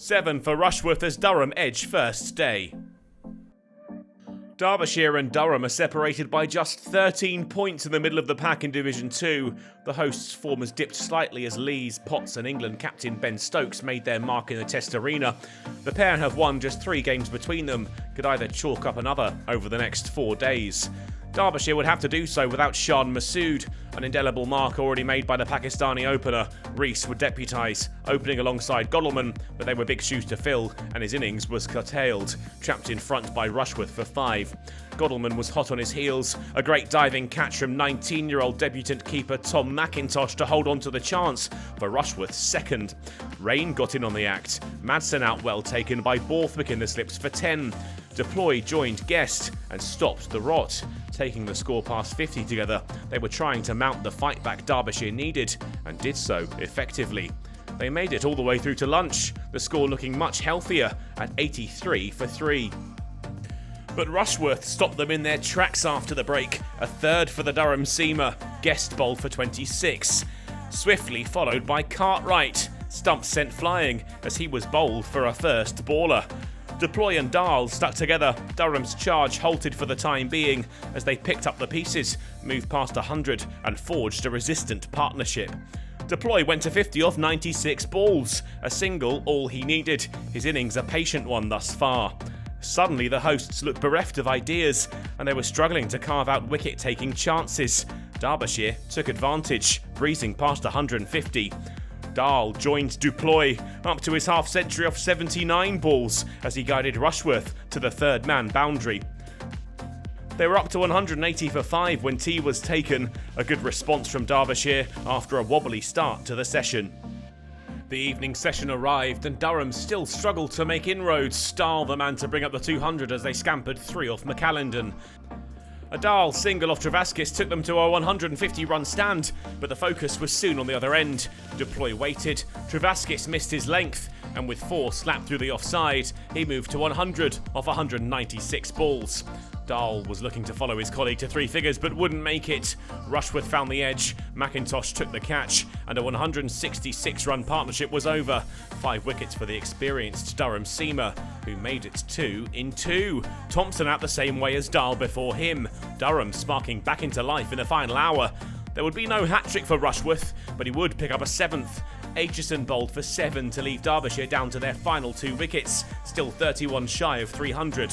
7 for Rushworth as Durham edge first day. Derbyshire and Durham are separated by just 13 points in the middle of the pack in Division 2. The hosts' form has dipped slightly as Lees, Potts and England captain Ben Stokes made their mark in the Test Arena. The pair have won just 3 games between them, could either chalk up another over the next 4 days. Derbyshire would have to do so without Shan Masood, an indelible mark already made by the Pakistani opener. Rees would deputise, opening alongside Godalman, but they were big shoes to fill, and his innings was curtailed, trapped in front by Rushworth for 5. Godalman was hot on his heels, a great diving catch from 19-year-old debutant keeper Tom McIntosh to hold on to the chance for Rushworth's second. Rain got in on the act, Madsen out well taken by Borthwick in the slips for 10. Deploy joined Guest and stopped the rot. Taking the score past 50 together, they were trying to mount the fight back Derbyshire needed, and did so effectively. They made it all the way through to lunch, the score looking much healthier at 83 for 3. But Rushworth stopped them in their tracks after the break, a third for the Durham seamer, Guest bowled for 26. Swiftly followed by Cartwright, stumps sent flying as he was bowled for a first baller. Deploy and Dahl stuck together. Durham's charge halted for the time being as they picked up the pieces, moved past 100 and forged a resistant partnership. Deploy went to 50 off 96 balls, a single all he needed, his innings a patient one thus far. Suddenly the hosts looked bereft of ideas and they were struggling to carve out wicket-taking chances. Derbyshire took advantage, breezing past 150. Dahl joined Deploy, up to his half-century off 79 balls as he guided Rushworth to the third-man boundary. They were up to 180 for 5 when tea was taken, a good response from Derbyshire after a wobbly start to the session. The evening session arrived and Durham still struggled to make inroads. Dahl the man to bring up the 200 as they scampered 3 off McAlendon. A Dahl single off Travaskis took them to a 150-run stand, but the focus was soon on the other end. Deploy waited, Travaskis missed his length, and with 4 slapped through the offside, he moved to 100 off 196 balls. Dahl was looking to follow his colleague to 3 figures but wouldn't make it. Rushworth found the edge, McIntosh took the catch, and a 166-run partnership was over. 5 wickets for the experienced Durham seamer, who made it 2 in 2. Thompson out the same way as Dahl before him. Durham sparking back into life in the final hour. There would be no hat-trick for Rushworth, but he would pick up a 7th. Aitchison bowled for 7 to leave Derbyshire down to their final 2 wickets, still 31 shy of 300.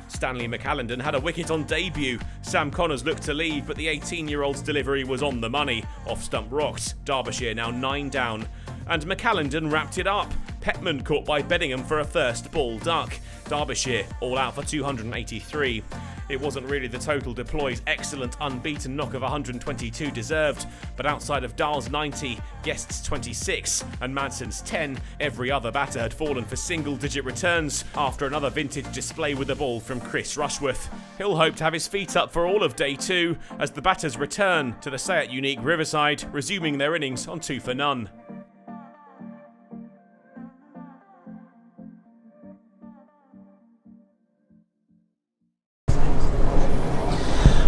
Stanley McAlendon had a wicket on debut. Sam Connors looked to leave, but the 18-year-old's delivery was on the money. Off stump rocked, Derbyshire now 9 down. And McAlendon wrapped it up. Petman caught by Bedingham for a first ball duck. Derbyshire all out for 283. It wasn't really the total Deploy's excellent unbeaten knock of 122 deserved, but outside of Dahl's 90, Guest's 26 and Madsen's 10, every other batter had fallen for single-digit returns after another vintage display with the ball from Chris Rushworth. He'll hope to have his feet up for all of day 2 as the batters return to the Sayat Unique Riverside, resuming their innings on 2 for none.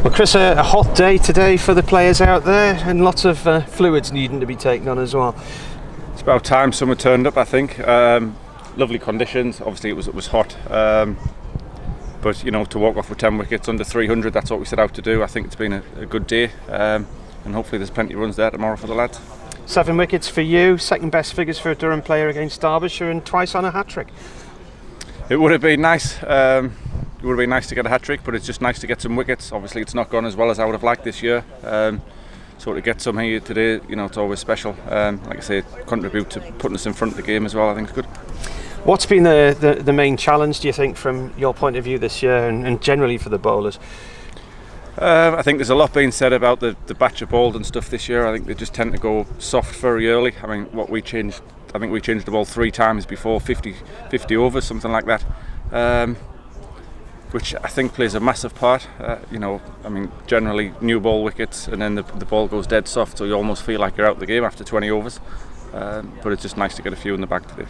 Well, Chris, a hot day today for the players out there and lots of fluids needing to be taken on as well. It's about time summer turned up, I think. Lovely conditions, obviously it was hot, but you know, to walk off with 10 wickets under 300, that's what we set out to do. I think it's been a good day, and hopefully there's plenty of runs there tomorrow for the lads. 7 wickets for you, second best figures for a Durham player against Derbyshire and twice on a hat-trick. It would have been nice. It would have been nice to get a hat-trick, but it's just nice to get some wickets. Obviously it's not gone as well as I would have liked this year, so to get some here today, you know, it's always special. Like I say, contribute to putting us in front of the game as well, I think it's good. What's been the main challenge, do you think, from your point of view this year and generally for the bowlers? I think there's a lot being said about the batch of bowled and stuff this year. I think they just tend to go soft very early. I mean, I think we changed the ball 3 times before 50 overs, something like that. Which I think plays a massive part. You know, I mean, generally new ball wickets and then the ball goes dead soft, so you almost feel like you're out the game after 20 overs. But it's just nice to get a few in the bag today.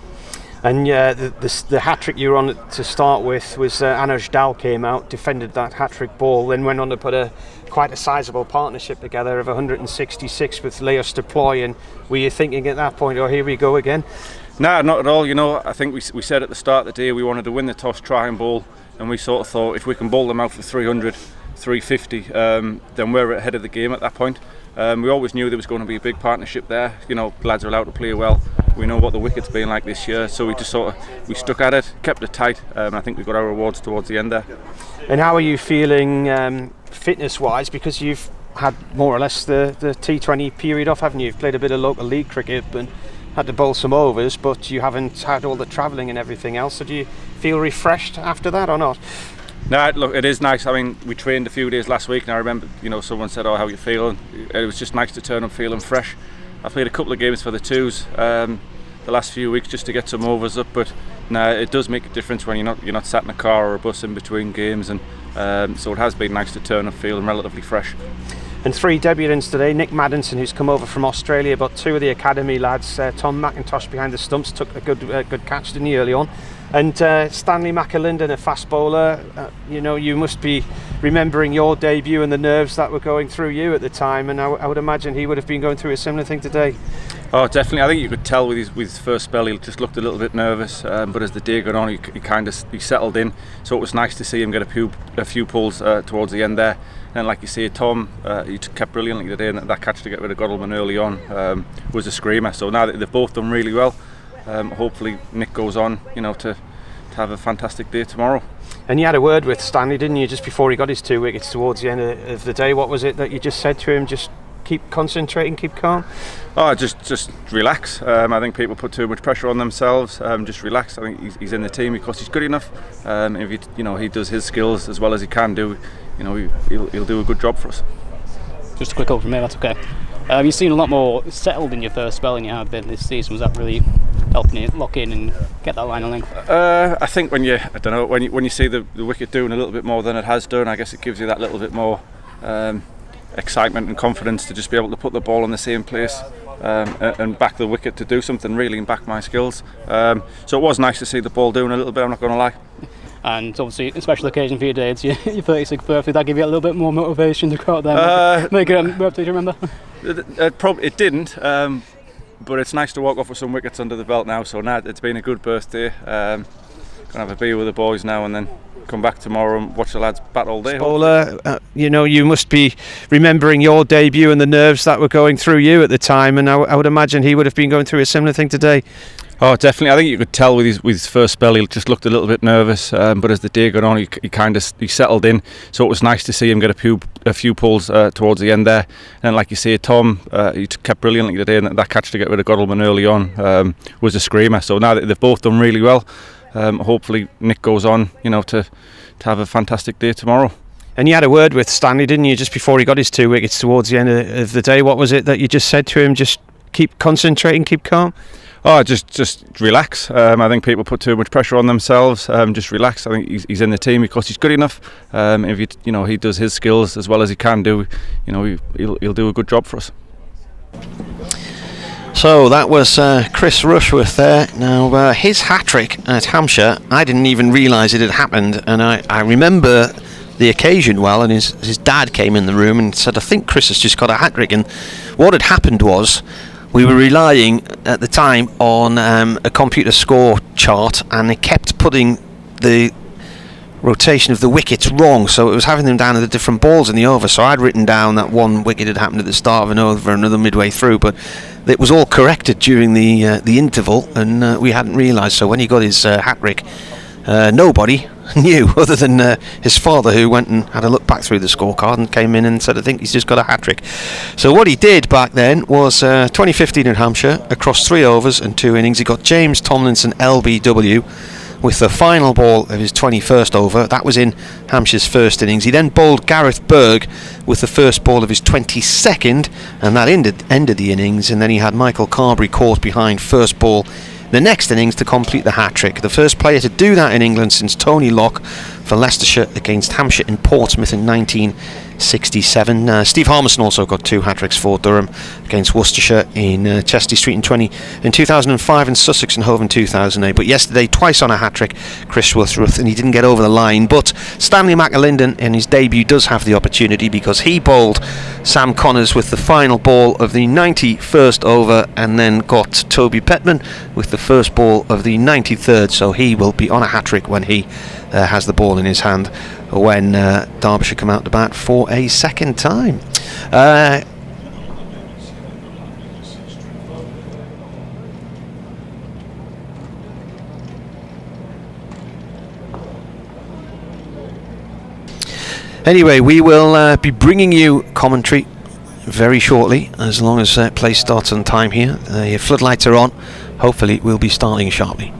And the hat-trick you were on to start with was Anuj Dal came out, defended that hat-trick ball, then went on to put quite a sizable partnership together of 166 with Leos Deploy. And were you thinking at that point, oh, here we go again? Nah, not at all. You know, I think we said at the start of the day we wanted to win the toss, try and bowl, and we sort of thought if we can bowl them out for 300, 350, then we're ahead of the game at that point. We always knew there was going to be a big partnership there. You know, lads are allowed to play well. We know what the wicket's been like this year, so we just we stuck at it, kept it tight, and I think we got our rewards towards the end there. And how are you feeling fitness-wise? Because you've had more or less the T20 period off, haven't you? You've played a bit of local league cricket and had to bowl some overs, but you haven't had all the travelling and everything else. So do you feel refreshed after that or not? No, look, it is nice. I mean, we trained a few days last week, and I remember, you know, someone said, "Oh, how you feeling?" It was just nice to turn up feeling fresh. I played a couple of games for the twos the last few weeks just to get some overs up, but no, it does make a difference when you're not sat in a car or a bus in between games, and so it has been nice to turn up feeling relatively fresh. And 3 debutants today. Nick Maddinson, who's come over from Australia, but 2 of the academy lads. Tom McIntosh behind the stumps took a good catch, didn't he, early on? And Stanley McAlinden, a fast bowler. You know, you must be remembering your debut and the nerves that were going through you at the time, and I would imagine he would have been going through a similar thing today. Oh, definitely. I think you could tell with his first spell he just looked a little bit nervous, but as the day got on he settled in, so it was nice to see him get a few pulls towards the end there. And like you say, Tom, he kept brilliantly today, and that catch to get rid of Godalming early on was a screamer. So now that they've both done really well, hopefully Nick goes on, you know, to have a fantastic day tomorrow. And you had a word with Stanley, didn't you, just before he got his 2 wickets towards the end of the day? What was it that you just said to him? Just keep concentrating, keep calm? Oh, just relax. I think people put too much pressure on themselves. Just relax. I think he's in the team because he's good enough. If he does his skills as well as he can do, you know, he'll do a good job for us. Just a quick up from me, that's okay. You've seen a lot more settled in your first spell than you have been this season. Was that really helping you lock in and get that line of length? I think when you see the wicket doing a little bit more than it has done, I guess it gives you that little bit more excitement and confidence to just be able to put the ball in the same place and back the wicket to do something really and back my skills. So it was nice to see the ball doing a little bit, I'm not going to lie. And obviously a special occasion for your day, it's your 36th birthday. That give you a little bit more motivation to go out there, make it a birthday to remember? It didn't, but it's nice to walk off with some wickets under the belt now, so now it's been a good birthday. Gonna have a beer with the boys now and then come back tomorrow and watch the lads bat all day. Bowler, you know, you must be remembering your debut and the nerves that were going through you at the time, and I would imagine he would have been going through a similar thing today. Oh, definitely. I think you could tell with his first spell he just looked a little bit nervous, but as the day got on he settled in, so it was nice to see him get a few pulls towards the end there. And like you say, Tom, he kept brilliantly today, and that catch to get rid of Godalming early on was a screamer. So now that they've both done really well, hopefully Nick goes on, you know, to have a fantastic day tomorrow. And you had a word with Stanley, didn't you, just before he got his 2 wickets towards the end of the day? What was it that you just said to him? Just keep concentrating, keep calm? Oh, just relax. I think people put too much pressure on themselves. Just relax. I think he's in the team because he's good enough. If he does his skills as well as he can do, you know, he'll do a good job for us. So that was Chris Rushworth there. Now his hat-trick at Hampshire, I didn't even realise it had happened, and I remember the occasion well, and his dad came in the room and said, "I think Chris has just got a hat-trick." And what had happened was, we were relying at the time on a computer score chart, and they kept putting the rotation of the wickets wrong, so it was having them down at the different balls in the over. So I'd written down that one wicket had happened at the start of an over, another midway through, but it was all corrected during the interval, and we hadn't realised. So when he got his hat-trick, nobody knew other than his father, who went and had a look back through the scorecard and came in and said, "I think he's just got a hat-trick." So what he did back then was 2015 in Hampshire, across 3 overs and 2 innings, he got James Tomlinson LBW with the final ball of his 21st over. That was in Hampshire's first innings. He then bowled Gareth Berg with the first ball of his 22nd, and that ended the innings. And then he had Michael Carberry caught behind first ball the next innings to complete the hat-trick. The first player to do that in England since Tony Locke for Leicestershire against Hampshire in Portsmouth in 19 67. Steve Harmison also got 2 hat-tricks for Durham against Worcestershire in Chester Street in 2005 and Sussex and Hove in 2008. But yesterday, twice on a hat-trick, Chris Rushworth, and he didn't get over the line. But Stanley McAlinden in his debut does have the opportunity, because he bowled Sam Connors with the final ball of the 91st over, and then got Toby Petman with the first ball of the 93rd. So he will be on a hat-trick when he has the ball in his hand when Derbyshire come out to bat for a second time. Anyway, we will be bringing you commentary very shortly, as long as play starts on time here. The floodlights are on. Hopefully we'll be starting sharply.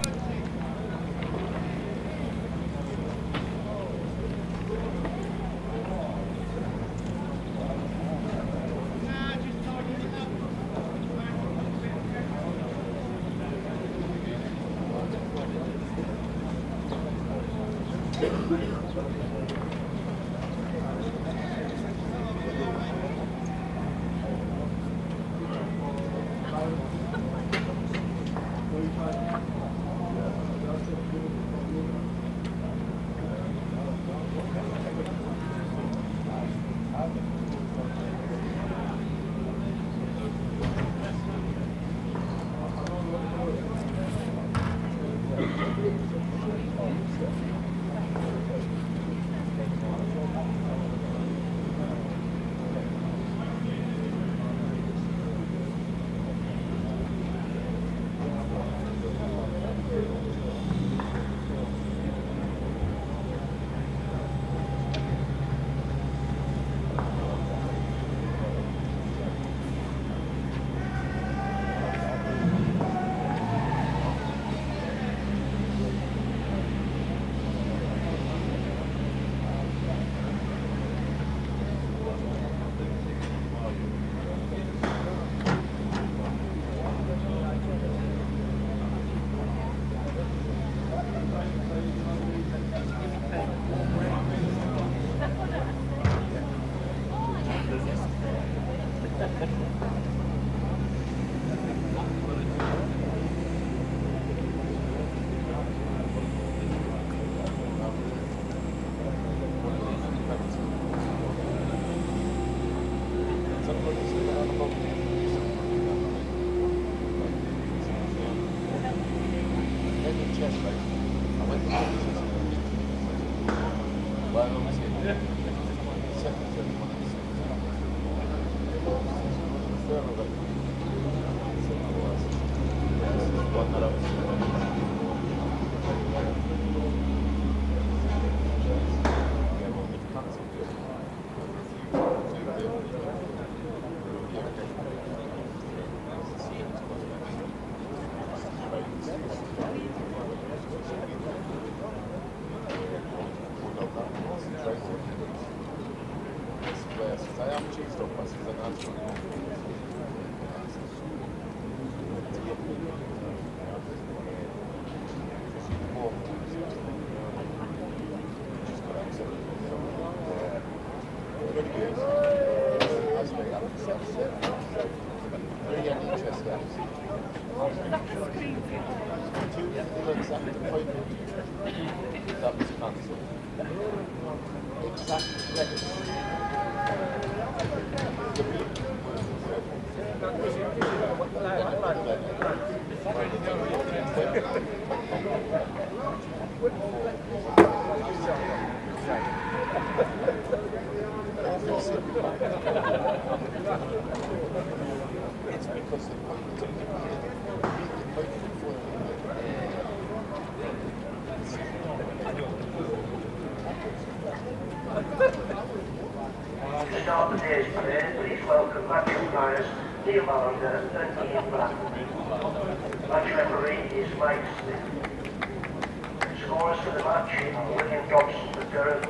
Scores for the match: William Dobson for Durham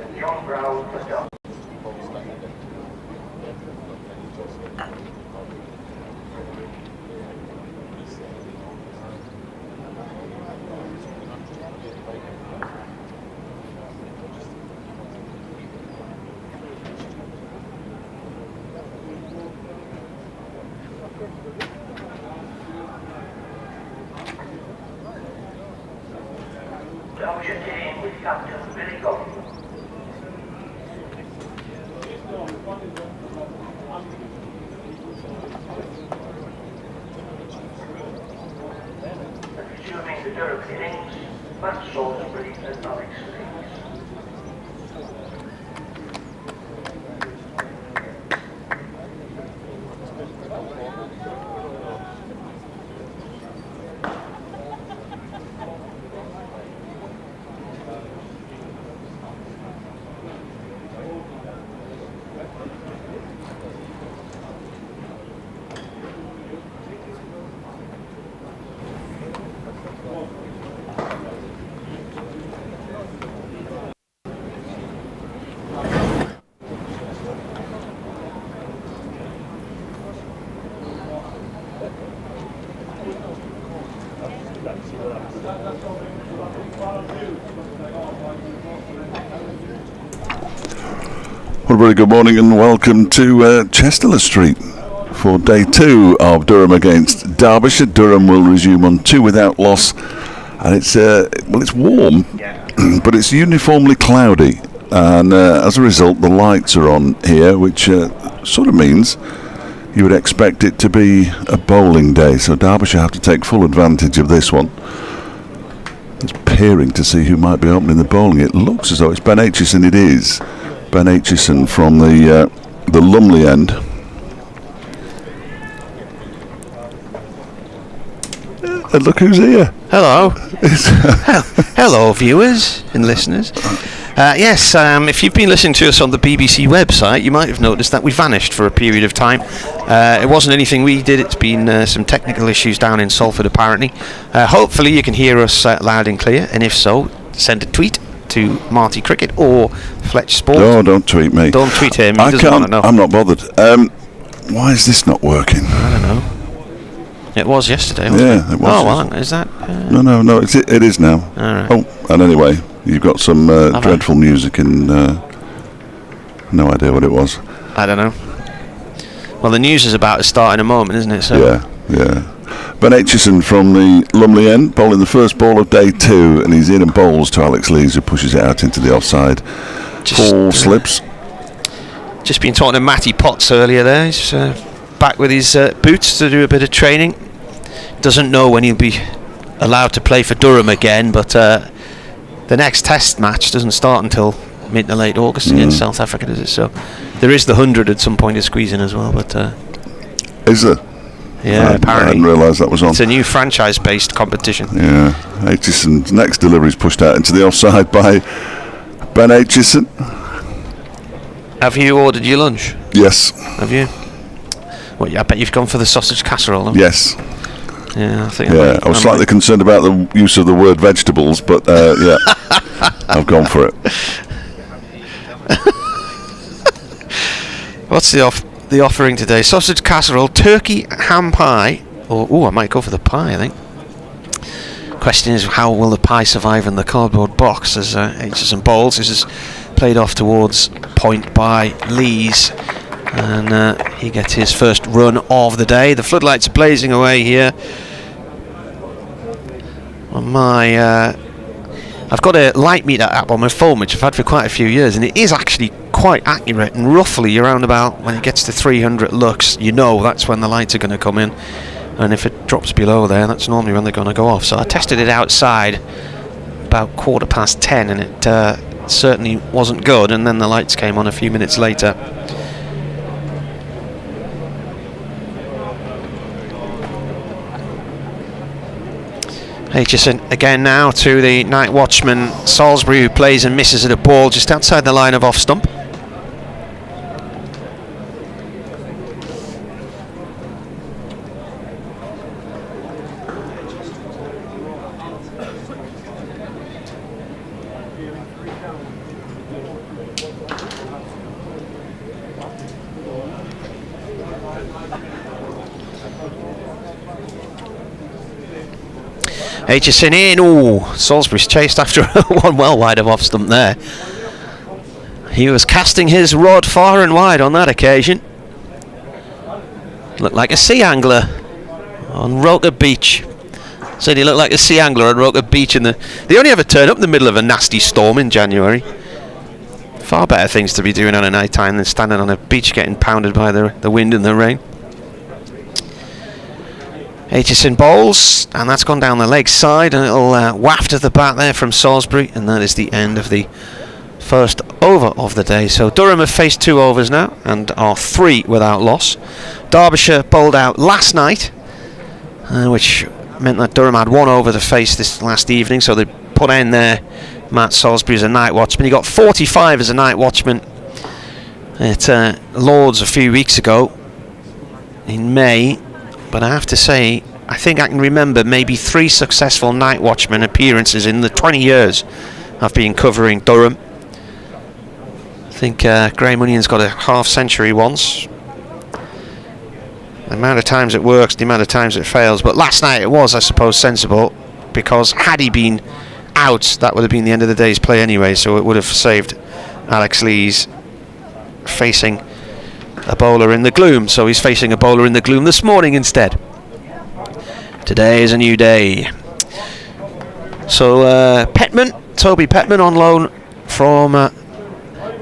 and John Brown for Derbyshire. Derbyshire team with captain Billy Goff. Resuming the Durham innings, Matt Salisbury and Alex Lees. Well, a very good morning and welcome to Chesterler Street for day 2 of Durham against Derbyshire. Durham will resume on 2 without loss, and it's warm, but it's uniformly cloudy, and as a result the lights are on here, which sort of means you would expect it to be a bowling day, so Derbyshire have to take full advantage of this one. It's peering to see who might be opening the bowling. It looks as though it's Ben Aitchison. It is Ben Aitchison from the Lumley end. And look who's here. Hello. Hello, viewers and listeners. Yes, if you've been listening to us on the BBC website, you might have noticed that we vanished for a period of time. It wasn't anything we did. It's been some technical issues down in Salford, apparently. Hopefully you can hear us loud and clear, and if so, send a tweet to Marty Cricket or Fletch Sport. No, don't tweet me. Don't tweet him. He I doesn't want to can't. know. I'm not bothered. Why is this not working? I don't know. It was yesterday, wasn't Yeah, it was. Oh, well, is that... No, it is now. All right. Oh, and anyway, you've got some dreadful music and no idea what it was. I don't know. Well, the news is about to start in a moment, isn't it? So Yeah. Ben Aitchison from the Lumley end, bowling the first ball of day 2, and he's in and bowls to Alex Lees, who pushes it out into the offside. Ball slips. Just been talking to Matty Potts earlier there. He's back with his boots to do a bit of training. Doesn't know when he'll be allowed to play for Durham again, but the next test match doesn't start until mid to late August against South Africa, does it? So there is the 100 at some point to squeeze in as well, but Is there? yeah, apparently. I didn't realise that was on. It's a new franchise-based competition. Yeah, Aitchison's next delivery is pushed out into the offside by Ben Aitchison. Have you ordered your lunch? Yes. Have you? Well, I bet you've gone for the sausage casserole. Haven't you? Yes. Yeah, I think. Yeah, I was slightly concerned about the use of the word vegetables, but yeah, I've gone for it. What's the offering today? Sausage casserole, turkey ham pie. I might go for the pie, I think. Question is, how will the pie survive in the cardboard box as Aitchison bowls? This is played off towards point by Lees, and he gets his first run of the day. The floodlights are blazing away here. I've got a light meter app on my phone, which I've had for quite a few years, and it is actually quite accurate, and roughly around about when it gets to 300 lux, you know that's when the lights are going to come in, and if it drops below there, that's normally when they're going to go off. So I tested it outside about 10:15, and it certainly wasn't good, and then the lights came on a few minutes later. Aitchison again now to the night watchman Salisbury, who plays and misses at a ball just outside the line of off stump. Aitchison in. Salisbury's chased after one well wide of off stump there. He was casting his rod far and wide on that occasion. Looked like a sea angler on Roker Beach. Said he looked like a sea angler on Roker Beach. They only ever turn up in the middle of a nasty storm in January. Far better things to be doing on a night time than standing on a beach getting pounded by the wind and the rain. Aitchison bowls, and that's gone down the leg side, and it'll waft at the bat there from Salisbury, and that is the end of the first over of the day. So Durham have faced 2 overs now and are 3 without loss. Derbyshire bowled out last night, which meant that Durham had 1 over to face this last evening, so they put in there Matt Salisbury as a night watchman. He got 45 as a night watchman at Lord's a few weeks ago in May, but I have to say, I think I can remember maybe 3 successful night watchman appearances in the 20 years I've been covering Durham. I think Graham Onion's got a half-century once. The amount of times it works, the amount of times it fails, but last night it was, I suppose, sensible, because had he been out, that would have been the end of the day's play anyway, so it would have saved Alex Lees facing a bowler in the gloom. So he's facing a bowler in the gloom this morning instead. Today is a new day. So Toby Petman on loan from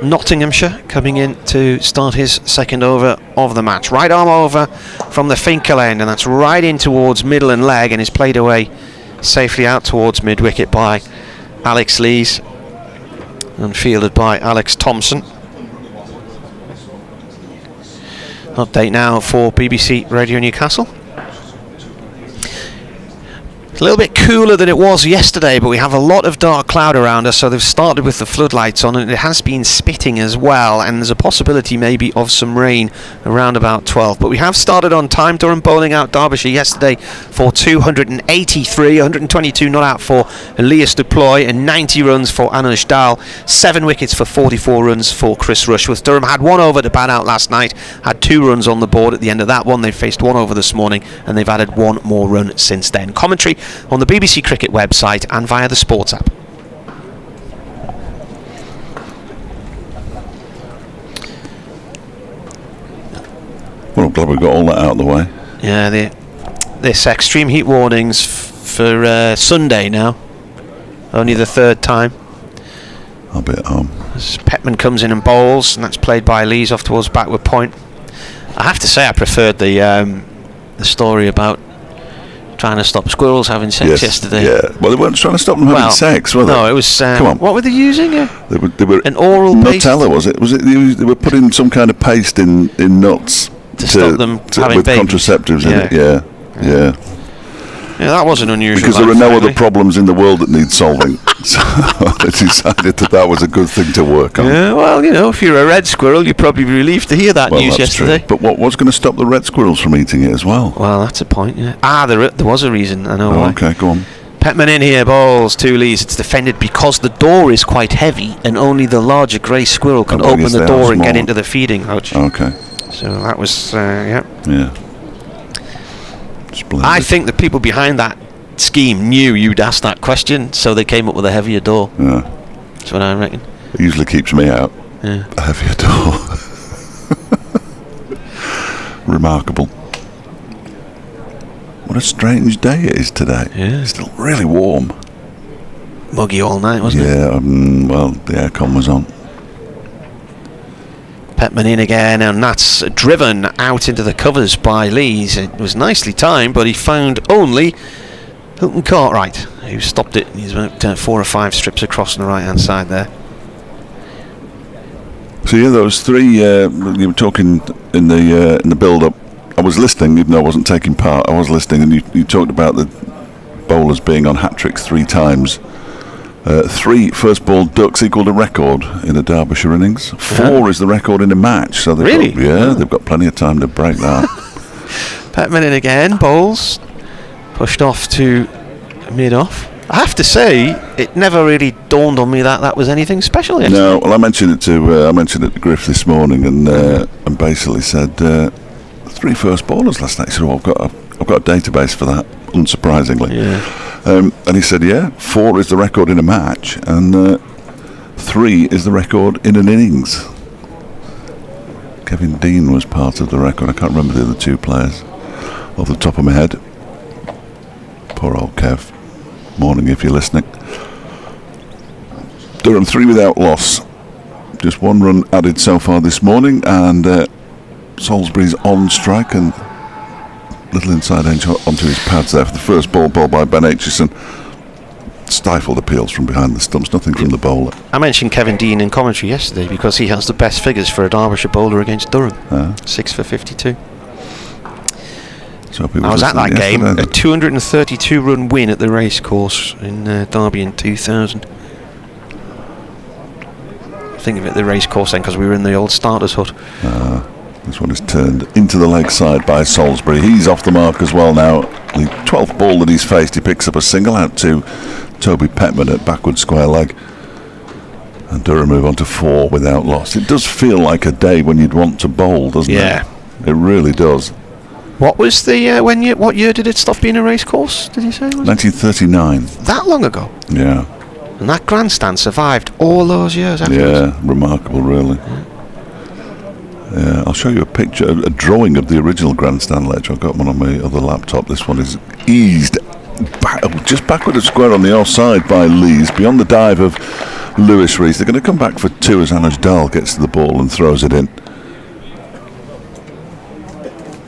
Nottinghamshire, coming in to start his second over of the match. Right arm over from the Finkel end, and that's right in towards middle and leg, and is played away safely out towards mid-wicket by Alex Lees and fielded by Alex Thompson. Update now for BBC Radio Newcastle. It's a little bit cooler than it was yesterday, but we have a lot of dark cloud around us, so they've started with the floodlights on, and it has been spitting as well, and there's a possibility maybe of some rain around about 12. But we have started on time. Durham bowling out Derbyshire yesterday for 283, 122 not out for Elias Deploy, and 90 runs for Anush Dal, 7 wickets for 44 runs for Chris Rushworth. Durham had 1 over to bat out last night, had 2 runs on the board at the end of that one. They faced 1 over this morning, and they've added 1 more run since then. Commentary on the BBC Cricket website and via the Sports app. Well, I'm glad we got all that out of the way. Yeah, this extreme heat warnings for Sunday now. Only the 3rd time. I'll be at home. As Petman comes in and bowls, and that's played by Lees off towards backward point. I have to say I preferred the story about trying to stop squirrels having sex yesterday. Yeah, well, they weren't trying to stop them having sex, were they? No, it was. Come on. What were they using? They were an oral paste. Nutella, was it? They were putting some kind of paste in nuts to stop them having with babies. Contraceptives in it. Yeah. Yeah, that wasn't unusual. Because there are no other problems in the world that need solving. So they decided that was a good thing to work on. Yeah, well, if you're a red squirrel, you're probably relieved to hear that news yesterday. True. But what was going to stop the red squirrels from eating it as well? Well, that's a point, yeah. There was a reason, I know why. Okay, go on. Petman in here, bowls, 2 Lees. It's defended because the door is quite heavy, and only the larger grey squirrel can open the door and get into the feeding hutch. Okay. So that was, yeah. Splendid. I think the people behind that scheme knew you'd ask that question, so they came up with a heavier door. Yeah. That's what I reckon. It usually keeps me out. Yeah. A heavier door. Remarkable. What a strange day it is today. Yeah. It's still really warm. Muggy all night, wasn't it? Yeah, well, the aircon was on. Petman in again, and that's driven out into the covers by Lees. It was nicely timed, but he found only Hilton Cartwright, who stopped it. He's about 4 or 5 strips across on the right hand side there. So yeah, those 3 you were talking in the build-up. I was listening, even though I wasn't taking part. I was listening, and you talked about the bowlers being on hat-tricks 3 times. 3 first ball ducks equalled a record in a Derbyshire innings. 4 is the record in a match. So they've they've got plenty of time to break that. Petman in again, bowls, pushed off to mid-off. I have to say, it never really dawned on me that was anything special yesterday. No, well, I mentioned it to Griff this morning, and basically said 3 first ballers last night. He said, "Well, I've got a database for that." Unsurprisingly. Yeah. And he said, 4 is the record in a match, and 3 is the record in an innings. Kevin Dean was part of the record. I can't remember the other 2 players off the top of my head. Poor old Kev. Morning if you're listening. Durham 3 without loss. Just 1 run added so far this morning, and Salisbury's on strike, and little inside edge onto his pads there for the first ball by Ben Aitchison. Stifled appeals from behind the stumps, nothing from the bowler. I mentioned Kevin Dean in commentary yesterday because he has the best figures for a Derbyshire bowler against Durham. 6 for 52. So I was at that game, a 232 run win at the racecourse in Derby in 2000. Think of it the racecourse then because we were in the old starters hut. This one is turned into the leg side by Salisbury. He's off the mark as well now. The 12th ball that he's faced, he picks up a single out to Toby Petman at backward square leg. And Durham move on to 4 without loss. It does feel like a day when you'd want to bowl, doesn't it? Yeah. It really does. What was the what year did it stop being a racecourse? Did you say? 1939. That long ago. Yeah. And that grandstand survived all those years afterwards. Yeah, remarkable, really. Yeah, I'll show you a picture, a drawing of the original grandstand ledge. I've got one on my other laptop. This one is eased just backward of square on the offside by Lees, beyond the dive of Lewis Rees. They're going to come back for 2 as Anuj Dahl gets to the ball and throws it in.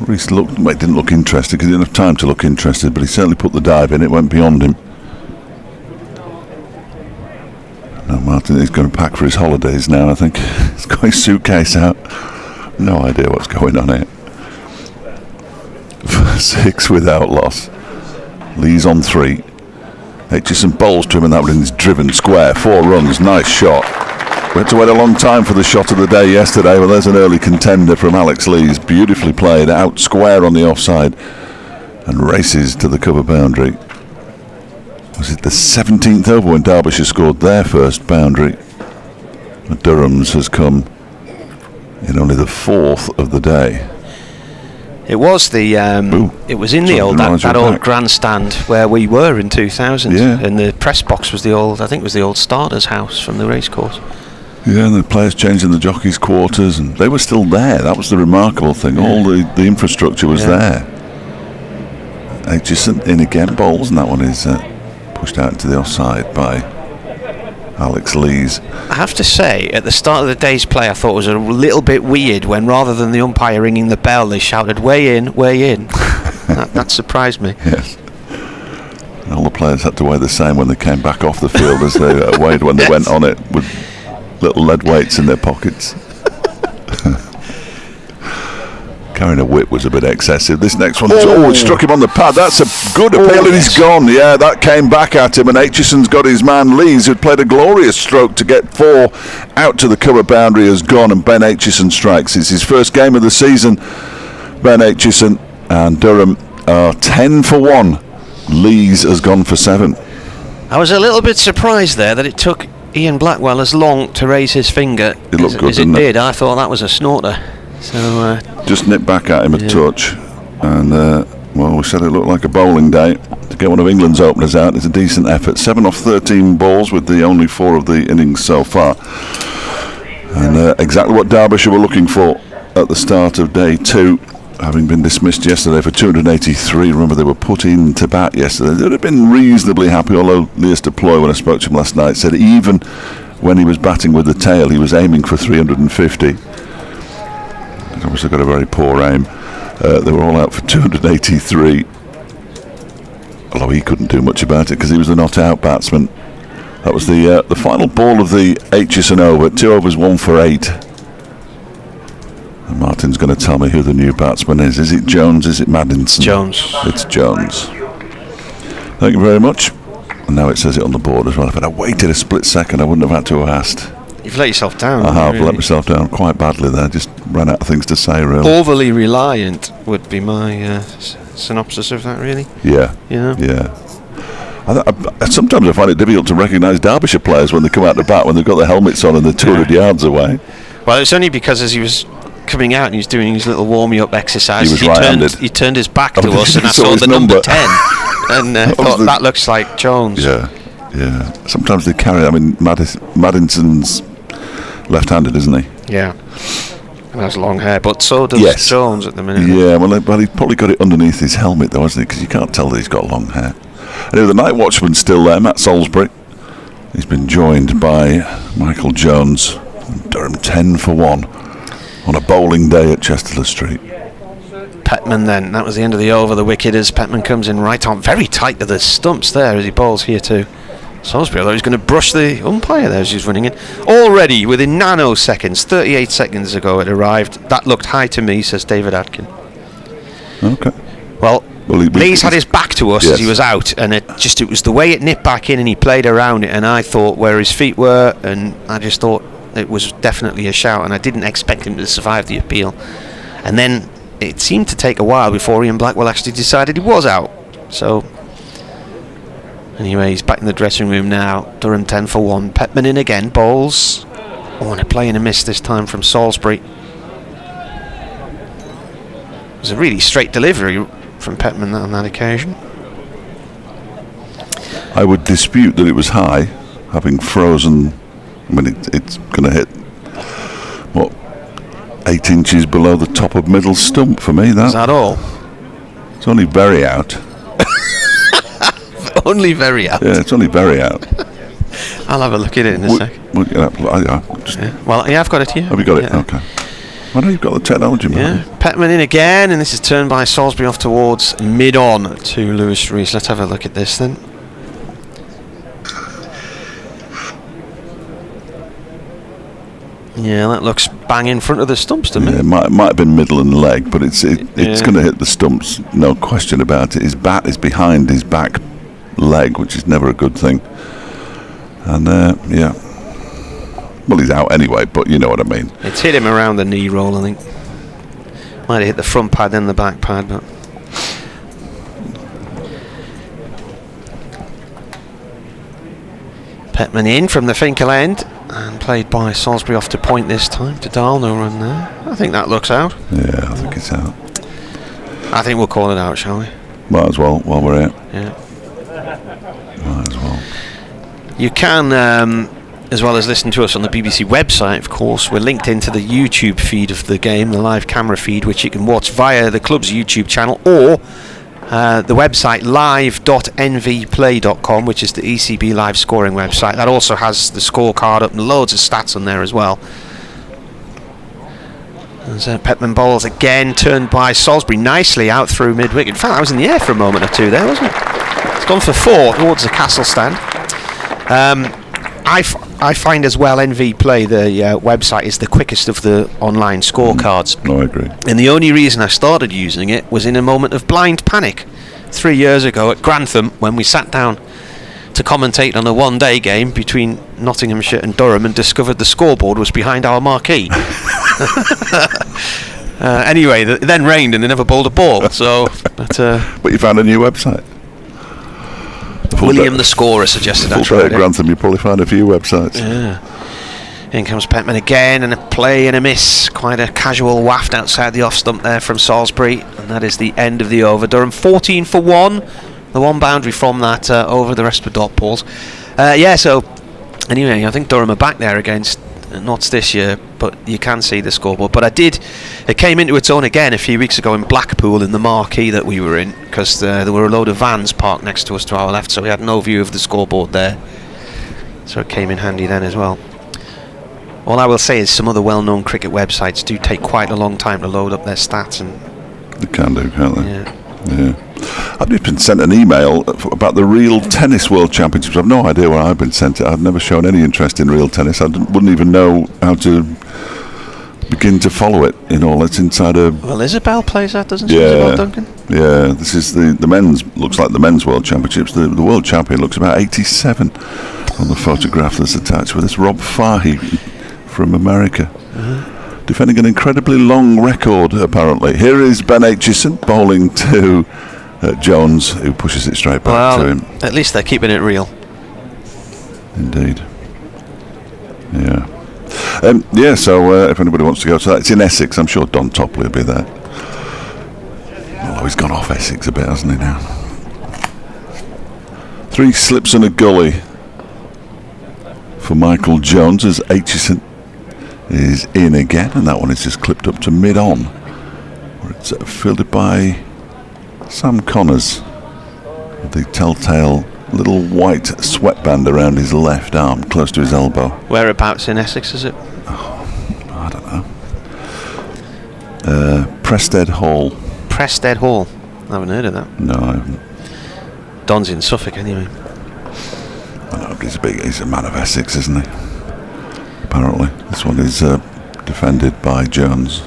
Rees didn't look interested because he didn't have time to look interested, but he certainly put the dive in. It went beyond him. Now Martin is going to pack for his holidays now, I think. He's got his suitcase out. No idea what's going on here. 6 without loss. Lee's on 3. Aitchison bowls to him, and that one is driven square. 4 runs, nice shot. We had to wait a long time for the shot of the day yesterday. Well, there's an early contender from Alex Lees. Beautifully played, out square on the offside, and races to the cover boundary. Was it the 17th over when Derbyshire scored their first boundary? Durham's has come in only the 4th of the day. It was the it was in the old that old grandstand where we were in 2000. Yeah. And the press box was the old starters house from the racecourse. Yeah, and the players changed in the jockeys' quarters, and they were still there. That was the remarkable thing. Yeah. All the infrastructure was there. Aitchison in again, bowls, and that one is pushed out into the offside by Alex Lees. I have to say, at the start of the day's play, I thought it was a little bit weird when, rather than the umpire ringing the bell, they shouted, "Way in, way in." that surprised me. Yes. And all the players had to weigh the same when they came back off the field as they weighed when they went on it, with little lead weights in their pockets. Carrying a whip was a bit excessive. This next one, it struck him on the pad. That's a good appeal, and he's gone. Yeah, that came back at him, and Aitchison's got his man Lees, who'd played a glorious stroke to get 4 out to the cover boundary, has gone, and Ben Aitchison strikes. It's his first game of the season. Ben Aitchison and Durham are 10 for 1. Lees has gone for 7. I was a little bit surprised there that it took Ian Blackwell as long to raise his finger it looked good, as it did. I thought that was a snorter. So just nipped back at him a touch, and well, we said it looked like a bowling day. To get one of England's openers out, it's a decent effort. 7 off 13 balls with the only 4 of the innings so far, and exactly what Derbyshire were looking for at the start of day 2, having been dismissed yesterday for 283. Remember, they were put into bat yesterday. They'd have been reasonably happy, although Leas de Ploy, when I spoke to him last night, said even when he was batting with the tail, he was aiming for 350. He's obviously got a very poor aim. They were all out for 283. Although he couldn't do much about it because he was the not-out batsman. That was the final ball of the Aitchison over. 2 overs, 1 for 8. And Martin's going to tell me who the new batsman is. Is it Jones? Is it Maddinson? Jones. It's Jones. Thank you very much. And now it says it on the board as well. If I'd waited a split second, I wouldn't have had to have asked. You've let yourself down. I have let myself down quite badly there. Just ran out of things to say, really. Overly reliant would be my synopsis of that, really. Yeah. Yeah. Yeah. Sometimes I find it difficult to recognise Derbyshire players when they come out to bat, when they've got their helmets on and they're 200 yards away. Well, it's only because as he was coming out and he was doing his little warming-up exercise, he turned his back to us, and I saw the number 10, and thought that looks like Jones. Yeah, yeah. Sometimes they carry. I mean, Maddinson's left-handed, isn't he? Yeah. And has long hair, but so does Jones at the minute. Yeah, well, he probably got it underneath his helmet, though, hasn't he? Because you can't tell that he's got long hair. Anyway, the night watchman's still there, Matt Salisbury. He's been joined by Michael Jones. Durham 10 for 1 on a bowling day at Chesterland Street. Petman then, that was the end of the over. The wicket as Petman comes in right on, very tight to the stumps there as he bowls here too. Salisbury, although he's going to brush the umpire there as he's running in. Already within nanoseconds, 38 seconds ago it arrived. That looked high to me, says David Atkin. Okay. Well Lee's had his back to us as he was out, and it was the way it nipped back in and he played around it, and I thought where his feet were, and I just thought it was definitely a shout, and I didn't expect him to survive the appeal. And then it seemed to take a while before Ian Blackwell actually decided he was out. So anyway, he's back in the dressing room now. Durham 10 for 1. Petman in again, bowls. And a play and a miss this time from Salisbury. It was a really straight delivery from Petman on that occasion. I would dispute that it was high, having frozen. I mean, it's going to hit, 8 inches below the top of middle stump for me. Is that all? It's only very out. Only very out? Yeah, it's only very out. I'll have a look at it in a sec. Well, yeah, I've got it here. Have you got it? Yeah. Okay. I know you've got the technology, man. Yeah, Petman in again, and this is turned by Salisbury off towards mid-on to Lewis Rees. Let's have a look at this then. Yeah, that looks bang in front of the stumps to me. Yeah, it might have been middle and leg, but it's going to hit the stumps, no question about it. His bat is behind his back leg, which is never a good thing. And yeah, well, he's out anyway, but you know what I mean. It's hit him around the knee roll, I think. Might have hit the front pad then the back pad, but Petman in from the Finkel end and played by Salisbury off to point this time to Dahl. No run there. I think that looks out. Yeah, I think it's out. I think we'll call it out, shall we? Might as well while we're out. Yeah. Might as well. You can, as well as listen to us on the BBC website, of course. We're linked into the YouTube feed of the game, the live camera feed, which you can watch via the club's YouTube channel or the website live.nvplay.com, which is the ECB live scoring website. That also has the scorecard up and loads of stats on there as well. There's Petman bowls again, turned by Salisbury nicely out through mid-wicket. In fact, I was in the air for a moment or two there, wasn't it? It's gone for 4 towards the castle stand. I find as well NV Play, the website, is the quickest of the online scorecards. No, I agree. And the only reason I started using it was in a moment of blind panic 3 years ago at Grantham, when we sat down to commentate on a one-day game between Nottinghamshire and Durham and discovered the scoreboard was behind our marquee. Anyway, it then rained and they never bowled a ball. So, but you found a new website. William the Scorer suggested that. Full day at Grantham, you probably find a few websites. Yeah. In comes Petman again, and a play and a miss. Quite a casual waft outside the off stump there from Salisbury, and that is the end of the over. Durham 14 for 1. The one boundary from that over, the rest were dot balls. Yeah, so anyway, I think Durham are back there against Notts this year, but you can see the scoreboard. But it came into its own again a few weeks ago in Blackpool in the marquee that we were in, because there were a load of vans parked next to us to our left, so we had no view of the scoreboard there. So it came in handy then as well. All I will say is some other well-known cricket websites do take quite a long time to load up their stats. And they can do, can't they? Yeah. I've just been sent an email about the Real Tennis World Championships. I've no idea where I've been sent it. I've never shown any interest in real tennis. I wouldn't even know how to begin to follow it. It's inside a... Well, Isabel plays that, doesn't she? Isabel Duncan? Yeah, this is the men's, looks like the men's World Championships. The world champion looks about 87 on the photograph that's attached with this. Rob Fahey from America. Defending an incredibly long record, apparently. Here is Ben Aitchison bowling to Jones, who pushes it straight back to him. At least they're keeping it real. Indeed. Yeah. So if anybody wants to go to that, it's in Essex. I'm sure Don Topley will be there. Although he's gone off Essex a bit, hasn't he, now? 3 slips and a gully for Michael Jones as Aitchison is in again, and that one is just clipped up to mid-on, where it's fielded by Sam Connors. The telltale little white sweatband around his left arm, close to his elbow. Whereabouts in Essex is it? I don't know. Prested Hall. Prested Hall. I haven't heard of that. No, I haven't. Don's in Suffolk anyway. I know, but he's a man of Essex, isn't he? Apparently. This one is defended by Jones.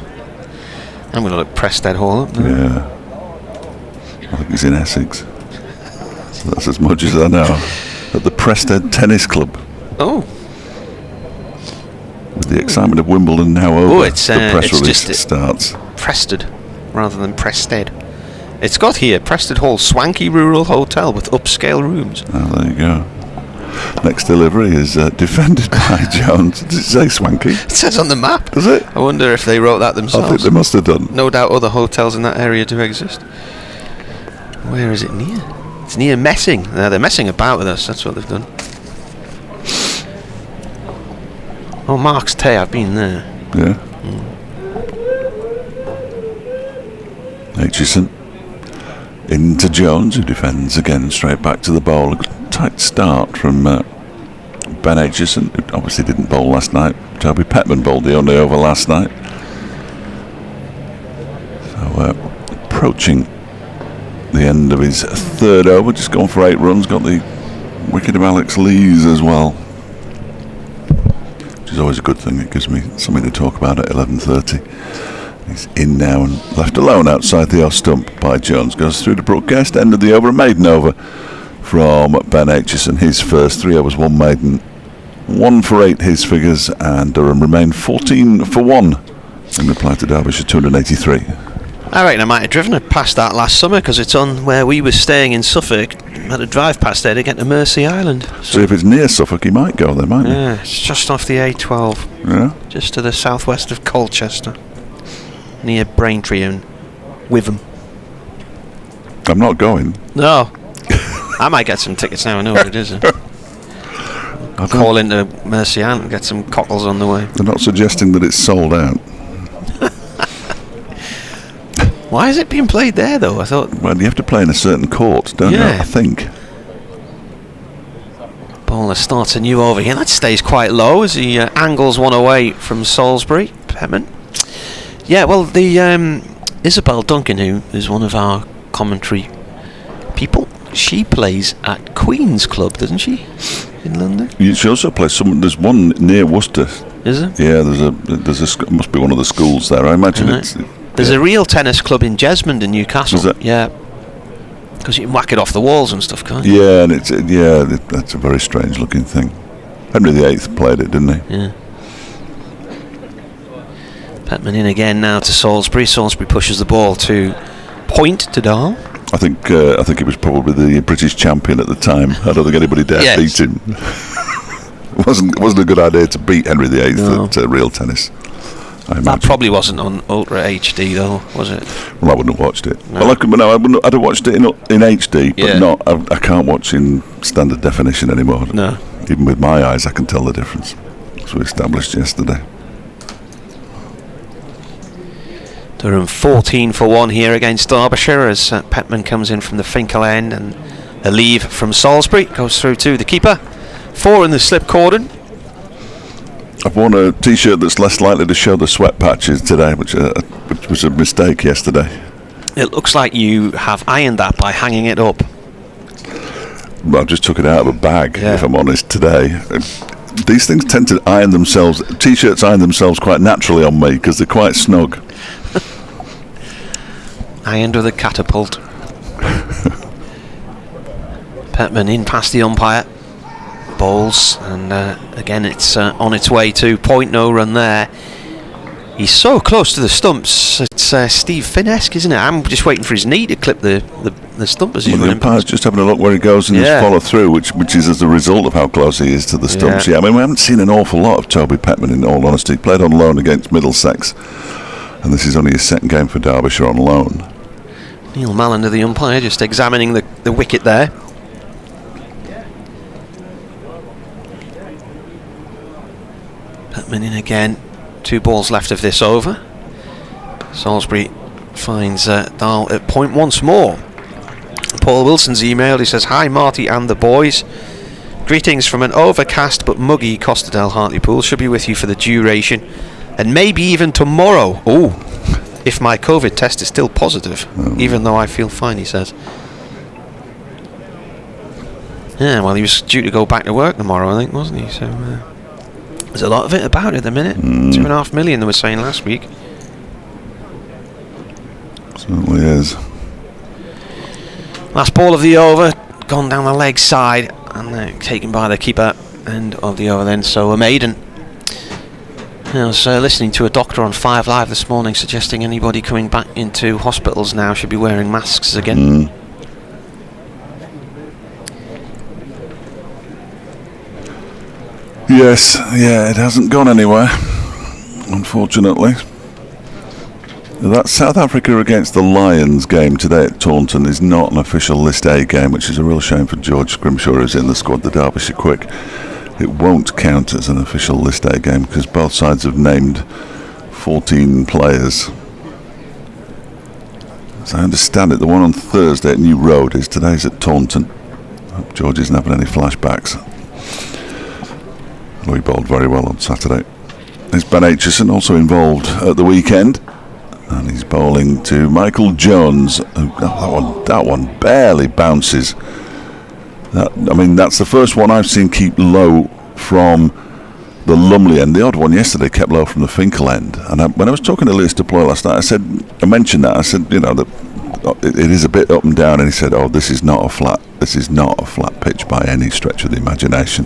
I'm going to look Prested Hall up now. Yeah. I think he's in Essex. So that's as much as I know. At the Prested Tennis Club. Oh. With the excitement of Wimbledon now over, Oh, it's the press it's release just starts. Prested rather than Prested. It's got here, Prested Hall, swanky rural hotel with upscale rooms. Oh, there you go. Next delivery is defended by Jones. Does it say swanky? It says on the map. Does it? I wonder if they wrote that I themselves. think they must have done. No doubt other hotels in that area do exist. Where is it near? It's near Messing. No, they're messing about with us, that's what they've done. Oh, Mark's Tay, I've been there. Yeah. Aitchison into Jones, who defends again straight back to the bowl. A tight start from Ben Aitchison, who obviously didn't bowl last night. Toby Petman bowled the only over last night. So approaching the end of his third over, just gone for 8 runs, got the wicket of Alex Lees as well, which is always a good thing. It gives me something to talk about at 11:30. He's in now and left alone outside the off stump by Jones. Goes through to Brookguest, end of the over, a maiden over from Ben Aitchison. His first 3 overs, 1 maiden, 1 for 8 his figures, and Durham remained 14 for 1 in reply to Derbyshire 283. I reckon I might have driven it past that last summer because it's on where we were staying in Suffolk. I had to drive past there to get to Mersey Island. So if it's near Suffolk, he might go there, mightn't he? Yeah, it's just off the A12, Yeah. just to the southwest of Colchester, near Braintree and Witham. I'm not going. No, I might get some tickets now. I know what it is. I'll Call into Mersey Island and get some cockles on the way. They're not suggesting that it's sold out. Why is it being played there though? I thought. Well, you have to play in a certain court, don't you? Yeah. I think. Bowler starts a new over here. That stays quite low as he angles one away from Salisbury. Petman. Yeah, well, the Isabel Duncan, who is one of our commentary people, she plays at Queen's Club, doesn't she, in London? She also plays some. There's one near Worcester. Is there? Yeah, must be one of the schools there. I imagine Right. it's. There's a real tennis club in Jesmond in Newcastle. Is it? Yeah. Because you can whack it off the walls and stuff, can't you? Yeah, and that's a very strange looking thing. Henry VIII played it, didn't he? Yeah. Petman in again now to Salisbury. Salisbury pushes the ball to point to Dahl. I think it was probably the British champion at the time. I don't think anybody dared Yes. beat him. It wasn't a good idea to beat Henry VIII at real tennis. I That imagine. probably wasn't on Ultra HD though, was it? Well, I wouldn't have watched it. No. Well, I'd have watched it in HD, but Yeah. not. I can't watch in standard definition anymore. No. Even with my eyes, I can tell the difference, as we established yesterday. Durham 14 for 1 here against Derbyshire as Petman comes in from the Finkel end, and a leave from Salisbury goes through to the keeper. 4 in the slip cordon. I've worn a T-shirt that's less likely to show the sweat patches today, which was a mistake yesterday. It looks like you have ironed that by hanging it up. Well, I just took it out of a bag, Yeah. if I'm honest, today. These things tend to iron themselves. T-shirts iron themselves quite naturally on me because they're quite snug. Ironed with a catapult. Petman in past the umpire. Bowls, and again it's on its way to point. No run there. He's so close to the stumps. It's Steve Finnesque, isn't it? I'm just waiting for his knee to clip the stump as he's Well, the running umpire's past. just having a look where he goes and Yeah. his follow through, which is as a result of how close he is to the stumps. Yeah. Yeah, I mean, we haven't seen an awful lot of Toby Petman, in all honesty. He played on loan against Middlesex, and this is only his second game for Derbyshire on loan. Neil Mallender, the umpire, just examining the wicket there. Petman in again. 2 balls left of this over. Salisbury finds Dahl at point once more. Paul Wilson's emailed. He says, "Hi Marty and the boys. Greetings from an overcast but muggy Costa del Hartlepool. Should be with you for the duration, and maybe even tomorrow. Oh, if my COVID test is still positive, even though I feel fine," he says. Yeah, well, he was due to go back to work tomorrow, I think, wasn't he? So there's a lot of it about at the minute. 2.5 million, they were saying last week. Certainly is. Last ball of the over, gone down the leg side, and taken by the keeper end of the over then. So a maiden. I was listening to a doctor on 5 Live this morning suggesting anybody coming back into hospitals now should be wearing masks again. Yes, yeah, it hasn't gone anywhere, unfortunately. That South Africa against the Lions game today at Taunton is not an official List A game, which is a real shame for George Scrimshaw, who's in the squad, the Derbyshire Quick. It won't count as an official List A game because both sides have named 14 players. As I understand it, the one on Thursday at New Road is today's at Taunton. I hope George isn't having any flashbacks. He bowled very well on Saturday. There's Ben Aitchison also involved at the weekend, and he's bowling to Michael Jones. That one barely bounces. That's the first one I've seen keep low from the Lumley end. The odd one yesterday kept low from the Finkel end. And when I was talking to Lewis Deploy last night, I mentioned that. I said, that it is a bit up and down, and he said, "Oh, this is not a flat pitch by any stretch of the imagination."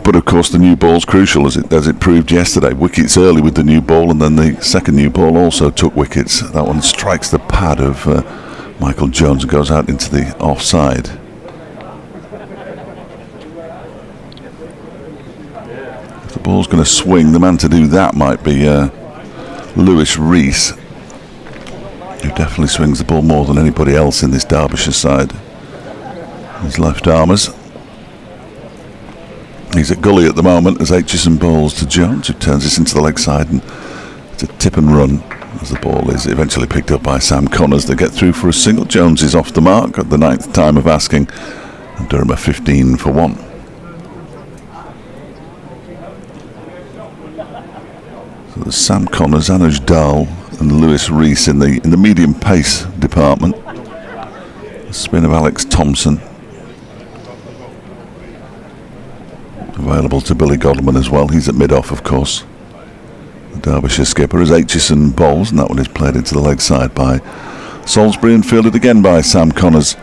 But of course, the new ball's crucial, as it proved yesterday. Wickets early with the new ball, and then the second new ball also took wickets. That one strikes the pad of Michael Jones and goes out into the offside. If the ball's going to swing, the man to do that might be Lewis Rees, who definitely swings the ball more than anybody else in this Derbyshire side. His left armers. He's at gully at the moment as Aitchison bowls to Jones, who turns this into the leg side, and it's a tip and run as the ball is eventually picked up by Sam Connors. They get through for a single. Jones is off the mark at the 9th time of asking, and Durham are 15 for 1. So there's Sam Connors, Anuj Dal and Lewis Rees in the medium pace department. The spin of Alex Thompson. Available to Billy Godman as well. He's at mid-off, of course. The Derbyshire skipper as Aitchison bowls, and that one is played into the leg side by Salisbury and fielded again by Sam Connors.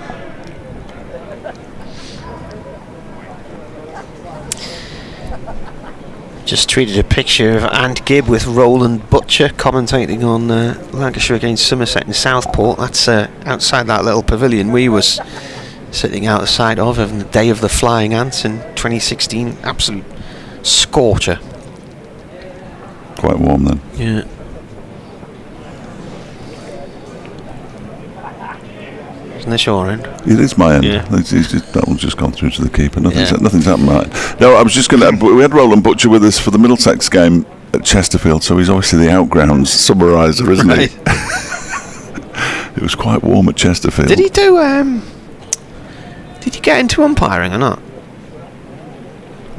Just tweeted a picture of Ant Gibb with Roland Butcher commentating on Lancashire against Somerset in Southport. That's outside that little pavilion we was sitting outside of on the day of the Flying Ants in 2016. Absolute scorcher. Quite warm then. Yeah. Isn't this your end? It is my end. Yeah. That one's just gone through to the keeper. Nothing's happened. Right. No, I was just going to. We had Roland Butcher with us for the Middlesex game at Chesterfield, so he's obviously the outgrounds summariser, isn't he? It was quite warm at Chesterfield. Did he do? Did he get into umpiring or not?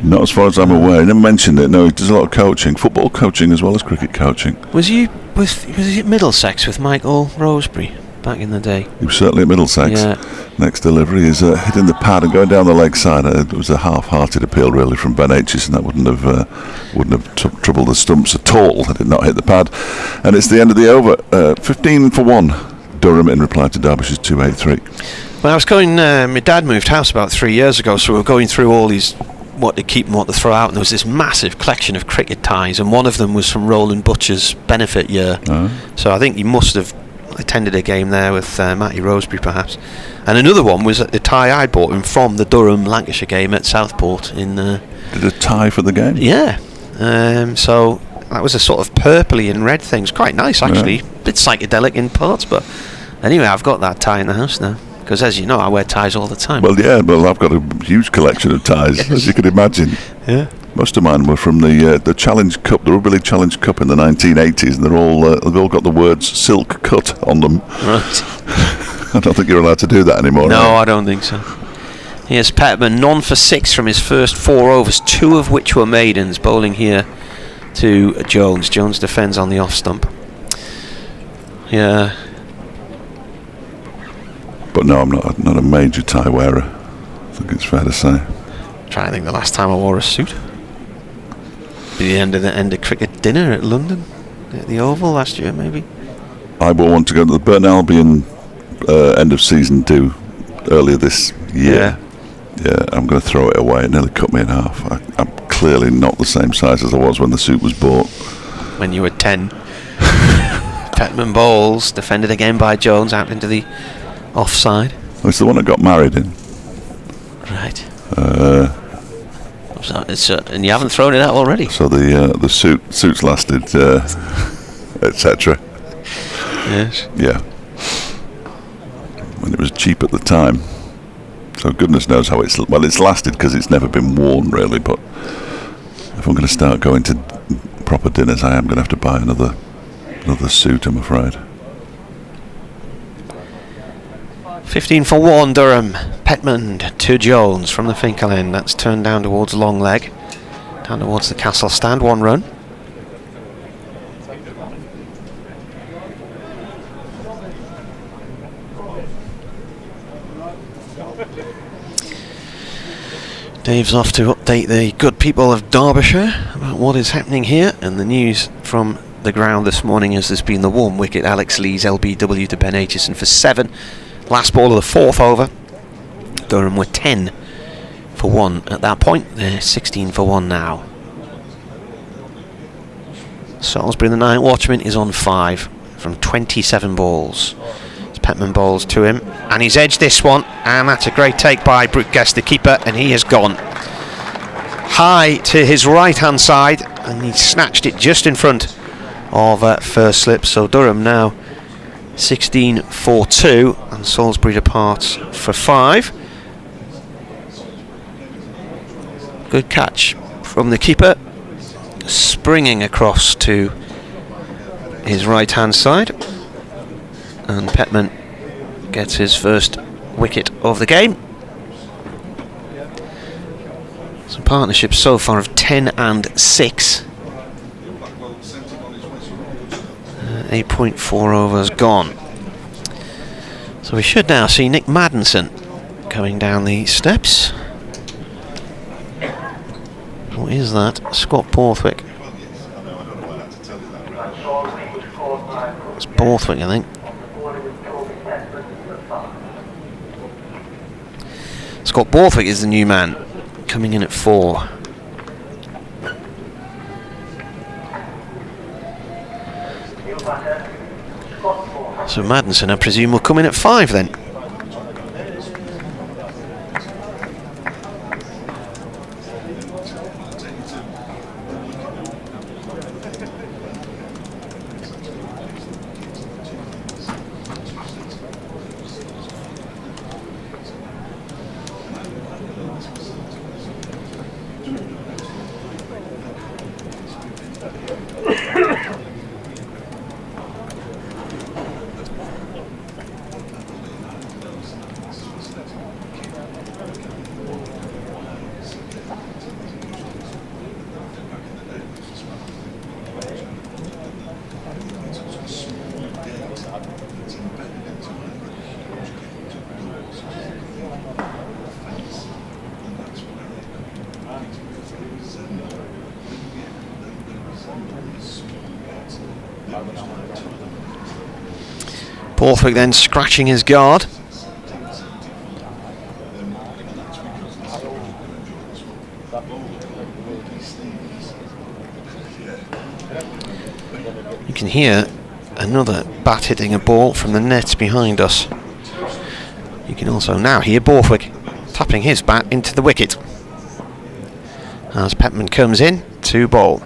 Not as far as I'm aware. He never mentioned it. No, he does a lot of coaching, football coaching as well as cricket coaching. Was he at Middlesex with Michael Rosebery back in the day? He was certainly at Middlesex. Yeah. Next delivery is hitting the pad and going down the leg side. It was a half-hearted appeal really from Ben Aitchison. That wouldn't have troubled the stumps at all. It did not hit the pad, and it's the end of the over. 15 for 1. Durham in reply to Derbyshire's 283. Well, I was going. My dad moved house about 3 years ago, so we were going through all these what to keep and what to throw out, and there was this massive collection of cricket ties, and one of them was from Roland Butcher's benefit year. So I think he must have attended a game there with Matty Rosebery perhaps, and another one was a tie I bought him from the Durham Lancashire game at Southport in Did a tie for the game? Yeah. So that was a sort of purpley and red thing. It's quite nice actually. Yeah. Bit psychedelic in parts, but anyway, I've got that tie in the house now. Because as you know, I wear ties all the time. Well, yeah, I've got a huge collection of ties, as you can imagine. Yeah. Most of mine were from the Challenge Cup, the Rugby League Challenge Cup in the 1980s, and they've all got the words "Silk Cut" on them. Right. I don't think you're allowed to do that anymore. No, are you? I don't think so. Here's Petman, none for 6 from his first 4 overs, 2 of which were maidens, bowling here to Jones. Jones defends on the off stump. Yeah. But no, I'm not a major tie wearer. I think it's fair to say. I'm trying to think the last time I wore a suit. The end of cricket dinner at London, at the Oval last year, maybe. I wore one to go to the Burton Albion end of season do earlier this year. Yeah, I'm going to throw it away. It nearly cut me in half. I'm clearly not the same size as I was when the suit was bought. When you were 10. Petman bowls, defended again by Jones, out into the offside. Oh, it's the one I got married in. Right. And you haven't thrown it out already. So the suits lasted, etc. Yes. Yeah. When it was cheap at the time. So goodness knows how it's lasted because it's never been worn really. But if I'm going to start going to proper dinners, I am going to have to buy another suit, I'm afraid. 15 for 1, Durham. Petman to Jones from the Finkel end. That's turned down towards long leg. Down towards the Castle stand. 1 run. Dave's off to update the good people of Derbyshire about what is happening here, and the news from the ground this morning is there's been the warm wicket. Alex Lee's LBW to Ben Aitchison for 7. Last ball of the 4th over. Durham were 10 for 1 at that point. They're 16 for 1 now. Salisbury, the night watchman, is on 5 from 27 balls. Petman bowls to him, and he's edged this one, and that's a great take by Brooke Guest, the keeper, and he has gone high to his right hand side, and he snatched it just in front of first slip. So Durham now 16 for 2, and Salisbury departs for 5. Good catch from the keeper, springing across to his right hand side. And Petman gets his first wicket of the game. Some partnerships so far of 10 and 6. 8.4 overs gone. So we should now see Nick Maddinson coming down the steps. What is that? Scott Borthwick. It's Borthwick, I think. Scott Borthwick is the new man, coming in at 4. So Maddinson, I presume, will come in at 5 then. Borthwick then scratching his guard. You can hear another bat hitting a ball from the nets behind us. You can also now hear Borthwick tapping his bat into the wicket as Petman comes in to bowl.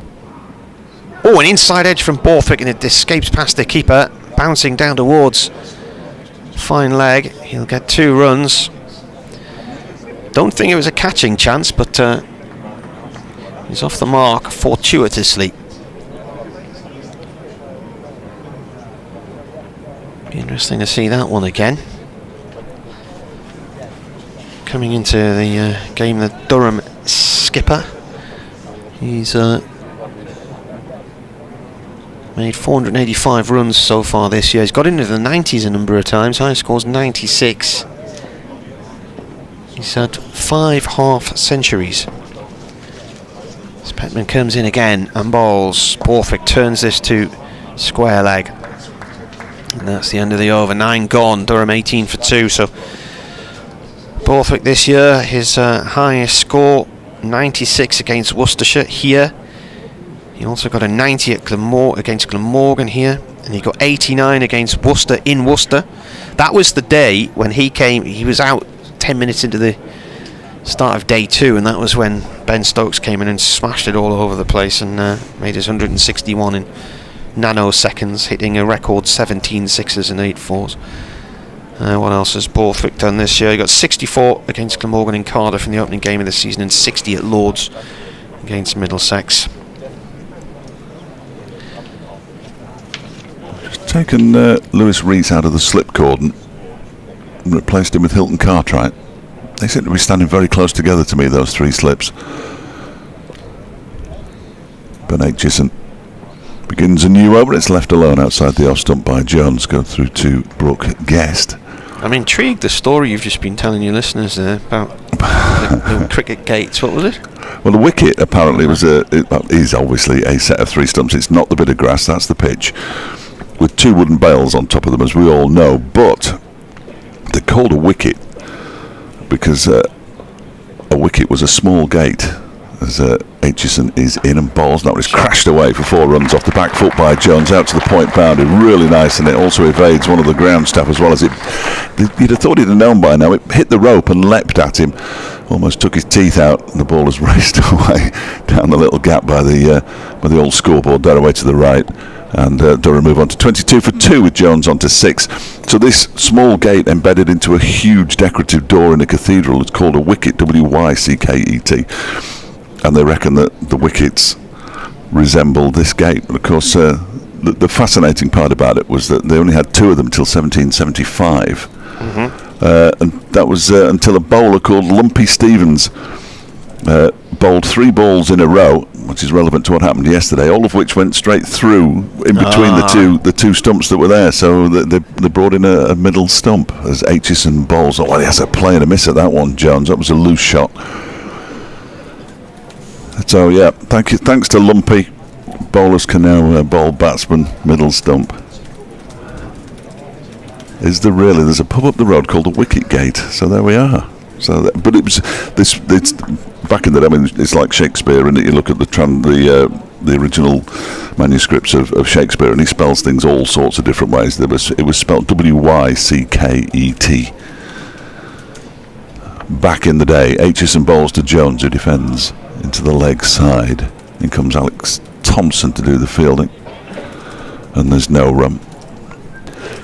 Oh, an inside edge from Borthwick, and it escapes past the keeper, bouncing down towards fine leg. He'll get 2 runs. Don't think it was a catching chance, but he's off the mark fortuitously. Be interesting to see that one again. coming into the game, the Durham skipper. He's made 485 runs so far this year. He's got into the 90s a number of times. Highest score's 96. He's had 5 half centuries. Petman comes in again and bowls. Borthwick turns this to square leg. And that's the end of the over. 9 gone. Durham 18 for 2. So Borthwick this year, his highest score, 96 against Worcestershire here. He also got a 90 at against Glamorgan here, and he got 89 against Worcester in Worcester. That was the day when he came. He was out 10 minutes into the start of day 2, and that was when Ben Stokes came in and smashed it all over the place and made his 161 in nanoseconds, hitting a record 17 sixes and 8 fours. What else has Borthwick done this year? He got 64 against Glamorgan in Cardiff in the opening game of the season, and 60 at Lords against Middlesex. Taken Lewis Rees out of the slip cordon and replaced him with Hilton Cartwright. They seem to be standing very close together to me, those 3 slips. Ben Aitchison begins a new over. It's left alone outside the off stump by Jones. Go through to Brooke Guest. I'm intrigued, the story you've just been telling your listeners there about the cricket gates. What was it? Well, the wicket apparently is obviously a set of 3 stumps. It's not the bit of grass, that's the pitch, with 2 wooden bales on top of them, as we all know. But they're called a wicket because a wicket was a small gate, as Aitchison is in and bowls. Now it's crashed away for 4 runs off the back foot by Jones out to the point boundary. Really nice, and it also evades one of the ground staff as well. As you'd have thought he'd have known by now. It hit the rope and leapt at him, almost took his teeth out, and the ball has raced away down the little gap by the old scoreboard down away to the right. And Durham move on to 22 for 2 with Jones on to 6. So this small gate embedded into a huge decorative door in a cathedral is called a wicket, W-Y-C-K-E-T. And they reckon that the wickets resemble this gate. But of course, the fascinating part about it was that they only had 2 of them until 1775. And that was until a bowler called Lumpy Stevens bowled 3 balls in a row, which is relevant to what happened yesterday, all of which went straight through in between the two stumps that were there. So they brought in a middle stump as Aitchison bowls. Oh, he has a play and a miss at that one, Jones. That was a loose shot. So yeah, thanks to Lumpy, bowlers can now bowl batsman middle stump. Is there really? There's a pub up the road called the Wicket Gate. So there we are. So, but it was this. It's back in the day. I mean, it's like Shakespeare, and you look at the original manuscripts of Shakespeare, and he spells things all sorts of different ways. It was spelled W-Y-C-K-E-T. Back in the day, Aitchison bowls to Jones, who defends into the leg side. In comes Alex Thompson to do the fielding, and there's no run.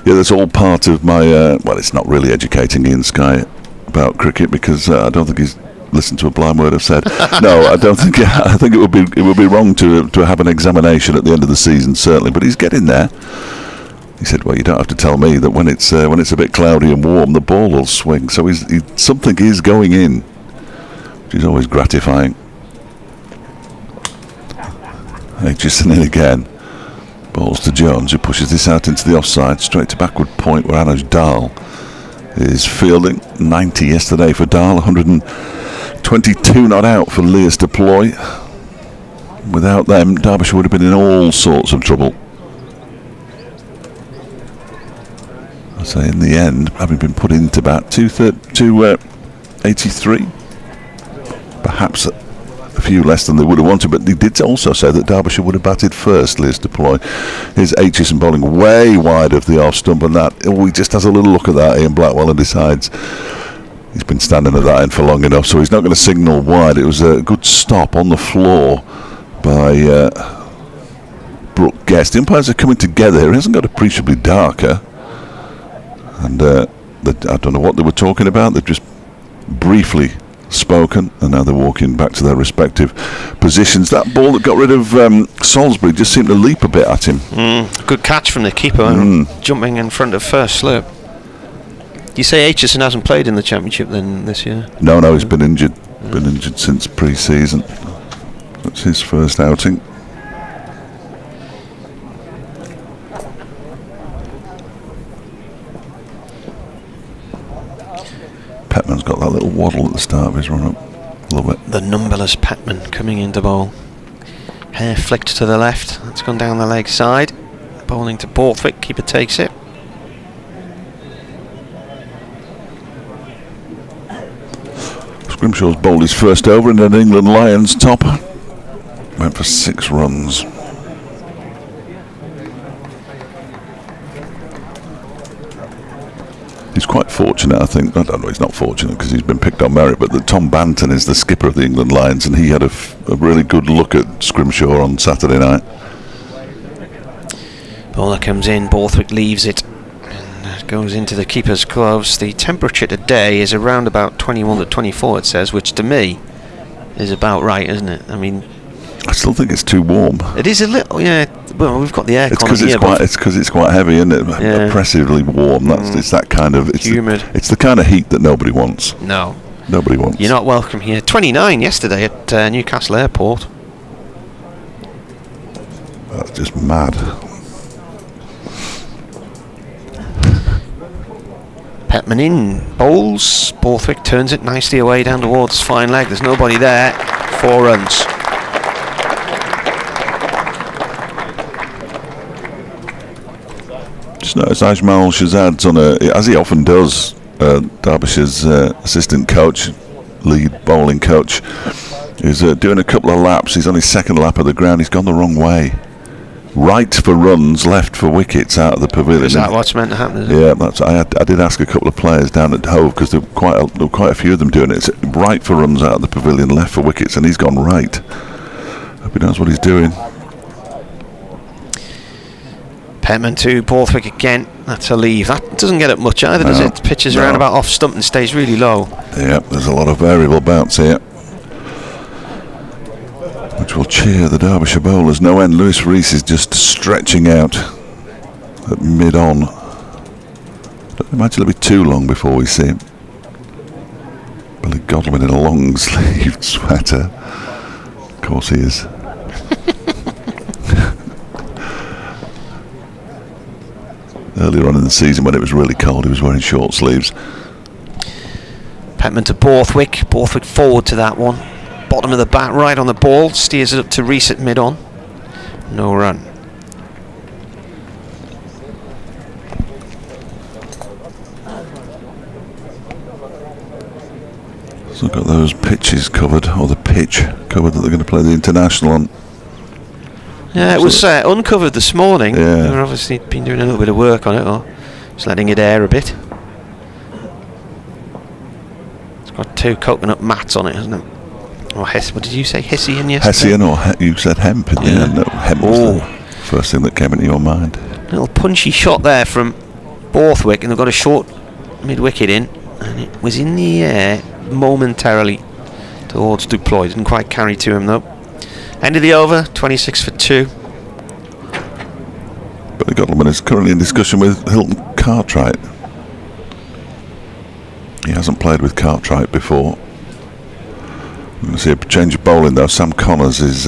Yeah, that's all part of my. Well, it's not really educating Ian Sky about cricket, because I don't think he's listened to a blind word I've said. No, I don't think. I think it would be wrong to have an examination at the end of the season, certainly. But he's getting there. He said, "Well, you don't have to tell me that when it's a bit cloudy and warm, the ball will swing." So something is going in, which is always gratifying. Aitchison in again. Balls to Jones, who pushes this out into the offside, straight to backward point where Anuj Dahl is fielding. 90 yesterday for Dahl, 122 not out for Leas Deploy. Without them, Derbyshire would have been in all sorts of trouble. I say in the end, having been put into bat 283, perhaps a few less than they would have wanted, but they did also say that Derbyshire would have batted first. Leas Deploy, his Aitchison bowling way wide of the off stump, and that he just has a little look at that, Ian Blackwell, and decides he's been standing at that end for long enough, so he's not going to signal wide. It was a good stop on the floor by Brooke Guest. The umpires are coming together here. He hasn't got appreciably darker, and I don't know what they were talking about. They've just briefly spoken, and now they're walking back to their respective positions. That ball that got rid of Salisbury just seemed to leap a bit at him. Good catch from the keeper, jumping in front of first slip. You say Aitchison hasn't played in the Championship then this year? No, he's been injured. Been injured since pre-season. That's his first outing. Petman's got that little waddle at the start of his run-up. Love it. The numberless Petman coming into bowl. Hair flicked to the left. That's gone down the leg side. Bowling to Borthwick. Keeper takes it. Scrimshaw's bowled his first over in an England Lions top. Went for 6 runs. He's quite fortunate, I think. I don't know, he's not fortunate because he's been picked on merit, but that Tom Banton is the skipper of the England Lions, and he had a really good look at Scrimshaw on Saturday night. Bowler comes in, Borthwick leaves it, and goes into the keeper's gloves. The temperature today is around about 21 to 24, it says, which to me is about right, isn't it? I mean, I still think it's too warm. it is a little, yeah. Well, we've got the aircon It's because here, it's quite heavy, isn't it? Yeah. Oppressively warm. It's that kind of humid. It's the kind of heat that nobody wants. No, Nobody wants. you're not welcome here. 29 yesterday at Newcastle Airport. That's just mad. Petman in, bowls. Borthwick turns it nicely away down towards fine leg. There's nobody there. 4 runs. Just noticed Ajmal Shahzad's on as he often does, Derbyshire's assistant coach, lead bowling coach, is doing a couple of laps. He's on his second lap of the ground. He's gone the wrong way. Right for runs, left for wickets out of the pavilion. Is that what's meant to happen? Is it? Yeah, I did ask a couple of players down at Hove because there were quite a few of them doing it. It's right for runs out of the pavilion, left for wickets, and he's gone right. Hope he knows what he's doing. Petman to Borthwick again. That's a leave. That doesn't get up much either, does it? Pitches around about off stump and stays really low. Yeah, there's a lot of variable bounce here, which will cheer the Derbyshire bowlers no end. Lewis Rees is just stretching out at mid-on. Don't imagine it'll be too long before we see him. Billy Godwin in a long-sleeved sweater. Of course he is. Earlier on in the season when it was really cold, he was wearing short sleeves. Petman to Borthwick. Borthwick forward to that one. Bottom of the bat, right on the ball. Steers it up to Rees at mid-on. No run. So got those pitches covered, or the pitch covered that they're going to play the international on. Yeah, it was uncovered this morning. Yeah. They've obviously been doing a little bit of work on it, or just letting it air a bit. It's got 2 coconut mats on it, hasn't it? Or what did you say? Hessian yesterday? Hessian, or you said hemp in the end. No, hemp was the first thing that came into your mind. Little punchy shot there from Borthwick, and they've got a short mid-wicket in, and it was in the air momentarily towards Duploy. Didn't quite carry to him though. End of the over, 26 for 2. Billy Godwin is currently in discussion with Hilton Cartwright. He hasn't played with Cartwright before. We're going to see a change of bowling though. Sam Connors is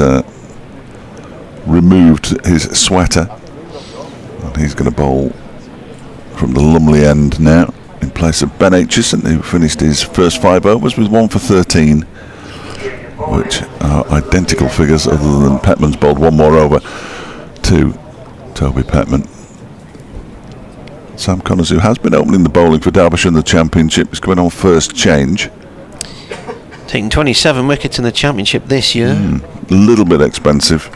removed his sweater, and he's going to bowl from the Lumley end now in place of Ben Aitchison, who finished his first 5 overs with 1 for 13, which are identical figures, other than Petman's bowled 1 more over to Toby Petman. Sam Connors, who has been opening the bowling for Derbyshire in the Championship, is coming on first change. Taking 27 wickets in the Championship this year. A little bit expensive.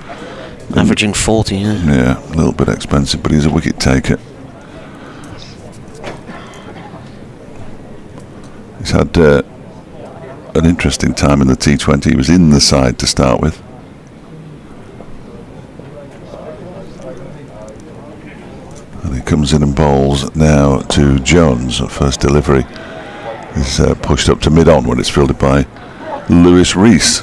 Averaging 40, Yeah, a little bit expensive, but he's a wicket taker. He's had an interesting time in the T20. He was in the side to start with. And he comes in and bowls now to Jones. At first delivery is pushed up to mid-on when it's fielded by Lewis Rees.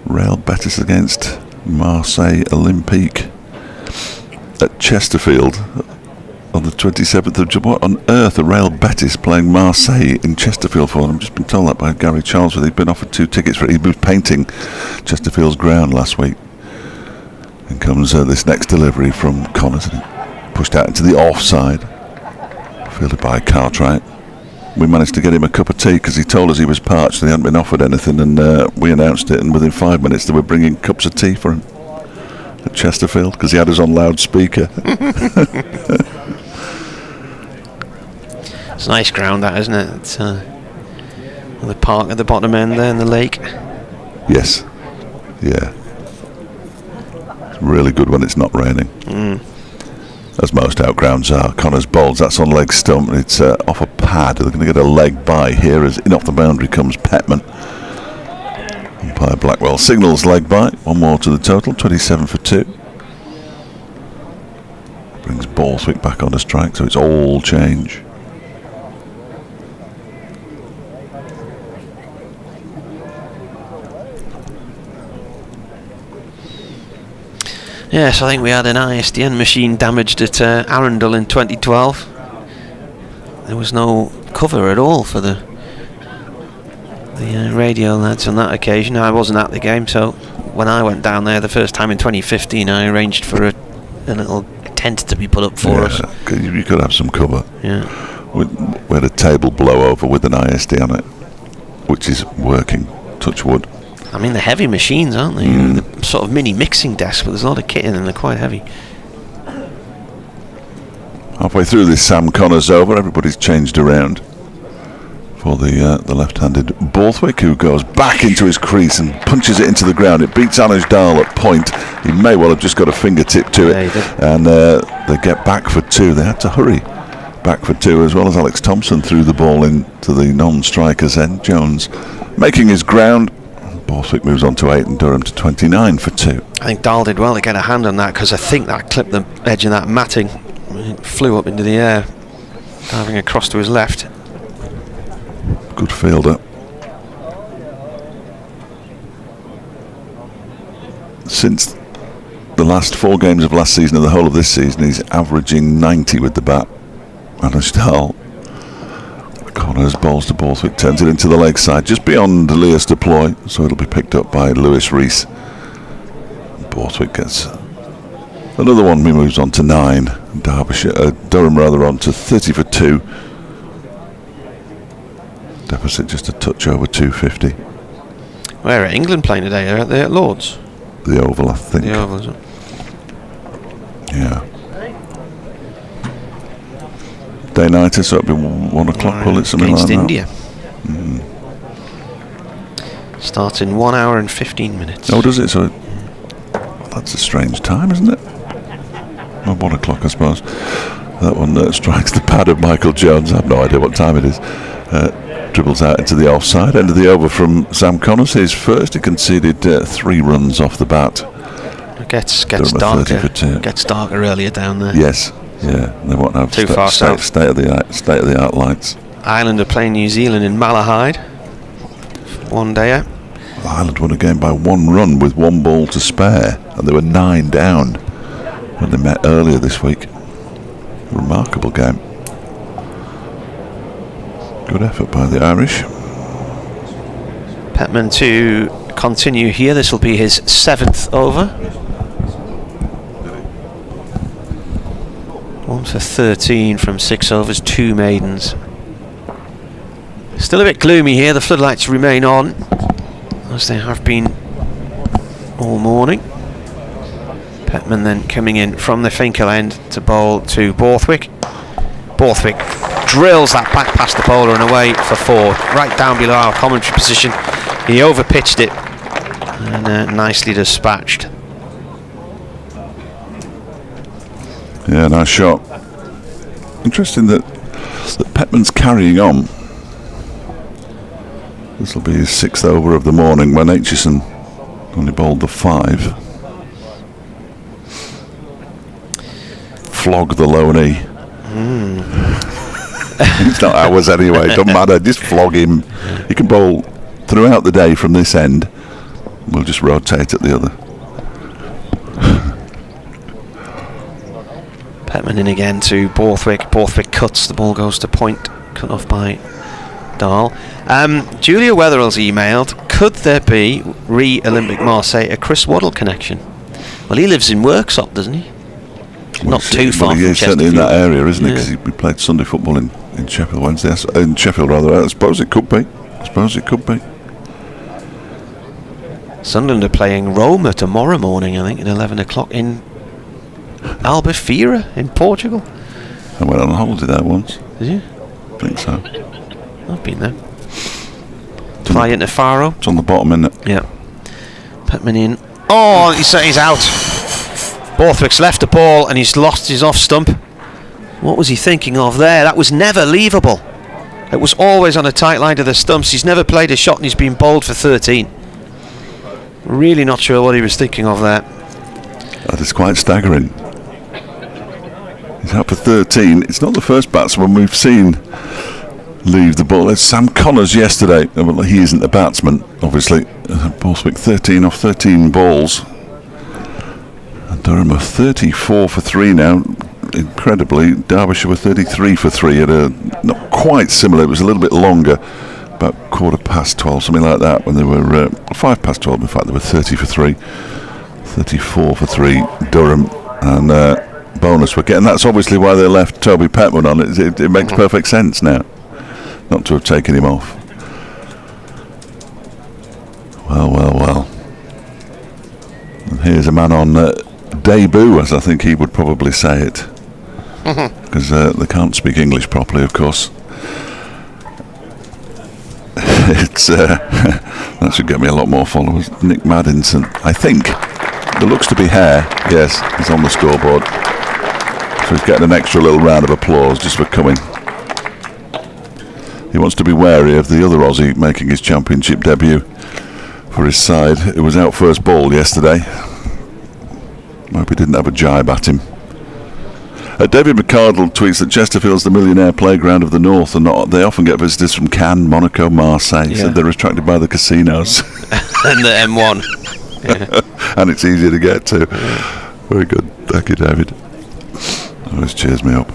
Rail Bettis against Marseille Olympique at Chesterfield on the 27th of July. What on earth are Real Betis playing Marseille in Chesterfield for? I've just been told that by Gary Charlesworth. He'd been offered 2 tickets for it. He was painting Chesterfield's ground last week. And comes this next delivery from Connors, pushed out into the offside, fielded by Cartwright. We managed to get him a cup of tea because he told us he was parched and he hadn't been offered anything, and we announced it, and within 5 minutes they were bringing cups of tea for him at Chesterfield because he had us on loudspeaker. It's a nice ground, that, isn't it? It's the park at the bottom end there in the lake. Yes, yeah. It's really good when it's not raining. As most outgrounds are. Connors bowls, that's on leg stump, and it's off a pad. They're going to get a leg by here as in off the boundary comes Petman. Umpire Blackwell signals leg by, 1 more to the total, 27 for 2. Brings Borthwick back on a strike, so it's all change. Yes, I think we had an ISDN machine damaged at Arundel in 2012. There was no cover at all for the radio lads on that occasion. I wasn't at the game, so when I went down there the first time in 2015, I arranged for a little tent to be put up for us. You could have some cover. Yeah. We had a table blow over with an ISD on it, which is working, touch wood. I mean, they're heavy machines, aren't they? They're sort of mini mixing desks, but there's a lot of kit in them. They're quite heavy. Halfway through this Sam Connors over, everybody's changed around for the left-handed Borthwick, who goes back into his crease and punches it into the ground. It beats Anuj Dal at point. He may well have just got a fingertip to it, and they get back for 2. They had to hurry back for 2, as well as Alex Thompson threw the ball into the non-striker's end. Jones making his ground. Borthwick moves on to 8 and Durham to 29 for 2. I think Dahl did well to get a hand on that, because I think that clipped the edge of that matting. It flew up into the air, diving across to his left. Good fielder. Since the last 4 games of last season and the whole of this season, he's averaging 90 with the bat. Anuj Dal. Connors bowls to Borthwick, turns it into the leg side, just beyond Leas deploy, so it'll be picked up by Lewis Rees. Borthwick gets another one. He moves on to 9. Durham on to 30 for 2. Deficit just a touch over 250. Where are England playing today? Are they at Lord's? The Oval, I think. The Oval, is it? Yeah. Day nighter, so it'll be 1 o'clock, will it? Something against like India. Starts in 1 hour and 15 minutes. Oh, does it? So that's a strange time, isn't it? Well, 1 o'clock, I suppose. That one strikes the pad of Michael Jones. I have no idea what time it is. Dribbles out into the offside. End of the over from Sam Connors. His first. He conceded 3 runs off the bat. It gets darker. Gets darker earlier down there. Yes. Yeah, they won't have Too far south. State of the art lights. Ireland are playing New Zealand in Malahide. 1 day out. Ireland won a game by 1 run with 1 ball to spare, and they were 9 down when they met earlier this week. Remarkable game. Good effort by the Irish. Petman to continue here. This will be his 7th over. 1 for 13 from 6 overs, 2 maidens. Still a bit gloomy here. The floodlights remain on, as they have been all morning. Petman then coming in from the Finkel end to bowl to Borthwick. Borthwick drills that back past the bowler and away for 4, right down below our commentary position. He overpitched it and nicely dispatched. Yeah, nice shot. Interesting that Petman's carrying on. This will be his 6th over of the morning when Aitchison only bowled the 5. Flog the low knee. It's not ours anyway, it doesn't matter, just flog him. He can bowl throughout the day from this end. We'll just rotate at the other. Petman in again to Borthwick. Borthwick cuts, the ball goes to point, cut off by Dahl. Julia Wetherell's emailed, could there be re-Olympic Marseille a Chris Waddle connection? Well, he lives in Worksop, doesn't he? Not too far he from is certainly in Chesterfield. that area, isn't he? Because he played Sunday football in Sheffield Wednesday. In Sheffield, rather. I suppose it could be. Sunderland are playing Roma tomorrow morning, I think, at 11 o'clock in Albufeira in Portugal. I went on holiday there once. Did you? I think so. I've been there. Fly into Faro. It's on the bottom, isn't it? Yeah. Petman in. Oh, he's out. Borthwick's left the ball and he's lost his off stump. What was he thinking of there? That was never leavable. It was always on a tight line to the stumps. He's never played a shot and he's been bowled for 13. Really not sure what he was thinking of there. That is quite staggering. He's out for 13. It's not the first batsman we've seen leave the ball. It's Sam Connors yesterday. Well, he isn't a batsman, obviously. Borthwick 13 off 13 balls. And Durham are 34 for 3 now. Incredibly, Derbyshire were 33 for 3 at a not quite similar. It was a little bit longer, about 12:15, something like that. When they were 12:05. In fact, they were 30 for 3, 34 for 3. Durham and bonus wicket, and that's obviously why they left Toby Petman on. It makes perfect sense now, not to have taken him off. Well. And here's a man on debut, as I think he would probably say it, because they can't speak English properly, of course. It's that should get me a lot more followers. Nick Maddinson, I think. There looks to be hair. Yes, he's on the scoreboard. So he's getting an extra little round of applause just for coming. He wants to be wary of the other Aussie making his championship debut for his side. It was out first ball yesterday. Hope he didn't have a jibe at him. David McCardle tweets that Chesterfield's the millionaire playground of the north, and they often get visitors from Cannes, Monaco, Marseille. He said they're attracted by the casinos. And the M1. And it's easier to get to. Very good. Thank you, David. Always cheers me up.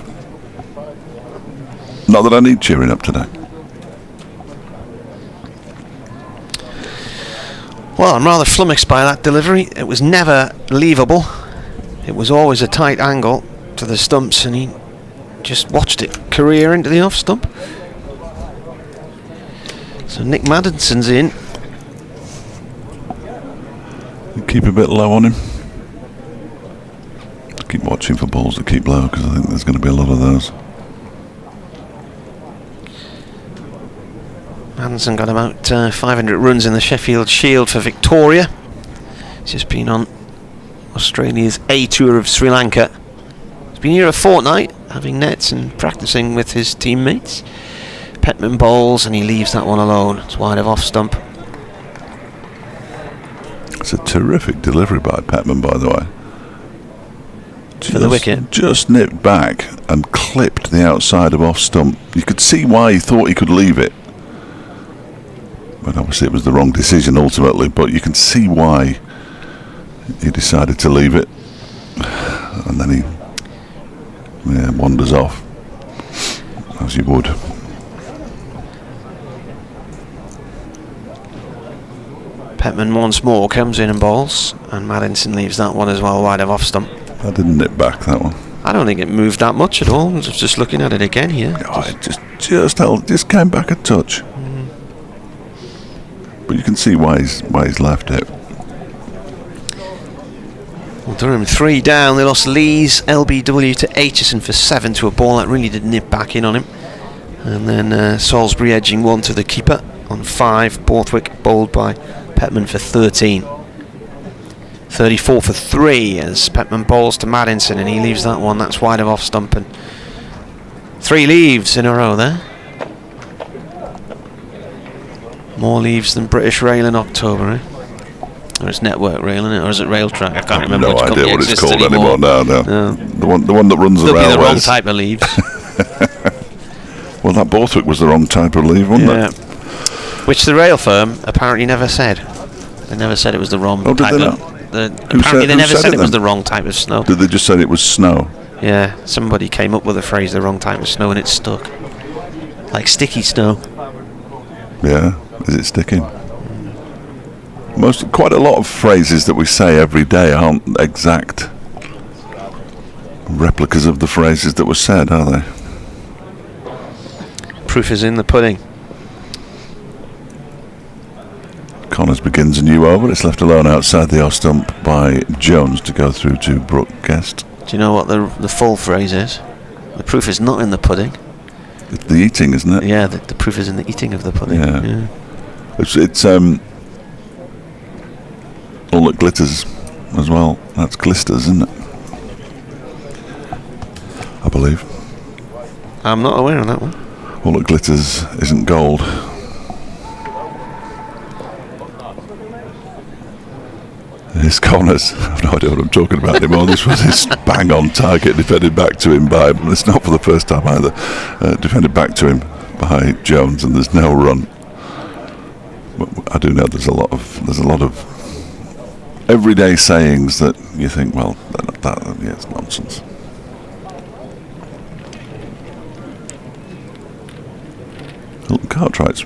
Not that I need cheering up today. Well, I'm rather flummoxed by that delivery. It was never leavable. It was always a tight angle to the stumps, and he just watched it career into the off stump. So Nick Maddinson's in. Keep a bit low on him. Keep watching for balls that keep low, because I think there's going to be a lot of those. Maddinson got about 500 runs in the Sheffield Shield for Victoria. He's just been on Australia's A tour of Sri Lanka. He's been here a fortnight, having nets and practicing with his teammates. Petman bowls and he leaves that one alone. It's wide of off stump. It's a terrific delivery by Petman, by the way. For the wicket. Just nipped back and clipped the outside of off stump. You could see why he thought he could leave it. But obviously it was the wrong decision ultimately, but you can see why he decided to leave it. And then he wanders off, as you would. Petman once more comes in and bowls, and Maddinson leaves that one as well, wide of off stump. I didn't nip back, that one. I don't think it moved that much at all. I was just looking at it again here. Oh, it just came back a touch. But you can see why he's left it. Well, Durham 3 down. They lost Lees, LBW to Aitchison for 7 to a ball that really did nip back in on him. And then Salisbury edging 1 to the keeper on 5. Borthwick bowled by Petman for 13. 34 for 3 as Petman bowls to Maddinson, and he leaves that one. That's wide of off stump, and 3 leaves in a row there. More leaves than British Rail in October, eh? Or it's Network Rail, isn't it? Or is it Rail Track? I can't remember. No idea what it's called anymore. No. The one that runs the railways. They'll be the wrong type of leaves. Well, that Borthwick was the wrong type of leave, wasn't it? Which the rail firm apparently never said. They never said it was the wrong type did they of... not? Apparently they never said it was the wrong type of snow. Did they just say it was snow? Yeah, somebody came up with a phrase the wrong time of snow and it stuck. Like sticky snow. Yeah, is it sticking? Quite a lot of phrases that we say every day aren't exact replicas of the phrases that were said, are they? Proof is in the pudding. Connors begins a new over. It's left alone outside the off stump by Jones to go through to Brooke Guest. Do you know what the full phrase is? The proof is not in the pudding. It's the eating, isn't it? Yeah, the proof is in the eating of the pudding. Yeah. It's all that glitters as well. That's glisters, isn't it? I believe. I'm not aware of that one. All that glitters isn't gold. His Connors. I've no idea what I'm talking about anymore. This was his bang on target, defended back to him by. It's not for the first time either. Defended back to him by Jones, and there's no run. But I do know there's a lot of everyday sayings that you think, well, that yeah, it's nonsense. Hilton Cartwright's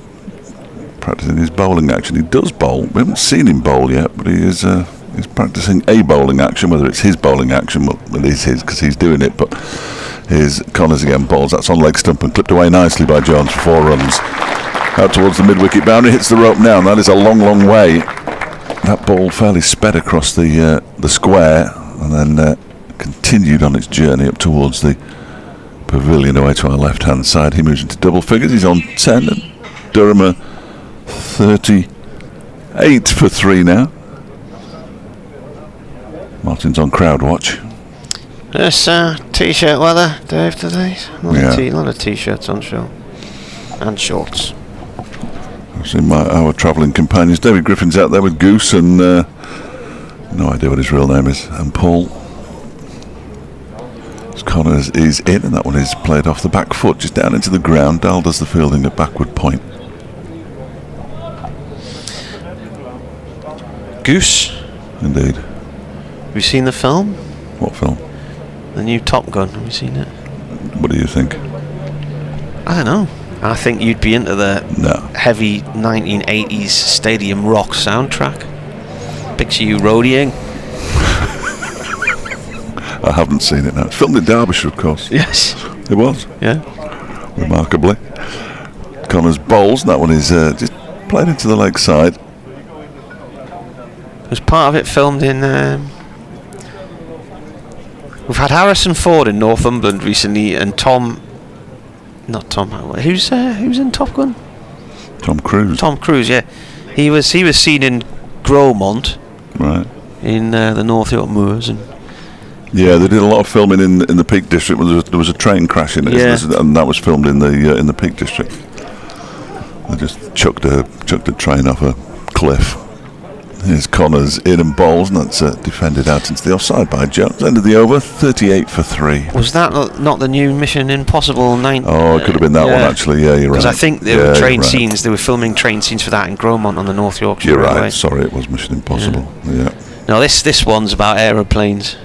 practicing his bowling action. He does bowl. We haven't seen him bowl yet, but he is he's practicing a bowling action. Whether it's his bowling action, well, it is his because he's doing it. But here's Connors again. Balls. That's on leg stump and clipped away nicely by Jones for 4 runs. Out towards the mid-wicket boundary, hits the rope now, and that is a long, long way. That ball fairly sped across the square, and then continued on its journey up towards the pavilion away to our left-hand side. He moves into double figures. He's on 10, and Durham are 38 for 3 now. Martin's on crowd watch. It's t-shirt weather, Dave, today. A lot of t-shirts on show. And shorts. I've seen our travelling companions. David Griffin's out there with Goose and no idea what his real name is. And Paul. Connors is in, and that one is played off the back foot, just down into the ground. Dal does the fielding at backward point. Goose. Indeed. Have you seen the film? What film? The new Top Gun. Have you seen it? What do you think? I don't know. I think you'd be into the heavy 1980s stadium rock soundtrack. Picture you roadieing. I haven't seen it now. It's filmed in Derbyshire, of course. Yes. It was. Yeah. Remarkably. Connors bowls, and that one is just played into the leg side. Was part of it filmed in... we've had Harrison Ford in Northumberland recently, and who's in Top Gun? Tom Cruise. Tom Cruise, yeah. He was seen in Gromont, right, in the North York Moors, and yeah, they did a lot of filming in the Peak District. There was a train crash in it, and that was filmed in the Peak District. They just chucked a train off a cliff. Here's Connors in and bowls, and that's defended out into the offside by Jones. End of the over, 38 for 3. Was that not the new Mission Impossible 9? Oh, it could have been that one actually. Yeah, you're right. Because I think there were train scenes. They were filming train scenes for that in Gromont on the North Yorkshire You're Railway. right. Sorry, it was Mission Impossible. Yeah. No, this one's about aeroplanes.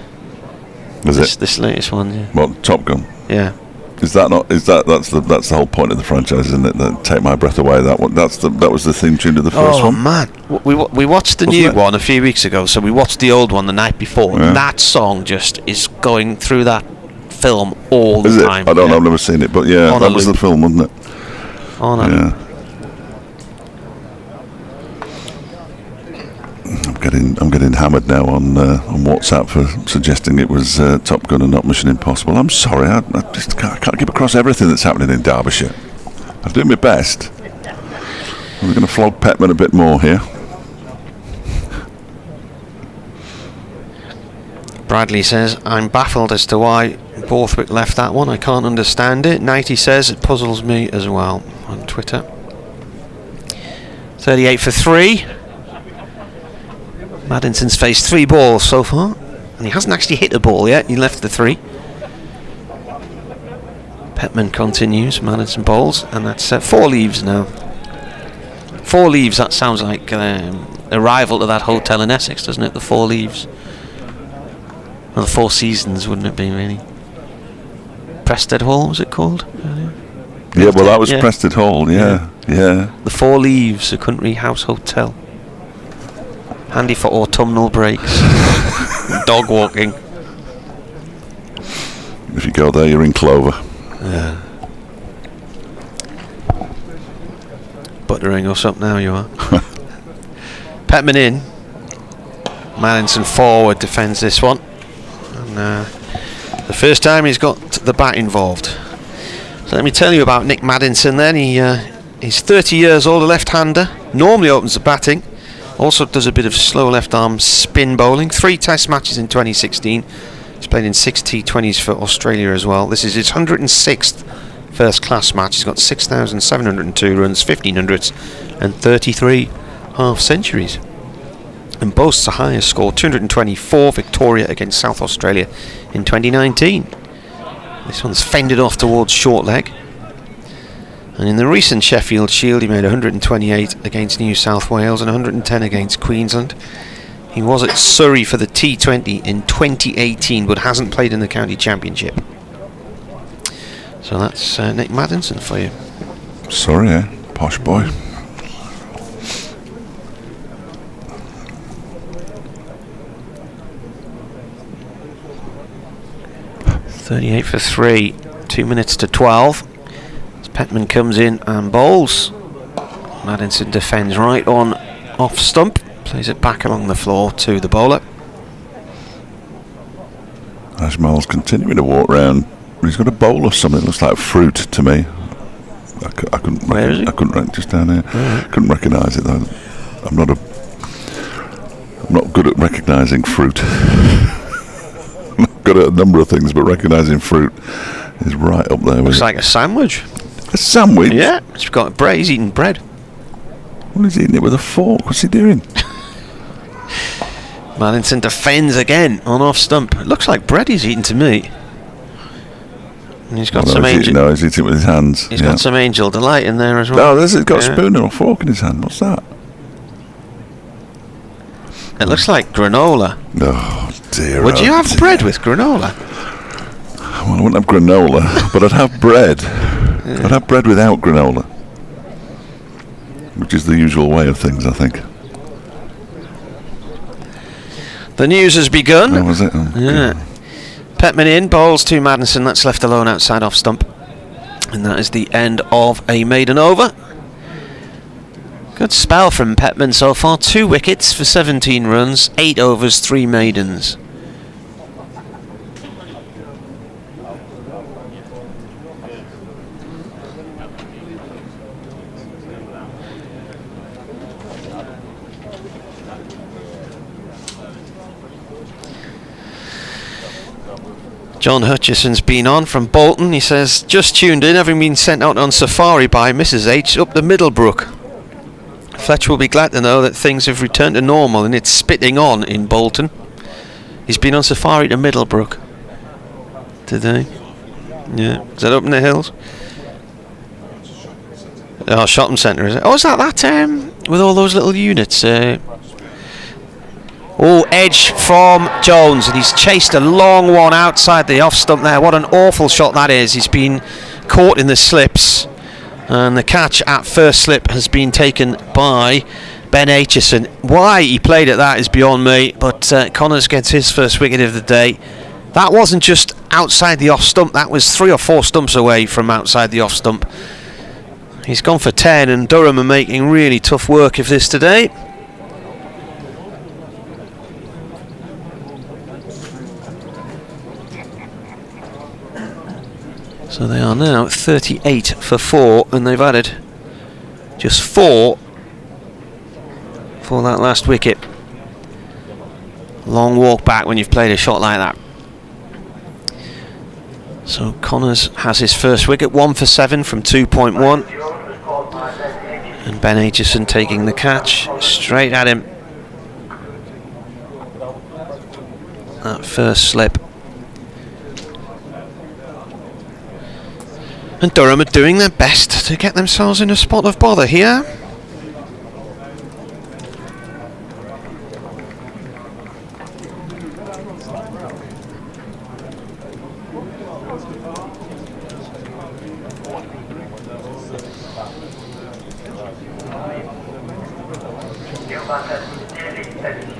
Is it? This latest one, yeah. What, Top Gun? Yeah. That's the whole point of the franchise, isn't it? That Take My Breath Away. That one. That was the theme tune to the first one. Oh man, we watched the new one a few weeks ago. So we watched the old one the night before. Yeah. That song just is going through that film all the time. I don't know. I've never seen it, but yeah, On that a was loop. the film, wasn't it? Yeah. I'm getting hammered now on WhatsApp for suggesting it was Top Gun and not Mission Impossible. I'm sorry, I just can't keep across everything that's happening in Derbyshire. I'm doing my best. We're going to flog Petman a bit more here. Bradley says, I'm baffled as to why Borthwick left that one. I can't understand it. Nighty says, it puzzles me as well on Twitter. 38 for 3. Maddinson's faced 3 balls so far, and he hasn't actually hit a ball yet. He left the 3. Petman continues. Maddinson bowls, and that's 4 leaves now. 4 leaves. That sounds like a rival to that hotel in Essex, doesn't it? The 4 leaves. Well, the 4 seasons, wouldn't it be really? Prested Hall, was it called? Yeah, well, that was Yeah. Prested Hall. Yeah. The Four Leaves, a country house hotel. Handy for autumnal breaks. Dog walking. If you go there, you're in clover. Yeah. Buttering us up now, you are. Petman in. Madison forward defends this one. And the first time he's got the bat involved. So let me tell you about Nick Maddinson then. He's 30 years old, a left-hander. Normally opens the batting. Also does a bit of slow left-arm spin bowling. 3 test matches in 2016. He's played in 6 T20s for Australia as well. This is his 106th first-class match. He's got 6,702 runs, 1,500s and 33 half-centuries. And boasts a higher score, 224 Victoria against South Australia in 2019. This one's fended off towards short leg. And in the recent Sheffield Shield, he made 128 against New South Wales and 110 against Queensland. He was at Surrey for the T20 in 2018, but hasn't played in the county championship. So that's Nick Maddinson for you. Sorry, eh? Posh boy. .38 for 3, 2 minutes to 12. As Petman comes in and bowls. Maddinson defends right on off stump, plays it back along the floor to the bowler. Ajmal's continuing to walk round. He's got a bowl of something that looks like fruit to me. I couldn't. Where is he? I couldn't just down here. Right. Couldn't recognise it though. I'm not good at recognising fruit. I'm good at a number of things, but recognising fruit is right up there. Looks like a sandwich. A sandwich. Yeah, he's got bread. He's eating bread. Well, he's eating it with a fork. What's he doing? Maddinson defends again on off stump. It looks like bread he's eating to me. And he's got some angel. No, he's eating it with his hands. He's got some angel delight in there as well. No, he's got a spoon and a fork in his hand. What's that? It looks like granola. Oh dear. Would you have bread with granola? Well, I wouldn't have granola, but I'd have bread. Yeah. I'd have bread without granola, which is the usual way of things, I think. The news has begun. Oh, was it? Oh, yeah. God. Petman in, bowls to Maddinson. That's left alone outside off stump. And that is the end of a maiden over. Good spell from Petman so far. 2 wickets for 17 runs, 8 overs, 3 maidens. John Hutchison's been on from Bolton. He says, just tuned in, having been sent out on safari by Mrs H up the Middlebrook. Fletch will be glad to know that things have returned to normal and it's spitting on in Bolton. He's been on safari to Middlebrook today. Yeah, is that up in the hills? Oh, shopping centre, is it? Oh, is that with all those little units? Edge from Jones, and he's chased a long one outside the off stump there. What an awful shot that is. He's been caught in the slips, and the catch at first slip has been taken by Ben Aitchison. Why he played at that is beyond me, but Connors gets his first wicket of the day. That wasn't just outside the off stump, that was 3 or 4 stumps away from outside the off stump. He's gone for 10, and Durham are making really tough work of this today. So they are now 38 for 4, and they've added just 4 for that last wicket. Long walk back when you've played a shot like that. So Connors has his first wicket, 1 for 7 from 2.1. And Ben Aitchison taking the catch straight at him. That first slip. And Durham are doing their best to get themselves in a spot of bother here. new batter, David Bedingham.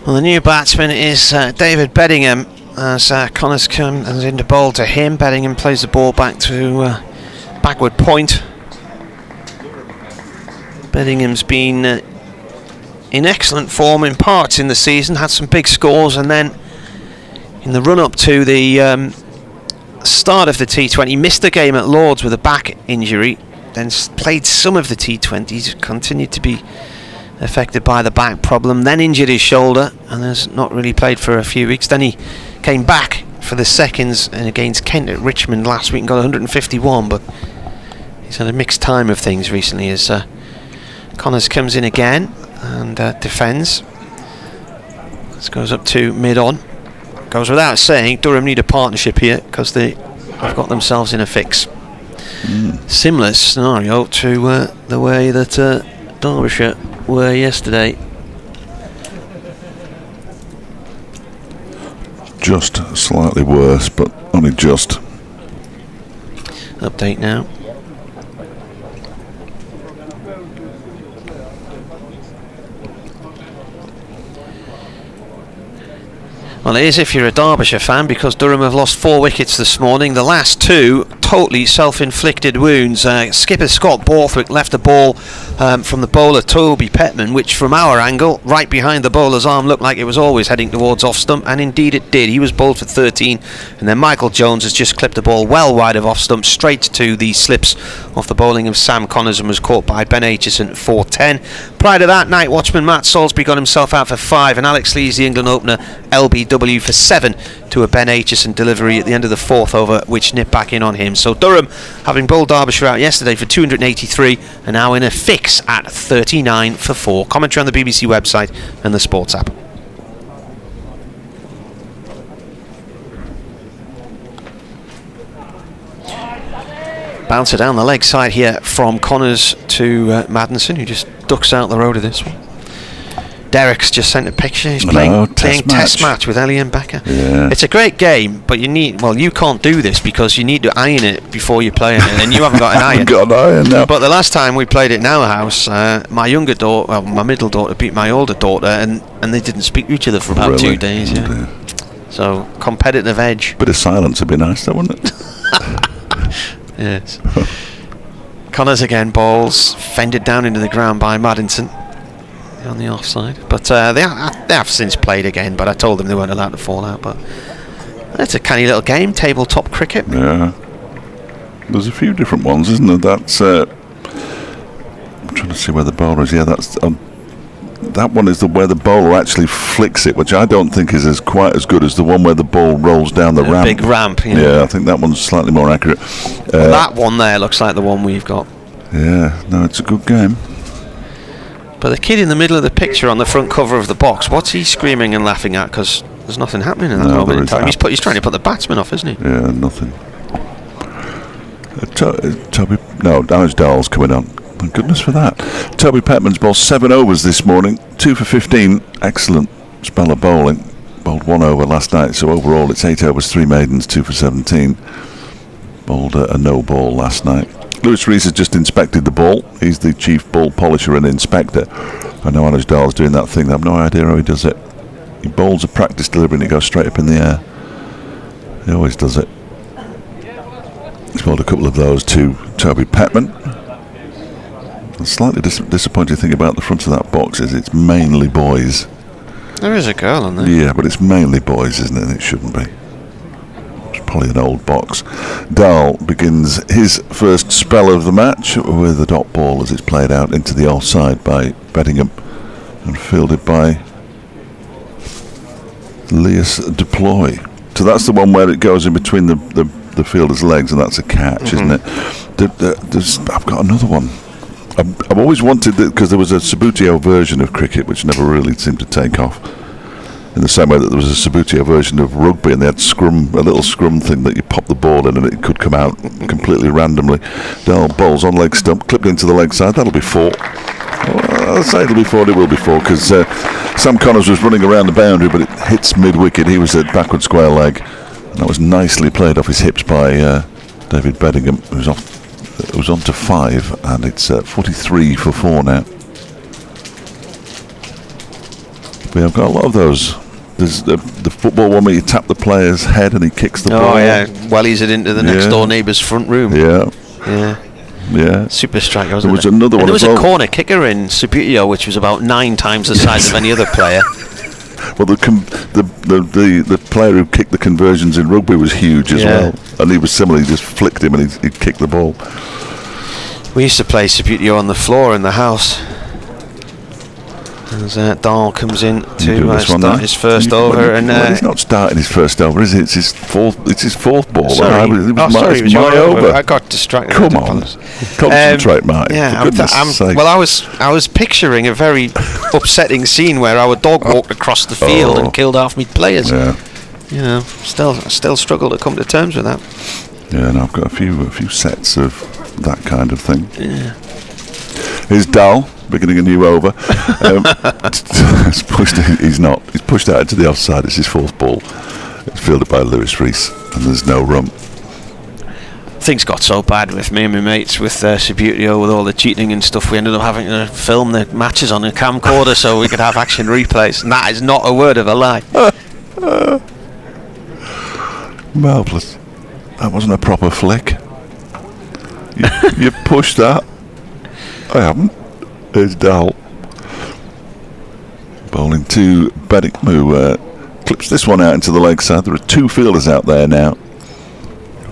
Well, the new batsman is David Bedingham. As Connors comes into bowl to him, Bedingham plays the ball back to backward point. Beddingham's been in excellent form in parts in the season, had some big scores, and then in the run-up to the start of the T20, missed the game at Lords with a back injury, then played some of the T20s, continued to be affected by the back problem, then injured his shoulder and has not really played for a few weeks. Then he came back for the seconds and against Kent at Richmond last week and got 151, but he's had a mixed time of things recently as Connors comes in again and defends. This goes up to mid-on. Goes without saying, Durham need a partnership here because they have got themselves in a fix. Similar scenario to the way that Derbyshire were yesterday. Just slightly worse, but only just. Update now. Well, it is if you're a Derbyshire fan, because Durham have lost 4 wickets this morning. The last 2 totally self-inflicted wounds. Skipper Scott Borthwick left the ball from the bowler Toby Petman, which from our angle, right behind the bowler's arm, looked like it was always heading towards off stump, and indeed it did. He was bowled for 13, and then Michael Jones has just clipped the ball well wide of off stump, straight to the slips off the bowling of Sam Connors, and was caught by Ben Aitchison for 10. Prior to that, night watchman Matt Salisbury got himself out for 5, and Alex Lees, the England opener, LBW for 7 to a Ben Aitchison delivery at the end of the 4th over, which nipped back in on him. So Durham, having bowled Derbyshire out yesterday for 283, are now in a fix at 39 for 4. Commentary on the BBC website and the Sports app. Bouncer down the leg side here from Connors to Maddinson, who just ducks out the road of this one. Derek's just sent a picture. He's playing test match with Ellie and Becker. Yeah. It's a great game, but you can't do this because you need to iron it before you play it, and you haven't got an iron. Got an iron now. But the last time we played it in our house, my younger daughter, well, my middle daughter beat my older daughter, and they didn't speak to each other for about 2 days. Yeah. So competitive edge. Bit of silence would be nice, though, wouldn't it? Yes. Connors again bowls, fended down into the ground by Maddinson on the offside, but they have since played again, but I told them they weren't allowed to fall out. But it's a canny little game, tabletop cricket. Yeah, there's a few different ones, isn't there? That's I'm trying to see where the bowler is. Yeah, that's that one is where the bowler actually flicks it, which I don't think is quite as good as the one where the ball rolls down the ramp. Big ramp. Yeah, I think that one's slightly more accurate. That one there looks like the one we've got. Yeah, no, it's a good game. But the kid in the middle of the picture on the front cover of the box, what's he screaming and laughing at? Because there's nothing happening in that moment in time. He's trying to put the batsman off, isn't he? Yeah, nothing. Alex Darl's coming on. Thank goodness for that. Toby Petman's bowled 7 overs this morning, 2 for 15. Excellent spell of bowling. Bowled 1 over last night, so overall it's 8 overs, 3 maidens, 2 for 17. Bowled a no ball last night. Lewis Rees has just inspected the ball. He's the chief ball polisher and inspector. I know Alex Dahl's doing that thing. I have no idea how he does it. He bowls a practice delivery and it goes straight up in the air. He always does it. He's bowled a couple of those to Toby Petman. The slightly disappointing thing about the front of that box is it's mainly boys. There is a girl on there. Yeah, but it's mainly boys, isn't it? And it shouldn't be. There's probably an old box. Dahl begins his first spell of the match with a dot ball as it's played out into the offside by Beddingham and fielded by Leas Deploy. So that's the one where it goes in between the fielder's legs, and that's a catch, isn't it? I've got another one. I've always wanted that, because there was a Sabutio version of cricket which never really seemed to take off. In the same way that there was a Sabutio version of rugby, and they had a little scrum thing that you pop the ball in and it could come out completely randomly. Dahl bowls on leg stump, clipped into the leg side. That'll be 4. Well, I'll say it'll be 4. It will be 4, because Sam Connors was running around the boundary, but it hits mid-wicket. He was at backward square leg, and that was nicely played off his hips by David Beddingham, who's on to 5, and it's 43 for 4 now. We have got a lot of those. There's the football one where you tap the player's head and he kicks the ball. Oh yeah, wellies it into the next door neighbour's front room. Yeah. Super striker, wasn't There was it? another one And there was as a well. corner kicker in Sabutio which was about 9 times the size of any other player. Well, the player who kicked the conversions in rugby was huge as well, and he was similar. He just flicked him and he kicked the ball. We used to play Sabutio on the floor in the house. As Dahl comes in to start his first over, and he's not starting his first over, is it? It's his fourth. It's his 4th ball. Sorry, it was my over. I got distracted. Come on, concentrate, Martin. Yeah, for goodness sake. well, I was picturing a very upsetting scene where our dog walked across the field and killed half my players. Yeah. You know, still struggle to come to terms with that. Yeah, and I've got a few sets of that kind of thing. Yeah. Here's Dahl beginning a new over. He's pushed out into the offside. It's his 4th ball. It's fielded by Lewis Rees, and there's no run. Things got so bad with me and my mates with Sabutio, with all the cheating and stuff. We ended up having to film the matches on a camcorder so we could have action replays, and that is not a word of a lie. Marvellous. That wasn't a proper flick. You pushed that. I haven't. There's Dahl bowling to Beddingham, who clips this one out into the leg side. There are 2 fielders out there now.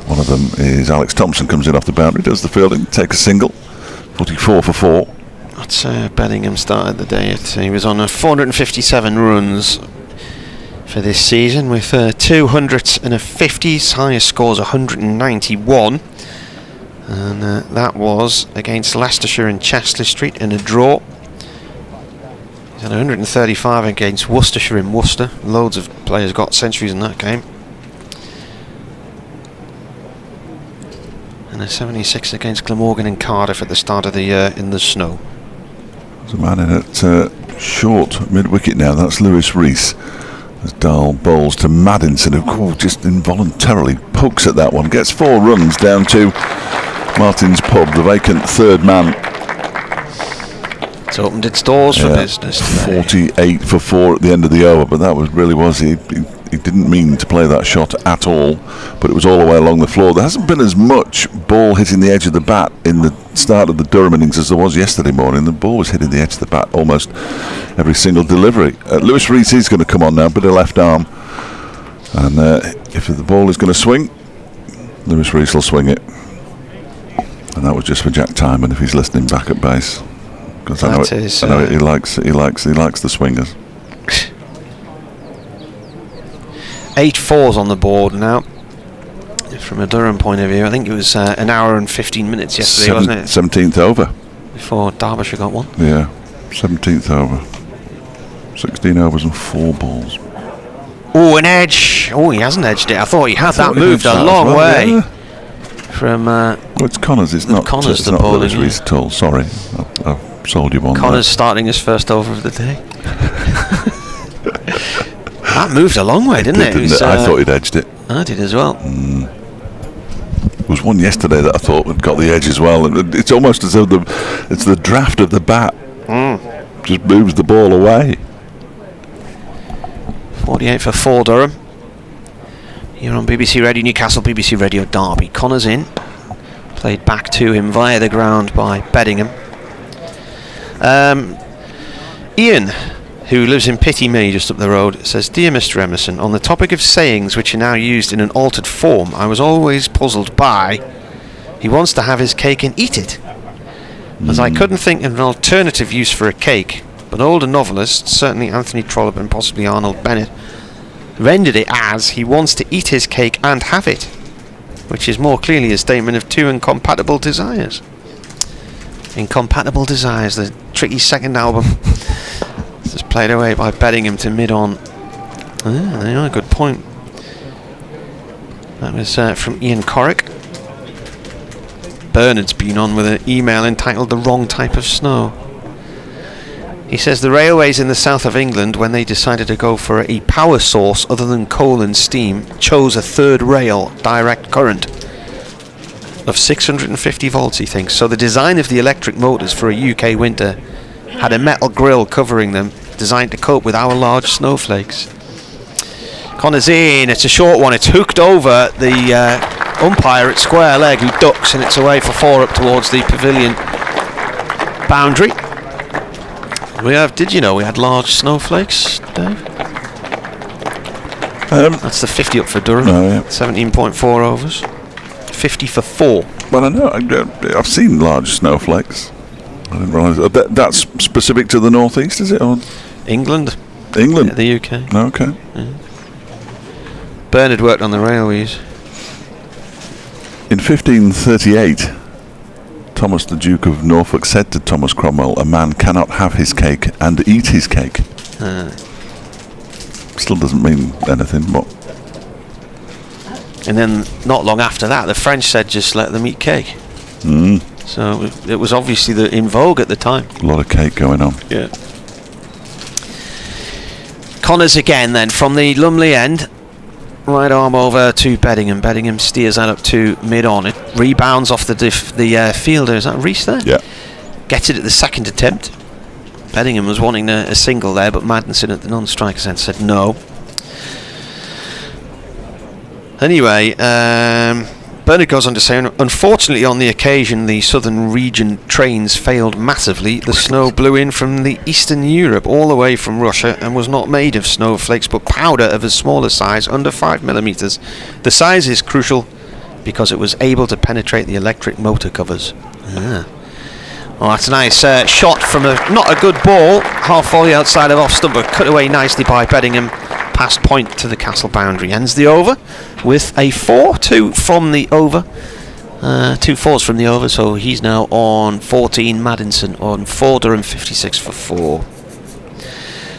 One of them is Alex Thompson, comes in off the boundary, does the fielding, takes a single. 44 for 4. That's Beddingham started the day. He was on 457 runs for this season with 200s and a 50s. Highest scores 191. And that was against Leicestershire in Chester Street in a draw. He's had 135 against Worcestershire in Worcester. Loads of players got centuries in that game. And a 76 against Glamorgan in Cardiff at the start of the year in the snow. There's a man in at short mid-wicket now. That's Lewis Rees. As Dahl bowls to Maddinson, who just involuntarily pokes at that one. Gets 4 runs down to Martin's Pub, the vacant 3rd man. It's opened its doors for business today. 48 for 4 at the end of the over, but that was he didn't mean to play that shot at all, but it was all the way along the floor. There hasn't been as much ball hitting the edge of the bat in the start of the Durham innings as there was yesterday morning. The ball was hitting the edge of the bat almost every single delivery. Lewis Rees is going to come on now, bit of left arm, and if the ball is going to swing, Lewis Rees will swing it. And that was just for Jack Timon if he's listening back at base, because I know he likes the swingers. 8 4s on the board now. From a Durham point of view, I think it was an hour and 15 minutes yesterday, wasn't it? 17th over. Before Derbyshire got one. Yeah, 17th over. 16 overs and 4 balls. Oh, an edge. Oh, he hasn't edged it. I thought he had that moved a long way. Yeah. From well, it's Connors. It's not Connors, it's the not bowler, Lewis Rees at all. Sorry, I've sold you one. Connors starting his first over of the day. That moved a long way, didn't it? I thought he'd edged it. I did as well. There was one yesterday that I thought had got the edge as well. It's almost as though it's the draft of the bat just moves the ball away. 48 for 4 Durham. Here on BBC Radio Newcastle, BBC Radio Derby. Connors in. Played back to him via the ground by Beddingham. Ian, who lives in Pity Me, just up the road, says, "Dear Mr. Emerson, on the topic of sayings which are now used in an altered form, I was always puzzled by, he wants to have his cake and eat it, as I couldn't think of an alternative use for a cake, but older novelists, certainly Anthony Trollope and possibly Arnold Bennett, rendered it as he wants to eat his cake and have it, which is more clearly a statement of two incompatible desires." Incompatible Desires, the tricky second album. This is played away by Beddingham to mid-on. There you are, good point. That was from Ian Corrick. Bernard's been on with an email entitled "The Wrong Type of Snow." He says the railways in the south of England, when they decided to go for a power source other than coal and steam, chose a third rail direct current of 650 volts, he thinks. So the design of the electric motors for a UK winter had a metal grille covering them, designed to cope with our large snowflakes. Connor's in, it's a short one, it's hooked over the umpire at square leg, who ducks, and it's away for 4 up towards the pavilion boundary. Did you know we had large snowflakes, Dave? That's the 50 up for Durham. Oh, yeah. 17.4 overs. 50 for 4. Well, I know. I've seen large snowflakes. I didn't realise that's specific to the northeast, is it? Or England. England? Yeah, the UK. Okay. Yeah. Bernard worked on the railways. In 1538, Thomas the Duke of Norfolk said to Thomas Cromwell, "A man cannot have his cake and eat his cake." Still doesn't mean anything, but... And then, not long after that, the French said, "Just let them eat cake." So it was obviously in vogue at the time. A lot of cake going on. Yeah. Connors again then, from the Lumley end. Right arm over to Beddingham. Beddingham steers that up to mid-on. It rebounds off the fielder. Is that Reese there? Yeah. Gets it at the second attempt. Beddingham was wanting a single there, but Maddenson at the non-striker's end said no. Anyway, Bernard goes on to say, "Unfortunately on the occasion the southern region trains failed massively. The snow blew in from the Eastern Europe all the way from Russia and was not made of snowflakes but powder of a smaller size, under 5 millimeters. The size is crucial because it was able to penetrate the electric motor covers." Well, that's a nice shot from not a good ball, half volley outside of off stump, but cut away nicely by Beddingham. Past point to the castle boundary. Ends the over with a 4-2 from the over. 2 4s from the over, so he's now on 14. Maddenson on 4. Durham 56 for 4.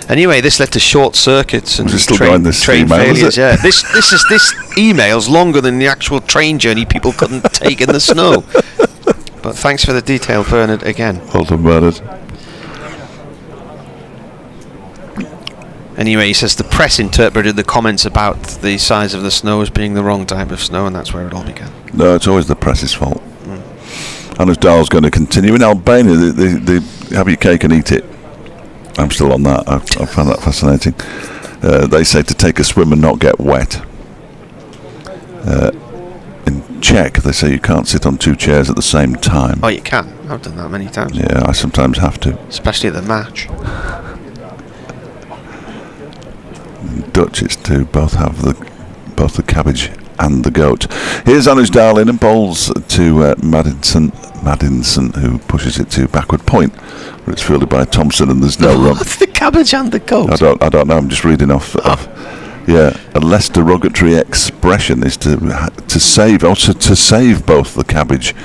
Anyway, this led to short circuits and train failures. Yeah, this email's longer than the actual train journey people couldn't take in the snow. But thanks for the detail, Bernard, again. Well done, Bernard. Anyway, he says the press interpreted the comments about the size of the snow as being the wrong type of snow, and that's where it all began. No, it's always the press's fault. Hannes Dahl's going to continue. In Albania, they have your cake and eat it. I'm still on that. I found that fascinating. They say to take a swim and not get wet. In Czech, they say you can't sit on 2 chairs at the same time. Oh, you can. I've done that many times. Yeah, I sometimes have to. Especially at the match. Dutch, it's to both have both the cabbage and the goat. Here's Anuj Darlin and bowls to Madinson, who pushes it to backward point, where it's fielded by Thompson, and there's no run. What's the cabbage and the goat? I don't know. I'm just reading off. Yeah, a less derogatory expression is to save both the cabbage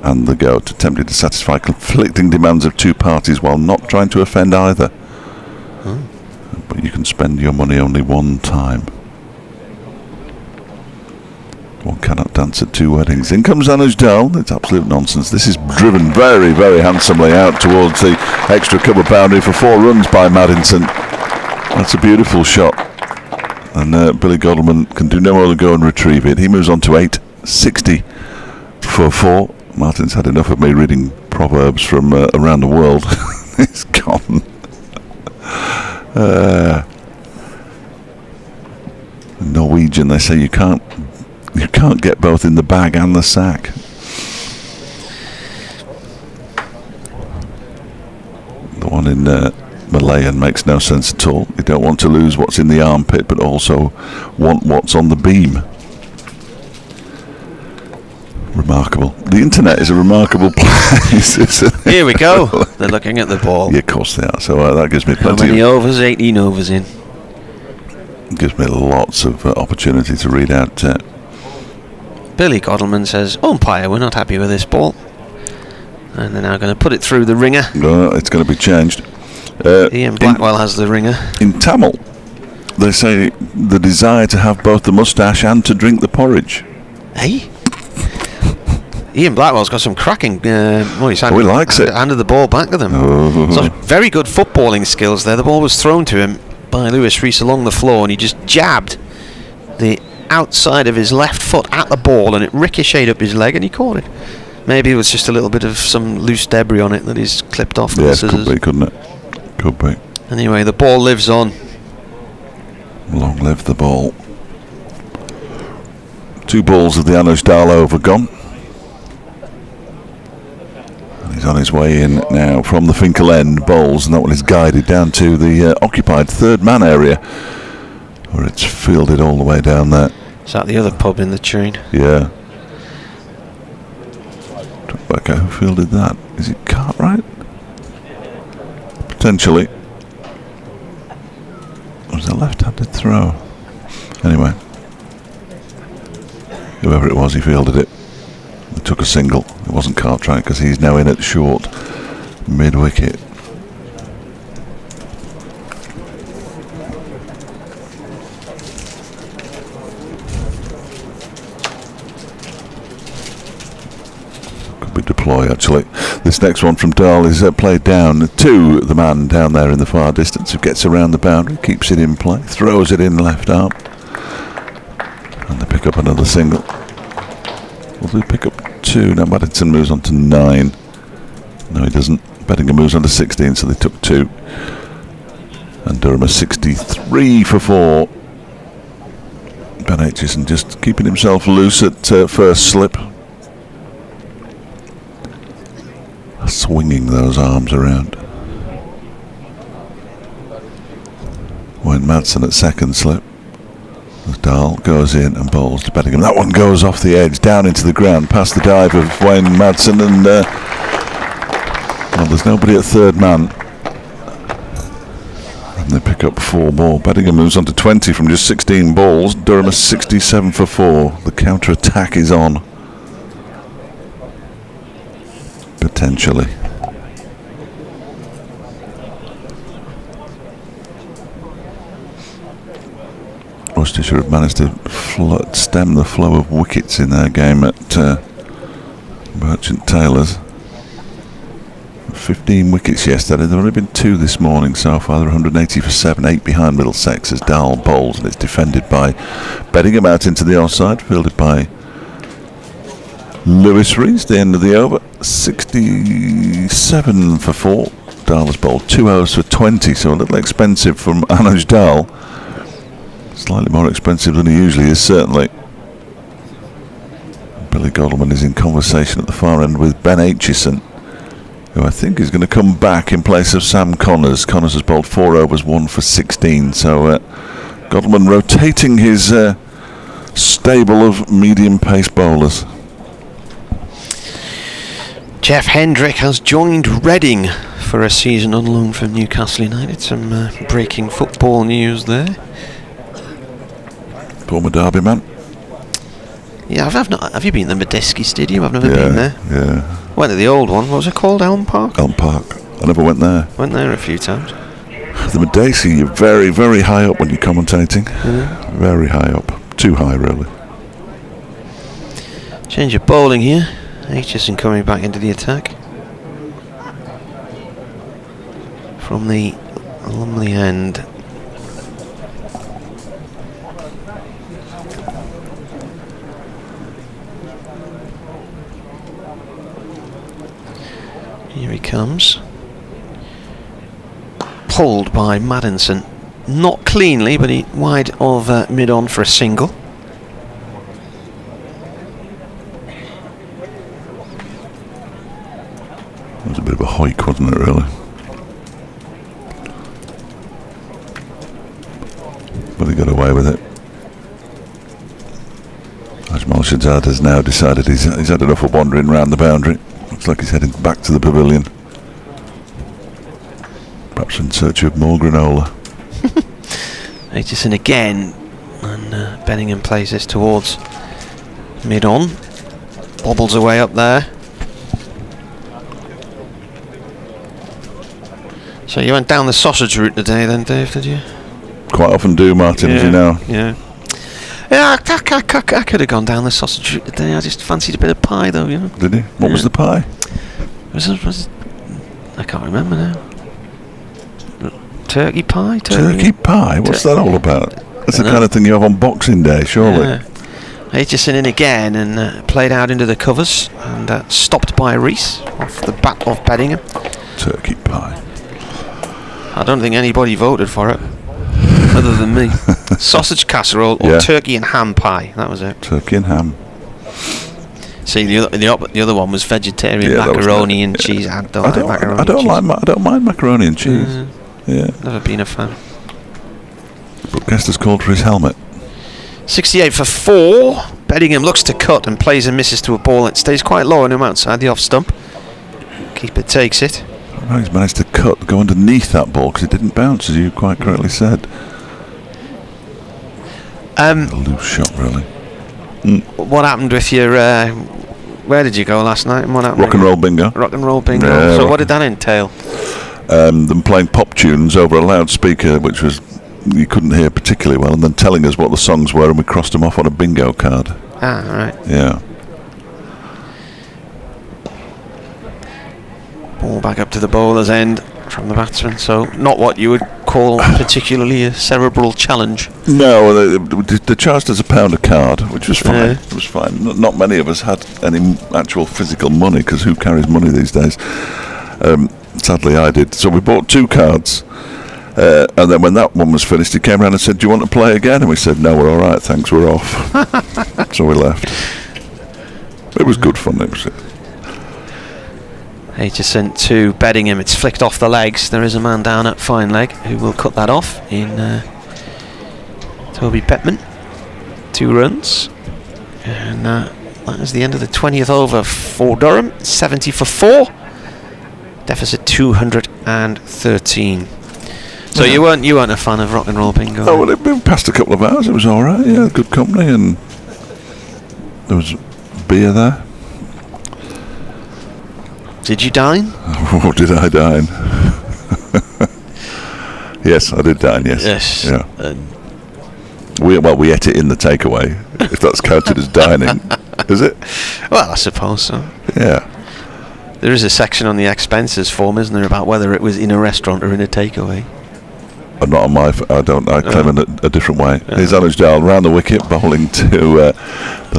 and the goat, attempting to satisfy conflicting demands of 2 parties while not trying to offend either. But you can spend your money only one time. One cannot dance at 2 weddings. In comes Anuj Dahl. It's absolute nonsense. This is driven very, very handsomely out towards the extra cover boundary for 4 runs by Madinson. That's a beautiful shot. And Billy Godleman can do no more than go and retrieve it. He moves on to 860 for 4. Martin's had enough of me reading proverbs from around the world. It's gone. Norwegian, they say you can't get both in the bag and the sack. The one in Malay play and makes no sense at all. You don't want to lose what's in the armpit, but also want what's on the beam. Remarkable. The internet is a remarkable place, isn't it? Here we go. They're looking at the ball. Yeah, of course they are. So that gives me How plenty many of... overs? 18 overs in. Gives me lots of opportunity to read out. Billy Godalman says, umpire, we're not happy with this ball. And they're now going to put it through the ringer. No, it's going to be changed. Ian Blackwell has the ringer. In Tamil, they say the desire to have both the moustache and to drink the porridge. Hey? Ian Blackwell's got some cracking. He likes it. Handed the ball back to them. So very good footballing skills there. The ball was thrown to him by Lewis Rees along the floor, and he just jabbed the outside of his left foot at the ball, and it ricocheted up his leg, and he caught it. Maybe it was just a little bit of some loose debris on it that he's clipped off with the scissors. Could be, couldn't it? Could be. Anyway, the ball lives on. Long live the ball. 2 balls of the Anuj Dal over gone. He's on his way in now from the Finkel end. Bowls, and that one is guided down to the occupied third man area, where it's fielded all the way down there. Is that the other pub in the chain? Yeah. Back out, who fielded that? Is it Cartwright? Potentially. Or was it a left-handed throw? Anyway. Whoever it was, he fielded it. He took a single. It wasn't Cartwright because he's now in at short mid-wicket. Could be deploy actually. This next one from Dahl is played down to the man down there in the far distance who gets around the boundary, keeps it in play, throws it in left arm, and they pick up another single. Will they pick up 2? Now Maddinson moves on to 9. No, he doesn't. Bettingham moves on to 16, so they took 2. And Durham is 63 for 4. Ben Aitchison just keeping himself loose at first slip. Swinging those arms around. Wayne Madsen at second slip. As Dahl goes in and bowls to Bettingham. That one goes off the edge, down into the ground, past the dive of Wayne Madsen, and well, there's nobody at third man. And they pick up 4 more. Bettingham moves on to 20 from just 16 balls. Durham is 67 for 4. The counter-attack is on. Potentially. Worcestershire have managed to stem the flow of wickets in their game at Merchant Taylor's. 15 wickets yesterday. There have only been 2 this morning so far. They're 180 for 7, 8 behind Middlesex as Dahl bowls, and it's defended by Bettingham out into the offside, fielded by Lewis Rees. The end of the over, 67 for 4. Dahl has bowled 2 overs for 20, so a little expensive from Anuj Dahl. Slightly more expensive than he usually is, certainly. Billy Godalman is in conversation at the far end with Ben Aitchison, who I think is going to come back in place of Sam Connors. Connors has bowled 4 overs, 1 for 16. So Godalman rotating his stable of medium-pace bowlers. Jeff Hendrick has joined Reading for a season on loan from Newcastle United. Some breaking football news there. Former Derby man. Yeah, I've not. Have you been to the Medeski Stadium? I've never been there. Yeah. Went to the old one. What was it called? Elm Park? Elm Park. I never went there. Went there a few times. The Medeski, you're very, very high up when you're commentating. Very high up. Too high, really. Change of bowling here. Aitchison coming back into the attack. From the Lumley end. Here he comes. Pulled by Maddinson. Not cleanly, but he wide of mid-on for a single. It was a bit of a hike, wasn't it, really? But he got away with it. Ajmal Shahzad has now decided he's had enough of wandering round the boundary. Looks like he's heading back to the pavilion. Perhaps in search of more granola. Aitchison again, and Benningham plays this towards mid-on. Bobbles away up there. So you went down the sausage route today then, Dave, did you? Quite often do, Martin, as you know. Yeah. Yeah, I could have gone down the sausage route today. I just fancied a bit of pie, though, you know. Did he? What was the pie? Was it, I can't remember now. Turkey pie? Turkey pie? What's that all about? That's the kind of thing you have on Boxing Day, surely. Yeah. Aitchison in again and played out into the covers and stopped by Rees off the bat of Bedingham. Turkey pie. I don't think anybody voted for it, other than me. Sausage casserole or turkey and ham pie. That was it. Turkey and ham. See, the other one was vegetarian macaroni and cheese. I don't like macaroni. I don't mind macaroni and cheese. Yeah. Never been a fan. But guest has called for his helmet. 68 for 4. Bedingham looks to cut and plays and misses to a ball. It stays quite low on him outside the off stump. Keeper takes it. Oh, he's managed to go underneath that ball because it didn't bounce, as you quite correctly said. A loose shot, really. What happened with your... where did you go last night? And what happened? Rock and roll bingo. Rock and roll bingo. Yeah, so what did that entail? Them playing pop tunes over a loudspeaker, which was you couldn't hear particularly well, and then telling us what the songs were, and we crossed them off on a bingo card. Ah, right. Yeah. Ball back up to the bowler's end from the batsman, so not what you would call particularly a cerebral challenge. No, they charged us £1 a card, which was fine. It was fine. Not many of us had any actual physical money, because who carries money these days? Sadly, I did. So we bought 2 cards, and then when that one was finished, he came around and said, "Do you want to play again?" And we said, "No, we're all right, thanks, we're off." So we left. It was good fun. It was. Aitchison to Bedingham. It's flicked off the legs. There is a man down at fine leg who will cut that off in Toby Bettman. 2 runs. And that is the end of the 20th over for Durham. 70 for 4. Deficit 213. So you weren't a fan of rock and roll bingo? Oh, well, it been past a couple of hours. It was all right. Yeah, good company, and there was beer there. Did you dine? Oh, did I dine? Yes, I did dine. Yes. Yes. Yeah. We ate it in the takeaway, if that's counted as dining, is it? Well, I suppose so. Yeah. There is a section on the expenses form, isn't there, about whether it was in a restaurant or in a takeaway? Not on my. I claim in a different way. Here's Anuj Dal round the wicket, bowling to the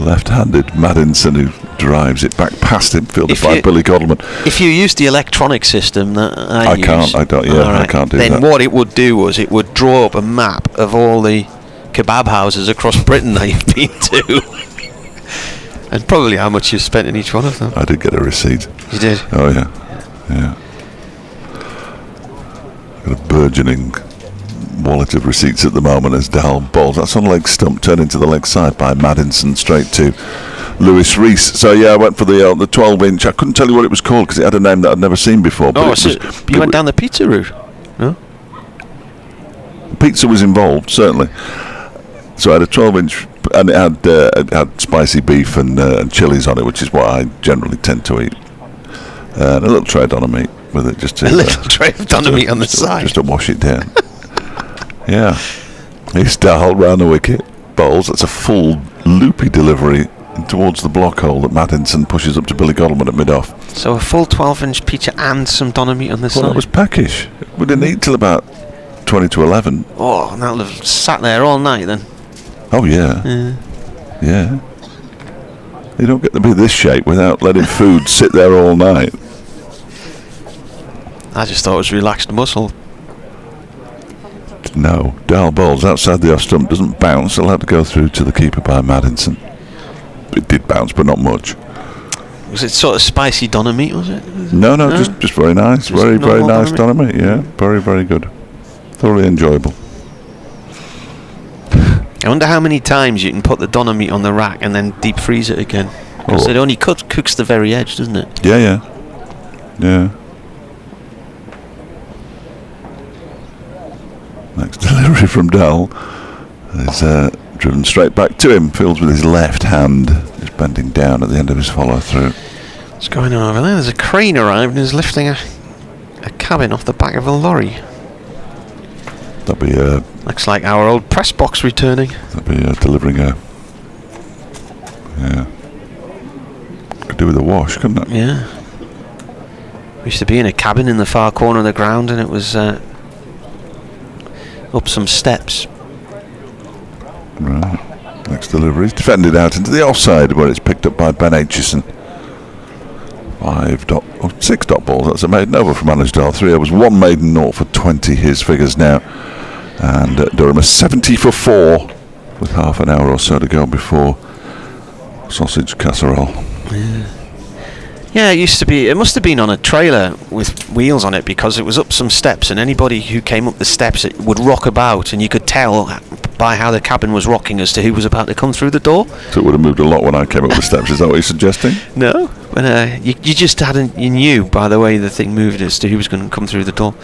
left-handed Maddinson, who drives it back past him, fielded by Billy Godleman. If you use the electronic system that I use, can't. I don't. Yeah, I can't do then that. Then what it would do was it would draw up a map of all the kebab houses across Britain that you've been to, and probably how much you spent in each one of them. I did get a receipt. You did? Oh yeah, yeah. Got a burgeoning wallet of receipts at the moment as Dal bowls. That's on leg stump, turned into the leg side by Maddinson, straight to Lewis Rees. So yeah, I went for the 12-inch. I couldn't tell you what it was called because it had a name that I'd never seen before. But you went down the pizza route? No? Pizza was involved, certainly. So I had a 12-inch, and it had spicy beef and chilies on it, which is what I generally tend to eat. And a little tray of doner meat with it, just to, a little tray of doner meat on the side, just to wash it down. Yeah, he's Dal round the wicket, bowls. That's a full loopy delivery towards the block hole that Maddinson pushes up to Billy Godleman at mid-off. So a full 12-inch pizza and some doner meat on the side. Well, it was peckish. We didn't eat till about 20 to 11. Oh, and that'll have sat there all night then. Oh yeah. Yeah. You don't get to be this shape without letting food sit there all night. I just thought it was relaxed muscle. No, Dal bowls outside the off stump, doesn't bounce, allowed to go through to the keeper by Maddinson. It did bounce, but not much. Was it sort of spicy doner meat, was it? No, just very nice. Just very nice doner meat, yeah. Very, very good. Thoroughly enjoyable. I wonder how many times you can put the doner meat on the rack and then deep freeze it again. Because it only cooks the very edge, doesn't it? Yeah. Next delivery from Dell is driven straight back to him. Fields with his left hand, just bending down at the end of his follow through. What's going on over there? There's a crane arrived and is lifting a cabin off the back of a lorry. That'd be Looks like our old press box returning. That'd be delivering a. Yeah. Could do with a wash, couldn't it? Yeah. We used to be in a cabin in the far corner of the ground, and it was up some steps. Right. Next delivery is defended out into the offside, where it's picked up by Ben Aitchison. 6 dot balls. That's a maiden over from Anasdale. 3 overs, 1 maiden, 0 for 20. His figures now. And Durham is 70 for 4 with half an hour or so to go before sausage casserole. Yeah, it used to be. It must have been on a trailer with wheels on it, because it was up some steps, and anybody who came up the steps, it would rock about, and you could tell by how the cabin was rocking as to who was about to come through the door. So it would have moved a lot when I came up the steps. Is that what you're suggesting? No, when you just hadn't. You knew by the way the thing moved as to who was going to come through the door.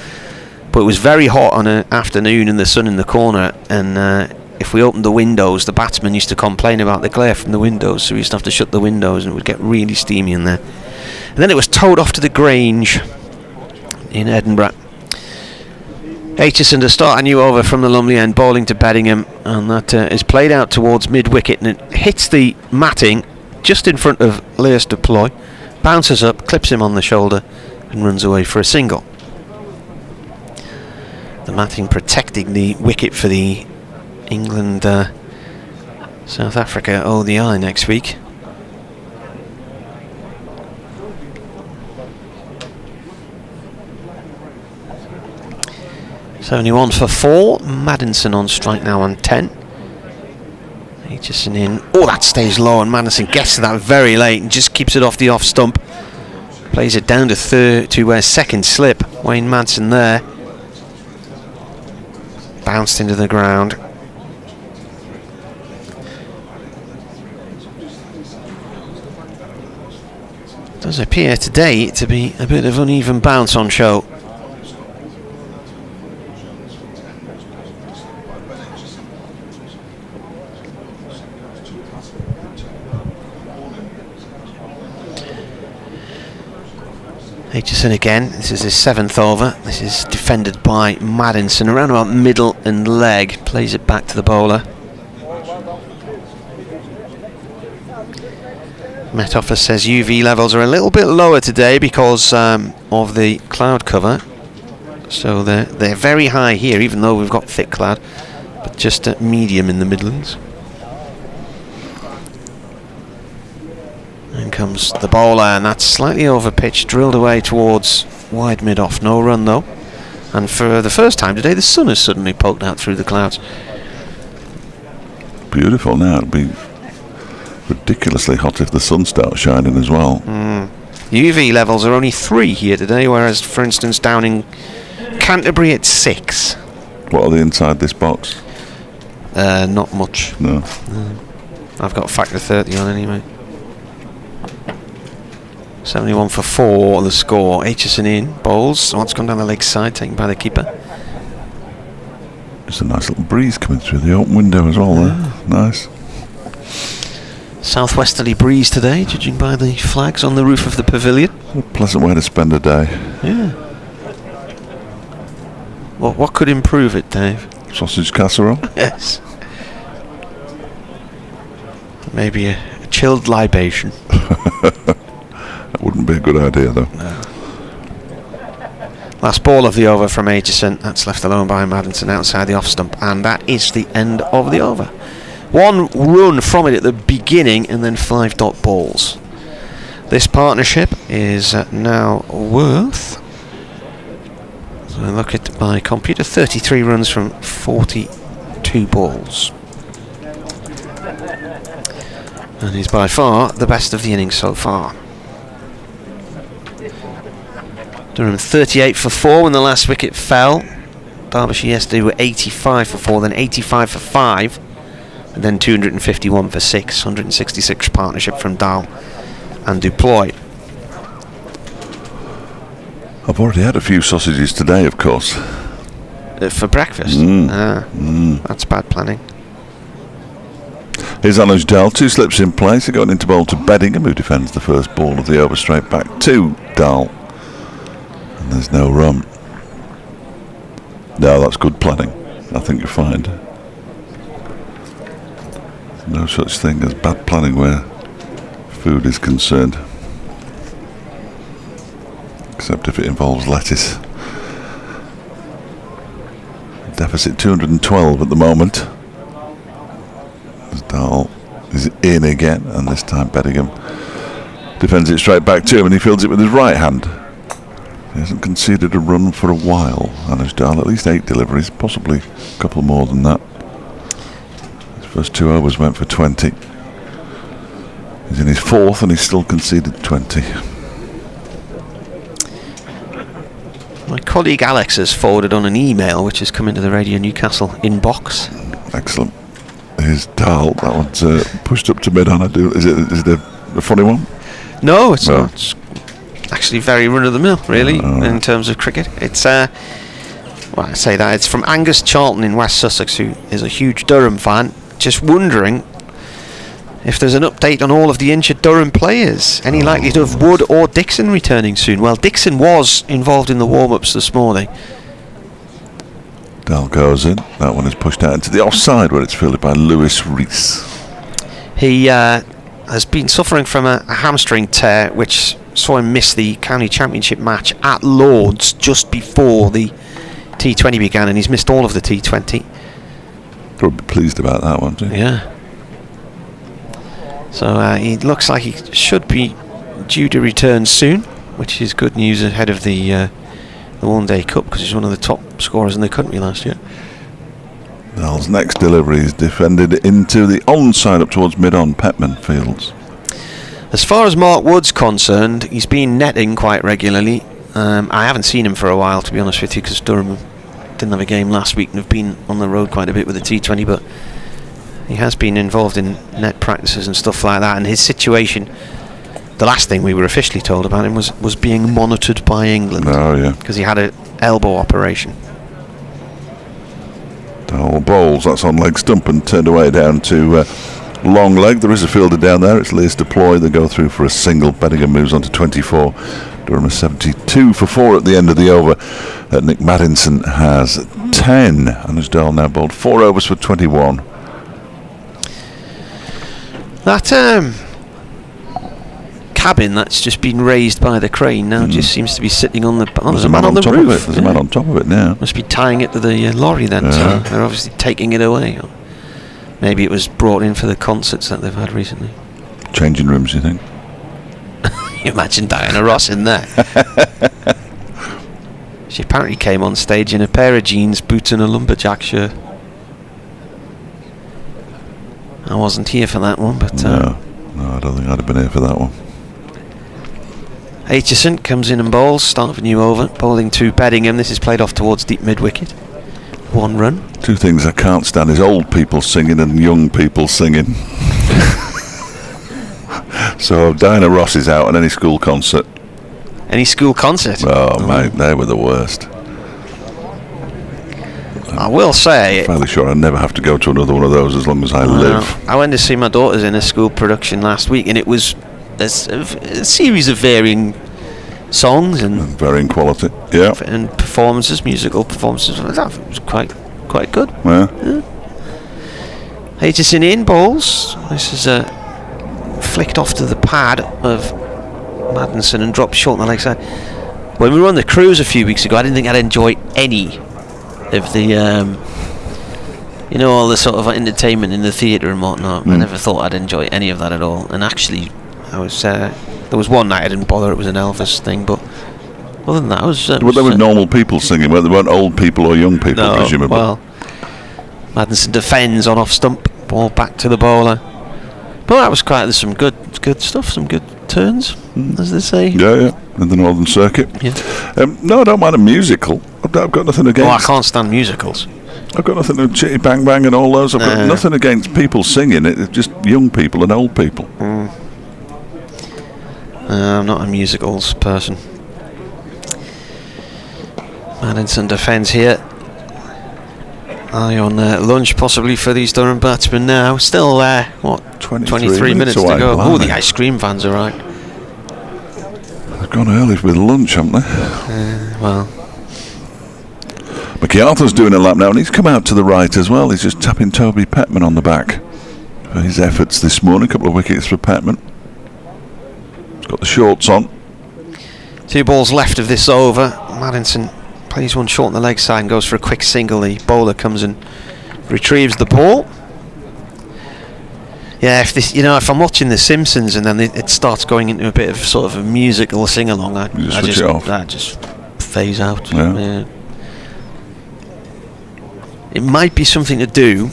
But it was very hot on an afternoon, and the sun in the corner, and if we opened the windows, the batsmen used to complain about the glare from the windows, so we used to have to shut the windows, and it would get really steamy in there. And then it was towed off to the Grange in Edinburgh. Aitchison to start a new over from the Lumley end, bowling to Beddingham, and that is played out towards mid-wicket, and it hits the matting just in front of Lear's deploy, bounces up, clips him on the shoulder, and runs away for a single. The matting protecting the wicket for the England South Africa ODI next week. .71 for 4. Maddinson on strike now on 10. Aitchison in. Oh, that stays low, and Maddinson gets to that very late and just keeps it off the off stump. Plays it down to second slip. Wayne Madsen there. Bounced into the ground. Does appear today to be a bit of uneven bounce on show. Aitchison again. This is his 7th over. This is defended by Maddinson around about middle and leg. Plays it back to the bowler. Met Office says UV levels are a little bit lower today because of the cloud cover. So they're very high here, even though we've got thick cloud, but just at medium in the Midlands. In comes the bowler, and that's slightly over pitch, drilled away towards wide mid-off. No run though. And for the first time today, the sun has suddenly poked out through the clouds. Beautiful now. It'll be ridiculously hot if the sun starts shining as well. UV levels are only 3 here today, whereas, for instance, down in Canterbury it's 6. What are they inside this box? Not much. No. I've got factor 30 on anyway. 71 for 4 the score. Aitchison in, bowls. What's gone down the leg side, taken by the keeper. There's a nice little breeze coming through the open window as well there. Nice. Southwesterly breeze today, judging by the flags on the roof of the pavilion. A pleasant way to spend a day. Yeah. Well, what could improve it, Dave? Sausage casserole? Yes. Maybe a chilled libation. That wouldn't be a good idea though. No. Last ball of the over from Aitchison. That's left alone by Maddinson outside the off stump, and that is the end of the over. 1 run from it at the beginning, and then 5 dot balls. This partnership is now worth, so I look at my computer, 33 runs from 42 balls. And he's by far the best of the innings so far. Durham 38 for 4 when the last wicket fell. Derbyshire yesterday were 85 for 4, then 85 for 5. and then 251 for 6, 166 partnership from Dahl and Duploy. I've already had a few sausages today, of course. For breakfast? That's bad planning. Here's Anuj Dahl, 2 slips in place. They're going into bowl to Beddingham, who defends the first ball of the over, straight back to Dahl. And there's no run. No, that's good planning, I think you'll find. No such thing as bad planning where food is concerned. Except if it involves lettuce. Deficit 212 at the moment. Dahl is in again, and this time Beddingham defends it straight back to him, and he fields it with his right hand. He hasn't conceded a run for a while. Anuj Dahl, at least 8 deliveries, possibly a couple more than that. His first 2 overs went for 20. He's in his 4th, and he's still conceded 20. My colleague Alex has forwarded on an email which has come into the Radio Newcastle inbox. Excellent. Here's Dahl. That one's pushed up to mid-on. Is it a funny one? No, it's not. It's actually very run-of-the-mill, really, in terms of cricket. It's, well, I say that, it's from Angus Charlton in West Sussex, who is a huge Durham fan, just wondering if there's an update on all of the injured Durham players. Any likelihood of Wood or Dixon returning soon? Well, Dixon was involved in the warm-ups this morning. Dahl goes in. That one is pushed out into the offside where it's fielded by Lewis Rees. He has been suffering from a hamstring tear which saw him miss the county championship match at Lords just before the T20 began, and he's missed all of the T20. Probably pleased about that one too. Yeah. So he looks like he should be due to return soon, which is good news ahead of the One Day Cup, because he's one of the top scorers in the country last year. Dahl's next delivery is defended into the onside up towards mid-on Petman Fields. As far as Mark Wood's concerned, he's been netting quite regularly. I haven't seen him for a while, to be honest with you, because Durham didn't have a game last week and have been on the road quite a bit with the T20, but he has been involved in net practices and stuff like that, and his situation, the last thing we were officially told about him was being monitored by England. Oh, yeah. Because he had an elbow operation. Dahl bowls, that's on leg stump and turned away down to long leg. There is a fielder down there, it's Lees Deploy. They go through for a single. Beddingham moves on to 24. Durham is 72 for 4 at the end of the over. Nick Maddinson has 10. Anuj Dahl now bowled 4 overs for 21. That cabin that's just been raised by the crane now just seems to be sitting on the... there's a man on the roof. There's a man on top of it now. Must be tying it to the lorry then, so they're obviously taking it away. Or maybe it was brought in for the concerts that they've had recently. Changing rooms, you think? You imagine Diana Ross in there. She apparently came on stage in a pair of jeans, boots and a lumberjack shirt. I wasn't here for that one, but... No, I don't think I'd have been here for that one. Aitchison comes in and bowls, start of a new over, bowling to Beddingham. This is played off towards deep mid-wicket. 1 run. 2 things I can't stand is old people singing and young people singing. So Diana Ross is out on any school concert. Any school concert? Oh, mate, they were the worst. I will say... I'm fairly sure I'll never have to go to another one of those as long as I live. I went to see my daughters in a school production last week, and it was a series of varying songs and varying quality, yeah, and performances, musical performances. That was quite good. Yeah. Aitchison in bowls. This is flicked off to the pad of Maddinson and dropped short on the leg side. When we were on the cruise a few weeks ago, I didn't think I'd enjoy any of the all the sort of entertainment in the theatre and whatnot. I never thought I'd enjoy any of that at all, and actually I was there was one night I didn't bother. It was an Elvis thing, but other than that, I was... Well, there were normal people singing, but they weren't old people or young people, no, presumably. Well, Maddinson defends on off stump, ball back to the bowler. But that was there's some good stuff, some good turns, as they say. Yeah, in the Northern Circuit. Yeah. No, I don't mind a musical. I've got nothing against. Oh, I can't stand musicals. I've got nothing to Chitty Bang Bang and all those. I've got nothing against people singing it. It's just young people and old people. I'm not a musicals person. Maddinson defends here. Eye on lunch possibly for these Durham batsmen now. Still, 23 minutes to go. Oh, the ice cream vans are right. They've gone early with lunch, haven't they? Well, McArthur's doing a lap now, and he's come out to the right as well. He's just tapping Toby Petman on the back for his efforts this morning. A couple of wickets for Petman. He's got the shorts on. 2 balls left of this over. Maddinson plays one short on the leg side and goes for a quick single. The bowler comes and retrieves the ball. Yeah, if I'm watching The Simpsons and then it starts going into a bit of sort of a musical sing-along, I just phase out. Yeah. It might be something to do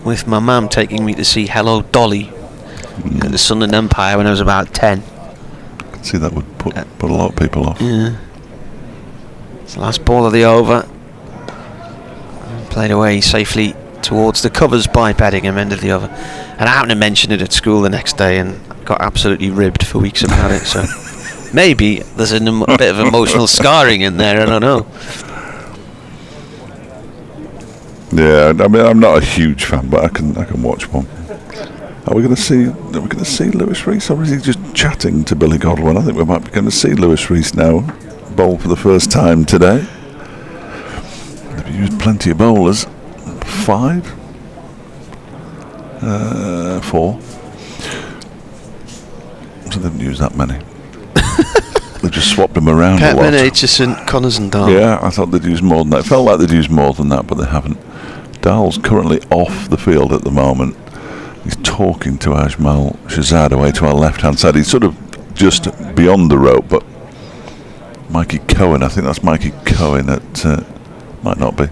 with my mum taking me to see Hello Dolly at the Sunderland Empire when I was about 10. I can see that would put a lot of people off. Yeah. It's the last ball of the over. Played away safely towards the covers by Beddingham, end of the over. And I happened to mention it at school the next day and got absolutely ribbed for weeks about it. So maybe there's a bit of emotional scarring in there. I don't know. Yeah, I mean, I'm not a huge fan, but I can watch one. Are we going to see Lewis Rees, or is he just chatting to Billy Godwin? I think we might be going to see Lewis Rees now bowl for the first time today. They've used plenty of bowlers. 5? 4. So they didn't use that many. They just swapped them around a lot. Petman, Aitchison, Connors and Dahl. Yeah, I thought they'd use more than that. It felt like they'd use more than that, but they haven't. Dahl's currently off the field at the moment. He's talking to Ajmal Shahzad away to our left-hand side. He's sort of just beyond the rope, but Mikey Cohen, I think that's Mikey Cohen might not be.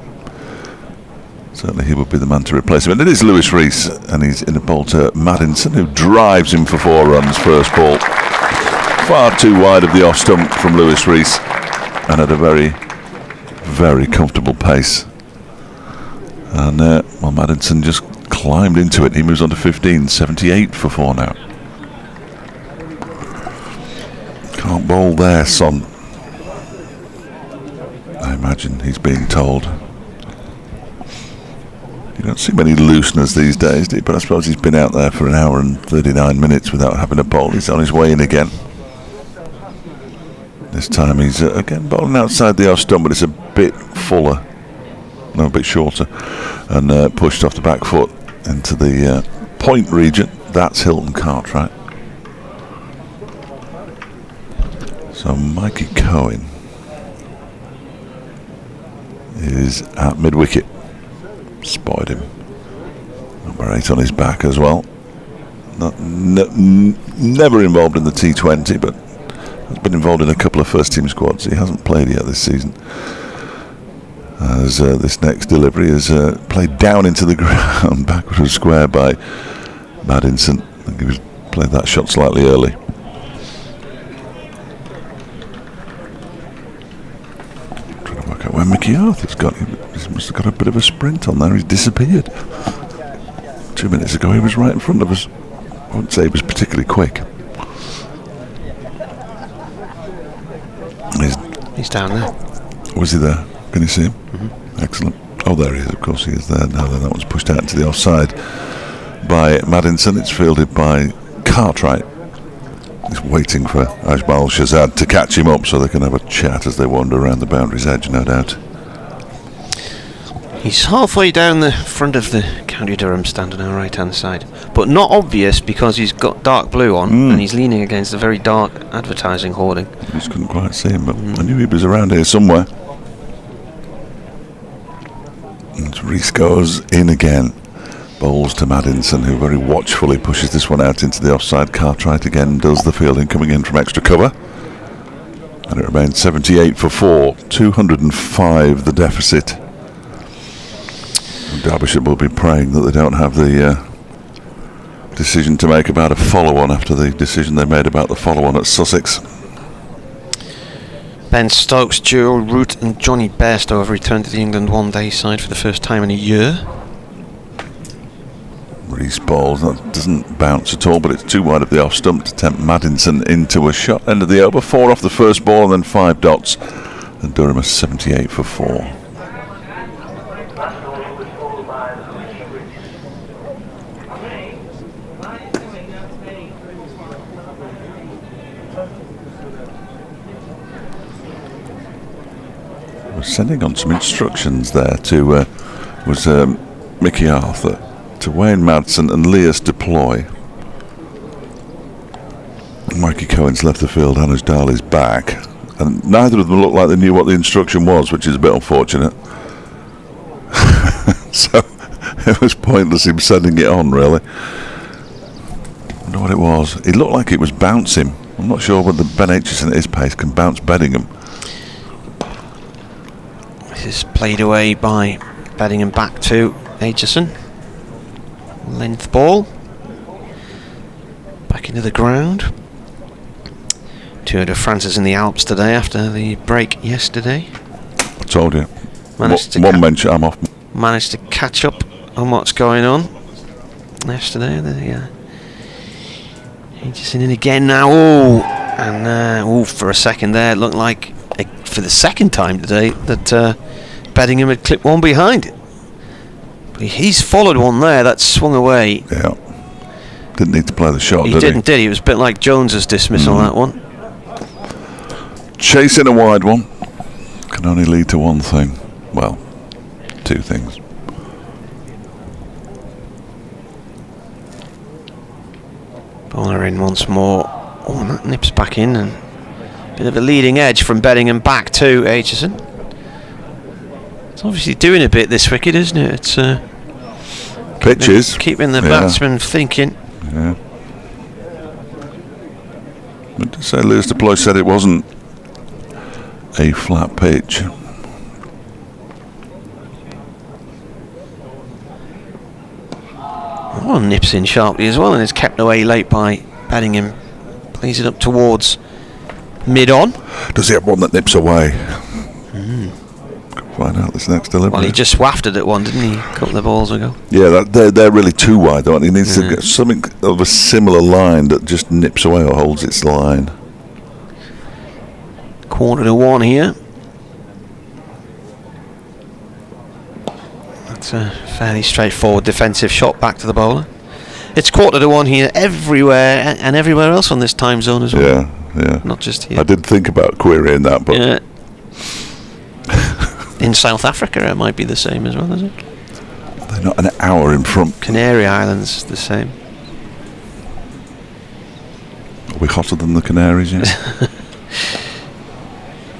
Certainly he would be the man to replace him. And it is Lewis Rees, and he's in a ball to Maddinson, who drives him for 4 runs, first ball. Far too wide of the off stump from Lewis Rees, and at a very, very comfortable pace. And Maddinson just climbed into it. He moves on to 15, 78 for 4 now. Can't bowl there, son. I imagine he's being told. You don't see many looseners these days, do you? But I suppose he's been out there for an hour and 39 minutes without having a bowl. He's on his way in again. This time he's again bowling outside the off stump, but it's a bit fuller. No, a bit shorter. And pushed off the back foot into the point region. That's Hilton Cartwright. So Mikey Cohen is at mid-wicket. Spotted him. Number 8 on his back as well. Never involved in the T20, but has been involved in a couple of first-team squads. He hasn't played yet this season. As this next delivery is played down into the ground, backward of square by Maddinson. I think he played that shot slightly early. Trying to work out where McArthur's got him. He must have got a bit of a sprint on there. He's disappeared. 2 minutes ago he was right in front of us. I wouldn't say he was particularly quick. He's down there. Was he there? Can you see him? Mm-hmm. Excellent. Oh, there he is. Of course he is there. Now then, that one's pushed out into the offside by Maddinson. It's fielded by Cartwright. He's waiting for Ajmal Shahzad to catch him up so they can have a chat as they wander around the boundary's edge, no doubt. He's halfway down the front of the County Durham stand on our right hand side, but not obvious because he's got dark blue on and he's leaning against a very dark advertising hoarding. I just couldn't quite see him, but I knew he was around here somewhere. And Rees goes in again. Bowls to Maddinson, who very watchfully pushes this one out into the offside. Cartwright again does the fielding, coming in from extra cover. And it remains 78 for 4, 205 the deficit. And Derbyshire will be praying that they don't have the decision to make about a follow-on after the decision they made about the follow-on at Sussex. Ben Stokes, Joe Root and Johnny Bairstow have returned to the England one-day side for the first time in a year. Reese balls, that doesn't bounce at all, but it's too wide of the off stump to tempt Maddinson into a shot. End of the over, 4 off the first ball and then 5 dots. And Durham is 78 for 4. Last over was bowled by Lewis Reese. We're sending on some instructions there to Mickey Arthur, to Wayne Madsen and Leas deploy. Mikey Cohen's left the field, Anuj Dal is back, and neither of them looked like they knew what the instruction was, which is a bit unfortunate. So it was pointless him sending it on, really. I wonder what it was. It looked like it was bouncing. I'm not sure whether Ben Aitchison at his pace can bounce Beddingham. This is played away by Beddingham back to Aitchison. Length ball. Back into the ground. Tour de France is in the Alps today after the break yesterday. I told you. Managed Mention, I'm off. Managed to catch up on what's going on yesterday. Aitchison in again now. Oh, and for a second there, it looked like for the second time today that Beddingham had clipped one behind. But he's followed one there that swung away. Yeah. Didn't need to play the shot, He did didn't, did he? It was a bit like Jones's dismissal, that one. Chasing a wide one can only lead to one thing. Well, 2 things. Bowler in once more. Oh, and that nips back in, and bit of a leading edge from Beddingham back to Aitchison. It's obviously doing a bit this wicket, isn't it? It's pitches. Keeping the batsman thinking. Yeah. But to say Lewis Deploy said it wasn't a flat pitch. Oh, nips in sharply as well, and it's kept away late by Beddingham. Plays it up towards mid-on. Does he have one that nips away? Find out this next delivery. Well, he just wafted at one, didn't he? A couple of balls ago. Yeah, they're really too wide, don't they? He needs to get something of a similar line that just nips away or holds its line. 1:15 here. That's a fairly straightforward defensive shot back to the bowler. It's 1:15 here everywhere and everywhere else on this time zone as well. Yeah. Not just here. I did think about querying that, but Yeah. In South Africa, it might be the same as well, is it? they're not an hour in front. Canary Islands, the same. Are we hotter than the Canaries yet?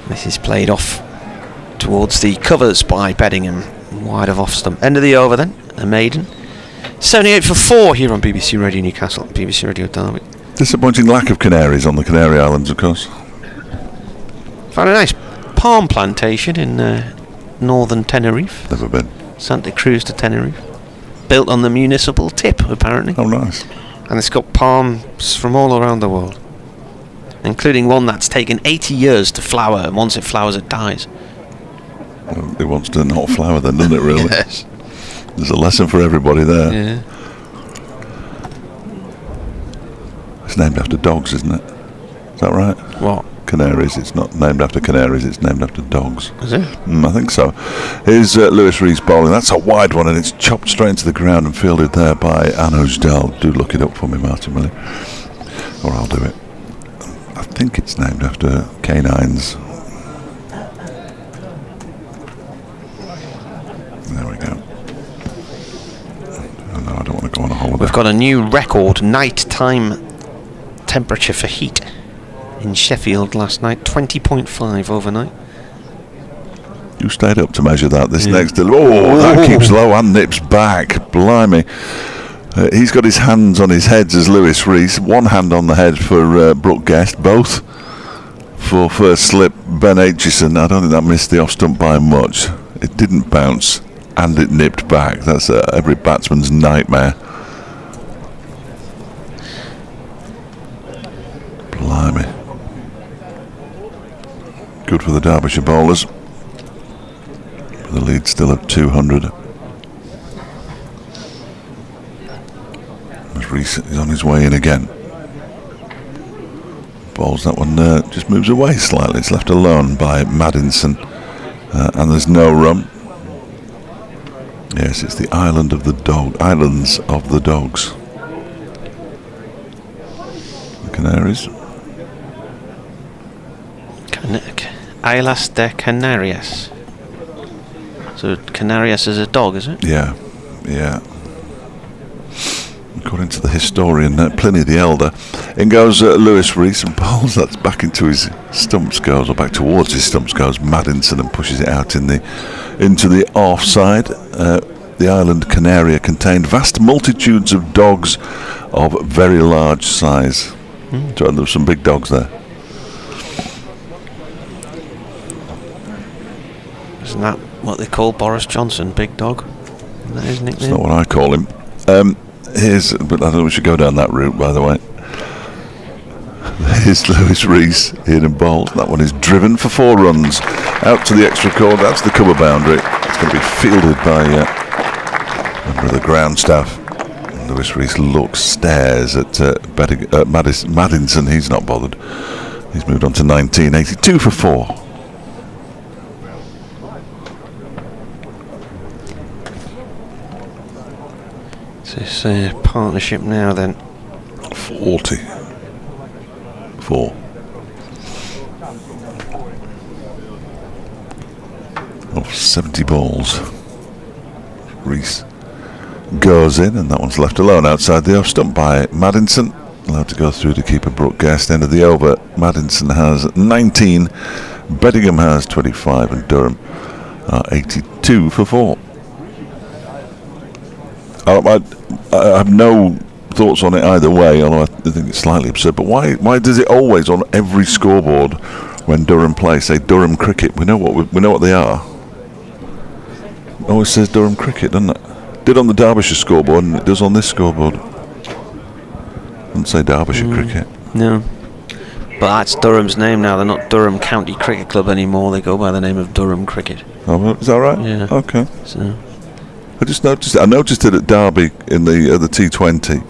This is played off towards the covers by Beddingham. Wide of off stump. End of the over then. A maiden. 78 for 4 here on BBC Radio Newcastle, BBC Radio Derby. Disappointing lack of Canaries on the Canary Islands, of course. Found a nice palm plantation in northern Tenerife. Never been. Santa Cruz to Tenerife. Built on the municipal tip, apparently. Oh, nice. And it's got palms from all around the world, including one that's taken 80 years to flower, and once it flowers it dies. Well, it wants to not flower then, doesn't it, really? Yes. There's a lesson for everybody there. Yeah. It's named after dogs, isn't it? Is that right? What? Canaries. It's not named after canaries, it's named after dogs. Is it? I think so. Here's Lewis Reese bowling. That's a wide one, and it's chopped straight into the ground and fielded there by Anuj Dal. Do look it up for me, Martin, will you? Or I'll do it. I think it's named after canines. There we go. Oh, no, I don't want to go on a holiday. We've got a new record night-time temperature for heat in Sheffield last night, 20.5 overnight. You stayed up to measure that. This next that keeps low and nips back. Blimey. He's got his hands on his heads as Lewis Reese. One hand on the head for Brooke Guest. Both for first slip Ben Aitchison. I don't think that missed the off stump by much. It didn't bounce and it nipped back. That's every batsman's nightmare. good for the Derbyshire bowlers. The lead still at 200. As Rees is on his way in again. Bowls that one, just moves away slightly. It's left alone by Maddinson, and there's no run. Yes, it's the Islands of the Dogs. The Canaries. Islas de Canarias. So Canarias is a dog, is it? Yeah. According to the historian Pliny the Elder, in goes Lewis Rees and bowls. That's back into his stumps goes, or back towards his stumps goes Maddinson and pushes it out into the offside. The island Canaria contained vast multitudes of dogs of very large size. So there were some big dogs there. Isn't that what they call Boris Johnson, big dog? Isn't that his nickname? That's not what I call him. But I don't know we should go down that route, by the way. Here's Lewis Rees here in bowls. That one is driven for 4 runs. Out to the extra corner. That's the cover boundary. It's going to be fielded by member of the ground staff. And Lewis Rees stares at Maddinson. He's not bothered. He's moved on to 19. 82 for 4. This partnership now then. 44 of 70 balls. Rees goes in, and that one's left alone outside the off stump by Maddinson. Allowed to go through to keeper Brooke Guest. End of the over. Maddinson has 19, Beddingham has 25, and Durham are 82 for 4. I have no thoughts on it either way, although I think it's slightly absurd. But why does it always on every scoreboard when Durham play say Durham Cricket? We know what they are. It always says Durham Cricket, doesn't it? Did on the Derbyshire scoreboard, and it does on this scoreboard. Doesn't say Derbyshire Cricket. No. But that's Durham's name now. They're not Durham County Cricket Club anymore. They go by the name of Durham Cricket. Oh, is that right? Yeah. Okay. So. I noticed it at Derby in the T20,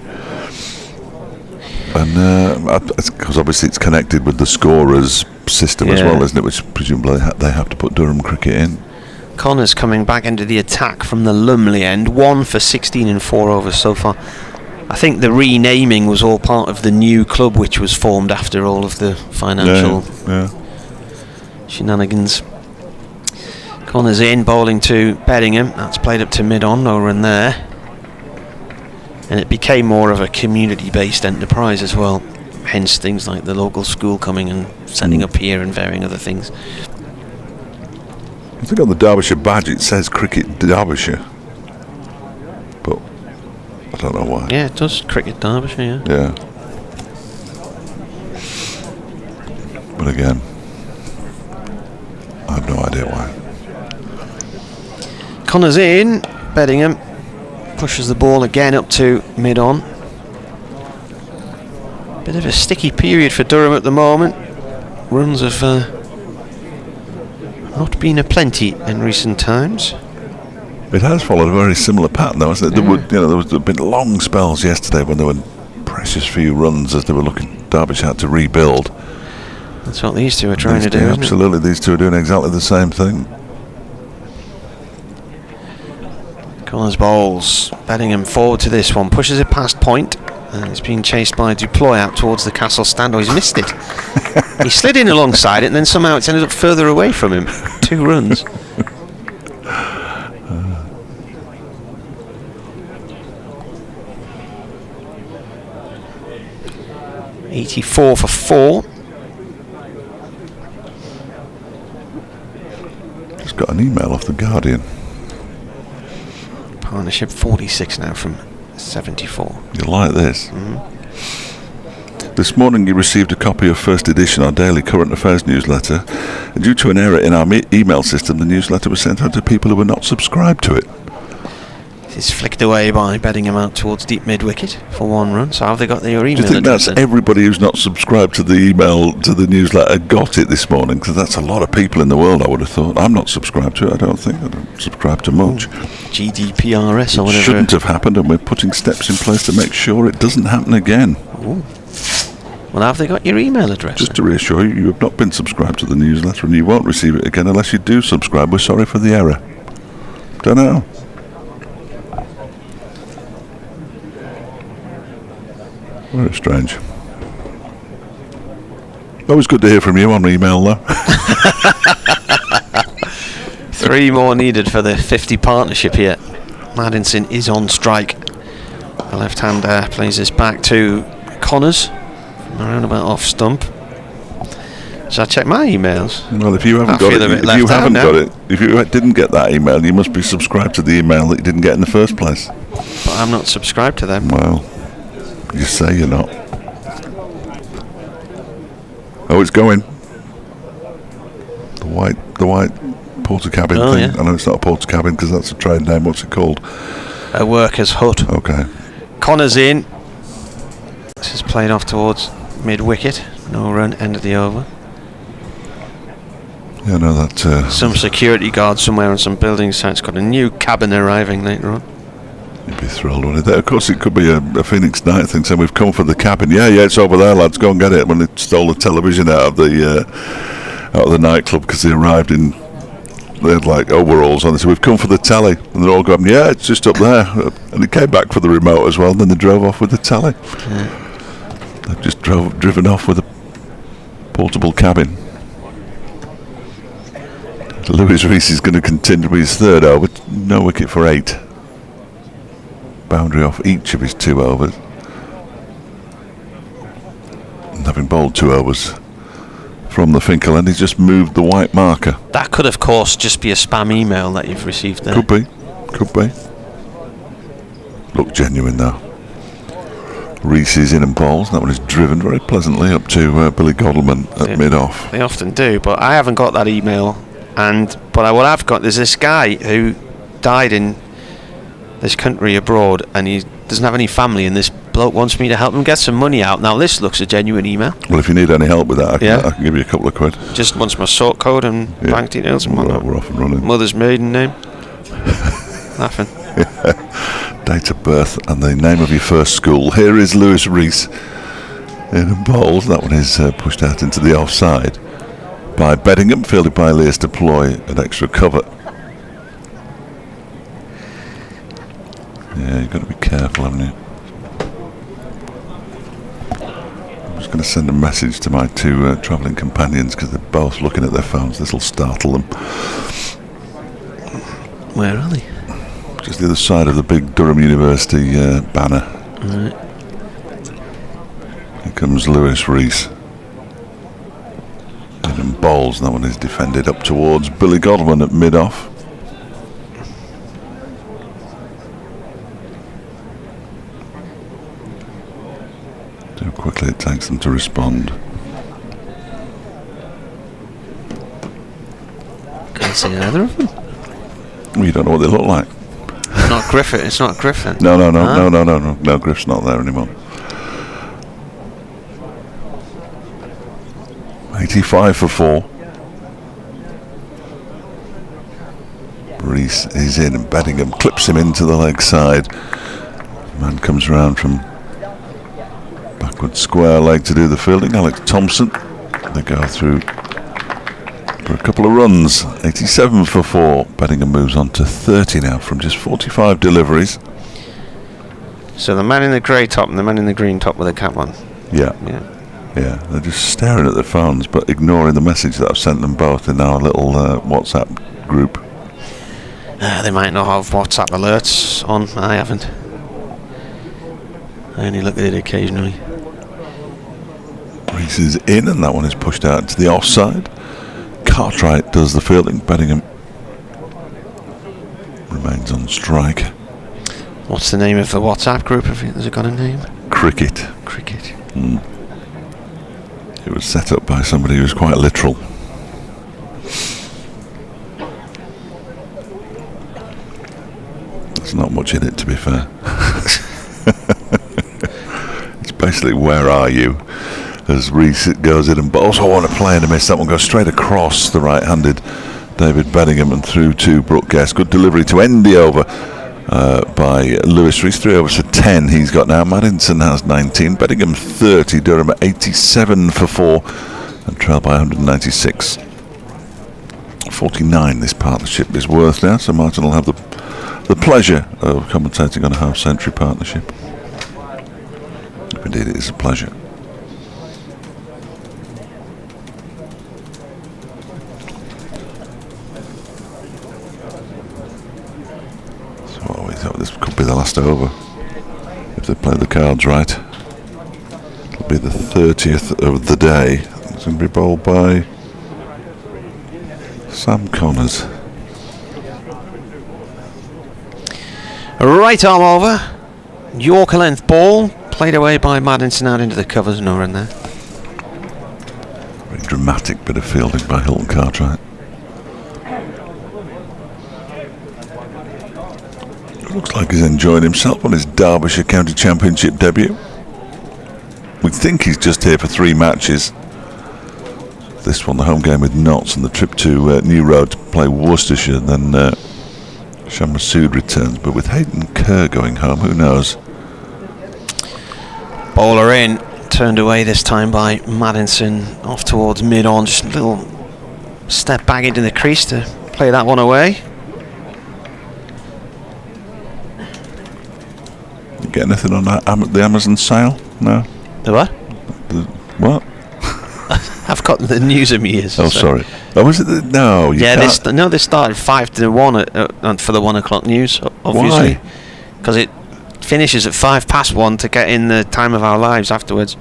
and because obviously it's connected with the scorers system as well, isn't it? Which presumably they have to put Durham Cricket in. Connor's coming back into the attack from the Lumley end. 1 for 16 in 4 overs so far. I think the renaming was all part of the new club, which was formed after all of the financial shenanigans. Connor's in, bowling to Beddingham. That's played up to mid-on, no run there. And it became more of a community-based enterprise as well. Hence things like the local school coming and setting up here and varying other things. I think on the Derbyshire badge it says Cricket Derbyshire, but I don't know why. Yeah, it does. Cricket Derbyshire, Yeah. But again, I have no idea why. Connor's in. Beddingham pushes the ball again up to mid-on. Bit of a sticky period for Durham at the moment. Runs have not been aplenty in recent times. It has followed a very similar pattern, though, hasn't it? There was been long spells yesterday when there were precious few runs as they were looking. Derbyshire had to rebuild. That's what these two are trying to do. Absolutely, these two are doing exactly the same thing. Connor's bowls. Beddingham forward to this one. Pushes it past point. And it's being chased by Duploy out towards the castle stand. Oh, he's missed it. He slid in alongside it, and then somehow it's ended up further away from him. 2 runs. $84 for 4. Just got an email off the Guardian. Partnership 46 now from 74. You like this? This morning you received a copy of First Edition, our daily current affairs newsletter. And due to an error in our email system, the newsletter was sent out to people who were not subscribed to it. is flicked away by Beddingham out towards deep mid-wicket for 1 run. So have they got their email Do you think address that's in? everybody who's not subscribed to the email, to the newsletter, got it this morning? Because that's a lot of people in the world, I would have thought. I'm not subscribed to it, I don't think. I don't subscribe to much. GDPRS or It whatever. shouldn't have happened, and we're putting steps in place to make sure it doesn't happen again. Well, have they got your email address? Just to reassure you, you have not been subscribed to the newsletter, and you won't receive it again unless you do subscribe. We're sorry for the error. Don't know. Very strange. Always good to hear from you on email, though. 3 more needed for the 50 partnership here. Maddinson is on strike. The left-hander plays this back to Connors from around about off stump. Shall I check my emails? Well, if you haven't I got feel it, a bit if left you out haven't now. got it, if you didn't get that email, you must be subscribed to the email that you didn't get in the first place. But I'm not subscribed to them. Well, you say you're not. Oh, it's going. The white porter cabin Oh, thing. yeah. I know it's not a porter cabin because that's a trade name. What's it called? A worker's hut. Okay. Connors in. This is played off towards mid-wicket. No run, end of the over. Yeah, no, that. Some security guard somewhere on some building site's got a new cabin arriving later on. You'd be thrilled, wouldn't it? Of course, it could be a Phoenix Night thing saying we've come for the cabin. Yeah, it's over there, lads. Go and get it. When they stole the television out of the nightclub because they arrived in, they had like overalls on. They said we've come for the telly, and they're all going, yeah, it's just up there. And they came back for the remote as well. And then they drove off with the telly. Yeah. They've just driven off with a portable cabin. Lewis Rees is going to continue with his 3rd over. No wicket for 8. Boundary off each of his 2 overs. And having bowled 2 overs from the Finkel end, he's just moved the white marker. That could, of course, just be a spam email that you've received there. Could be. Look genuine though. Rees is in and bowls. That one is driven very pleasantly up to Billy Godleman at mid-off. They often do, but I haven't got that email. But what I've got, there's this guy who died in this country abroad, and he doesn't have any family, and this bloke wants me to help him get some money out. Now this looks a genuine email. Well, if you need any help with that, I can give you a couple of quid. Just wants my sort code and bank details and whatnot. We're off and running. Mother's maiden name. Nothing. Date of birth and the name of your first school. Here is Lewis Rees in and bowls. That one is pushed out into the offside by Beddingham, fielded by Elias to ploy an extra cover. Yeah, you've got to be careful, haven't you? I'm just going to send a message to my 2 travelling companions because they're both looking at their phones. This will startle them. Where are they? Just the other side of the big Durham University banner. Right. Here comes Lewis Rees. And bowls, and that one is defended up towards Billy Godwin at mid-off. See how quickly it takes them to respond. Can't see either of them. Well, you don't know what they look like. It's not Griffith. It's not Griffin. No, Griff's not there anymore. 85 for 4. Rees is in, and Beddingham clips him into the leg side. Man comes around from backward square leg to do the fielding. Alex Thompson. They go through for a couple of runs. 87 for 4. Beddingham moves on to 30 now from just 45 deliveries. So the man in the grey top and the man in the green top with a cap on. Yeah, they're just staring at their phones but ignoring the message that I've sent them both in our little WhatsApp group. They might not have WhatsApp alerts on. I haven't. I only look at it occasionally. Rees is in, and that one is pushed out to the offside. Cartwright does the fielding. Beddingham remains on strike. What's the name of the WhatsApp group? Has it got a name? Cricket. It was set up by somebody who was quite literal. There's not much in it, to be fair. It's basically, where are you? As Reese goes in and bowls. I want to play and a miss. That one goes straight across the right-handed David Bedingham and through to Brooke Guest. Good delivery to end the over by Lewis Reese. 3 overs for 10 he's got now. Maddinson has 19. Bedingham 30. Durham at 87 for 4 and trail by 196. 49 this partnership is worth now, so Martin will have the pleasure of commentating on a half-century partnership. Indeed, it is a pleasure. So we thought this could be the last over if they play the cards right. It'll be the 30th of the day. It's going to be bowled by Sam Connors. Right arm over. Yorker length ball. Played away by Maddinson out into the covers. No run there. Very dramatic bit of fielding by Hilton Cartwright. Looks like he's enjoying himself on his Derbyshire County Championship debut. We think he's just here for 3 matches. This one, the home game with Notts, and the trip to New Road to play Worcestershire. Then Shah Massoud returns, but with Hayden Kerr going home, who knows? Bowler in, turned away this time by Maddinson, off towards mid-on, just a little step back into the crease to play that one away. You get anything on that, the Amazon sale? No? The what? The what? I've got the news of my ears. Oh, sorry. Oh, was it? No, you can't. They started 5 to 1 for the 1 o'clock news, obviously. Because it finishes at 1 to get in the time of our lives afterwards.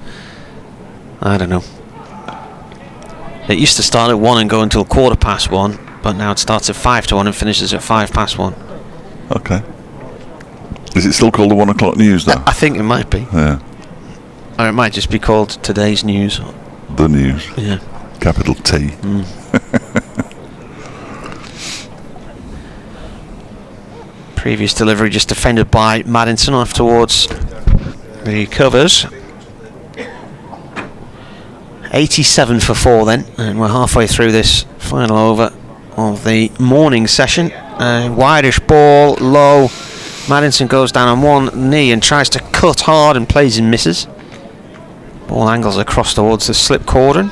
I don't know. It used to start at 1 and go until 1:15, but now it starts at 5 to 1 and finishes at 1:05. Okay. Is it still called the 1 o'clock news, though? I think it might be. Yeah. Or it might just be called Today's News. The news. Yeah. Capital T. Previous delivery just defended by Maddinson off towards the covers. 87 for 4 then, and we're halfway through this final over of the morning session. Wideish ball, low. Maddinson goes down on one knee and tries to cut hard and plays and misses. Ball angles across towards the slip cordon.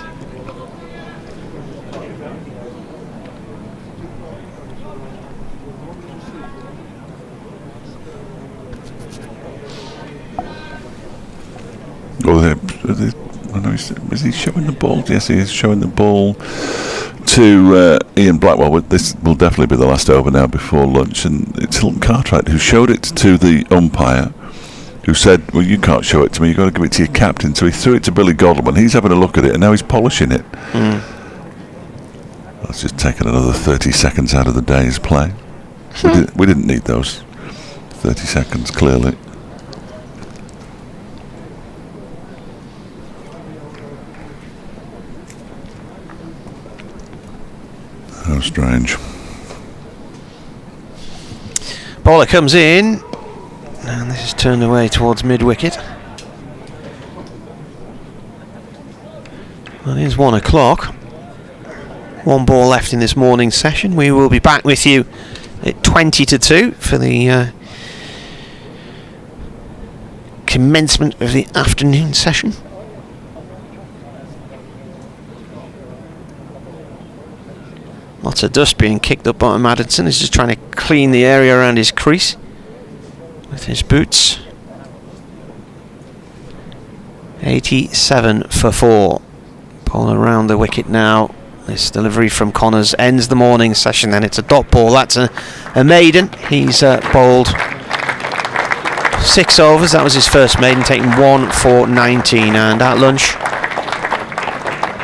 Is he showing the ball? Yes, he is showing the ball to Ian Blackwell. This will definitely be the last over now before lunch, and it's Hilton Cartwright who showed it to the umpire, who said, well, you can't show it to me, you've got to give it to your captain. So he threw it to Billy Godleman. He's having a look at it, and now he's polishing it. That's just taken another 30 seconds out of the day's play. We didn't need those 30 seconds, clearly. How strange. Bowler comes in, and this is turned away towards mid-wicket. Well, it is 1 o'clock. 1 ball left in this morning session. We will be back with you at 20 to 2 for the commencement of the afternoon session. Lots of dust being kicked up by Maddinson. He's just trying to clean the area around his crease with his boots. 87 for 4. Ball around the wicket now. This delivery from Connors ends the morning session. Then it's a dot ball. That's a maiden. He's bowled 6 overs. That was his first maiden, taking 1 for 19. And at lunch,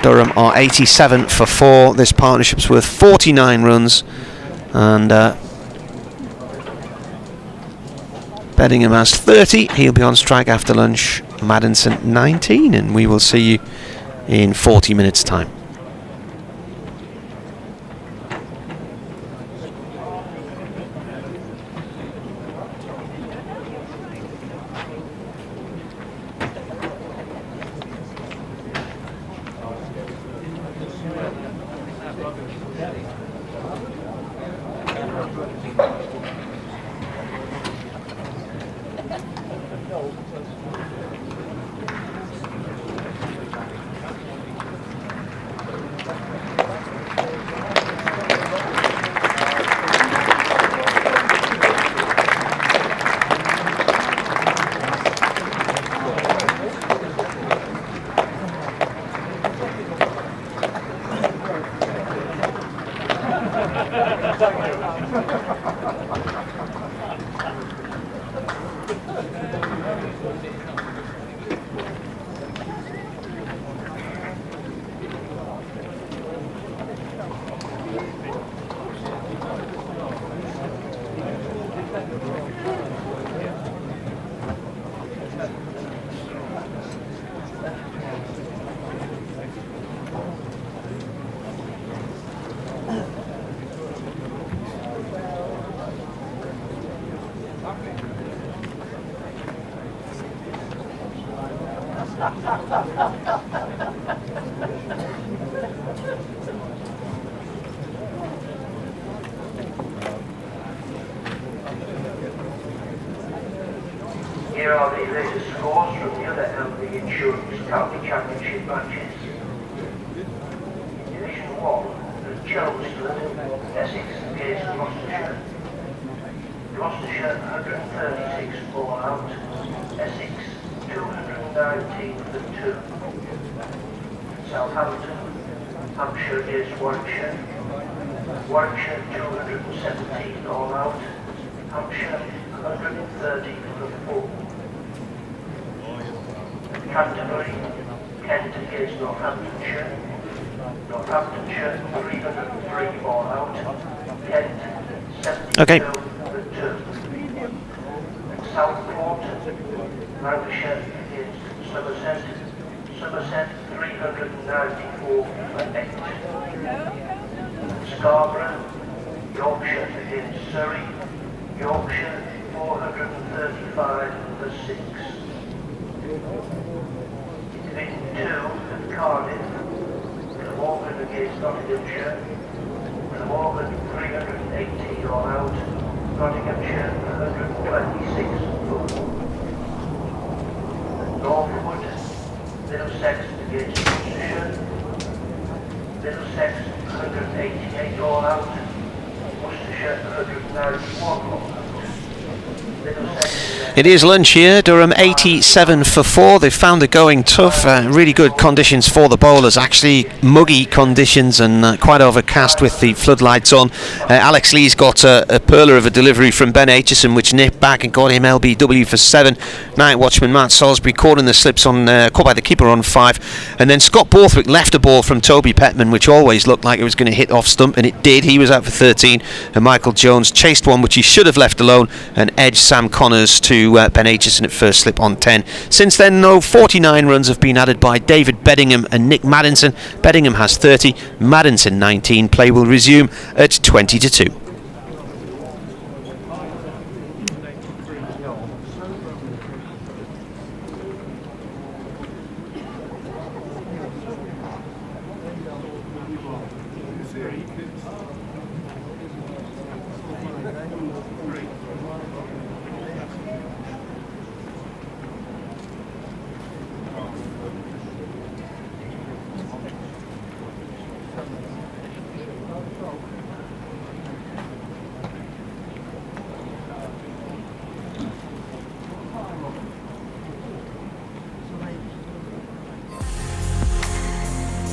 Durham are 87 for 4. This partnership's worth 49 runs, and Bedingham has 30. He'll be on strike after lunch. Maddinson 19, and we will see you in 40 minutes' time. Here are the latest scores from the other LV Insurance County Championship matches. Division 1, at Chelmsford, Essex against Gloucestershire. Gloucestershire 136 all out, Essex 219 for 2. Southampton, Hampshire against Warwickshire. Warwickshire 217 all out, Hampshire 130 for 4. Canterbury, Kent against Northamptonshire. Northamptonshire 303 all out, Kent 72 Okay. for 2. Southport, Lancashire against Somerset. Somerset 394 for 8. Scarborough, Yorkshire against Surrey. Yorkshire 435 for 6. Division 2 at Cardiff, Glamorgan against Nottinghamshire. Glamorgan 380 all out, Nottinghamshire 126 for 4. Northwood, Middlesex against Worcestershire. Middlesex 188 all out, Worcestershire 191 all out. It is lunch here, Durham 87 for 4. They've found it going tough, really good conditions for the bowlers, actually muggy conditions and quite overcast with the floodlights on. Alex Lee's got a perler of a delivery from Ben Aitchison which nipped back and got him LBW for 7. Night watchman Matt Salisbury caught in the slips on caught by the keeper on 5, and then Scott Borthwick left a ball from Toby Petman which always looked like it was going to hit off stump, and it did. He was out for 13, and Michael Jones chased one which he should have left alone and edged Sam Connors to Ben Aitchison at first slip on 10. Since then, though, 49 runs have been added by David Beddingham and Nick Maddinson. Beddingham has 30, Maddinson 19. Play will resume at 20-2.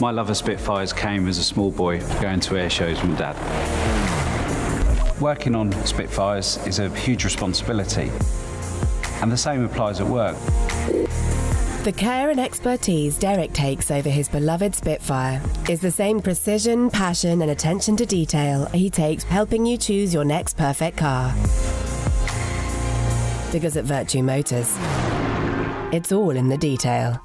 My love of Spitfires came as a small boy going to air shows with Dad. Working on Spitfires is a huge responsibility, and the same applies at work. The care and expertise Derek takes over his beloved Spitfire is the same precision, passion and attention to detail he takes helping you choose your next perfect car. Because at Virtue Motors, it's all in the detail.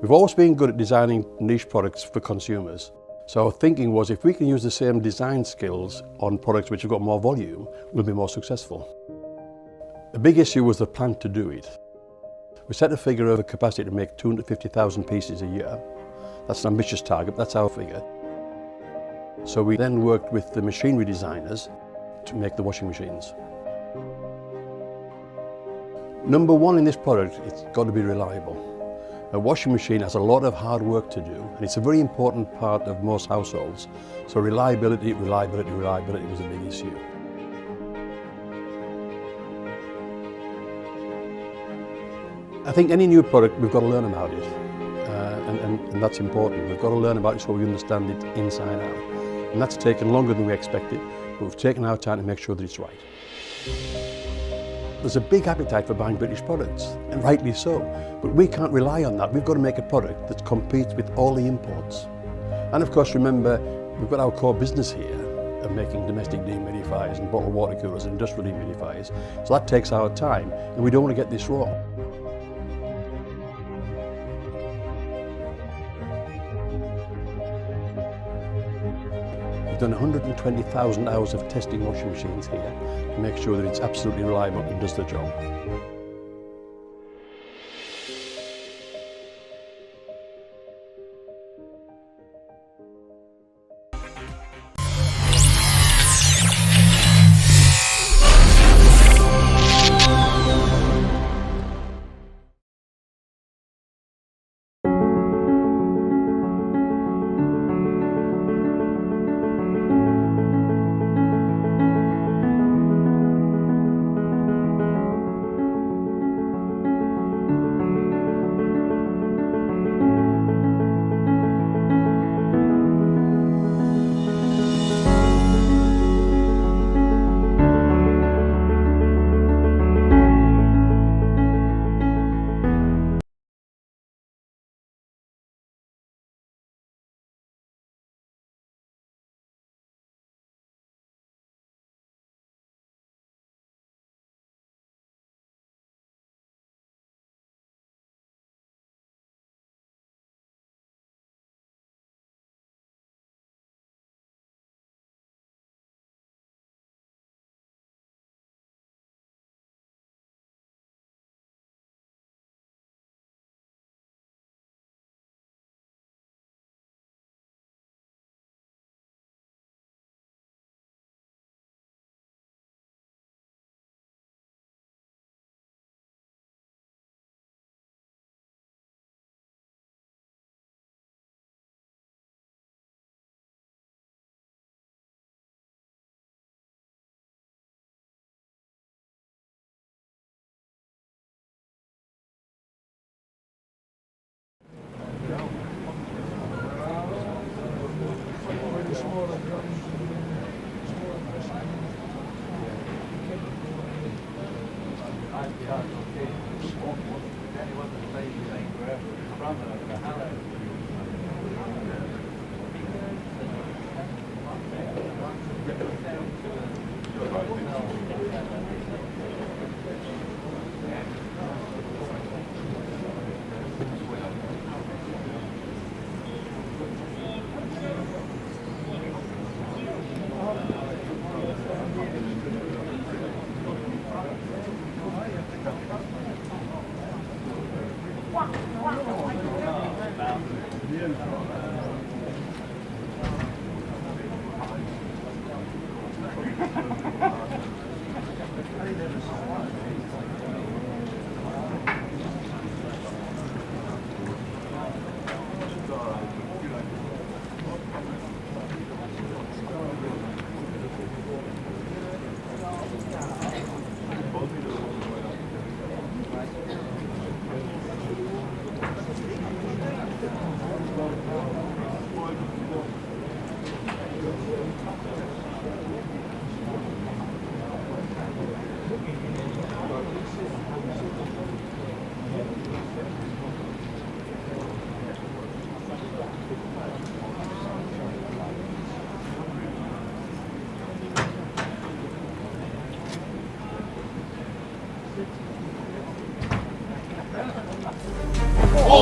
We've always been good at designing niche products for consumers. So our thinking was, if we can use the same design skills on products which have got more volume, we'll be more successful. The big issue was the plan to do it. We set a figure of a capacity to make 250,000 pieces a year. That's an ambitious target, that's our figure. So we then worked with the machinery designers to make the washing machines. Number one in this product, it's got to be reliable. A washing machine has a lot of hard work to do, and it's a very important part of most households. So reliability was a big issue. I think any new product, we've got to learn about it, and that's important. We've got to learn about it so we understand it inside out. And that's taken longer than we expected, but we've taken our time to make sure that it's right. There's a big appetite for buying British products, and rightly so, but we can't rely on that. We've got to make a product that competes with all the imports. And of course, remember, we've got our core business here of making domestic dehumidifiers and bottled water coolers and industrial dehumidifiers, so that takes our time, and we don't want to get this wrong. We've done 120,000 hours of testing washing machines here to make sure that it's absolutely reliable and does the job.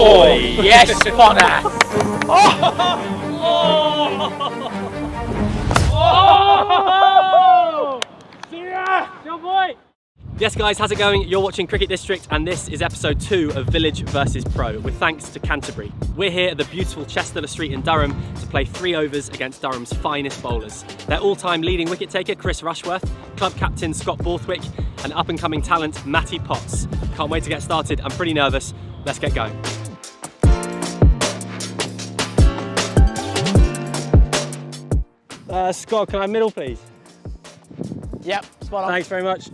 Oh, yes, Potter! Yes guys, how's it going? You're watching Cricket District and this is episode 2 of Village vs Pro with thanks to Canterbury. We're here at the beautiful Chester Street in Durham to play 3 overs against Durham's finest bowlers. Their all-time leading wicket taker Chris Rushworth, club captain Scott Borthwick and up-and-coming talent Matty Potts. Can't wait to get started, I'm pretty nervous. Let's get going. Scott, can I have middle please? Yep, spot on. Thanks very much.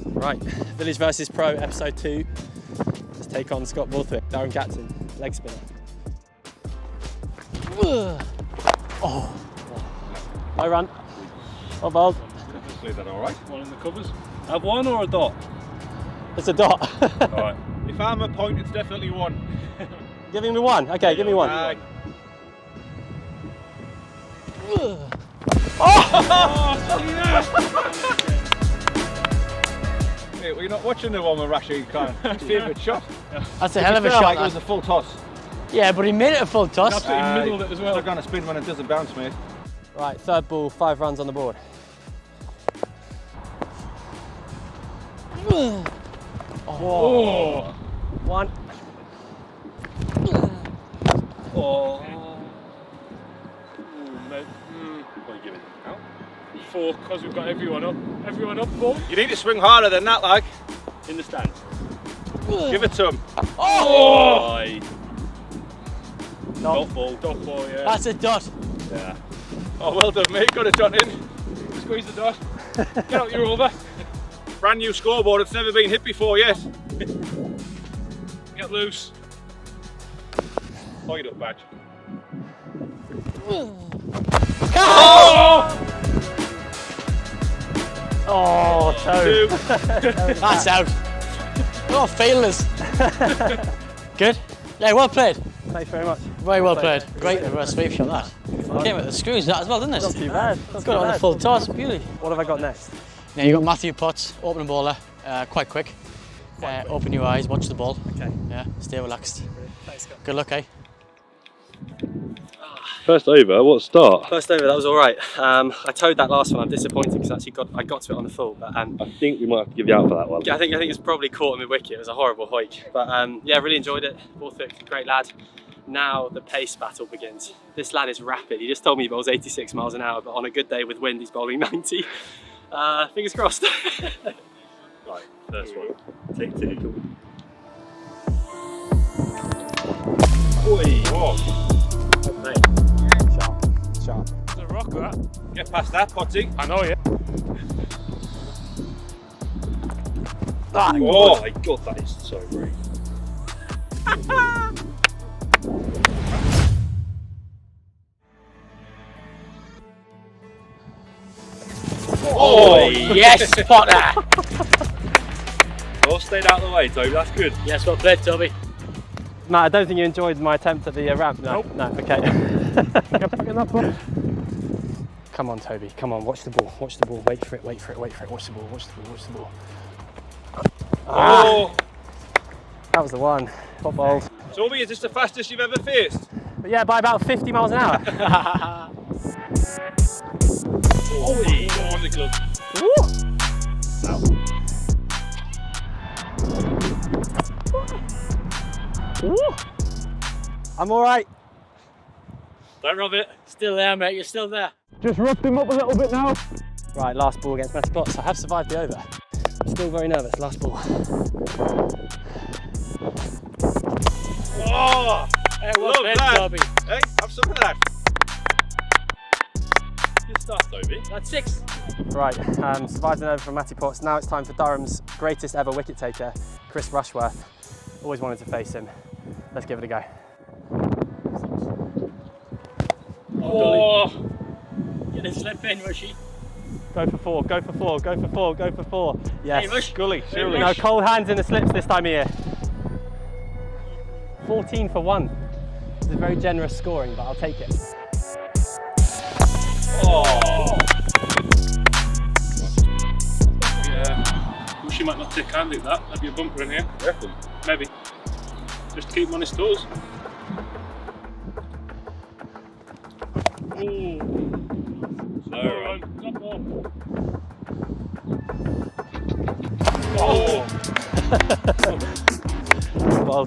Right, Village vs Pro, episode 2. Let's take on Scott Borthwick, Durham captain, leg spinner. Oh, I run. Well bowled. Just leave that all right. One in the covers. Have one or a dot? It's a dot. All right. If I'm a point, it's definitely one. Giving me one. Okay, give me one. Hey, well, you're not watching the one with Rashid Khan. His favourite shot. That's a hell of a shot. Like it was a full toss. Yeah, but he made it a full toss. Absolutely middled it as well. They're going to spin when it doesn't bounce, mate. Right, third ball, 5 runs on the board. Oh. One. Oh. Mate. What are you giving out? 4, because we've got everyone up. Everyone up 4. You need to swing harder than that, like. In the stand. Give it to him. Oh! Dot ball, yeah. That's a dot. Yeah. Oh, well done, mate. Got a dot in. Squeeze the dot. Get out your over. Brand new scoreboard. It's never been hit before yet. Get loose. Point up, badge. Oh! Oh, toe. That's out. What failures. Good. Yeah, well played. Thanks very much. Very well played. Great reverse sweep shot that. Came with the screws that as well, didn't it? Not too bad. Got it on the full toss, beauty. What have I got next? Now you got Matthew Potts, opening bowler, quite quick. Open your eyes, watch the ball. Okay. Yeah, stay relaxed. Thanks, Scott. Good luck, eh? First over, what start? First over, that was all right. I towed that last one. I'm disappointed because actually I got to it on the full. But I think we might have to give you out for that one. I think it's probably caught him in wicket. It was a horrible hoik. But yeah, really enjoyed it. Borthwick, great lad. Now the pace battle begins. This lad is rapid. He just told me he bowls 86 miles an hour, but on a good day with wind, he's bowling 90. Fingers crossed. Right, first one. Take 2. Oi! Oh. Mate. Sharp. It's a rock, that. Get past that, Potty. I know, yeah. Oh my god, that is so great. Oh, yes, Potter! Oh, stayed out of the way, Toby, that's good. Yes, well played, Toby. Matt, I don't think you enjoyed my attempt at the ramp. No, Nope. no, okay. Come on, Toby. Come on, watch the ball. Watch the ball. Wait for it. Wait for it. Wait for it. Watch the ball. Watch the ball. Watch the ball. Oh! That was the one. Top bowled. Toby, is this the fastest you've ever faced? But yeah, by about 50 miles an hour. Oh, on the glove. I'm all right. Don't rub it. Still there, mate, you're still there. Just roughed him up a little bit now. Right, last ball against Matty Potts. I have survived the over. Still very nervous. Last ball. Oh! Hey, well Love played, that. Toby. Hey, have some of that. Good start, Toby. That's 6. Right, survived an over from Matty Potts. Now it's time for Durham's greatest ever wicket taker, Chris Rushworth. Always wanted to face him. Let's give it a go. Oh! Get a slip in, Rushy. Go for 4, go for 4, go for 4, go for 4. Yes. Hey, Rush. Gully, surely. No cold hands in the slips this time of year. 14 for 1. It's a very generous scoring, but I'll take it. Oh! Yeah. Wish you might not take hand like that. That'd be a bumper in here. Reckon? Maybe. Just to keep him on his toes. Well,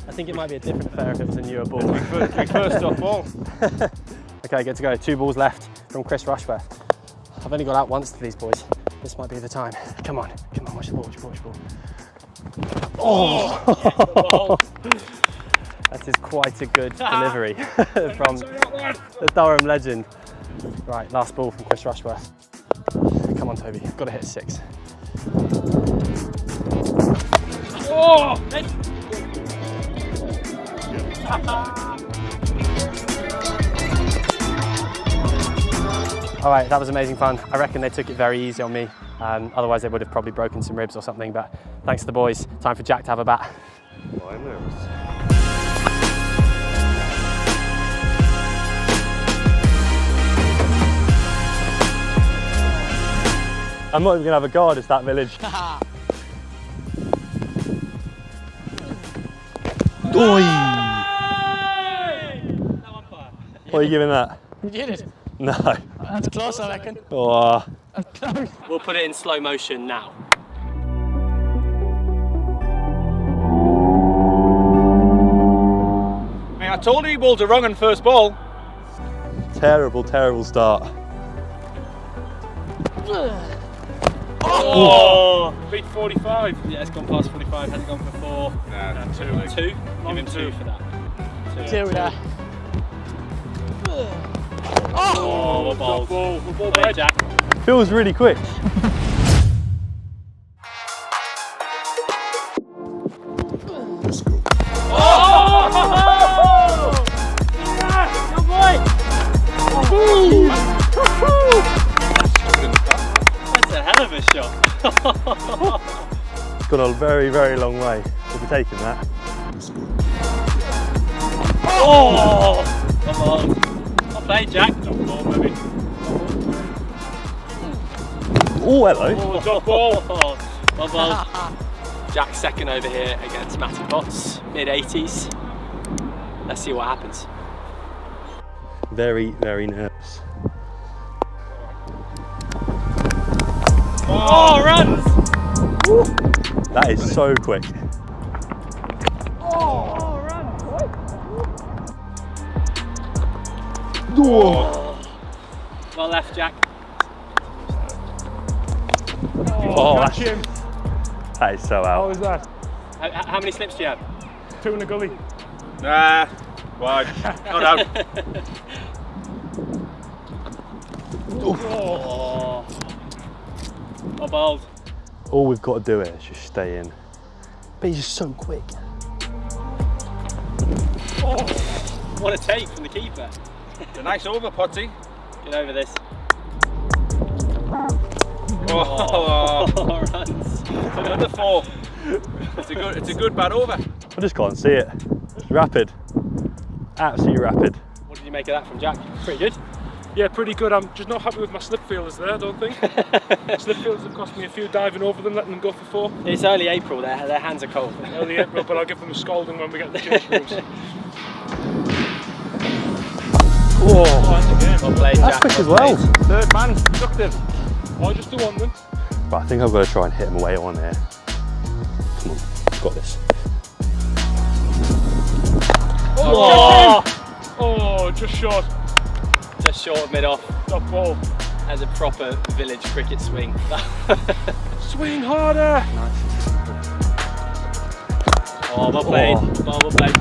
I think it might be a different affair if it was a newer ball. First off ball. Okay, good to go. 2 balls left from Chris Rushworth. I've only got out once to these boys. This might be the time. Come on, watch the ball, watch the ball. Oh! That is quite a good delivery from the Durham legend. Right, last ball from Chris Rushworth. Come on, Toby, got to hit a 6. Oh! All right, that was amazing fun. I reckon they took it very easy on me. Otherwise they would have probably broken some ribs or something, but thanks to the boys. Time for Jack to have a bat. Oh, I'm nervous. I'm not even gonna have a guard, it's that village. What are you giving that? You did it. No. That's close, I reckon. Oh. We'll put it in slow motion now. I told you he bowled a wrong on first ball. Terrible, terrible start. Oh! Beat 45. Yeah, it's gone past 45. Hasn't gone for 4. Nah, 2. 2? Give him 2 for that. 2 there. Oh, what ball? What ball, Play, Jack. Feels really quick. Let's go. That's a hell of a shot. It's gone a very, very long way. We'll be taking that. Oh! Come on. Well played, Jack. Top ball, maybe. Oh, hello. Oh, top ball. Well bowled. Jack's second over here against Matty Potts, mid-80s. Let's see what happens. Very, very nervous. Oh, runs! That is so quick. Oh, runs! Oh. Well left, Jack. Oh, Catch him. that is so How out. was that? How many slips do you have? 2 in the gully. Nah, wide. Not out. Oh. Well bowled. All we've got to do is just stay in. But he's just so quick. Oh. What a take from the keeper. It's a nice over, Potty. Get over this. Oh, Runs. another 4. It's a good bat over. I just can't see it. It's rapid. Absolutely rapid. What did you make of that from Jack? Pretty good. Yeah, pretty good. I'm just not happy with my slip fielders there, I don't think. Slip fielders have cost me a few diving over them, letting them go for 4. It's early April, their hands are cold. Early April, but I'll give them a scolding when we get the change rooms. Whoa. Well played, That's Jack. quick as well. Third man, productive. I just do one then. But I think I've got to try and hit him away on here. Come on, got this. Oh, oh, just short. Just short of mid-off. Top ball. As a proper village cricket swing. Swing harder. Nice. Oh, well played. Well played.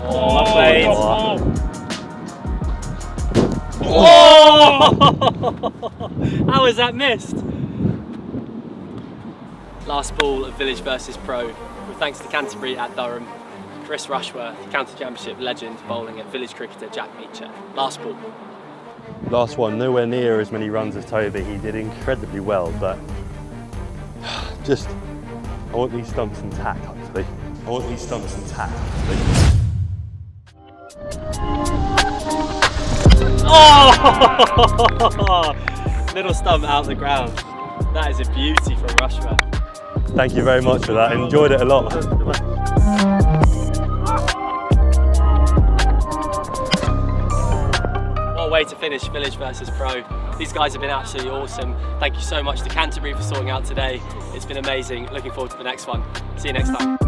Oh, well played. Oh! How was that missed? Last ball of Village versus Pro, with thanks to Canterbury at Durham. Chris Rushworth, County Championship legend, bowling at village cricketer Jack Meacher. Last ball. Last one, nowhere near as many runs as Toby. He did incredibly well, but just, I want these stumps intact, hopefully. I want these stumps intact, hopefully. Oh! Middle stump out the ground. That is a beauty from Rushworth. Thank you very much for that. Enjoyed it a lot. What a way to finish Village versus Pro. These guys have been absolutely awesome. Thank you so much to Canterbury for sorting out today. It's been amazing. Looking forward to the next one. See you next time.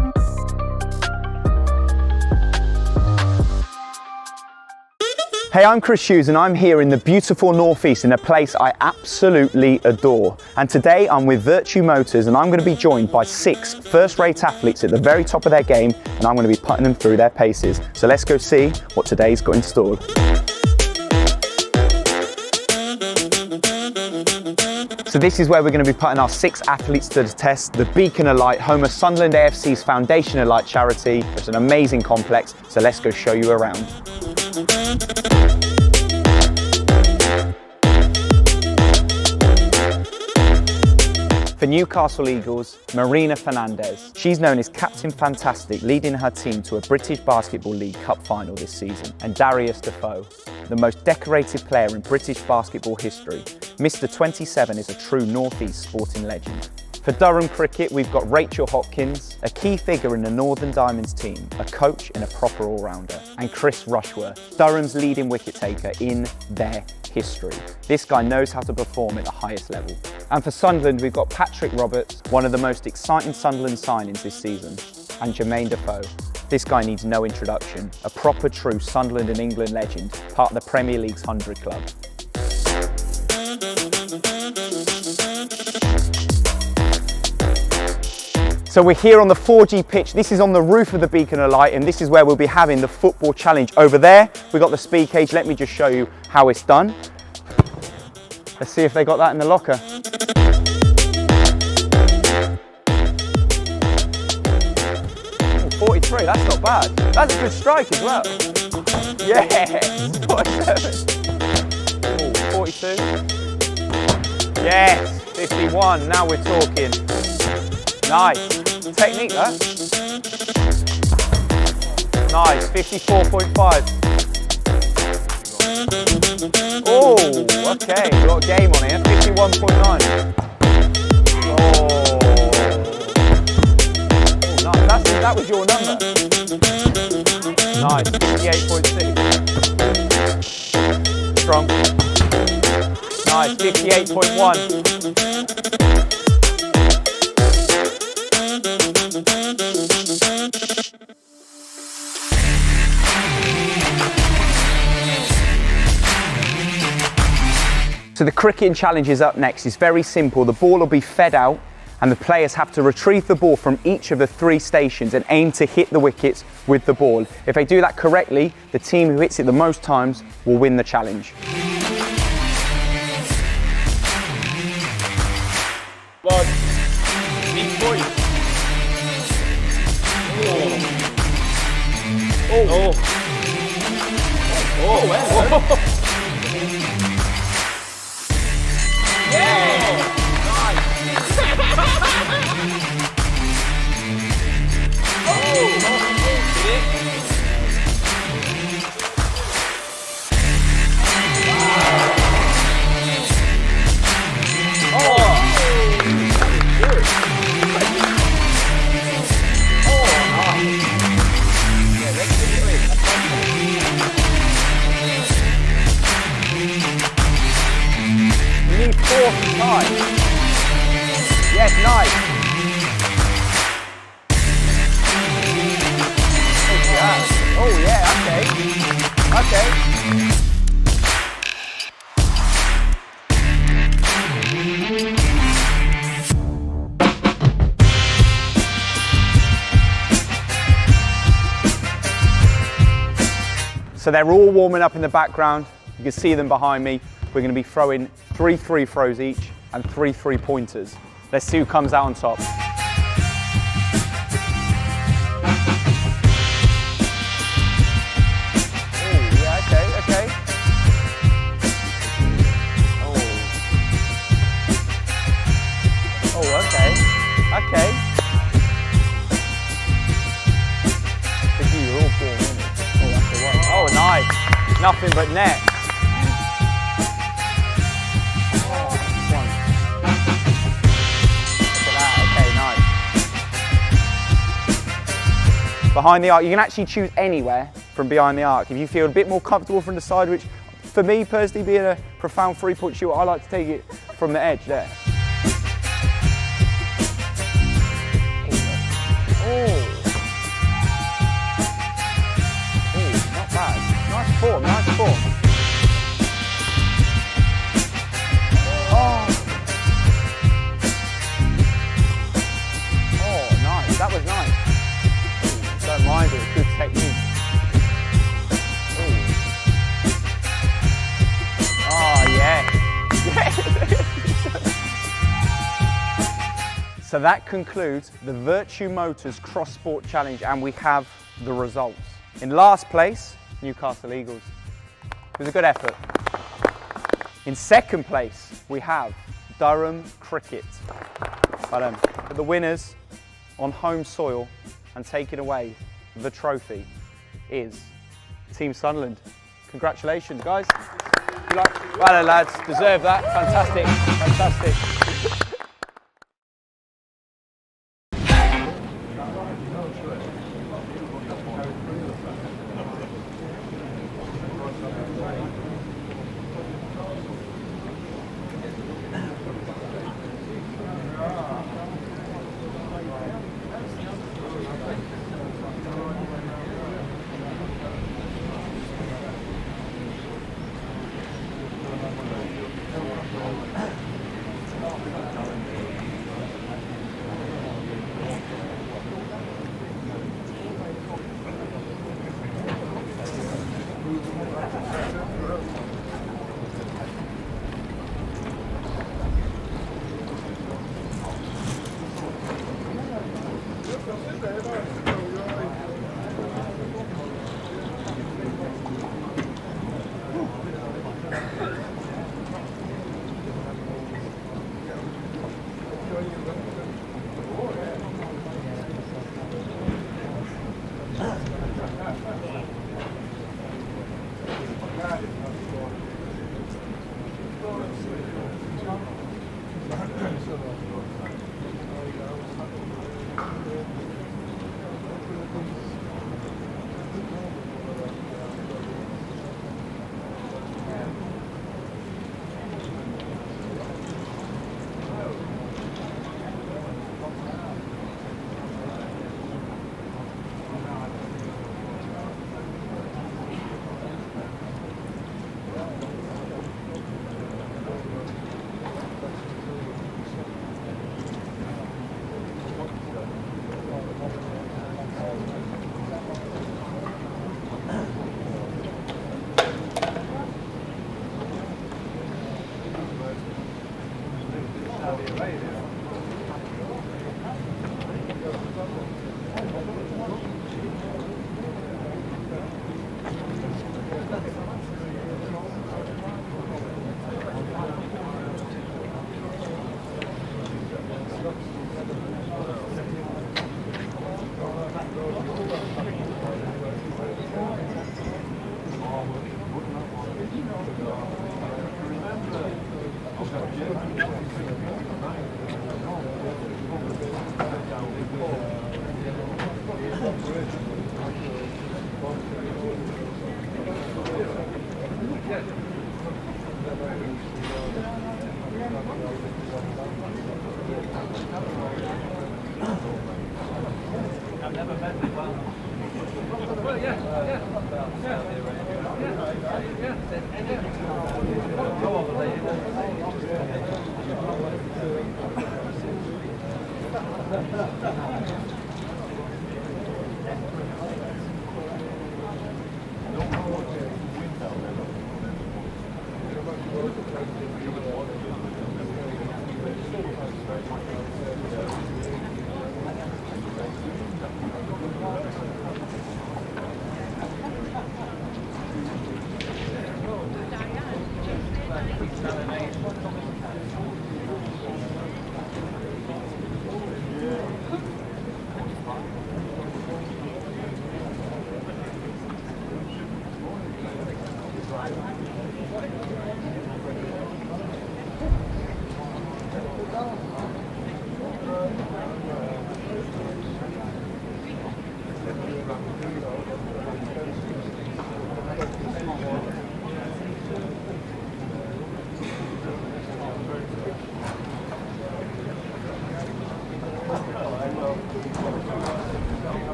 Hey, I'm Chris Hughes and I'm here in the beautiful Northeast in a place I absolutely adore. And today I'm with Virtue Motors and I'm going to be joined by 6 first-rate athletes at the very top of their game, and I'm going to be putting them through their paces. So let's go see what today's got in store. So this is where we're going to be putting our 6 athletes to the test. The Beacon of Light, home of Sunderland AFC's Foundation of Light charity. It's an amazing complex, so let's go show you around. For Newcastle Eagles, Marina Fernandez. She's known as Captain Fantastic, leading her team to a British Basketball League Cup final this season. And Darius Defoe, the most decorated player in British basketball history. Mr. 27 is a true North East sporting legend. For Durham Cricket, we've got Rachel Hopkins, a key figure in the Northern Diamonds team, a coach and a proper all-rounder, and Chris Rushworth, Durham's leading wicket taker in their history. This guy knows how to perform at the highest level. And for Sunderland, we've got Patrick Roberts, one of the most exciting Sunderland signings this season, and Jermaine Defoe. This guy needs no introduction, a proper true Sunderland and England legend, part of the Premier League's 100 Club. So we're here on the 4G pitch. This is on the roof of the Beacon of Light, and this is where we'll be having the football challenge. Over there, we've got the speed cage. Let me just show you how it's done. Let's see if they got that in the locker. Oh, 43, that's not bad. That's a good strike as well. Yes, 47. Oh, 42. Yes, 51, now we're talking. Nice. Technique, that. Nice, 54.5. Oh, okay, we've got a game on here, 51.9. Oh, nice, that was your number. Nice, 58.6. Strong. Nice, 58.1. So the cricketing challenge is up next. It's very simple. The ball will be fed out and the players have to retrieve the ball from each of the 3 stations and aim to hit the wickets with the ball. If they do that correctly, the team who hits it the most times will win the challenge. One. Big point. Oh. Oh. Oh. Oh. Yes, nice. Oh yeah, okay. Okay. So they're all warming up in the background. You can see them behind me. We're going to be throwing 3 free throws each and 3 3-pointers. Let's see who comes out on top. Oh, yeah, okay, okay. Oh, okay, okay. You're all born, weren't you? Oh, that's the one. Oh, nice. Nothing but net. behind the arc. You can actually choose anywhere from behind the arc. If you feel a bit more comfortable from the side, which for me personally, being a profound three-point shooter, I like to take it from the edge there. Not bad. Nice form, nice form. Nice, that was nice. Don't mind it, good technique. Yeah. So that concludes the Virtue Motors Cross Sport Challenge, and we have the results. In last place, Newcastle Eagles. It was a good effort. In second place, we have Durham Cricket. But the winners on home soil and taking away the trophy is Team Sunderland. Congratulations, guys. Well done, lads, deserve that. Fantastic, fantastic.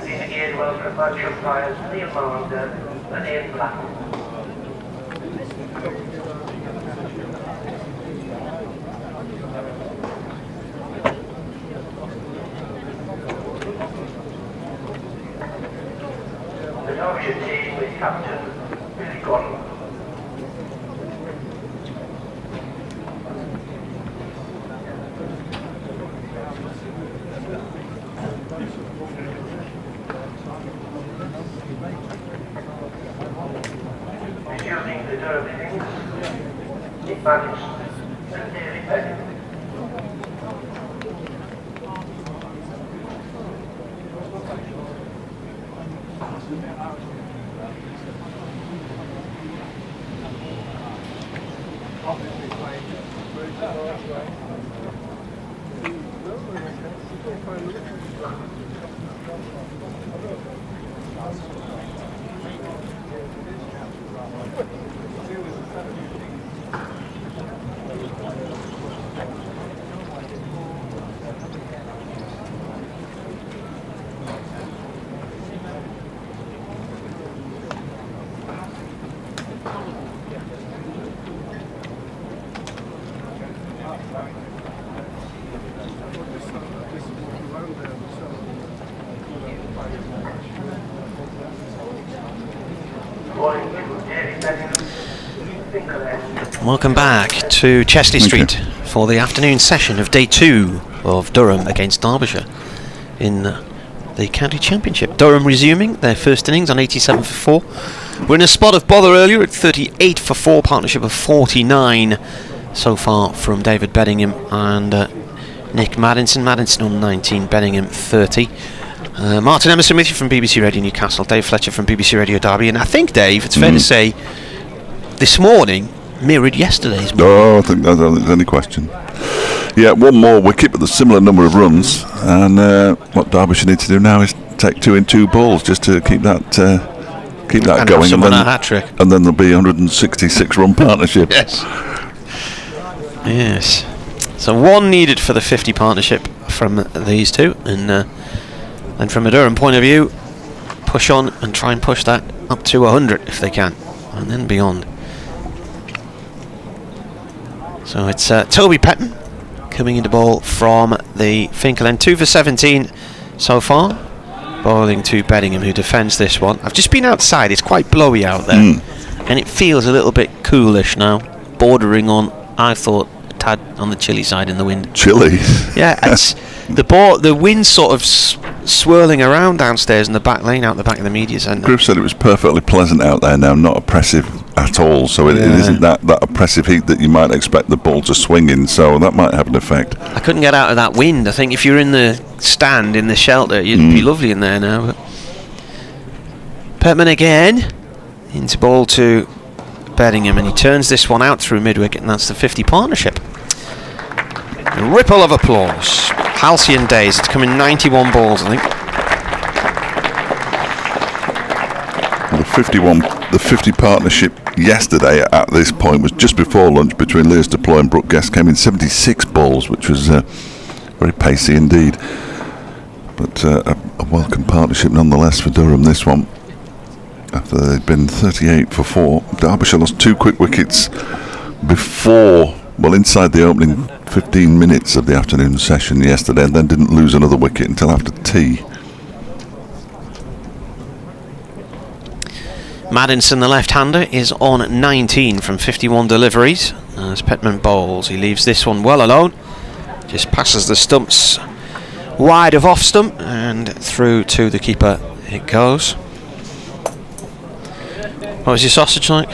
These again welcome bunch of players, Neil Mander and Ian Black. The Derbyshire team with captain Billy Gordon. Using the Durham innings, Nick Madison and David Bennett. Welcome back to Chesley Street for the afternoon session of day 2 of Durham against Derbyshire in the county championship. Durham resuming their first innings on 87 for 4. We're in a spot of bother earlier at 38 for 4, partnership of 49 so far from David Bedingham and Nick Maddinson. Maddinson on 19, Bedingham 30. Martin Emerson with you from BBC Radio Newcastle, Dave Fletcher from BBC Radio Derby, and I think, Dave, it's fair to say this morning mirrored yesterday's. Oh, I think that's any question. Yeah, one more wicket with a similar number of runs, and what Derbyshire need to do now is take 2 in 2 balls just to keep that Keep that And going, someone a hat-trick. and then there'll be 166 run partnership. Yes. So 1 needed for the 50 partnership from these two, and from a Durham point of view, push on and try and push that up to 100 if they can, and then beyond. So it's Toby Petton coming into ball from the Finkel end. 2 for 17 so far. Bowling to Beddingham, who defends this one. I've just been outside, it's quite blowy out there, and it feels a little bit coolish now, bordering on, I thought, a tad on the chilly side in the wind. Chilly? Yeah, it's the wind's sort of swirling around downstairs in the back lane out the back of the media centre. Griff said it was perfectly pleasant out there now, not oppressive at all, so it isn't that oppressive heat that you might expect the ball to swing in, so that might have an effect. I couldn't get out of that wind. I think if you're in the stand in the shelter, you'd be lovely in there now. But Petman again into ball to Beddingham, and he turns this one out through mid-wicket, and that's the 50 partnership. A ripple of applause. Halcyon days. It's coming 91 balls, I think. The 50 partnership yesterday at this point was just before lunch between Lewis Deploy and Brooke Guest, came in 76 balls, which was very pacey indeed. But a welcome partnership nonetheless for Durham, this one. After they'd been 38 for 4, Derbyshire lost 2 quick wickets before, inside the opening 15 minutes of the afternoon session yesterday, and then didn't lose another wicket until after tea. Maddinson, the left-hander, is on 19 from 51 deliveries. As Petman bowls, he leaves this one well alone. Just passes the stumps wide of off stump and through to the keeper it goes. What was your sausage like?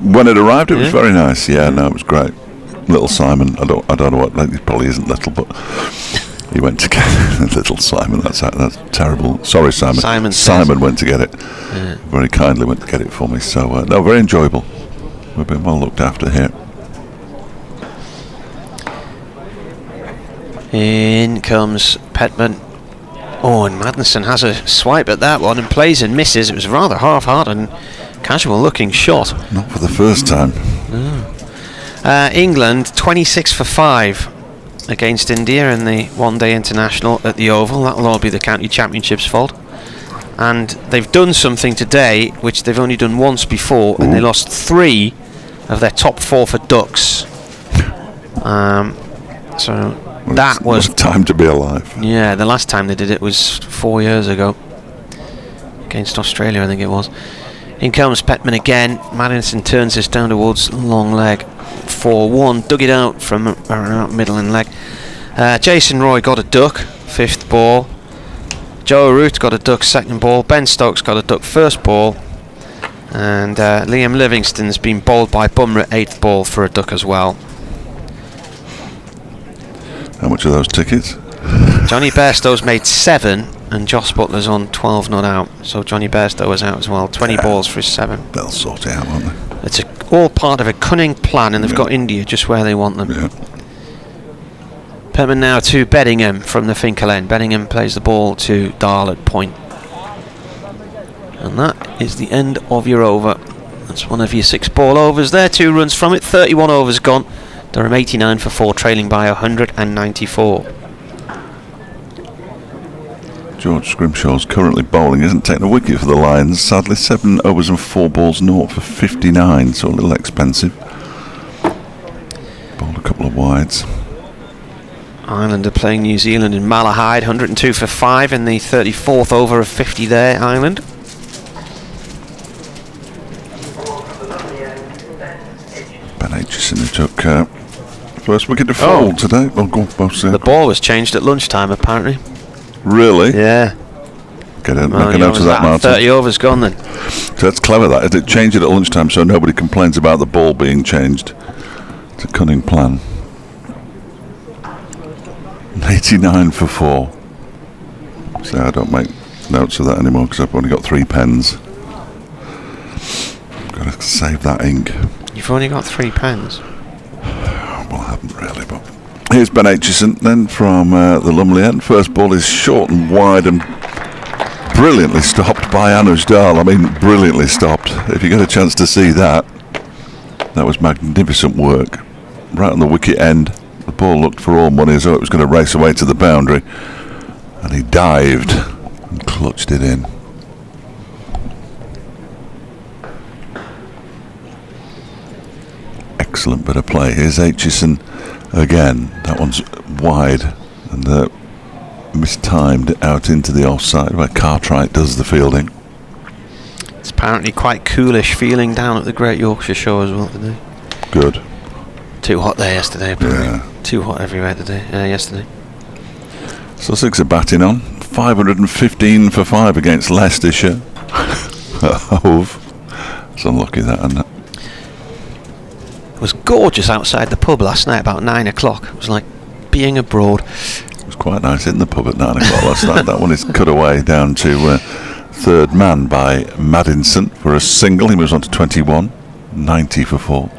When it arrived, it was very nice. Yeah, no, it was great. Little Simon, I don't know what. He probably isn't little, but he went to get little Simon. That's terrible. Sorry, Simon. Simon went to get it. Yeah. Very kindly went to get it for me. So no, very enjoyable. We've been well looked after here. In comes Petman. Oh, and Maddinson has a swipe at that one and plays and misses. It was rather half-hearted and casual-looking shot. Not for the first time. No. England 26 for 5 against India in the one-day international at the Oval. That'll all be the county championship's fault. And they've done something today which they've only done once before, and they lost 3 of their top 4 for ducks. So that was time to be alive. Yeah, the last time they did it was 4 years ago against Australia, I think it was. In comes Petman again. Maddinson turns this down towards long leg. 4-1, dug it out from around middle and leg. Jason Roy got a duck, 5th ball. Joe Root got a duck, 2nd ball. Ben Stokes got a duck, 1st ball. And Liam Livingston's been bowled by Bumrah, 8th ball for a duck as well. How much are those tickets? Johnny Bairstow's made 7, and Joss Butler's on 12 not out. So Johnny Bairstow was out as well. 20 balls for his 7. They'll sort it out, won't they? It's all part of a cunning plan, and they've got India just where they want them. Yeah. Petman now to Beddingham from the Finkel end. Beddingham plays the ball to Dahl at point. And that is the end of your over. That's one of your 6 ball overs there. 2 runs from it. 31 overs gone. Durham 89 for 4, trailing by 194. George Scrimshaw's currently bowling, isn't taking a wicket for the Lions. Sadly, 7 overs and 4 balls naught for 59, so a little expensive. Bowled a couple of wides. Ireland are playing New Zealand in Malahide, 102 for 5 in the 34th over of 50 there, Ireland. Ben Aitchison who took first wicket to fall today. The ball was changed at lunchtime, apparently. Really? Yeah. Make a note of that, Martin. 30 overs gone then. So that's clever, that. Is it? Change it at lunchtime so nobody complains about the ball being changed. It's a cunning plan. 89 for 4. So I don't make notes of that anymore because I've only got 3 pens. Got to save that ink. You've only got 3 pens? Well, I haven't really, but... Here's Ben Aitchison then from the Lumley end. First ball is short and wide and brilliantly stopped by Anuj Dal. I mean, brilliantly stopped. If you get a chance to see that, that was magnificent work. Right on the wicket end, the ball looked for all money as though it was going to race away to the boundary, and he dived and clutched it in. Excellent bit of play. Here's Aitchison again. That one's wide and mistimed out into the offside where Cartwright does the fielding. It's apparently quite coolish feeling down at the Great Yorkshire Show as well today. Good. Too hot there yesterday, apparently. Yeah. Too hot everywhere today. Yesterday. Sussex are batting on. 515 for 5 against Leicestershire. Hove. It's unlucky that, isn't it? It was gorgeous outside the pub last night about 9 o'clock. It was like being abroad. It was quite nice in the pub at 9 o'clock last night. That one is cut away down to third man by Maddinson for a single. He moves on to 21. 90 for 4.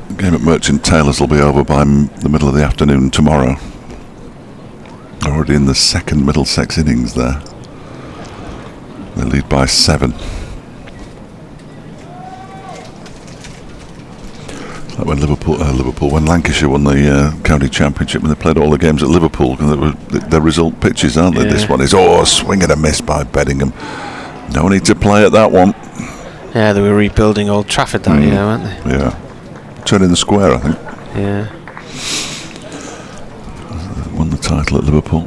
The game at Merchant Taylors will be over by the middle of the afternoon tomorrow. Already in the second Middlesex innings there. They lead by 7. Like when when Lancashire won the county championship, when they played all the games at Liverpool, because they're result pitches, aren't they? Yeah. This one is a swing and a miss by Beddingham. No need to play at that one. Yeah, they were rebuilding Old Trafford that year, weren't they? Yeah, turning the square, I think. Yeah. Won the title at Liverpool.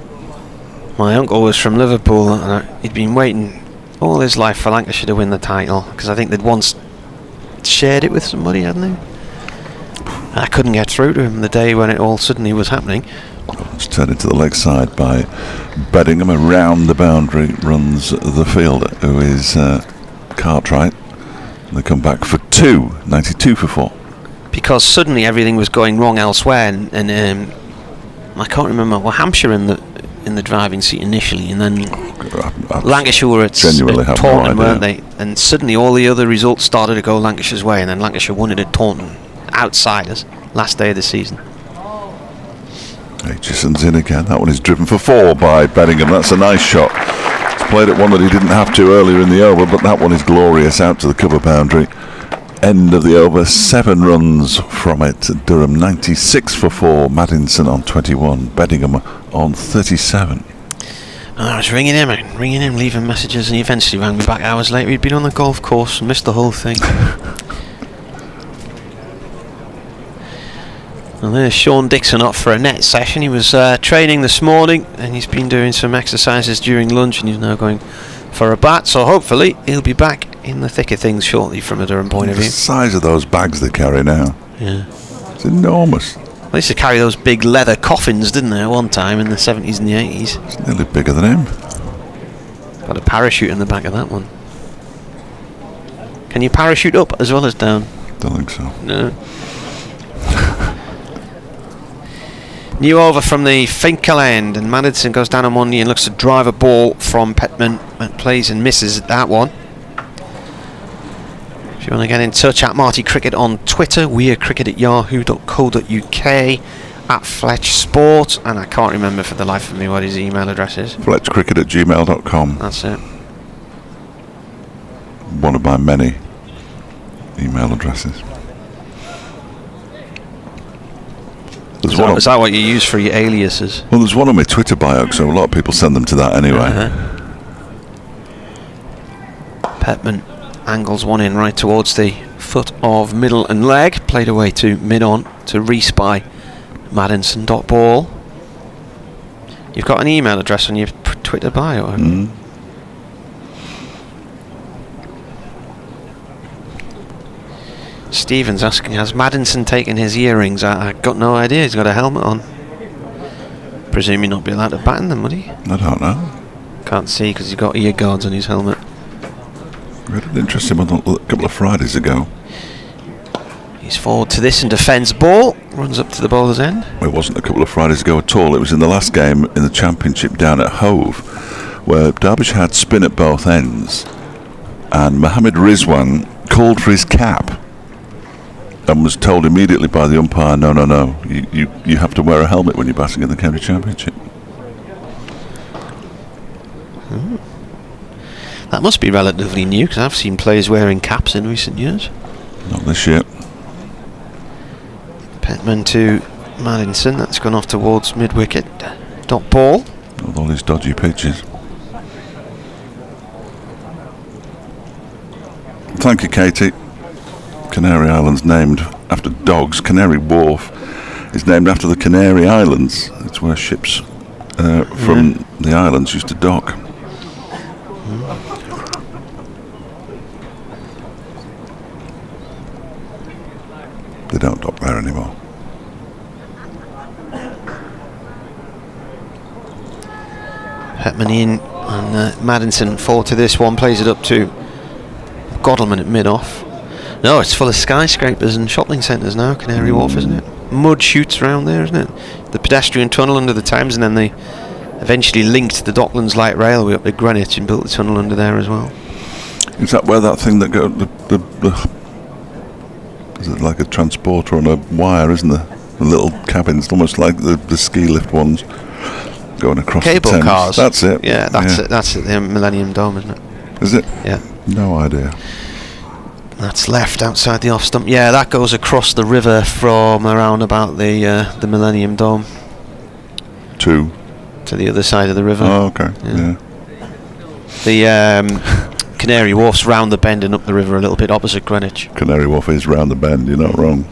My uncle was from Liverpool, and he'd been waiting all his life for Lancashire to win the title, because I think they'd once shared it with somebody, hadn't they? And I couldn't get through to him the day when it all suddenly was happening. It's turned into the leg side by Beddingham. Around the boundary runs the fielder, who is Cartwright. And they come back for 2, 92 for 4. Because suddenly everything was going wrong elsewhere, and I can't remember. Well, Hampshire in the driving seat initially, and then Lancashire were at Taunton, weren't they? And suddenly all the other results started to go Lancashire's way, and then Lancashire won it at Taunton. Outsiders, last day of the season. Aitchison's in again. That one is driven for 4 by Beddingham. That's a nice shot. He's played at one that he didn't have to earlier in the over, but that one is glorious out to the cover boundary. End of the over, 7 runs from it. Durham 96 for 4. Maddinson on 21. Beddingham on 37. I was ringing him, leaving messages, and he eventually rang me back hours later. He'd been on the golf course and missed the whole thing. And there's Sean Dixon up for a net session. He was training this morning, and he's been doing some exercises during lunch, and he's now going for a bat. So hopefully he'll be back in the thick of things shortly from a Durham point of view. The size of those bags they carry now. Yeah. It's enormous. They used to carry those big leather coffins, didn't they, at one time in the 70s and the 80s. It's nearly bigger than him. Got a parachute in the back of that one. Can you parachute up as well as down? Don't think so. No. New over from the Finkel end, and Maddinson goes down on one knee and looks to drive a ball from Petman, and plays and misses that one. If you want to get in touch, at Marty Cricket on Twitter, wearecricket@yahoo.co.uk, at Fletch Sport, and I can't remember for the life of me what his email address is. FletchCricket@gmail.com. That's it. One of my many email addresses. Is that what you use for your aliases? Well, there's one on my Twitter bio, so a lot of people send them to that anyway. Petman angles one in right towards the foot of middle and leg, played away to mid-on to respy Maddinson. Ball. You've got an email address on your Twitter bio, haven't you? Stephen's asking, has Maddinson taken his earrings? I got no idea. He's got a helmet on. Presume he'd not be allowed to bat in them, would he? I don't know. Can't see because he's got ear guards on his helmet. We had an interesting one a couple of Fridays ago. He's forward to this and defends ball. Runs up to the bowler's end. It wasn't a couple of Fridays ago at all. It was in the last game in the championship down at Hove, where Derbyshire had spin at both ends, and Mohammed Rizwan called for his cap. and was told immediately by the umpire, no, you have to wear a helmet when you're batting in the county championship. That must be relatively new, because I've seen players wearing caps in recent years. Not this year. Petman to Maddinson, that's gone off towards mid-wicket. Dot ball. With all these dodgy pitches. Thank you, Katie. Canary Islands named after dogs. Canary Wharf is named after the Canary Islands. It's where ships from the islands used to dock. They don't dock there anymore. Petman in, and Maddinson forward to this one, plays it up to Godalman at mid-off. No, it's full of skyscrapers and shopping centres now, Canary Wharf, isn't it? Mud shoots around there, isn't it? The pedestrian tunnel under the Thames, and then they eventually linked the Docklands Light Railway up to Greenwich and built the tunnel under there as well. Is that where that thing that goes, is it like a transporter on a wire, isn't there? The little cabins, almost like the ski lift ones going across Cable the Thames. cars. That's it. Yeah, that's it. That's at the Millennium Dome, isn't it? Is it? Yeah. No idea. That's left outside the off stump. Yeah, that goes across the river from around about the Millennium Dome to the other side of the river. Oh, okay. Yeah. The Canary Wharf's round the bend and up the river a little bit opposite Greenwich. Canary Wharf is round the bend, you're not wrong.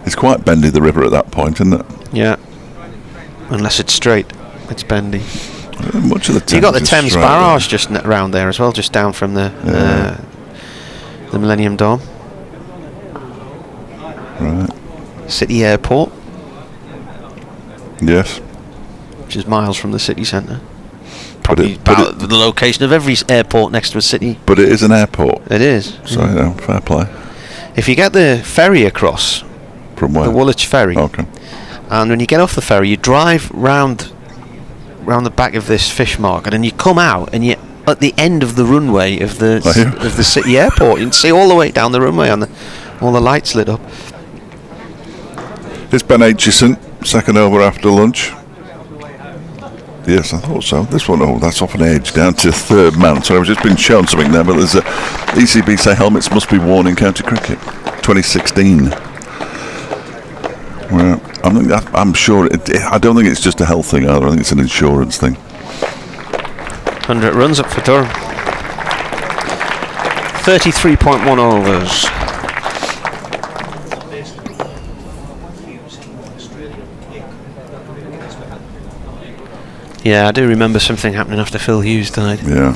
It's quite bendy, the river, at that point, isn't it? Yeah. Unless it's straight, it's bendy. Much of the Thames. You got the Thames Barrage just around there as well, just down from the Millennium Dome. Right. City Airport. Yes. Which is miles from the city centre. Probably about the location of every airport next to a city. But it is an airport. It is. So, fair play. If you get the ferry across, from where? The Woolwich ferry. Okay. And when you get off the ferry, you drive round the back of this fish market, and you come out, and you're at the end of the runway of the city airport. You can see all the way down the runway, and all the lights lit up. It's Ben Aitchison, second over after lunch. Yes, I thought so. This one, that's off an edge, down to third man. So I've just been shown something there, but there's a ECB say helmets must be worn in county cricket. 2016. Well, I'm sure. I don't think it's just a health thing either. I think it's an insurance thing. 100 runs up for Durham. 33.1 overs. Yeah, I do remember something happening after Phil Hughes died. Yeah.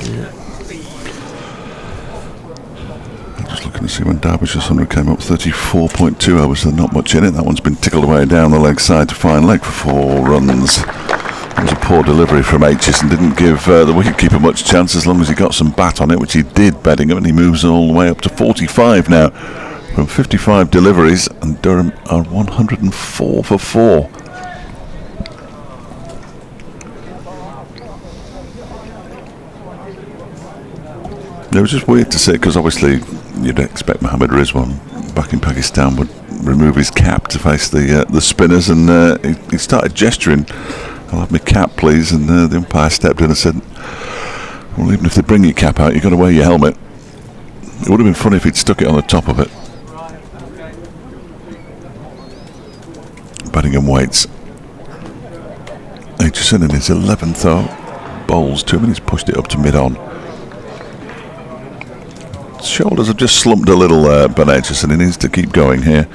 I'm just looking to see when Derbyshire's 100 came up, 34.2 overs, so not much in it. That one's been tickled away down the leg side to fine leg for 4 runs. It was a poor delivery from Aitchison, didn't give the wicketkeeper much chance as long as he got some bat on it, which he did, Beddingham, and he moves all the way up to 45 now from 55 deliveries, and Durham are 104 for 4. It was just weird to see, because obviously you'd expect Mohammad Rizwan back in Pakistan would remove his cap to face the spinners, and he started gesturing, "I'll have my cap please," and the umpire stepped in and said, "Well, even if they bring your cap out, you've got to wear your helmet." It would have been funny if he'd stuck it on the top of it. Beddingham waits. Aitchison in his 11th bowls to him, and he's pushed it up to mid-on. Shoulders have just slumped a little there, Ben Aitchison. He needs to keep going here.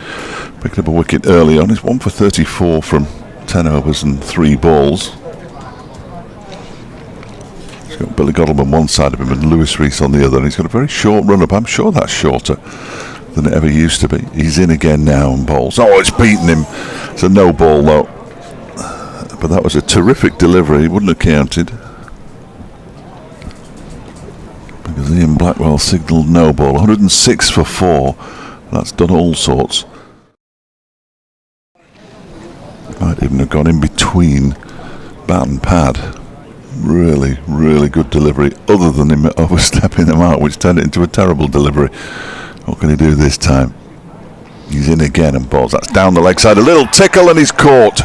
Picked up a wicket early on. He's 1 for 34 from 10 overs and 3 balls. He's got Billy Godalman one side of him and Lewis Rees on the other, and he's got a very short run-up. I'm sure that's shorter than it ever used to be. He's in again now and bowls. Oh, it's beaten him. It's a no ball though. But that was a terrific delivery. He wouldn't have counted, because Ian Blackwell signalled no ball. 106 for 4. That's done all sorts. Might even have gone in between bat and pad. Really, really good delivery, other than him overstepping the mark, which turned it into a terrible delivery. What can he do this time? He's in again and balls. That's down the leg side. A little tickle and he's caught.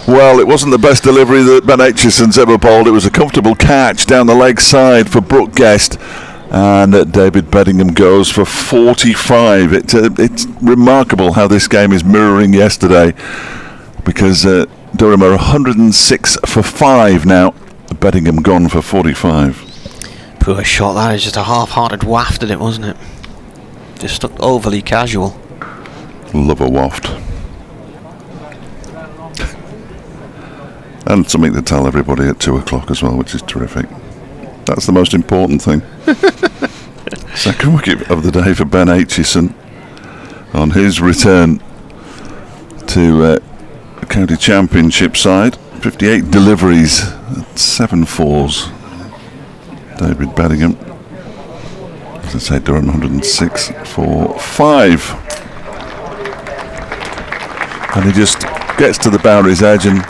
Well, it wasn't the best delivery that Ben Aitchison's ever bowled. It was a comfortable catch down the leg side for Brooke Guest. And David Beddingham goes for 45. It's remarkable how this game is mirroring yesterday, because Durham are 106 for 5 now. Beddingham gone for 45. Poor shot, that is just a half-hearted waft at it, wasn't it? Just looked overly casual. Love a waft. And something to tell everybody at 2 o'clock as well, which is terrific. That's the most important thing. Second wicket of the day for Ben Aitchison on his return to County Championship side. 58 deliveries, 7 fours. David Beddingham. As I say, Durham 106 for 5. And he just gets to the boundary's edge and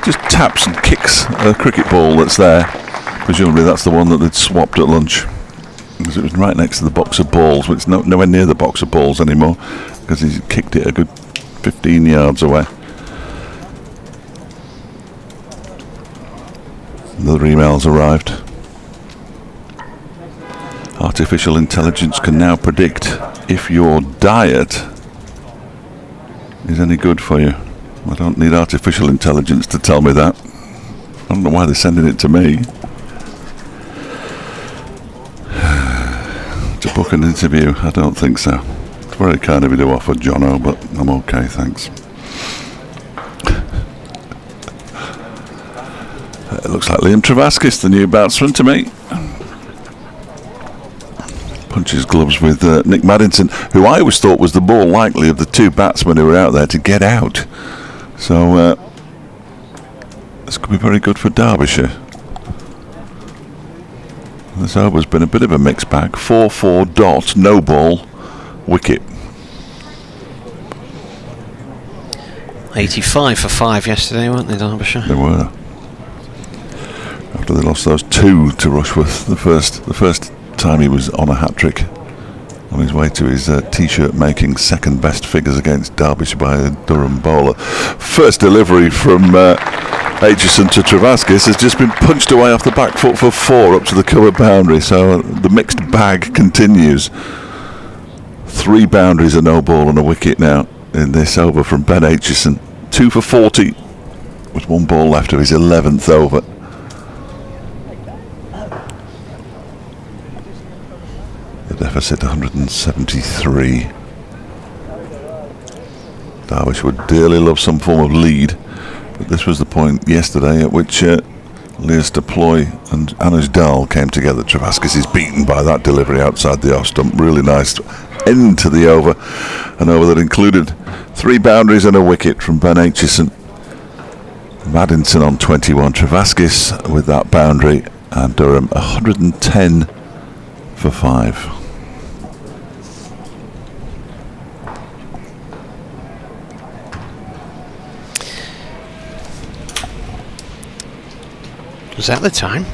just taps and kicks a cricket ball that's there. Presumably that's the one that they'd swapped at lunch, because it was right next to the box of balls, but it's nowhere near the box of balls anymore, because he's kicked it a good 15 yards away. Another email's arrived. Artificial intelligence can now predict if your diet is any good for you. I don't need artificial intelligence to tell me that. I don't know why they're sending it to me. To book an interview, I don't think so. It's very kind of you to offer, Jono, but I'm okay, thanks. It looks like Liam Travaskis, the new batsman, to me. Punches gloves with Nick Maddinson, who I always thought was the more likely of the 2 batsmen who were out there to get out. So this could be very good for Derbyshire. This over's been a bit of a mixed bag. 4-4 dot, no ball, wicket. 85 for 5 yesterday, weren't they, Derbyshire? They were. After they lost those 2 to Rushworth, the first time he was on a hat-trick, on his way to his t-shirt making second best figures against Derbyshire by a Durham bowler. First delivery from Aitchison to Travaskis has just been punched away off the back foot for 4 up to the cover boundary, so the mixed bag continues. 3 boundaries, a no ball and a wicket now in this over from Ben Aitchison. 2 for 40 with 1 ball left of his 11th over. The deficit 173. Derbyshire would dearly love some form of lead, but this was the point yesterday at which Leas Deploy and Anuj Dal came together. Travaskis is beaten by that delivery outside the off stump. Really nice end to the over, an over that included 3 boundaries and a wicket from Ben Aitchison. Maddinson on 21, Travaskis with that boundary, and Durham 110 for 5. Was that the time?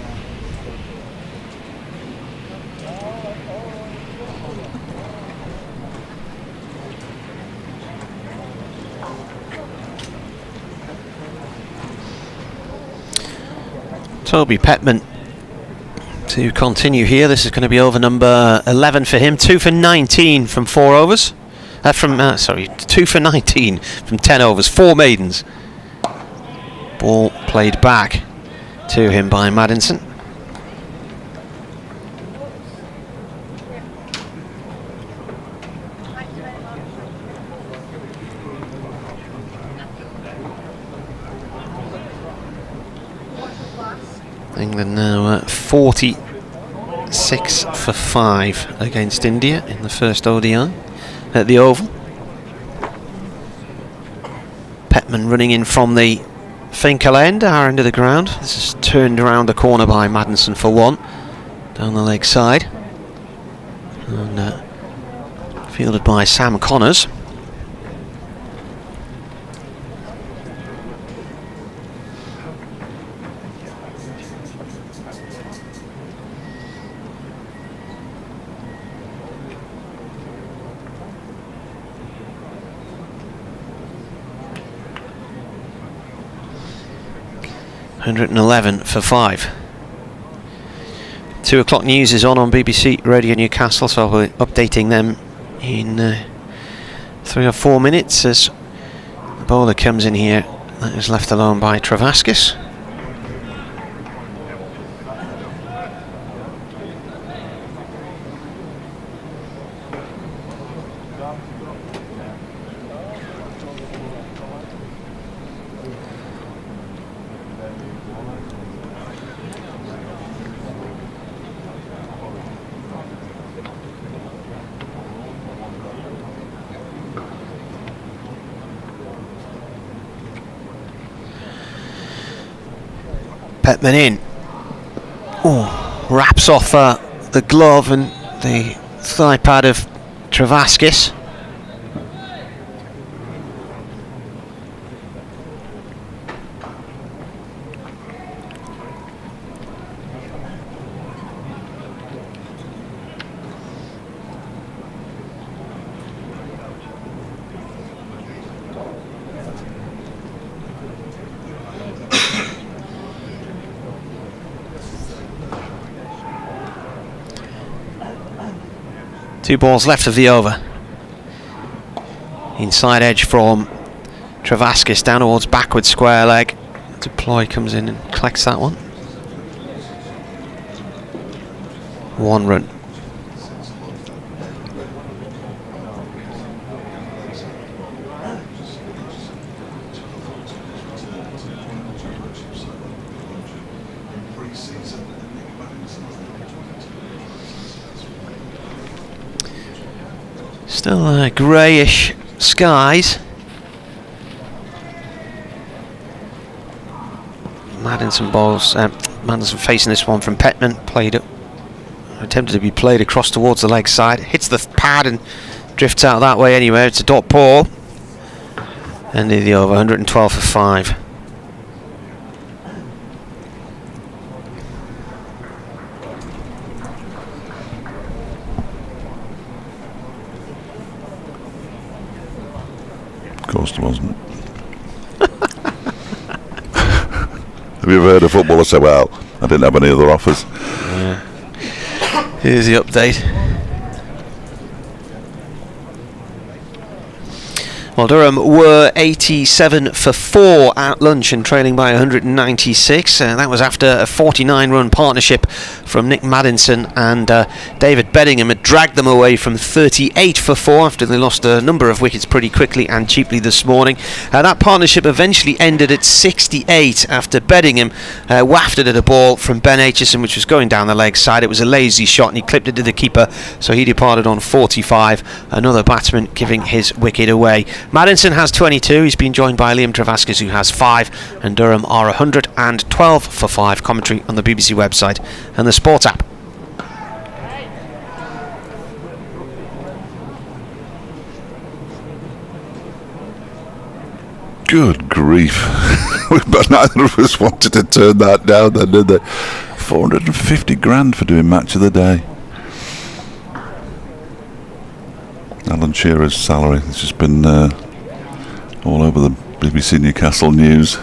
Toby Petman to continue here. This is going to be over number 11 for him. 2 for 19 from 4 overs. 2 for 19 from 10 overs. 4 maidens. Ball played back to him by Maddinson. England now 46 for 5 against India in the first ODI at the Oval. Petman running in from the Finkel end, our end of the ground. This is turned around the corner by Maddinson for 1 down the leg side, and fielded by Sam Connors. 111 for 5. 2 o'clock news is on BBC Radio Newcastle, so I'll be updating them in 3 or 4 minutes as the bowler comes in here. That is left alone by Travaskis. Petman in. Oh, wraps off the glove and the thigh pad of Travaskis. Two balls left of the over. Inside edge from Travaskis down towards backward square leg. Deploy comes in and collects that one. 1 run. Still greyish skies. Maddinson balls. Maddinson facing this one from Petman. Attempted to be played across towards the leg side. Hits the pad and drifts out that way anyway. It's a dot ball. Ended the over. 112 for 5. Of course there wasn't. Have you ever heard a footballer say, well, I didn't have any other offers? Yeah. Here's the update. Well, Durham were 87 for 4 at lunch and trailing by 196. That was after a 49-run partnership from Nick Maddinson and David Beddingham. It dragged them away from 38 for 4 after they lost a number of wickets pretty quickly and cheaply this morning. That partnership eventually ended at 68 after Beddingham wafted at a ball from Ben Aitchison, which was going down the leg side. It was a lazy shot and he clipped it to the keeper, so he departed on 45. Another batsman giving his wicket away. Maddinson has 22. He's been joined by Liam Travaskis, who has 5, and Durham are 112 for 5. Commentary on the BBC website and the Sports app. Good grief. But neither of us wanted to turn that down then, did they? 450 grand for doing match of the day. Alan Shearer's salary has just been all over the BBC Newcastle news.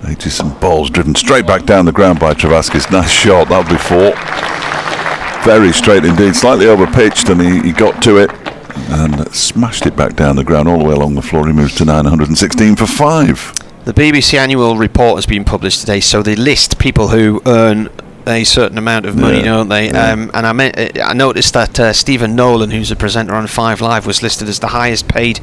Aitchison balls driven straight back down the ground by Travaskis. Nice shot, that'll be 4. Very straight indeed, slightly over pitched, and he got to it and smashed it back down the ground all the way along the floor. He moves to 916 for 5. The BBC annual report has been published today, so they list people who earn a certain amount of money, don't they? Yeah. And I noticed that Stephen Nolan, who's a presenter on 5 Live, was listed as the highest paid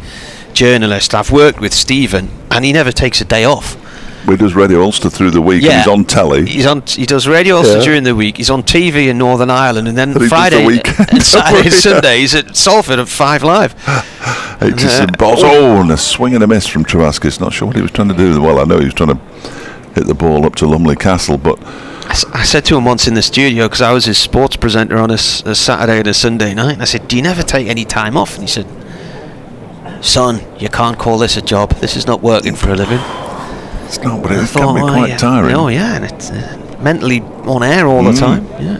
journalist. I've worked with Stephen, and he never takes a day off. He does Radio Ulster through the week, and he's on telly. He does Radio Ulster during the week. He's on TV in Northern Ireland, and then Friday and Saturday and Sunday he's at Salford at 5 Live. Aitchison balls, and a swing and a miss from Travaskis. Not sure what he was trying to do. Well, I know he was trying to hit the ball up to Lumley Castle, but I said to him once in the studio, because I was his sports presenter on a Saturday and a Sunday night, and I said, do you never take any time off? And he said, son, you can't call this a job. This is not working for a living. It's not, but it can be quite tiring. Oh yeah, and it's mentally on air all the time. Yeah.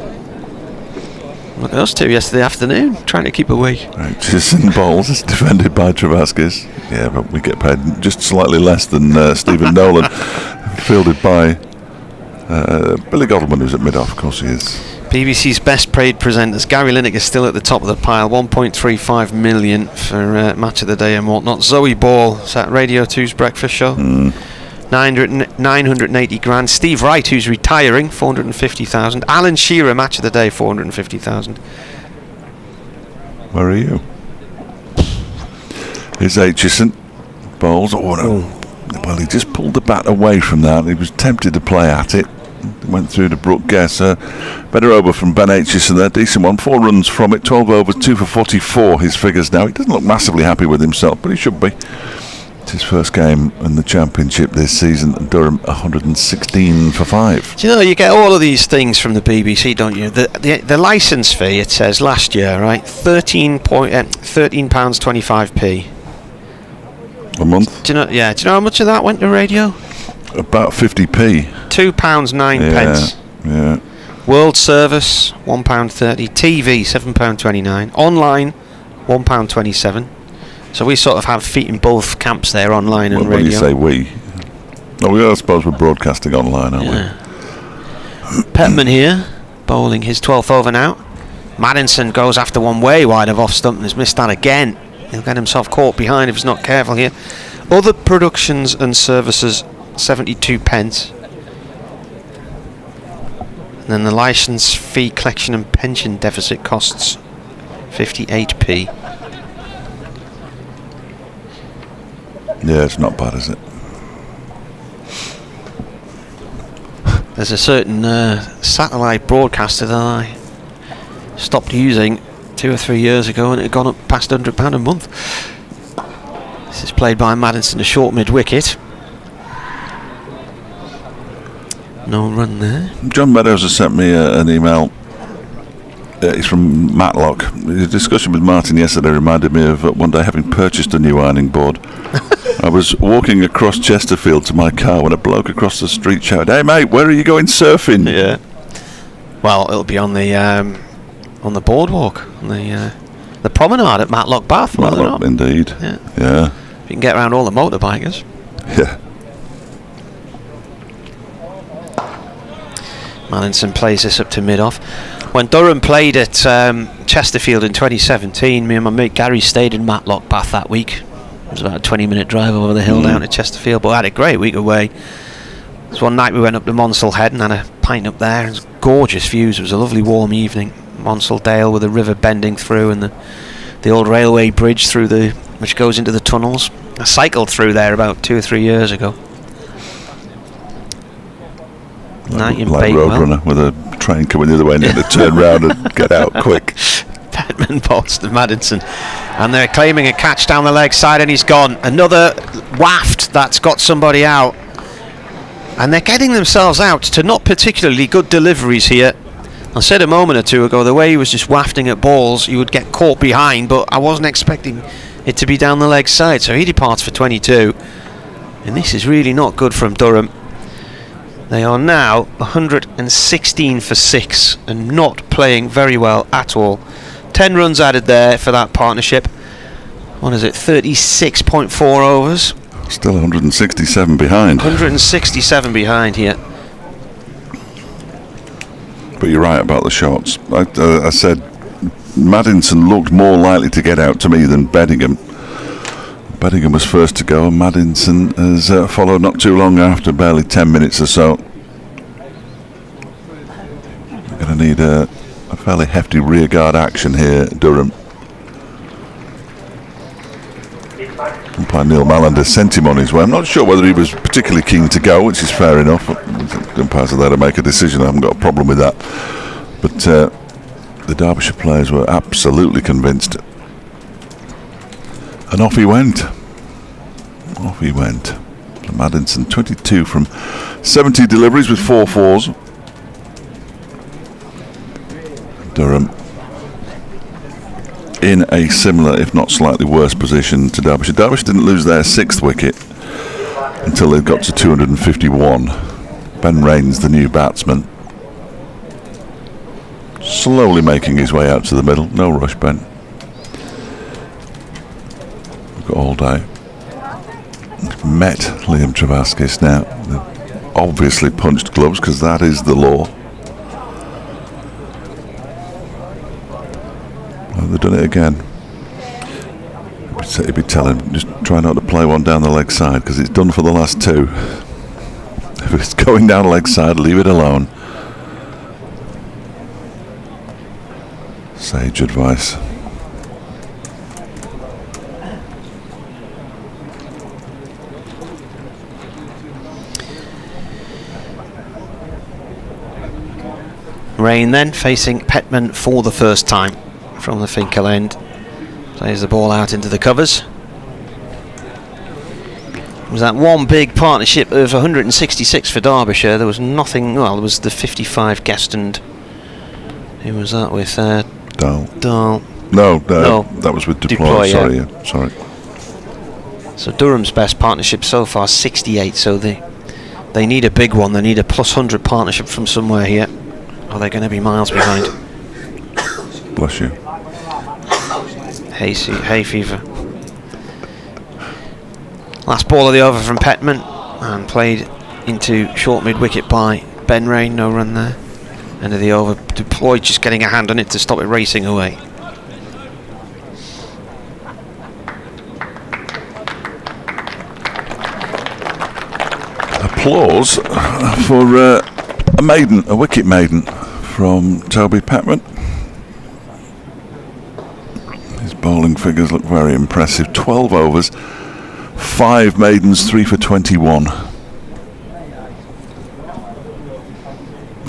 Look at us two yesterday afternoon, trying to keep awake. Aitchison balls, defended by Travaskis. Yeah, but we get paid just slightly less than Stephen Nolan, fielded by Billy Godleman, who's at mid-off. Of course he is. BBC's best paid presenters. Gary Lineker is still at the top of the pile, 1.35 million for Match of the Day and whatnot. Zoe Ball, is that Radio 2's breakfast show? 980 grand. Steve Wright, who's retiring, 450,000. Alan Shearer, Match of the Day, 450,000. Where are you? Here's Aitchison. Bowls. Oh no. Well, he just pulled the bat away from that. He was tempted to play at it. Went through to Brooke Gesser. Better over from Ben Aitchison there. Decent one. 4 runs from it. 12 overs, 2 for 44. His figures now. He doesn't look massively happy with himself, but he should be. It's his first game in the championship this season. Durham 116 for 5. Do you know, you get all of these things from the BBC, don't you? The licence fee, it says last year, right? £13.25p a month. Do you know? Yeah. Do you know how much of that went to radio? About 50p. £2.09. Yeah. World service £1.30. TV £7.29. Online £1.27. So we sort of have feet in both camps there, online and radio. When you say we, I suppose we're broadcasting online, aren't we? Petman here, bowling his 12th over now. Maddinson goes after one way wide of off stump and has missed that again. He'll get himself caught behind if he's not careful here. Other productions and services, 72 pence. And then the licence fee collection and pension deficit costs 58p. Yeah, it's not bad, is it? There's a certain satellite broadcaster that I stopped using 2 or 3 years ago, and it had gone up past £100 a month. This is played by Maddinson, a short mid-wicket. No run there. John Meadows has sent me an email. He's from Matlock. The discussion with Martin yesterday reminded me of one day having purchased a new ironing board. I was walking across Chesterfield to my car when a bloke across the street shouted, "Hey mate, where are you going surfing?" Yeah. Well, it'll be on the boardwalk, on the promenade at Matlock Bath. Matlock, indeed. Yeah. You can get around all the motorbikers. Yeah. Maddinson plays this up to mid-off. When Durham played at Chesterfield in 2017, me and my mate Gary stayed in Matlock Bath that week. It was about a 20-minute drive over the hill down to Chesterfield, but I had a great week away. So one night we went up to Monsell Head and had a pint up there. It was gorgeous views. It was a lovely warm evening. Monsell Dale with the river bending through and the old railway bridge through which goes into the tunnels. I cycled through there about 2 or 3 years ago. Like Roadrunner with a train coming the other way and you had to turn round and get out quick. Petman bolts to Maddinson, and they're claiming a catch down the leg side, and he's gone. Another waft that's got somebody out, and they're getting themselves out to not particularly good deliveries here. I said a moment or two ago, the way he was just wafting at balls, you would get caught behind, but I wasn't expecting it to be down the leg side, so he departs for 22, and this is really not good from Durham. They are now 116 for 6 and not playing very well at all. 10 runs added there for that partnership. What is it, 36.4 overs? Still 167 behind. 167 behind here. But you're right about the shots. I said Maddinson looked more likely to get out to me than Beddingham. Beddingham was first to go, and Maddinson has followed not too long after, barely 10 minutes or so. We're going to need a fairly hefty rearguard action here, Durham. Umpire Neil Mallander sent him on his way. I'm not sure whether he was particularly keen to go, which is fair enough. The umpires are there to make a decision. I haven't got a problem with that. But the Derbyshire players were absolutely convinced. And off he went. Off he went. Maddinson, 22 from 70 deliveries with 4 fours. Durham in a similar, if not slightly worse position to Derbyshire. Derbyshire didn't lose their 6th wicket until they got to 251. Ben Raines, the new batsman, slowly making his way out to the middle. No rush, Ben. We've got all day. met Liam Travaskis now. They've obviously punched gloves because that is the law. Oh, they've done it again. He'd be telling him, just try not to play one down the leg side because it's done for the last two. If it's going down leg side, leave it alone. Sage advice. Rain then facing Petman for the first time from the Finkel end. Plays the ball out into the covers. It was that one big partnership of 166 for Derbyshire. There was nothing, well, there was the 55 Gueston. Who was that with? Dahl. No, that was with Deploy. Sorry, yeah. Sorry. So Durham's best partnership so far, 68. So they need a big one. They need a plus 100 partnership from somewhere here. Or they're going to be miles behind. Bless you. Hay fever. Last ball of the over from Petman and played into short mid wicket by Ben Rain. No run there. End of the over. Deploy just getting a hand on it to stop it racing away. Applause for a wicket maiden from Toby Petman. His bowling figures look very impressive. 12 overs, 5 maidens, 3 for 21.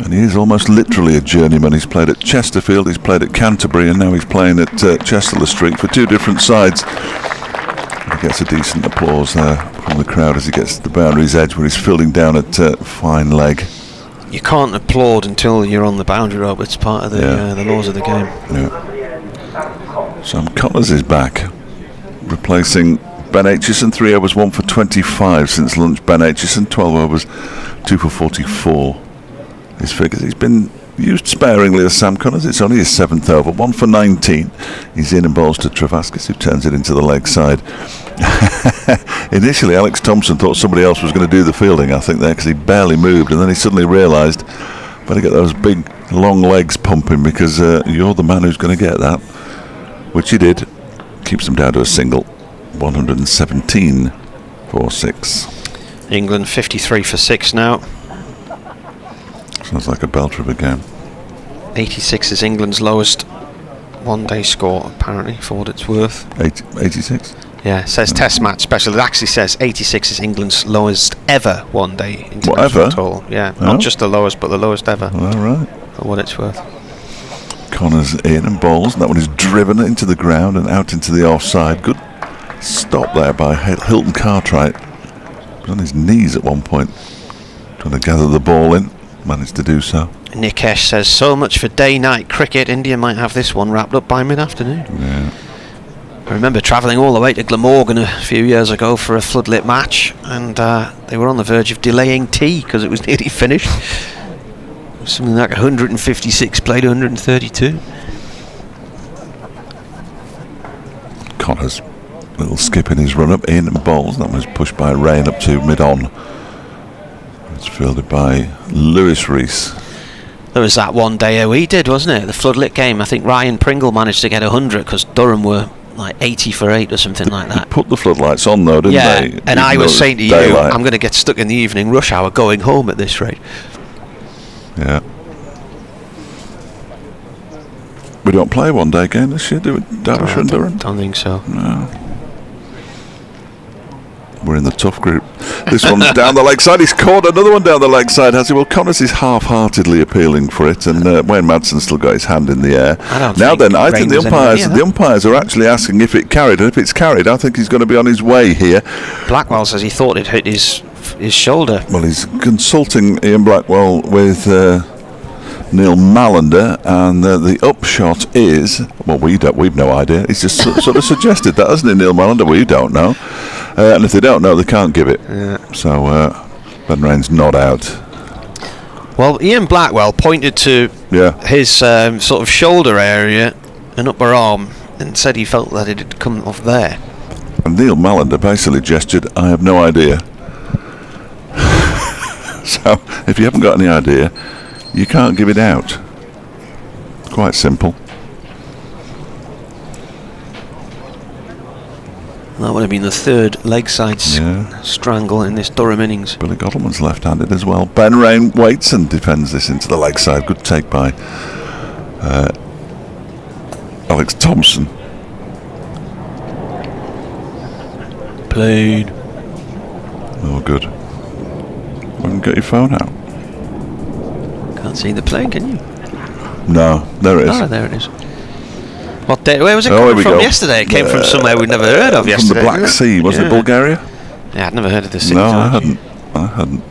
And he is almost literally a journeyman. He's played at Chesterfield, he's played at Canterbury, and now he's playing at Chester Street for 2 different sides. He gets a decent applause there from the crowd as he gets to the boundary's edge where he's fielding down at fine leg. You can't applaud until you're on the boundary rope. It's part of the laws of the game. Yeah. Sam Connors is back, replacing Ben Aitchison. 3 overs, 1 for 25 since lunch. Ben Aitchison, 12 overs, 2 for 44. His figures. He's been used sparingly as Sam Connors. It's only his 7th over, 1 for 19. He's in and bowls to Travaskis, who turns it into the leg side. Initially, Alex Thompson thought somebody else was going to do the fielding, I think, there, because he barely moved, and then he suddenly realised, better get those big, long legs pumping, because you're the man who's going to get that. Which he did. Keeps them down to a single. 117 for 6. England 53 for 6 now. Sounds like a belter of a game. 86 is England's lowest one-day score, apparently, for what it's worth. 86? Yeah, it says Test match special. It actually says 86 is England's lowest ever one-day international total. Yeah, not just the lowest, but the lowest ever. All right. For what it's worth. Connors in and bowls. That one is driven into the ground and out into the offside. Good stop there by Hilton Cartwright. He was on his knees at one point, trying to gather the ball in. Managed to do so. Nikesh says, so much for day-night cricket. India might have this one wrapped up by mid-afternoon. Yeah. I remember travelling all the way to Glamorgan a few years ago for a floodlit match, and they were on the verge of delaying tea because it was nearly finished. It was something like 156 played 132. Connors, little skip in his run-up, in and bowls. That was pushed by Rain up to mid-on. It's fielded by Lewis Rees. There was that one day he did, wasn't it? The floodlit game. I think Ryan Pringle managed to get 100 because Durham were like 80 for 8 or something like that. Put the floodlights on though, didn't they? And I was saying to you, I'm going to get stuck in the evening rush hour going home at this rate. Yeah. We don't play one day game this year, do we? Derbyshire and Durham? Don't think so. No. We're in the tough group. This one's down the leg side. He's caught another one down the leg side, has he? Well, Connors is half-heartedly appealing for it, and Wayne Madsen's still got his hand in the air. I think the umpires are actually asking if it carried, and if it's carried, I think he's going to be on his way here. Blackwell says he thought it hit his shoulder. Well, he's consulting Ian Blackwell with Neil Mallender, and the upshot is, well, we've no idea. He's just sort of suggested that, hasn't he, Neil Mallender? We don't know. And if they don't know, they can't give it. Yeah. So Ben Rain's not out. Well, Ian Blackwell pointed to his sort of shoulder area and upper arm and said he felt that it had come off there. And Neil Mallender basically gestured, I have no idea. So, if you haven't got any idea, you can't give it out. Quite simple. That would have been the third leg side strangle in this Durham innings. Billy Gottleman's left-handed as well. Ben Rain waits and defends this into the leg side. Good take by Alex Thompson. Played. Oh, good. Why don't you get your phone out? Can't see the plane, can you? No, there it is. Oh, there it is. What day? Where was it coming from yesterday? It came from somewhere we'd never heard of yesterday. From the Black Sea, was it Bulgaria? Yeah, I'd never heard of the sea. No, I hadn't.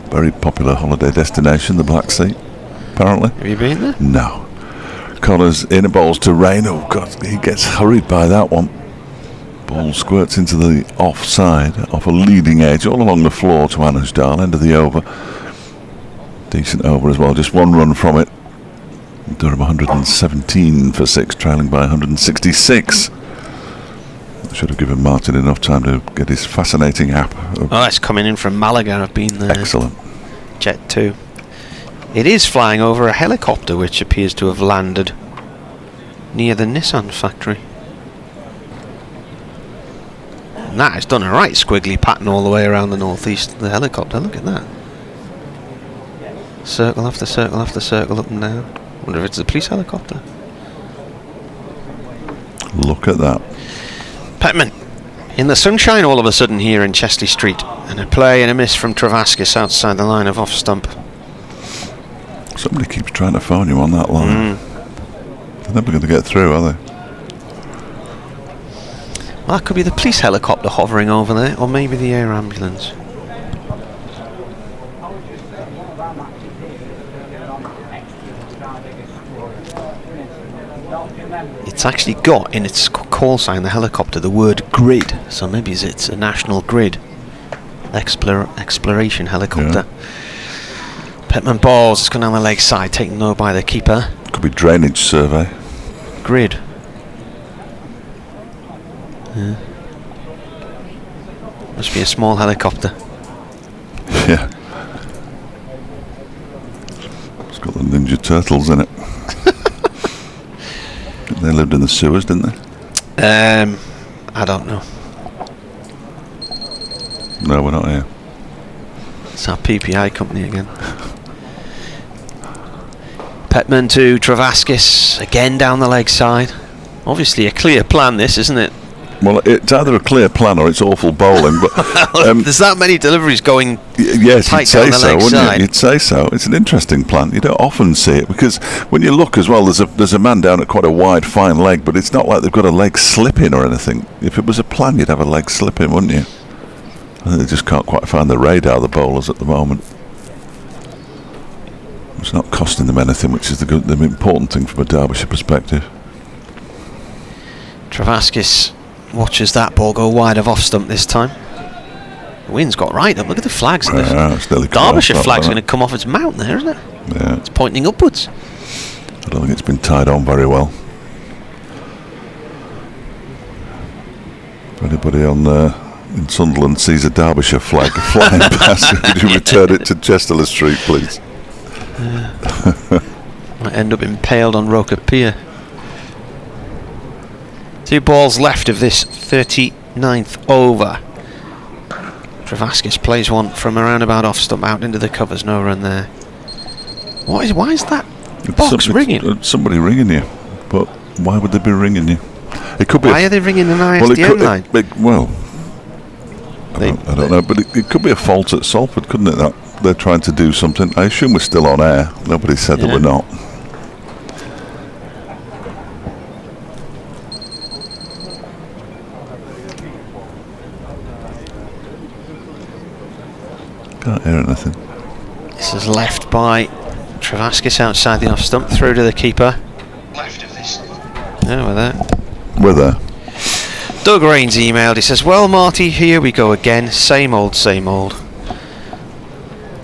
Very popular holiday destination, the Black Sea, apparently. Have you been there? No. Connors in a bowls to Rain. Oh, God, he gets hurried by that one. Ball squirts into the offside, off a leading edge, all along the floor to Anushdal, end of the over. Decent over as well, just one run from it. Durham 117 for 6, trailing by 166. Should have given Martin enough time to get his fascinating app. Oh, it's coming in from Malaga. I've been there. Excellent. Jet 2. It is flying over a helicopter which appears to have landed near the Nissan factory. And that has done a right squiggly pattern all the way around the northeast of the helicopter. Look at that. Circle after circle after circle up and down. Wonder if it's a police helicopter. Look at that. Petman in the sunshine all of a sudden here in Chesley Street, and a play and a miss from Travaskis outside the line of off stump. Somebody keeps trying to phone you on that line. They're never going to get through, are they? Well, that could be the police helicopter hovering over there, or maybe the air ambulance. It's actually got in its call sign, the helicopter, the word grid, so maybe it's a national grid exploration helicopter. Petman balls, it's gone down the leg side, taken though by the keeper. Could be drainage survey. Grid. Yeah. Must be a small helicopter. Yeah. It's got the Ninja Turtles in it. They lived in the sewers, didn't they? I don't know. No, we're not here. It's our PPI company again. Petman to Travaskis, again down the leg side. Obviously a clear plan this, isn't it? Well, it's either a clear plan or it's awful bowling. But there's that many deliveries going yes, tight you'd say down the so, leg wouldn't side. you? You'd say so. It's an interesting plan. You don't often see it because when you look as well, there's a man down at quite a wide, fine leg, but it's not like they've got a leg slip in or anything. If it was a plan, you'd have a leg slip in, wouldn't you? I think they just can't quite find the radar, the bowlers, at the moment. It's not costing them anything, which is the important thing from a Derbyshire perspective. Travaskis watches that ball go wide of off stump this time. The wind's got right up. Look at the flags. The Derbyshire flag's going to come off its mount there, isn't it? Yeah. It's pointing upwards. I don't think it's been tied on very well. If anybody in Sunderland sees a Derbyshire flag flying past, could you return it to Chesterley Street, please? Might end up impaled on Roker Pier. 2 balls left of this 39th over. Travaskis plays one from around about off stump out into the covers. No run there. Why is that box ringing? Somebody ringing you, but why would they be ringing you? It could be. Why are they ringing an ISDN line? I don't know, but it could be a fault at Salford, couldn't it? That they're trying to do something. I assume we're still on air. Nobody said that we're not. Can't hear anything. This is left by Travaskis outside the off stump, through to the keeper. Left of this. Yeah, we're there. We're there. Doug Rains emailed. He says, "Well, Marty, here we go again. Same old, same old.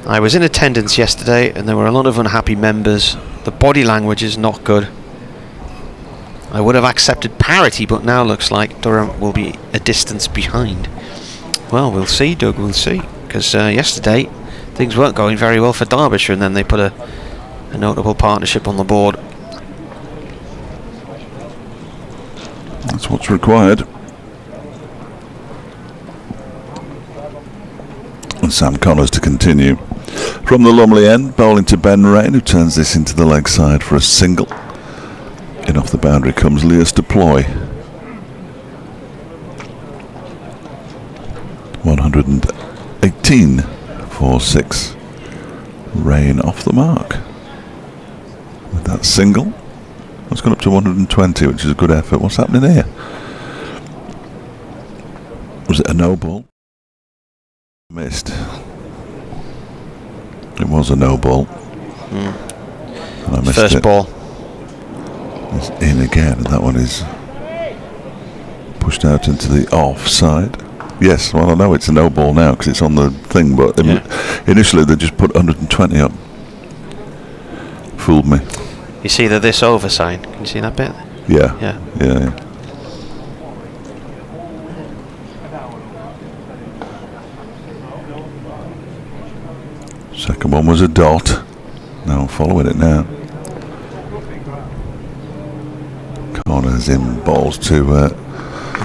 I was in attendance yesterday and there were a lot of unhappy members. The body language is not good. I would have accepted parity, but now looks like Durham will be a distance behind. Well, we'll see, Doug, we'll see. Because yesterday, things weren't going very well for Derbyshire, and then they put a notable partnership on the board. That's what's required. And Sam Connors to continue. From the Lumley end, bowling to Ben Rain, who turns this into the leg side for a single. In off the boundary comes Leas Deploy. 118 for 6. Rain off the mark. With that single, it's gone up to 120, which is a good effort. What's happening here? Was it a no ball? Missed. It was a no ball. And I missed First it. ball. It's in again, and that one is pushed out into the offside. Yes, well I know it's a no ball now because it's on the thing, but initially they just put 120 up. Fooled me. You see this over sign? Can you see that bit? Yeah. Yeah. Yeah. Second one was a dot. Now I'm following it now. Corners in balls to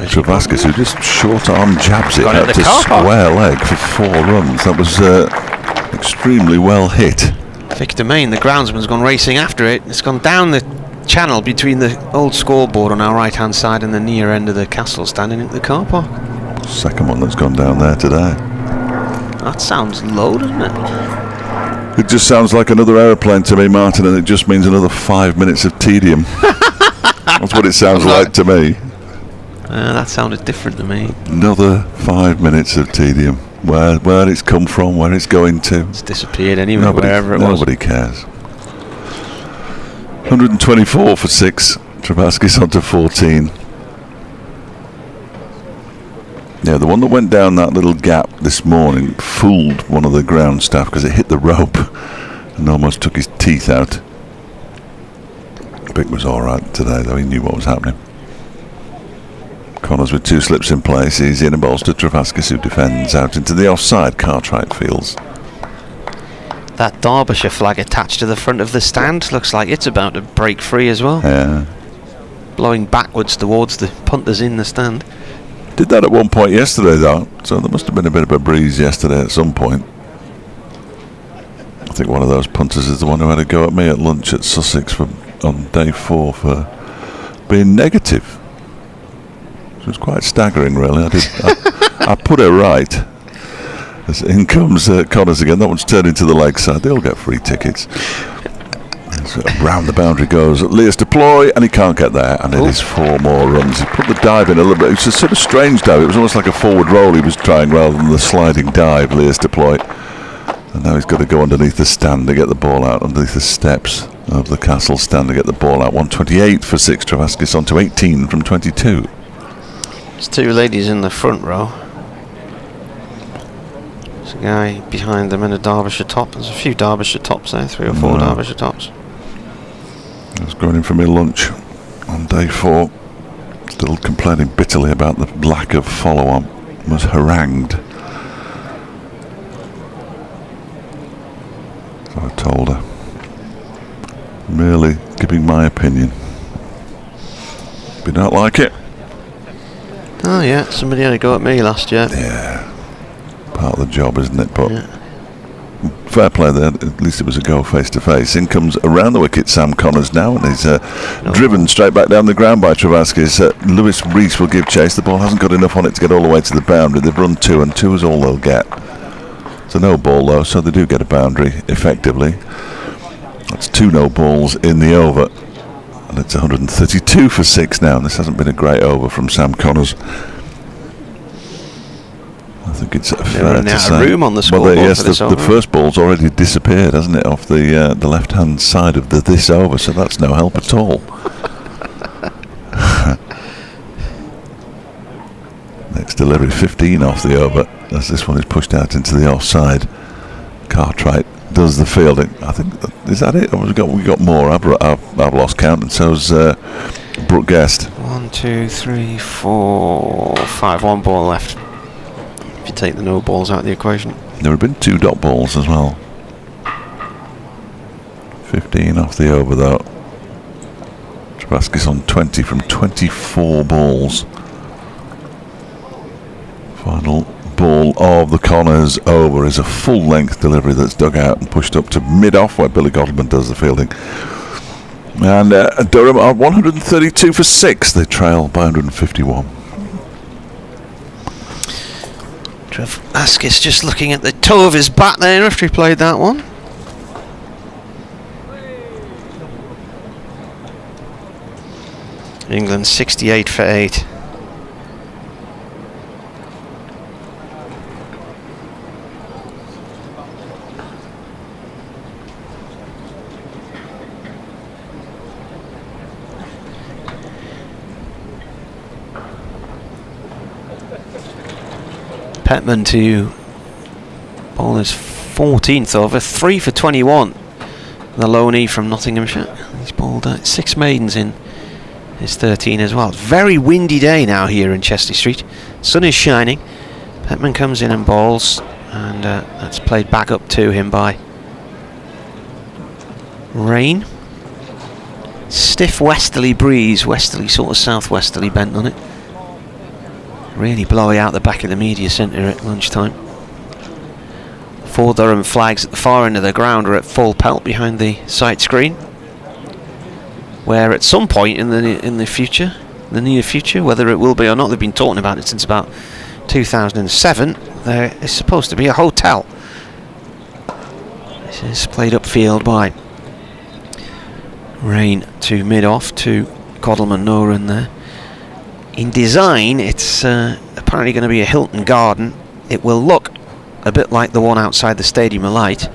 Travaskis, who just short arm jabs it out to square leg for 4 runs. That was extremely well hit. Victor Main, the groundsman's gone racing after it. It's gone down the channel between the old scoreboard on our right hand side and the near end of the castle stand and into the car park. Second one that's gone down there today. That sounds low, doesn't it? It just sounds like another aeroplane to me, Martin, and it just means another 5 minutes of tedium. That's what it sounds like to me. That sounded different to me. Another 5 minutes of tedium. Where it's come from, where it's going to. It's disappeared anyway, wherever it was. Nobody cares. 124 for 6. Travaskis onto 14. Yeah, the one that went down that little gap this morning fooled one of the ground staff because it hit the rope and almost took his teeth out. Bick was alright today, though. He knew what was happening. Connors with 2 slips in place. He's in and bowls to Travaskis, who defends out into the offside. Cartwright fields. That Derbyshire flag attached to the front of the stand looks like it's about to break free as well. Yeah. Blowing backwards towards the punters in the stand. Did that at one point yesterday, though, so there must have been a bit of a breeze yesterday at some point. I think one of those punters is the one who had a go at me at lunch at Sussex on day 4 for being negative. It was quite staggering, really. I put her right. As in comes Connors again. That one's turned into the leg side. They all get free tickets. So round the boundary goes Leas Deploy, and he can't get there, and it is 4 more runs. He put the dive in a little bit. It was a sort of strange dive. It was almost like a forward roll he was trying rather than the sliding dive, Leas Deploy. And now he's got to go underneath the stand to get the ball out, underneath the steps of the castle stand to get the ball out. 128 for 6. Travaskis on to 18 from 22. There's 2 ladies in the front row. There's a guy behind them in a Derbyshire top. There's a few Derbyshire tops there, 3 or 4 Derbyshire tops. I was going in for my lunch on day 4. Still complaining bitterly about the lack of follow-on. Was harangued. So I told her. Merely giving my opinion. If you don't like it. Oh yeah, somebody had a go at me last year. Yeah. Part of the job, isn't it? But fair play there. At least it was a go face to face. In comes around the wicket Sam Connors now, and he's driven straight back down the ground by Travaskis. Lewis Rees will give chase. The ball hasn't got enough on it to get all the way to the boundary. They've run 2, and 2 is all they'll get. It's a no ball though, so they do get a boundary effectively. That's 2 no balls in the over, and it's 132 for 6 now. And this hasn't been a great over from Sam Connors. I think it's fair to say. Room on the scoreboard. Well, yes, the first ball's already disappeared, hasn't it, off the left-hand side of this over, so that's no help at all. Next delivery, 15 off the over, as this one is pushed out into the offside. Cartwright does the fielding. I think, is that it? Or we got more? I've lost count, and so's Brooke Guest. 1, 2, 3, 4, 5. 1 ball left. If you take the no balls out of the equation. There have been 2 dot balls as well. 15 off the over though. Trabaskis on 20 from 24 balls. Final ball of the Connors over is a full length delivery that's dug out and pushed up to mid-off where Billy Gottleman does the fielding. And Durham are 132 for 6. They trail by 151. Trabaskis just looking at the toe of his bat there after he played that one. England 68 for 8. Petman to bowl his 14th over, 3 for 21. The loanee from Nottinghamshire. He's bowled 6 maidens in his 13 as well. Very windy day now here in Chester Street. Sun is shining. Petman comes in and bowls, and that's played back up to him by Rain. Stiff westerly breeze, westerly sort of southwesterly bent on it. Really blowy out the back of the media centre at lunchtime. 4 Durham flags at the far end of the ground are at full pelt behind the sight screen, where at some point in the near future, whether it will be or not, they've been talking about it since about 2007, there is supposed to be a hotel. This is played upfield by Rain to mid-off to Gottleman, no run there. In design, it's apparently going to be a Hilton Garden. It will look a bit like the one outside the Stadium of Light.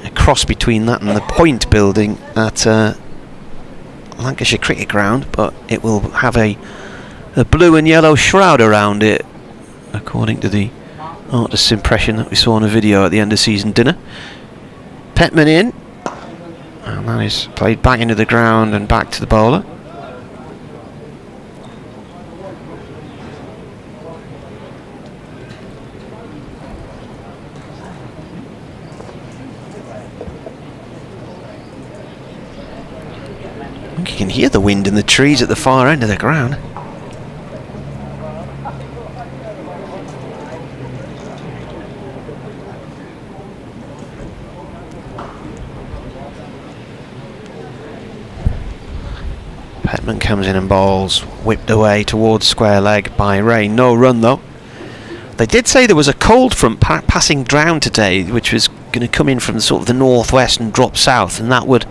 A cross between that and the Point building at Lancashire Cricket Ground, but it will have a blue and yellow shroud around it, according to the artist's impression that we saw in a video at the end of season dinner. Petman in, and that is played back into the ground and back to the bowler. I think you can hear the wind in the trees at the far end of the ground. Petman comes in and bowls, whipped away towards square leg by Rain. No run though. They did say there was a cold front passing down today, which was going to come in from sort of the northwest and drop south, and that would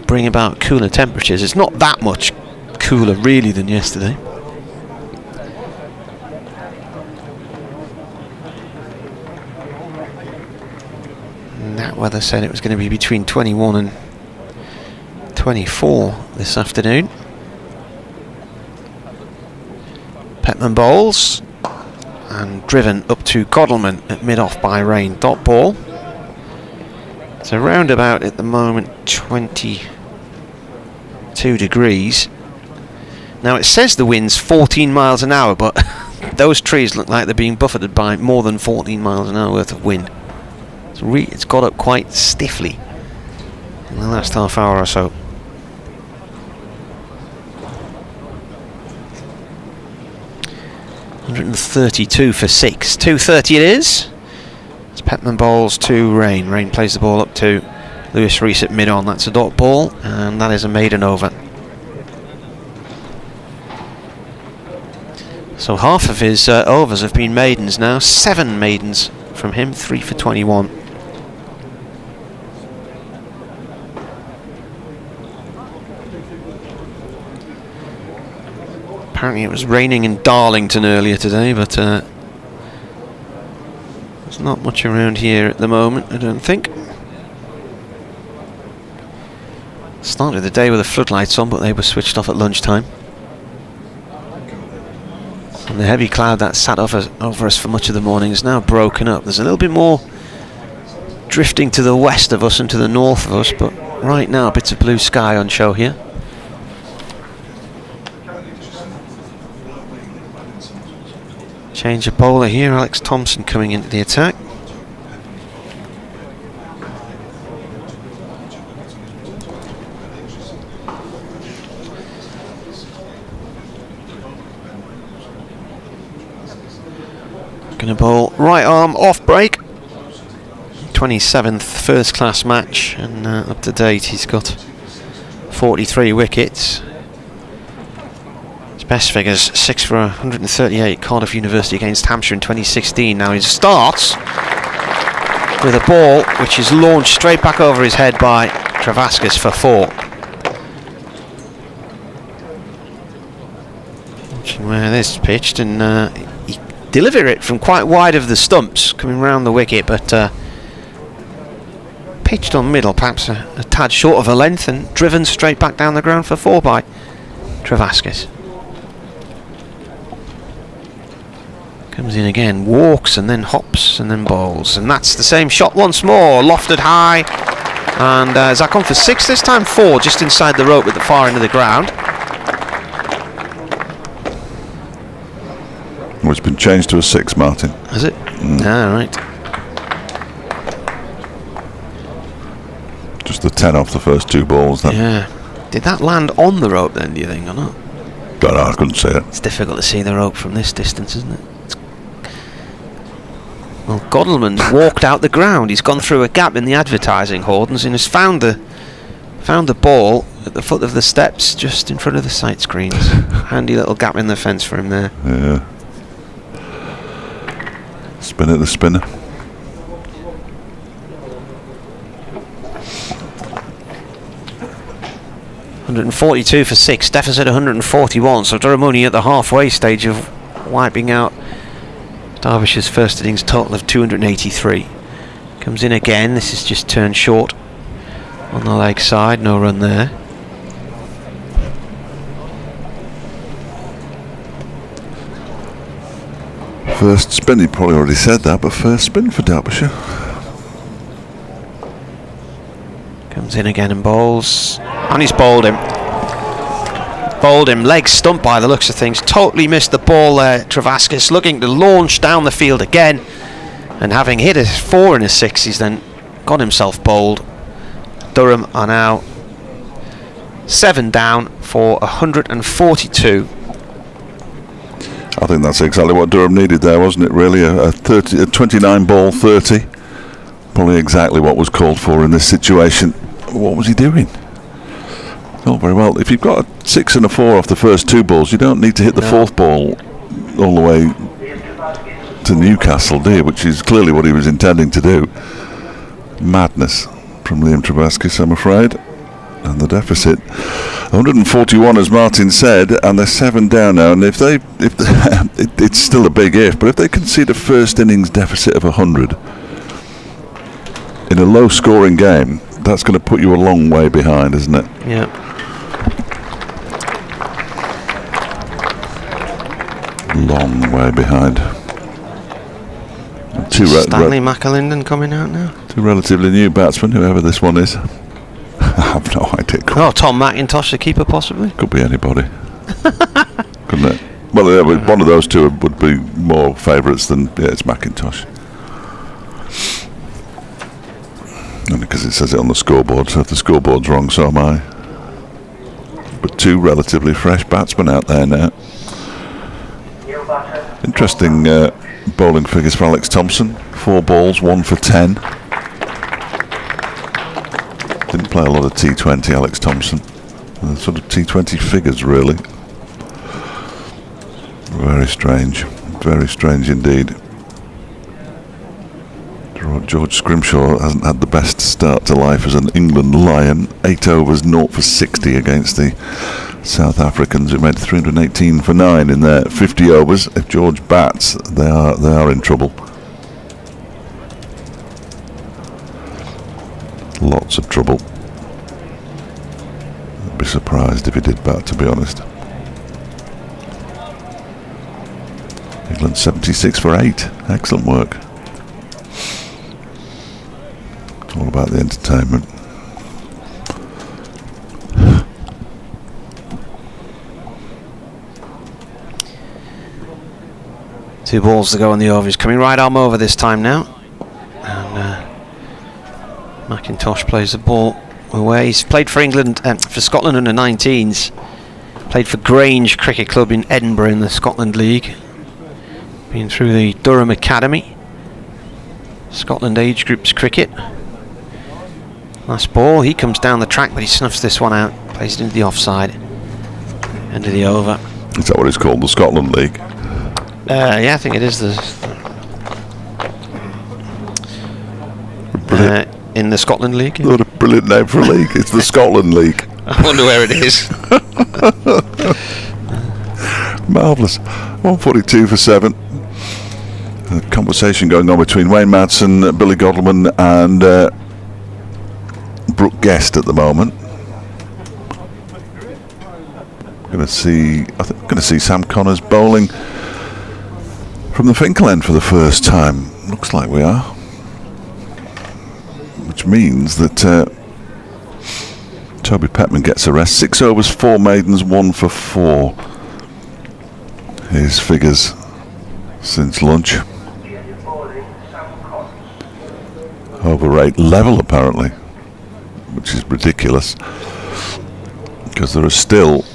bring about cooler temperatures. It's not that much cooler really than yesterday. And that weather said it was going to be between 21 and 24 this afternoon. Petman bowls and driven up to Gottleman at mid-off by Rain. Dot ball. It's around about at the moment 22 degrees. Now it says the wind's 14 miles an hour, but those trees look like they're being buffeted by more than 14 miles an hour worth of wind. It's got up quite stiffly in the last half hour or so. .132 for 6. 2:30 it is. It's Petman bowls to Rain. Rain plays the ball up to Lewis Rees at mid-on. That's a dot ball, and that is a maiden over. So half of his overs have been maidens now. 7 maidens from him, 3 for 21. Apparently it was raining in Darlington earlier today, but there's not much around here at the moment, I don't think. Started the day with the floodlights on, but they were switched off at lunchtime. And the heavy cloud that sat over us for much of the morning is now broken up. There's a little bit more drifting to the west of us and to the north of us, but right now bits of blue sky on show here. Change of bowler here, Alex Thompson coming into the attack. Going to bowl right arm off break. 27th first class match, and up to date he's got 43 wickets. His best figures 6 for 138 Cardiff University against Hampshire in 2016. Now he starts with a ball which is launched straight back over his head by Travaskis for 4. Watching where this pitched, and he delivered it from quite wide of the stumps coming round the wicket, but pitched on middle, perhaps a tad short of a length, and driven straight back down the ground for 4 by Travaskis. Comes in again, walks and then hops and then bowls, and that's the same shot once more, lofted high, and has that gone for 6 this time? 4, just inside the rope at the far end of the ground. Well, it's been changed to a 6, Martin. Has it? Ah, right. Just the 10 off the first 2 balls then. Yeah. Did that land on the rope then, do you think, or not? Don't know, I couldn't see it. It's difficult to see the rope from this distance, isn't it? Well, Godalmann's walked out the ground. He's gone through a gap in the advertising hoardings and has found the ball at the foot of the steps just in front of the sight screens. Handy little gap in the fence for him there. Yeah. Spinner the spinner. $142 for 6, deficit 141, so Durham only at the halfway stage of wiping out Derbyshire's first innings total of 283. Comes in again, this is just turned short on the leg side, no run there. First spin, he probably already said that, but first spin for Derbyshire. Comes in again and bowls, and he's bowled him. Bowled him, leg stumped by the looks of things. Totally missed the ball there. Travaskis looking to launch down the field again, and having hit a 4 and a 6, he's then got himself bowled. Durham are now 7 down for 142. I think that's exactly what Durham needed there, wasn't it? Really, a 29 ball 30. Probably exactly what was called for in this situation. What was he doing? Oh, very well. If you've got a 6 and a 4 off the first 2 balls, you don't need to hit the 4th ball all the way to Newcastle, do you? Which is clearly what he was intending to do. Madness from Liam Travaskis, I'm afraid. And the deficit 141, as Martin said, and they're 7 down now. And if it's still a big if, but if they concede a first innings deficit of 100 in a low-scoring game, that's going to put you a long way behind, isn't it? Yeah. Long way behind. Stanley McAlinden coming out now. 2 relatively new batsmen, whoever this one is. I have no idea. Oh, Tom McIntosh, the keeper, possibly. Could be anybody. Couldn't it? Well, yeah, one of those 2 would be more favourites than it's McIntosh. Only because it says it on the scoreboard, so if the scoreboard's wrong, so am I. But 2 relatively fresh batsmen out there now. Interesting bowling figures for Alex Thompson. 4 balls, 1 for 10. Didn't play a lot of T20, Alex Thompson. Sort of T20 figures, really. Very strange indeed. George Scrimshaw hasn't had the best start to life as an England Lion. 8 overs, 0 for 60 against the South Africans, who made 318 for 9 in their 50 overs. If George bats, they are in trouble. Lots of trouble. I'd be surprised if he did bat, to be honest. England 76 for 8. Excellent work. about the entertainment. Two balls to go on the over. He's coming right arm over this time now. And McIntosh plays the ball away. He's played for England, for Scotland under 19s. Played for Grange Cricket Club in Edinburgh in the Scotland League. Been through the Durham Academy. Scotland age groups cricket. Last ball, he comes down the track, but he snuffs this one out. Plays it into the offside. End of the over. Is that what it's called, the Scotland League? Yeah, I think it is in the Scotland League. Yeah. What a brilliant name for a league. It's the Scotland League. I wonder where it is. Marvellous. 142 for 7. A conversation going on between Wayne Madsen, Billy Godleman and Brooke Guest at the moment. I think I'm going to see Sam Connors bowling from the Finkel end for the first time. Looks like we are. Which means that Toby Petman gets a rest. 6 overs, 4 maidens, 1 for 4. His figures since lunch. Over 8 level apparently, which is ridiculous because there are still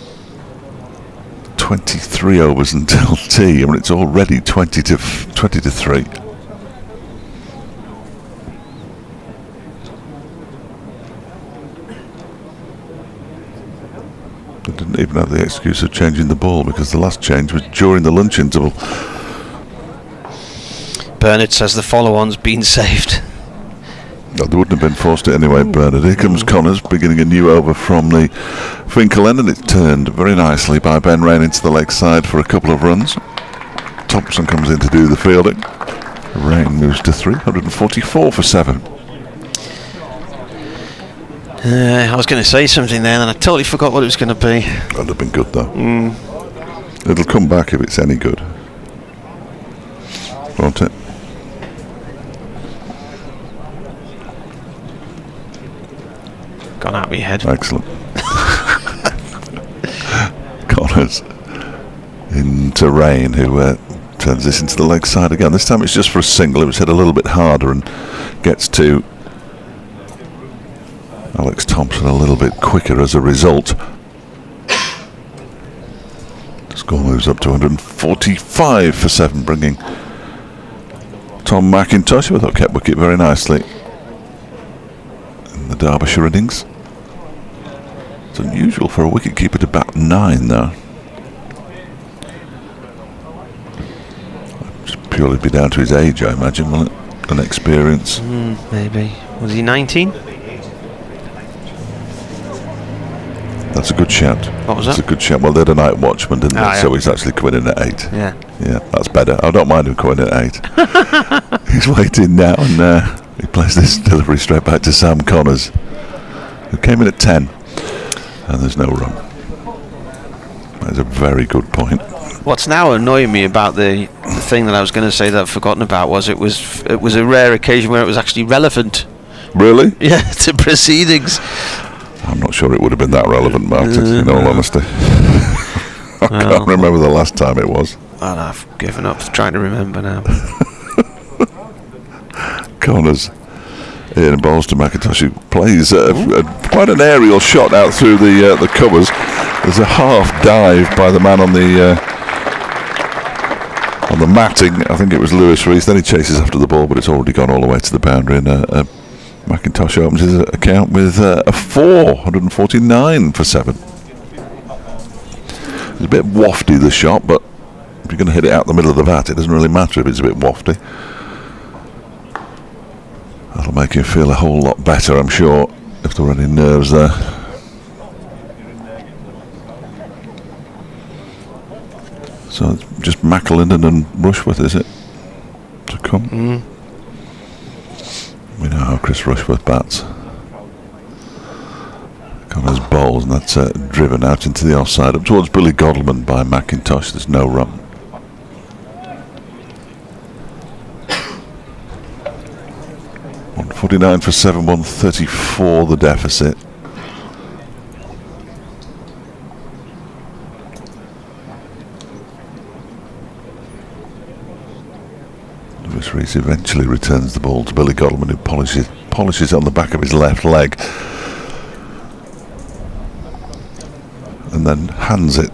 23 overs until tea. I mean, it's already 20 to 3. They didn't even have the excuse of changing the ball because the last change was during the lunch interval. Bernard says the follow-on's been saved. No, they wouldn't have been forced it anyway, Bernard. Here comes Connors, beginning a new over from the Finkel end, and it's turned very nicely by Ben Rain into the leg side for a couple of runs. Thompson comes in to do the fielding. Rain moves to 344 for 7. I was going to say something there, and I totally forgot what it was going to be. That'd have been good, though. It'll come back if it's any good. Won't it? Gone out of my head. Excellent. Connors into Rain, who turns this into the leg side again. This time it's just for a single. It was hit a little bit harder and gets to Alex Thompson a little bit quicker as a result. The score moves up to 145 for 7, bringing Tom McIntosh, who I thought kept wicket very nicely in the Derbyshire innings. It's unusual for a wicketkeeper to bat 9, though. Just purely be down to his age, I imagine, will it? And experience. Maybe. Was he 19? That's a good shout. What was that? That's a good shout. Well, they had a night watchman, didn't they? Yeah. So he's actually coming in at 8. Yeah. Yeah, that's better. I don't mind him coming in at 8. He's waiting now, and he plays this delivery straight back to Sam Connors, who came in at 10. And there's no run. That is a very good point. What's now annoying me about the thing that I was going to say that I've forgotten about was it was a rare occasion where it was actually relevant. Really? Yeah, to proceedings. I'm not sure it would have been that relevant, Martin, in all honesty. I can't remember the last time it was. And I've given up trying to remember now. Connors in bowls to McIntosh, who plays quite an aerial shot out through the covers. There's a half dive by the man on the matting. I think it was Lewis Rees. Then he chases after the ball, but it's already gone all the way to the boundary. And McIntosh opens his account with a 449 for 7. It's a bit wafty, the shot, but if you're going to hit it out the middle of the bat, it doesn't really matter if it's a bit wafty. That'll make you feel a whole lot better, I'm sure, if there were any nerves there. So it's just McAlinden and Rushworth, is it, to come? We know how Chris Rushworth bats. Connors bowls, and that's driven out into the offside, up towards Billy Godleman by McIntosh. There's no run. 149 for 7, 134 the deficit. Lewis Rees eventually returns the ball to Billy Godalming, who polishes on the back of his left leg and then hands it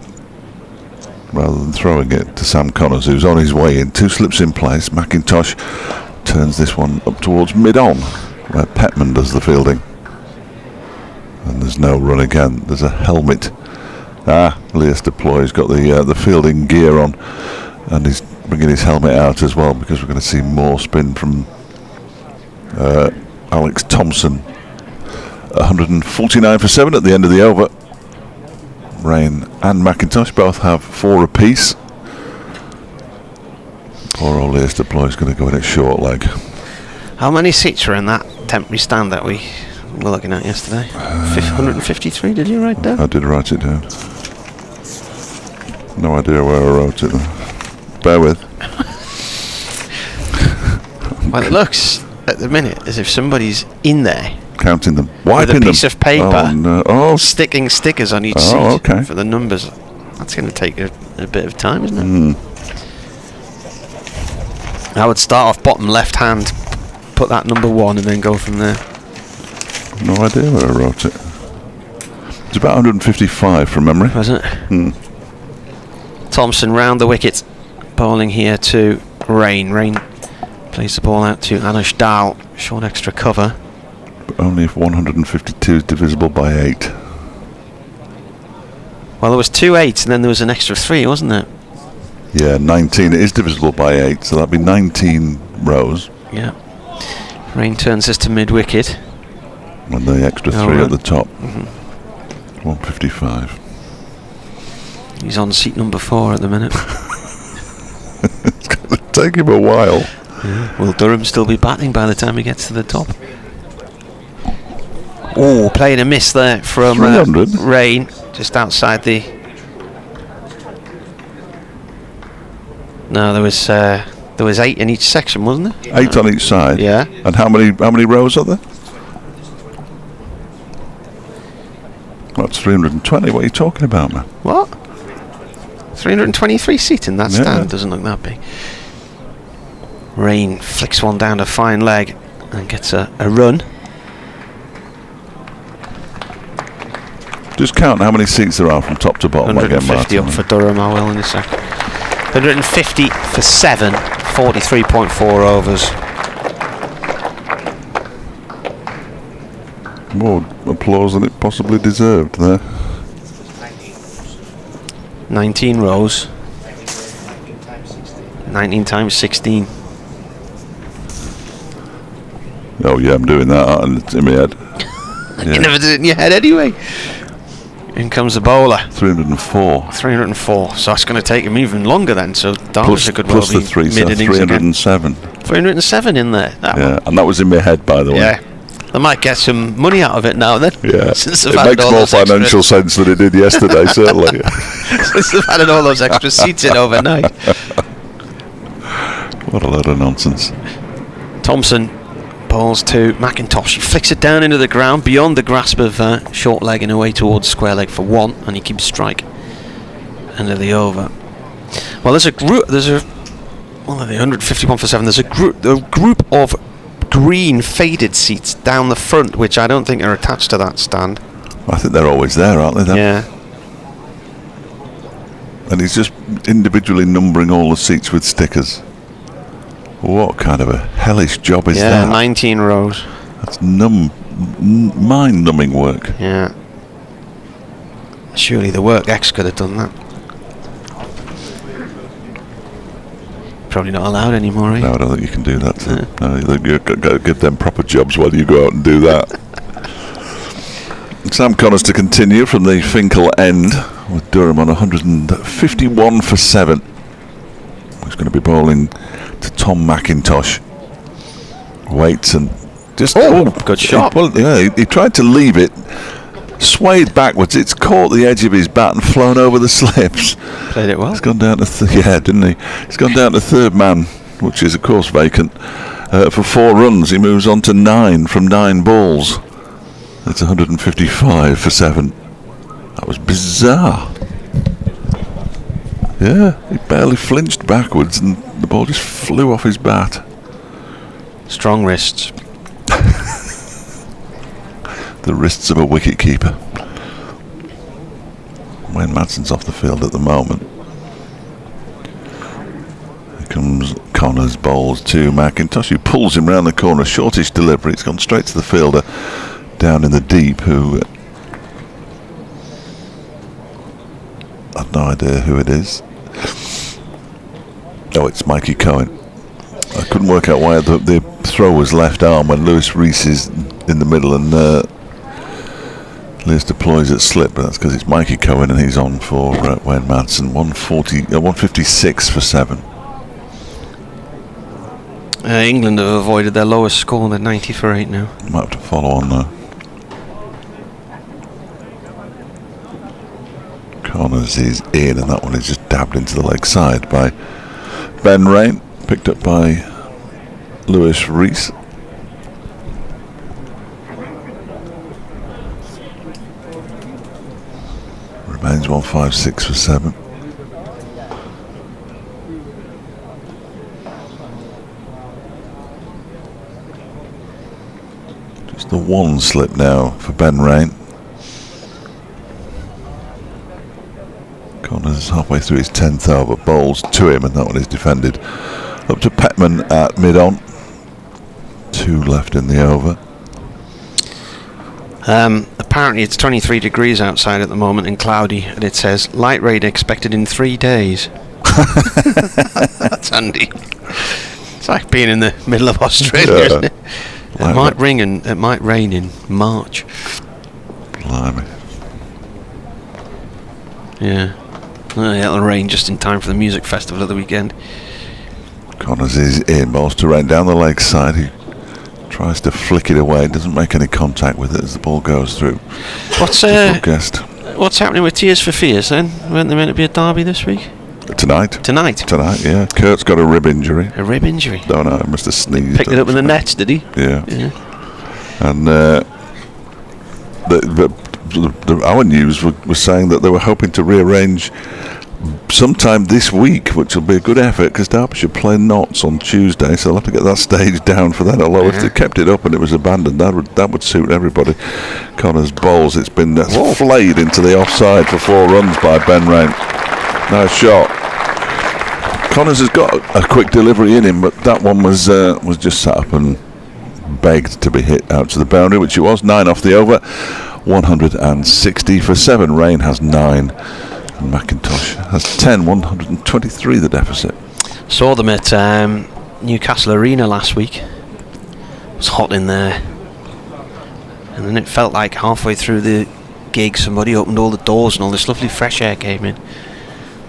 rather than throwing it to Sam Connors, who's on his way in. 2 slips in place. McIntosh turns this one up towards mid-on, where Petman does the fielding. And there's no run again. There's a helmet. Leicester Ploy's got the fielding gear on, and he's bringing his helmet out as well, because we're going to see more spin from Alex Thompson. 149 for 7 at the end of the over. Rain and McIntosh both have 4 apiece. Poor old Leicester Ploy's going to go in at short leg. How many seats were in that temporary stand that we were looking at yesterday? 153, did you write down? I did write it down. No idea where I wrote it though. Bear with. Well, it looks at the minute as if somebody's in there counting them, wiping with a piece them. of paper, sticking stickers on each seat okay. for the numbers. That's going to take a bit of time, isn't it? I would start off bottom left hand, put that number 1, and then go from there. No idea where I wrote it. It's about 155 from memory. Was it? Thompson round the wicket, bowling here to Rain. Rain plays the ball out to Anush Dal, short extra cover. But only if 152 is divisible by 8. Well, there was 2 8s, and then there was an extra 3, wasn't there? Yeah, 19. It is divisible by 8, so that'd be 19 rows. Yeah. Rain turns this to mid-wicket. And the extra 3 at the top. 155. He's on seat number 4 at the minute. It's going to take him a while. Yeah. Will Durham still be batting by the time he gets to the top? Oh, playing a miss there from Rain, just outside the... No, there was 8 in each section, wasn't there? 8 on each side. Yeah. And how many rows are there? That's 320. What are you talking about, man? What? 323 seat in that stand. Doesn't look that big. Rain flicks one down to fine leg and gets a run. Just count how many seats there are from top to bottom. 150 up for Durham, I will in a second. 150 for 7, 43.4 overs. More applause than it possibly deserved there. 19 rows. 19 times 16. Oh yeah, I'm doing that in my head. You never did it in your head anyway. In comes the bowler. 304. 304. So that's going to take him even longer then. So Derbyshire could plus well the be 3, so 307. 307 in there. And that was in my head, by the way. Yeah. They might get some money out of it now then. Yeah. Since it makes more financial sense than it did yesterday, certainly. Since they've added all those extra seats in overnight. What a load of nonsense. Thompson bowls to McIntosh. He flicks it down into the ground beyond the grasp of short leg and away towards square leg for 1, and he keeps strike end of the over. Well, there's a group. Well, the 151 for 7. There's a group of green faded seats down the front, which I don't think are attached to that stand. I think they're always there, aren't they? Yeah. And he's just individually numbering all the seats with stickers. What kind of a hellish job is that? Yeah, 19 rows. That's mind-numbing work. Yeah. Surely the work X could have done that. Probably not allowed anymore, eh? No, I don't think you can do that. No, you've got to give them proper jobs while you go out and do that. Sam Connors to continue from the Finkel end with Durham on 151 for 7. He's going to be bowling to Tom McIntosh. Waits and just good shot. He tried to leave it, swayed backwards. It's caught the edge of his bat and flown over the slips. Played it well. He's gone down to didn't he? He's gone down to third man which is of course vacant, for 4 runs. He moves on to 9 from 9 balls. That's 155 for 7. That was bizarre. Yeah, he barely flinched backwards and the ball just flew off his bat. Strong wrists. The wrists of a wicket-keeper. Wayne Madson's off the field at the moment. Here comes Connors, bowls to McIntosh, who pulls him round the corner. Shortish delivery. It's gone straight to the fielder down in the deep, who I've no idea who it is. Oh, it's Mikey Cohen. I couldn't work out why the throw was left arm when Lewis Rees is in the middle and Lewis deploys at slip, but that's because it's Mikey Cohen and he's on for Wayne Madsen. 156 for 7. England have avoided their lowest score. They're 90 for 8 now. Might have to follow on though. Connors is in, and that one is just dabbed into the leg side by Ben Rain, picked up by Lewis Rees. Remains 156 for 7. Just the one slip now for Ben Rain. Connors halfway through his 10th over, bowls to him, and that one is defended. Up to Petman at mid-on. 2 left in the over. Apparently it's 23 degrees outside at the moment and cloudy, and it says light rain expected in 3 days. That's handy. It's like being in the middle of Australia, isn't it? It might rain in March. Blimey. Yeah. It'll rain just in time for the music festival of the weekend. Connors is in, bowls to Rain down the leg side. He tries to flick it away, doesn't make any contact with it as the ball goes through. What's happening with Tears for Fears then? Weren't there meant to be a derby this week? Tonight, yeah. Kurt's got a rib injury. A rib injury? Don't know, he must have sneezed. Picked it up in the nets, did he? Yeah. And our news was saying that they were hoping to rearrange sometime this week, which will be a good effort because Derbyshire play Notts on Tuesday, so they'll have to get that stage down for that. Although if they kept it up and it was abandoned, that would suit everybody. Connors bowls. It's been flayed into the offside for 4 runs by Ben Rain. Nice shot. Connors has got a quick delivery in him, but that one was just sat up and begged to be hit out to the boundary, which it was. 9 off the over. 160 for 7. Rain has 9. And McIntosh has 10. 123 the deficit. Saw them at Newcastle Arena last week. It was hot in there. And then it felt like halfway through the gig somebody opened all the doors and all this lovely fresh air came in.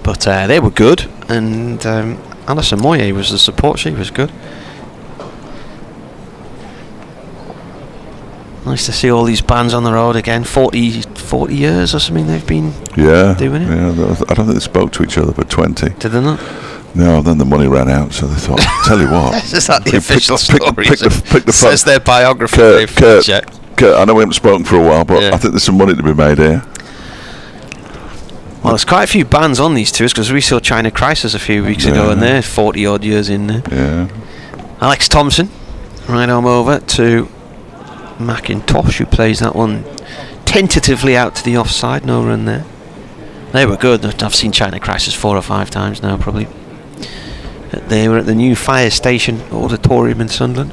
But they were good, and Alison Moyet was the support. She was good. Nice to see all these bands on the road again. 40 years or something they've been doing it. Yeah, I don't think they spoke to each other for 20. Did they not? No, then the money ran out, so they thought, tell you what. Is that the official story? Pick the says their biography. Kurt, I know we haven't spoken for a while, but I think there's some money to be made here. Well, there's quite a few bands on these tours because we saw China Crisis a few weeks ago, and they're 40 odd years in there. Yeah. Alex Thompson, right arm over to McIntosh, who plays that one tentatively out to the offside. No run there. They were good. I've seen China Crisis 4 or 5 times now, probably. They were at the new fire station auditorium in Sunderland.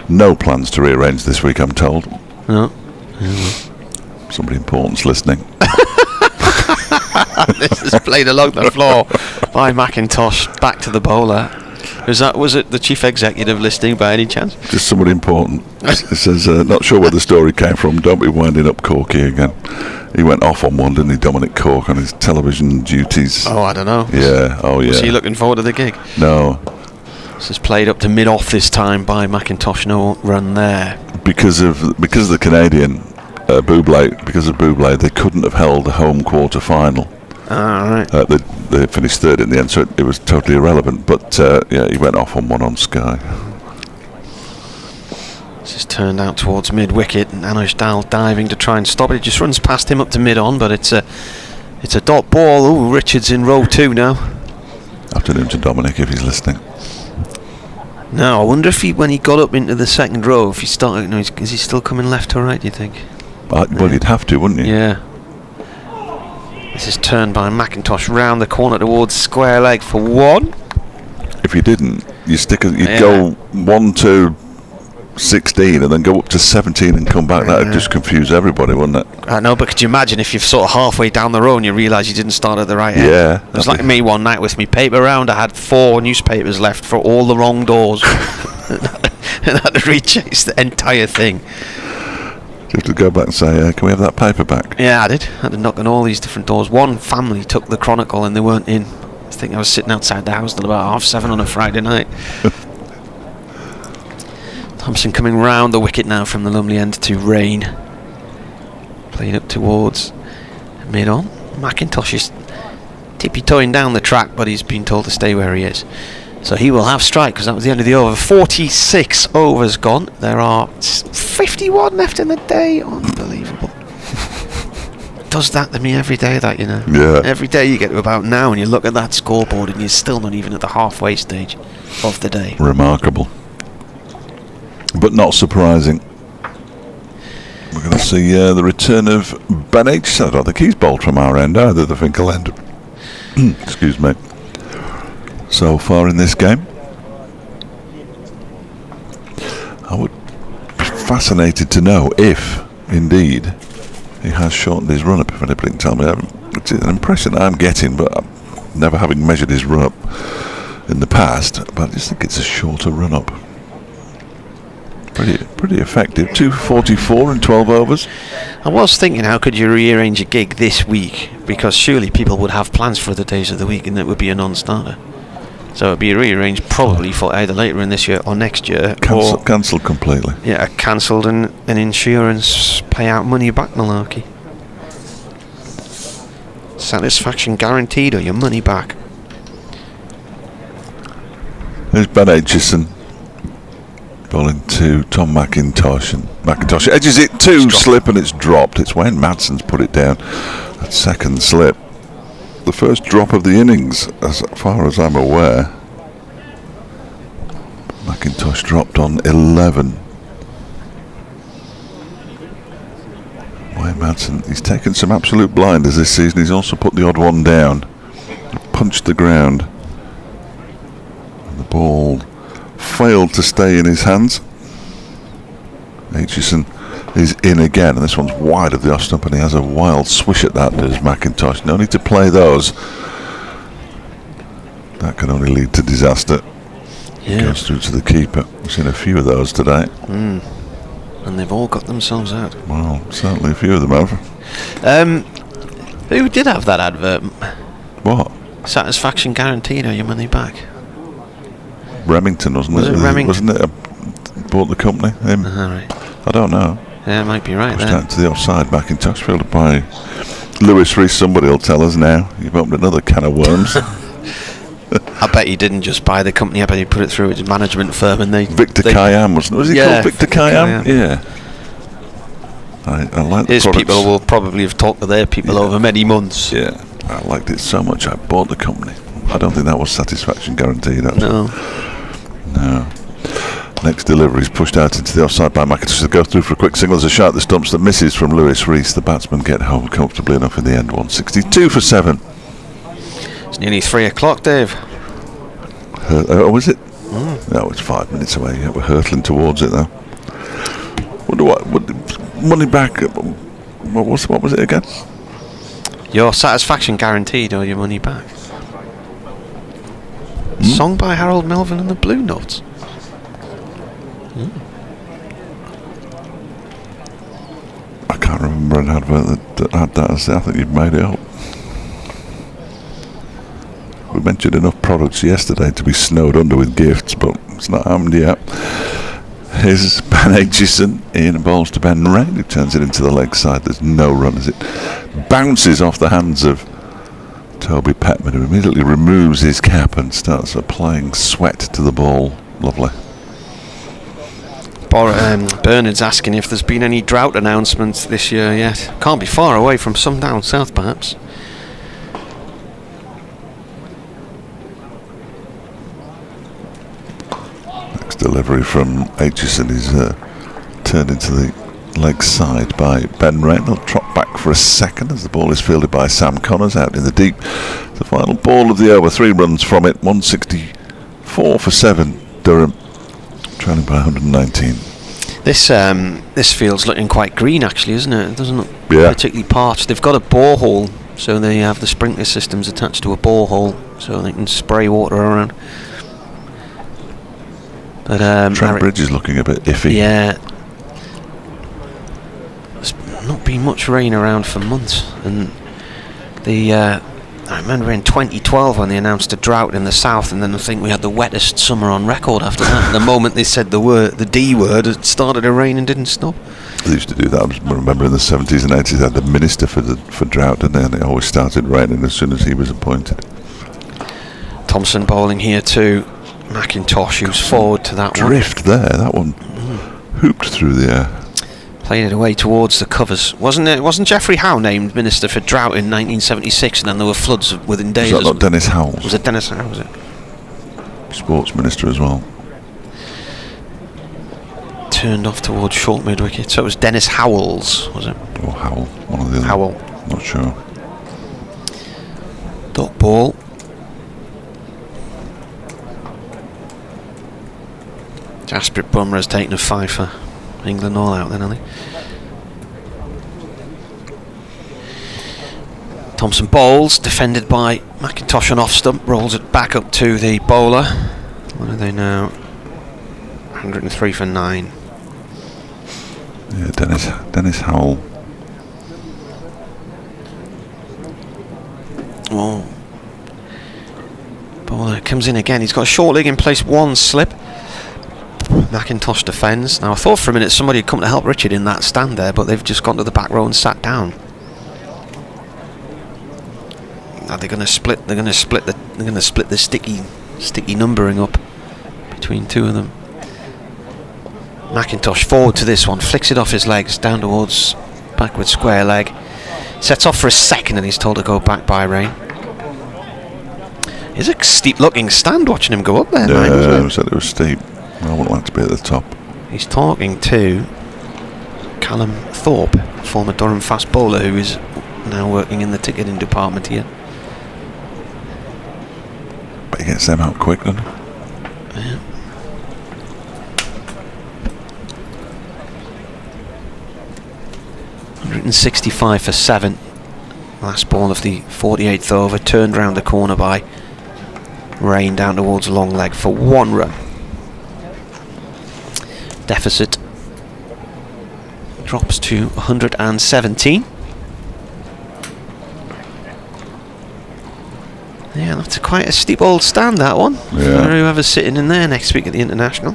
No plans to rearrange this week, I'm told. No. Somebody important's listening. This is played along the floor by McIntosh back to the bowler. Was it the chief executive listening by any chance? Just somebody important. It says, not sure where the story came from. Don't be winding up Corky again. He went off on one, didn't he, Dominic Cork, on his television duties? Oh, I don't know. Yeah, Was he looking forward to the gig? No. This is played up to mid-off this time by McIntosh. No run there. Because of the Canadian Bublé, they couldn't have held a home quarter final Right. They finished third in the end, so it was totally irrelevant. But he went off on one on Sky. This is turned out towards mid-wicket, and Anush Dal diving to try and stop it. It just runs past him up to mid-on, but it's a dot ball. Oh, Richards in row 2 now. Afternoon to Dominic if he's listening. Now, I wonder if when he got up into the second row, if he started, is he still coming left or right, do you think? Well, you'd have to, wouldn't you? Yeah. This is turned by McIntosh round the corner towards square leg for 1. If you didn't, you'd go 1 to 16 and then go up to 17 and come back. That would just confuse everybody, wouldn't it? I know, but could you imagine if you're sort of halfway down the row and you realise you didn't start at the right end? Yeah. It was like me one night with me paper round. I had 4 newspapers left for all the wrong doors. And I had to rechase the entire thing. Just to go back and say, can we have that paper back? Yeah, I did. I had to knock on all these different doors. One family took the Chronicle and they weren't in. I think I was sitting outside the house till about 7:30 on a Friday night. Thompson coming round the wicket now from the Lumley end to Rain. Playing up towards mid-on. McIntosh is tippy-toeing down the track, but he's been told to stay where he is. So he will have strike, because that was the end of the over. 46 overs gone. There are 51 left in the day. Unbelievable. Does that to me every day, that, Yeah. Every day you get to about now and you look at that scoreboard and you're still not even at the halfway stage of the day. Remarkable. But not surprising. We're going to see the return of Ben H. I don't think he's bowled from our end either, the Finkel end. Excuse me. So far in this game, I would be fascinated to know if, indeed, he has shortened his run-up. If anybody can tell me, it's an impression I'm getting, but never having measured his run-up in the past, but I just think it's a shorter run-up. Pretty effective. 244 in 12 overs. I was thinking, how could you rearrange a gig this week? Because surely people would have plans for other days of the week and it would be a non-starter. So it would be rearranged probably for either later in this year or next year. Cancelled completely. Yeah, cancelled and an insurance payout money back malarkey. Satisfaction guaranteed or your money back. There's Ben Aitchison bowling to Tom McIntosh, and McIntosh edges it to slip and it's dropped. It's Wayne Madson's put it down. That second slip. The first drop of the innings, as far as I'm aware. McIntosh dropped on 11. Wayne Madsen, he's taken some absolute blinders this season. He's also put the odd one down. Punched the ground. And the ball failed to stay in his hands. Aitchison is in again, and this one's wide of the off stump, and he has a wild swish at that, does McIntosh. No need to play those. That can only lead to disaster. Yeah. Goes through to the keeper. We've seen a few of those today. And they've all got themselves out. Well, certainly a few of them have. Who did have that advert? What? Satisfaction guaranteed or your money back? Remington, wasn't it? Remington? Wasn't it? Bought the company. Him. Right. I don't know. Yeah, might be right. Pushed out to the offside, McIntosh, fielded by Lewis Rees. Somebody will tell us now. You've opened another can of worms. I bet he didn't just buy the company. I bet he put it through his management firm, and Victor Khayyam, wasn't it? Was he called Victor Khayyam? Yeah. I like the his products. people will probably have talked to their people over many months. Yeah, I liked it so much I bought the company. I don't think that was satisfaction guaranteed, actually. No. Next delivery is pushed out into the offside by McIntosh to go through for a quick single. There's a shot at the stumps that misses from Lewis Rees. The batsmen get home comfortably enough in the end. 162 for 7. It's nearly 3 o'clock, Dave. Was it? No, it's 5 minutes away. Yeah, we're hurtling towards it, though. Wonder what money back. What was it again? Your satisfaction guaranteed or your money back. Song by Harold Melvin and the Blue Notes. I can't remember an advert that had that. I think you've made it up. We mentioned enough products yesterday to be snowed under with gifts, but it's not happened yet. Here's Ben Aitchison in and bowls to Ben Rain, who turns it into the leg side. There's no run as it bounces off the hands of Toby Petman, who immediately removes his cap and starts applying sweat to the ball. Lovely. Bernard's asking if there's been any drought announcements this year yet. Can't be far away from some down south, perhaps. Next delivery from Aitchison is turned into the leg side by Ben Rain. He'll trot back for a second as the ball is fielded by Sam Connors out in the deep. The final ball of the over, 3 runs from it, 164 for 7. Durham trailing by 119. This field's looking quite green, actually, isn't it? It doesn't look particularly parched. They've got a borehole, so they have the sprinkler systems attached to a borehole, so they can spray water around. But Trent Bridge is looking a bit iffy. Yeah. There's not been much rain around for months, and I remember in 2012 when they announced a drought in the south, and then I think we had the wettest summer on record after that. The moment they said the D word, it started to rain and didn't stop. They used to do that. I remember in the 70s and 80s they had the minister for drought, didn't they? And it always started raining as soon as he was appointed. Thompson bowling here too. McIntosh, who's forward to that drift one. There, that one hooped through the air. Played it away towards the covers. Wasn't Geoffrey Howe named Minister for Drought in 1976, and then there were floods within days? Was that not Dennis Howells? Was it Dennis Howells? Was it? Sports Minister as well. Turned off towards short mid wicket, so it was Dennis Howells, was it? Or Howell, one of the other. Howell. Not sure. Dot ball. Jasprit Bumrah's taken a 5 for England all out then, I think. Thompson bowls, defended by McIntosh on off stump, rolls it back up to the bowler. What are they now? 103 for 9. Yeah, Dennis Howell. Oh. Bowler comes in again. He's got a short leg in place, 1 slip. McIntosh defends. Now I thought for a minute somebody had come to help Richard in that stand there, but they've just gone to the back row and sat down. Now they're going to split. They're going to split the sticky numbering up between two of them. McIntosh forward to this one, flicks it off his legs down towards backward square leg. Sets off for a second and he's told to go back by Rain. It's a steep looking stand watching him go up there. Yeah, it said it was steep. I wouldn't like to be at the top. He's talking to Callum Thorpe, former Durham fast bowler, who is now working in the ticketing department here. But he gets them out quick, doesn't he? Yeah. .165 for 7. Last ball of the 48th over, turned round the corner by Rain down towards long leg for 1 run. Deficit drops to 117. Yeah, that's quite a steep old stand, that one. Yeah. For whoever's sitting in there next week at the International.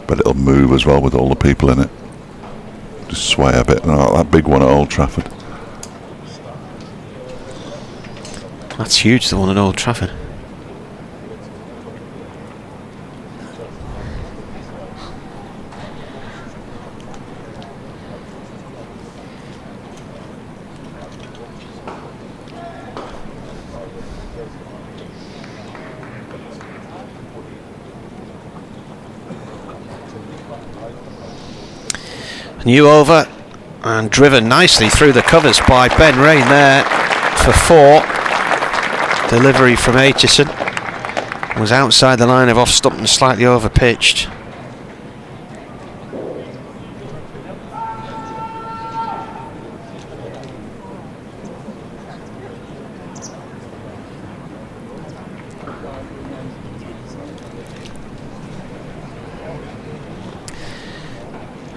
But it'll move as well with all the people in it. Just sway a bit. Oh, that big one at Old Trafford. That's huge, the one at Old Trafford. New over and driven nicely through the covers by Ben Rain there for 4. Delivery from Aitchison was outside the line of off stump and slightly over pitched.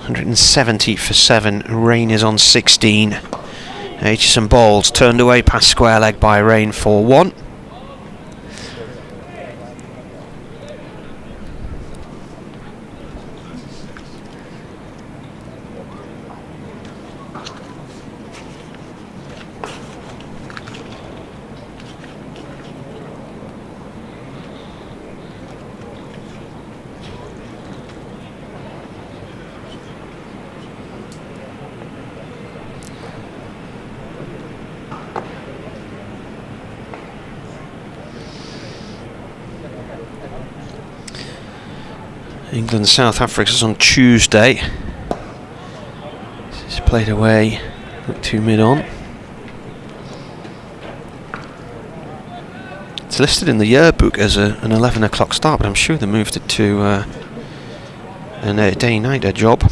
.170 for 7. Rain is on 16. Aitchison balls turned away past square leg by Rain for 1. England South Africa is on Tuesday. This is played away to mid-on. It's listed in the yearbook as an 11 o'clock start, but I'm sure they moved it to a day-nighter job.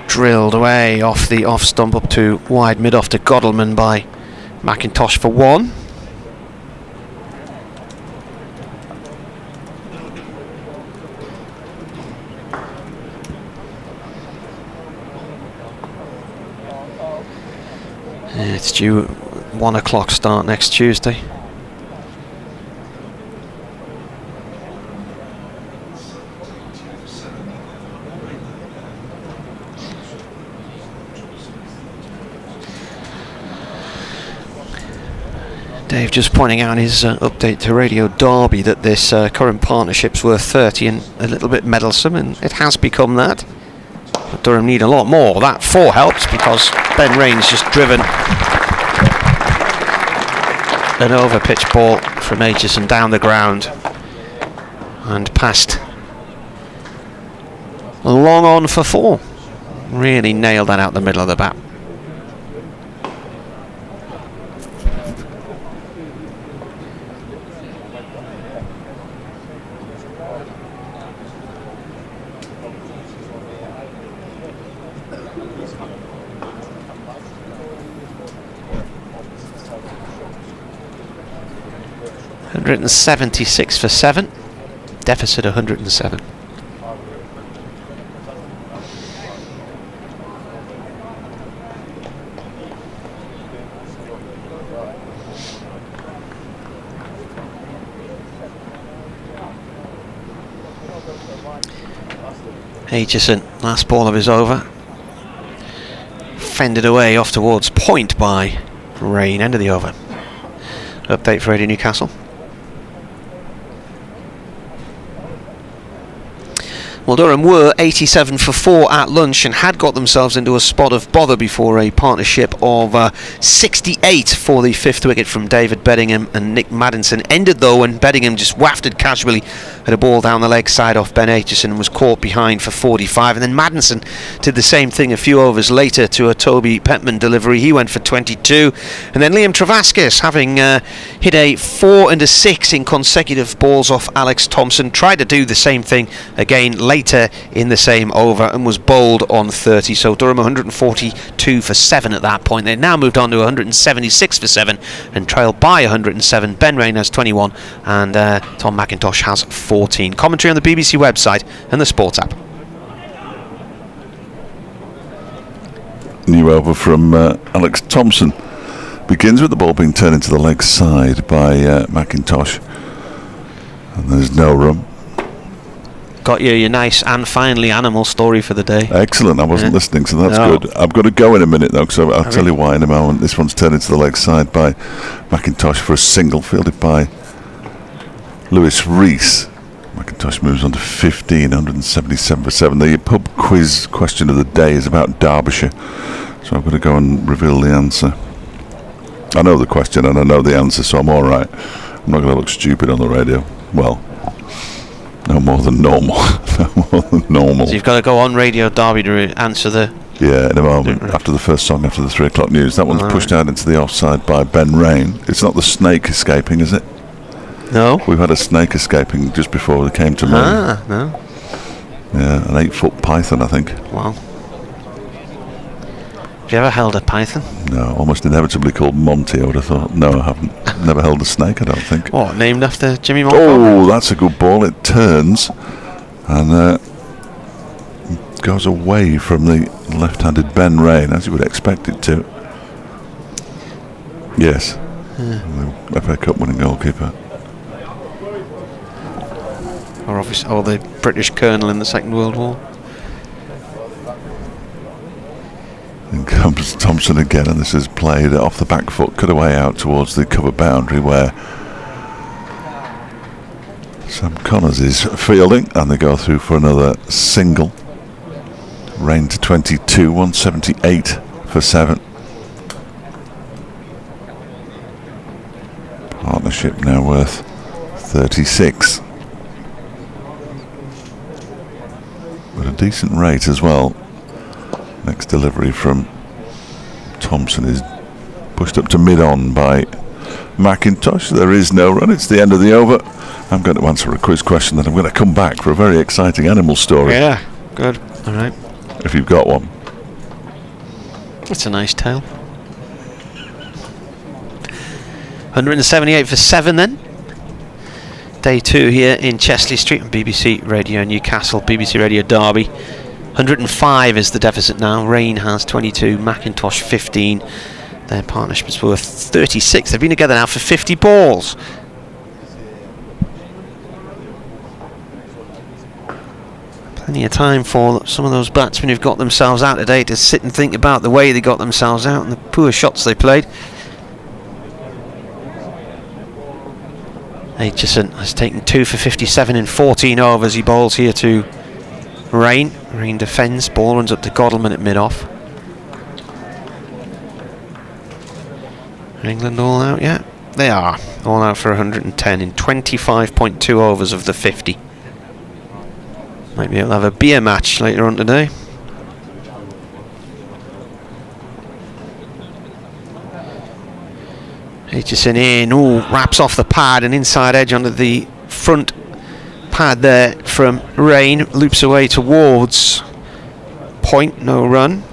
Drilled away off the off stump up to wide mid-off to Godalman by McIntosh for 1. It's due 1 o'clock start next Tuesday. Dave just pointing out in his update to Radio Derby that this current partnership's worth 30 and a little bit meddlesome, and it has become that. But Durham need a lot more. That 4 helps because Ben Rain's just driven an over-pitch ball from Aitchison down the ground and past long on for 4. Really nailed that out the middle of the bat. $176 for 7. Deficit 107. Aitchison, last ball of his over. Fended away off towards point by Rain, end of the over. Update for Radio Newcastle. Well, Durham were 87 for 4 at lunch and had got themselves into a spot of bother before a partnership of 68 for the 5th wicket from David Beddingham and Nick Maddinson. Ended though when Beddingham just wafted casually at a ball down the leg side off Ben Aitchison and was caught behind for 45. And then Maddinson did the same thing a few overs later to a Toby Petman delivery. He went for 22. And then Liam Travaskis, having hit a 4 and a 6 in consecutive balls off Alex Thompson, tried to do the same thing again later in the same over and was bowled on 30. So Durham 142 for 7 at that point. They now moved on to 176 for 7 and trailed by 107. Ben Rain has 21 and Tom McIntosh has 14. Commentary on the BBC website and the Sports app. New over from Alex Thompson. Begins with the ball being turned into the leg side by McIntosh. And there's no room. Got you your nice and finally animal story for the day. Excellent. I wasn't listening, so that's good. I've got to go in a minute though, because I'll tell you why in a moment. This one's turned into the leg side by McIntosh for a single, fielded by Lewis Rees. McIntosh moves on to 15, 177 for 7. The pub quiz question of the day is about Derbyshire, so I've got to go and reveal the answer. I know the question and I know the answer, so I'm all right. I'm not going to look stupid on the radio. Well, no more than normal. No more than normal. So you've got to go on Radio Derby to answer the... Yeah, in a moment. After the first song, after the 3 o'clock news. That one's pushed out into the offside by Ben Rain. It's not the snake escaping, is it? No. We've had a snake escaping just before they came to me. No. Yeah, an 8-foot python, I think. Wow. Have you ever held a python? No, almost inevitably called Monty, I would have thought. No, I haven't. Never held a snake, I don't think. What, named after Jimmy Montgomery? Oh, that's a good ball. It turns and goes away from the left-handed Ben Rain, as you would expect it to. Yes. The FA Cup winning goalkeeper. Or obviously, the British colonel in the Second World War. And comes Thompson again, and this is played off the back foot, cut away out towards the cover boundary where Sam Connors is fielding, and they go through for another single. Rain to 22, 178 for 7. Partnership now worth 36. But a decent rate as well. Next delivery from Thompson is pushed up to mid-on by McIntosh. There is no run. It's the end of the over. I'm going to answer a quiz question, then I'm going to come back for a very exciting animal story. Yeah, good. All right. If you've got one. That's a nice tale. 178 for 7 then. Day 2 here in Chesley Street on BBC Radio Newcastle, BBC Radio Derby. 105 is the deficit now. Rain has 22, McIntosh 15. Their partnership is worth 36. They've been together now for 50 balls. Plenty of time for some of those batsmen who've got themselves out today to sit and think about the way they got themselves out and the poor shots they played. Aitchison has taken 2 for 57 in 14 overs. He bowls here to Rain. Rain defends. Ball runs up to Godalming at mid-off. England all out yet? They are. All out for 110 in 25.2 overs of the 50. Might be able to have a beer match later on today. Aitchison in, wraps off the pad and inside edge onto the front pad there from Rain, loops away towards point, no run.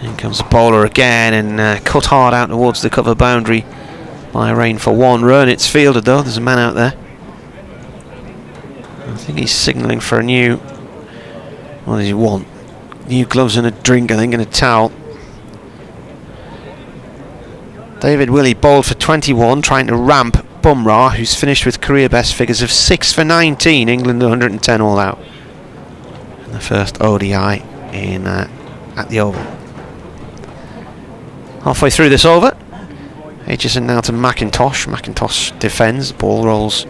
In comes the bowler again and cut hard out towards the cover boundary by Rain for 1 run. It's fielded though, there's a man out there. I think he's signalling for a new... What does he want? New gloves and a drink, I think, and a towel. David Willey bowled for 21, trying to ramp Bumrah, who's finished with career best figures of 6 for 19. England 110 all out. And the first ODI in at the Oval. Halfway through this over, Aitchison now to McIntosh. McIntosh defends, ball rolls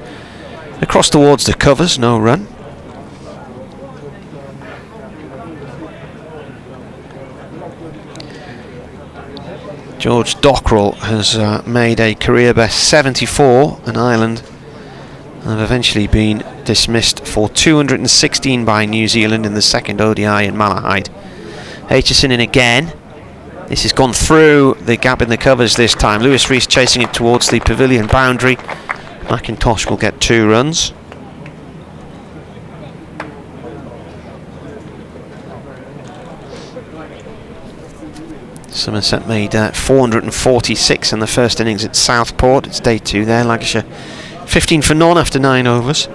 across towards the covers, no run. George Dockrell has made a career best 74, and Ireland have eventually been dismissed for 216 by New Zealand in the second ODI in Malahide. Aitchison in again. This has gone through the gap in the covers this time. Lewis Rees chasing it towards the pavilion boundary. McIntosh will get 2 runs. Somerset made 446 in the first innings at Southport. It's day 2 there. Lancashire 15 for none after 9 overs.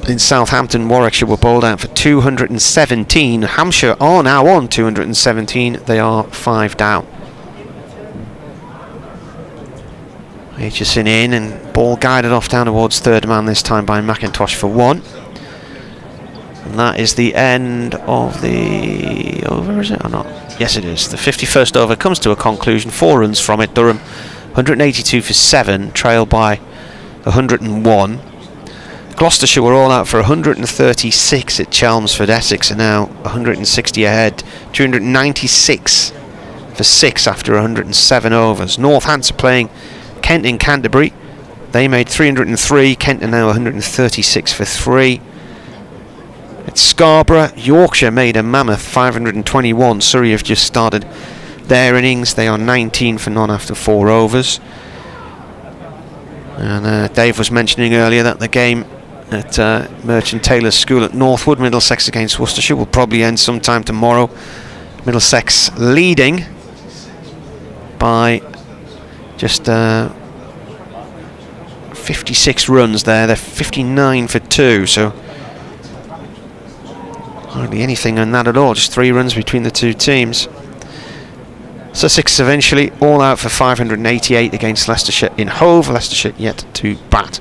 In Southampton, Warwickshire were bowled out for 217. Hampshire are now on 217. They are 5 down. Aitchison in and ball guided off down towards third man this time by McIntosh for 1. And that is the end of the over, is it or not? Yes, it is. The 51st over comes to a conclusion. 4 runs from it. Durham 182 for 7, trailed by 101. Gloucestershire were all out for 136 at Chelmsford. Essex are now 160 ahead. 296 for 6 after 107 overs. Northants are playing Kent in Canterbury. They made 303. Kent are now 136 for 3. At Scarborough, Yorkshire made a mammoth 521. Surrey have just started their innings. They are 19 for none after 4 overs. And Dave was mentioning earlier that the game at Merchant Taylor's School at Northwood, Middlesex against Worcestershire, will probably end sometime tomorrow. Middlesex leading by just 56 runs there. They're 59 for 2, so hardly anything on that at all, just 3 runs between the two teams. Sussex eventually all out for 588 against Leicestershire in Hove. Leicestershire yet to bat.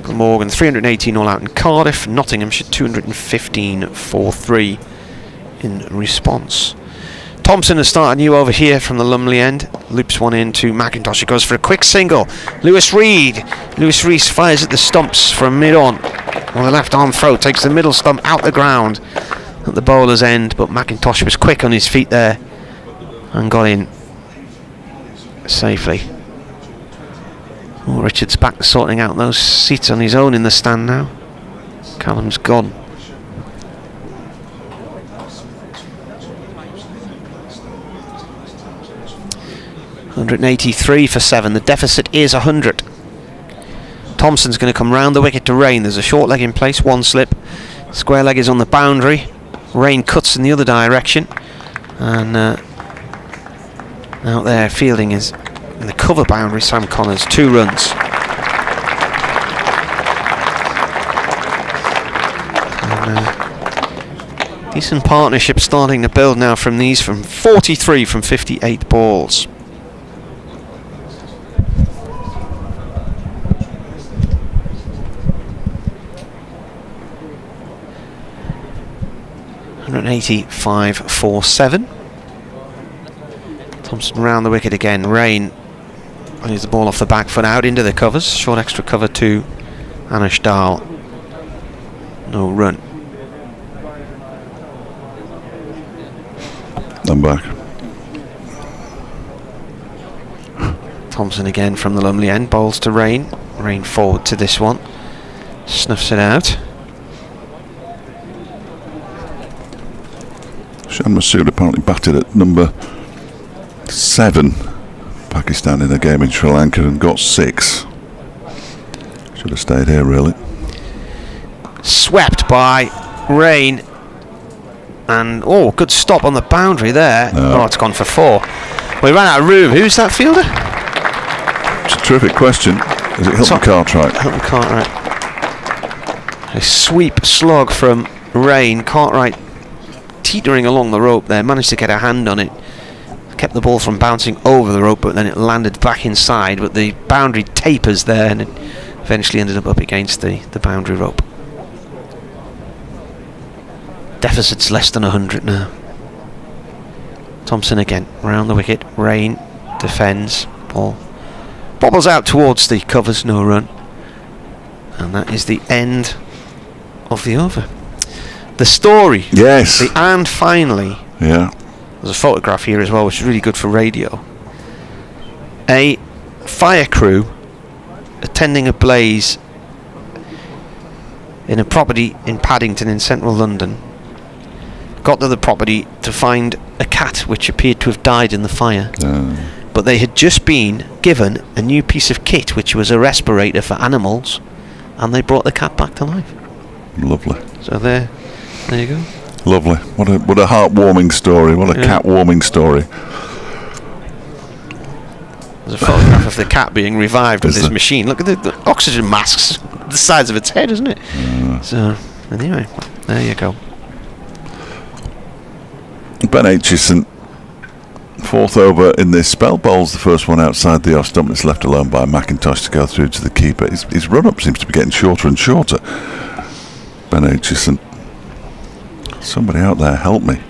Glamorgan 318 all out in Cardiff. Nottinghamshire 215 in response. Thompson has started new over here from the Lumley end. Loops one in to McIntosh. It goes for a quick single. Lewis Reed fires at the stumps from mid-on. On the left arm throw, takes the middle stump out the ground at the bowler's end, but McIntosh was quick on his feet there and got in safely. Oh, Richard's back to sorting out those seats on his own in the stand now. Callum's gone. .183 for 7. The deficit is 100. Thompson's going to come round the wicket to Rain. There's a short leg in place, one slip. Square leg is on the boundary. Rain cuts in the other direction. And out there fielding is in the cover boundary, Sam Connors, 2 runs. And, decent partnership starting to build now from these, from 43 from 58 balls. .185 for 7. Thompson round the wicket again. Rain plays the ball off the back foot out into the covers. Short extra cover to Anish Dal. No run. I'm back. Thompson again from the Lumley end. Bowls to Rain. Rain forward to this one. Snuffs it out. Shan Masood apparently batted at number 7, Pakistan in a game in Sri Lanka, and got 6. Should have stayed here really. Swept by Rain, and good stop on the boundary there. No. Oh, it's gone for 4. We ran out of room. Who's that fielder? It's a terrific question. Is it Hilton Cartwright? Hilton Cartwright. A sweep slog from Rain. Cartwright teetering along the rope there, managed to get a hand on it, kept the ball from bouncing over the rope, but then it landed back inside, but the boundary tapers there and it eventually ended up against the boundary rope. Deficit's less than 100 now. Thompson again round the wicket. Rain defends. Ball bobbles out towards the covers. No run, and that is the end of the over. The story. Yes. The and finally. Yeah. There's a photograph here as well, which is really good for radio. A fire crew attending a blaze in a property in Paddington in central London got to the property to find a cat which appeared to have died in the fire. But they had just been given a new piece of kit which was a respirator for animals, and they brought the cat back to life. Lovely. So there you go. Lovely. What a heartwarming story. What a cat-warming story. There's a photograph of the cat being revived with this machine. Look at the oxygen masks the size of its head, isn't it? So anyway, there you go. Ben Aitchison, 4th over in this spell, bowls the first one outside the off stump. It's left alone by McIntosh to go through to the keeper. His run-up seems to be getting shorter and shorter. Ben Aitchison. Somebody out there help me.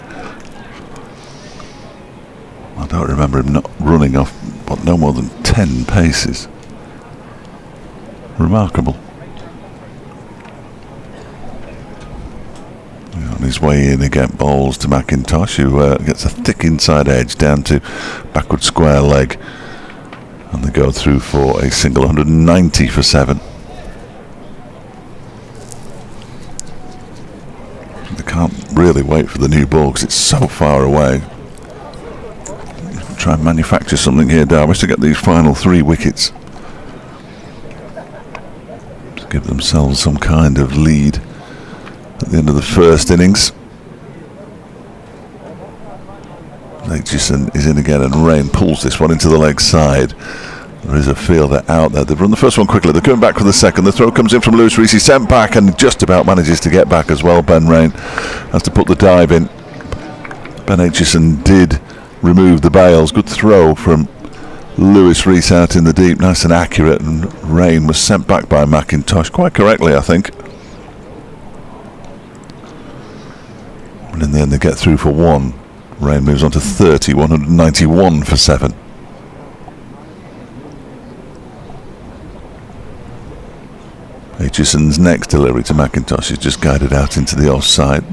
I don't remember him not running off no more than 10 paces. Remarkable. On his way in again, bowls to McIntosh, who gets a thick inside edge down to backward square leg, and they go through for a single. 190 for 7. They can't really wait for the new ball because it's so far away. Try and manufacture something here, Derbyshire, to get these final 3 wickets to give themselves some kind of lead at the end of the first innings. Aitchison is in again, and Rain pulls this one into the leg side. There is a fielder out there. They've run the first one quickly. They're coming back for the second. The throw comes in from Lewis Rees. He's sent back and just about manages to get back as well. Ben Rain has to put the dive in. Ben Aitchison did remove the bails. Good throw from Lewis Rees out in the deep, nice and accurate, and Rain was sent back by McIntosh quite correctly, I think. And in the end they get through for 1. Rain moves on to 30, 191 for 7. Aitchison's next delivery to McIntosh is just guided out into the offside.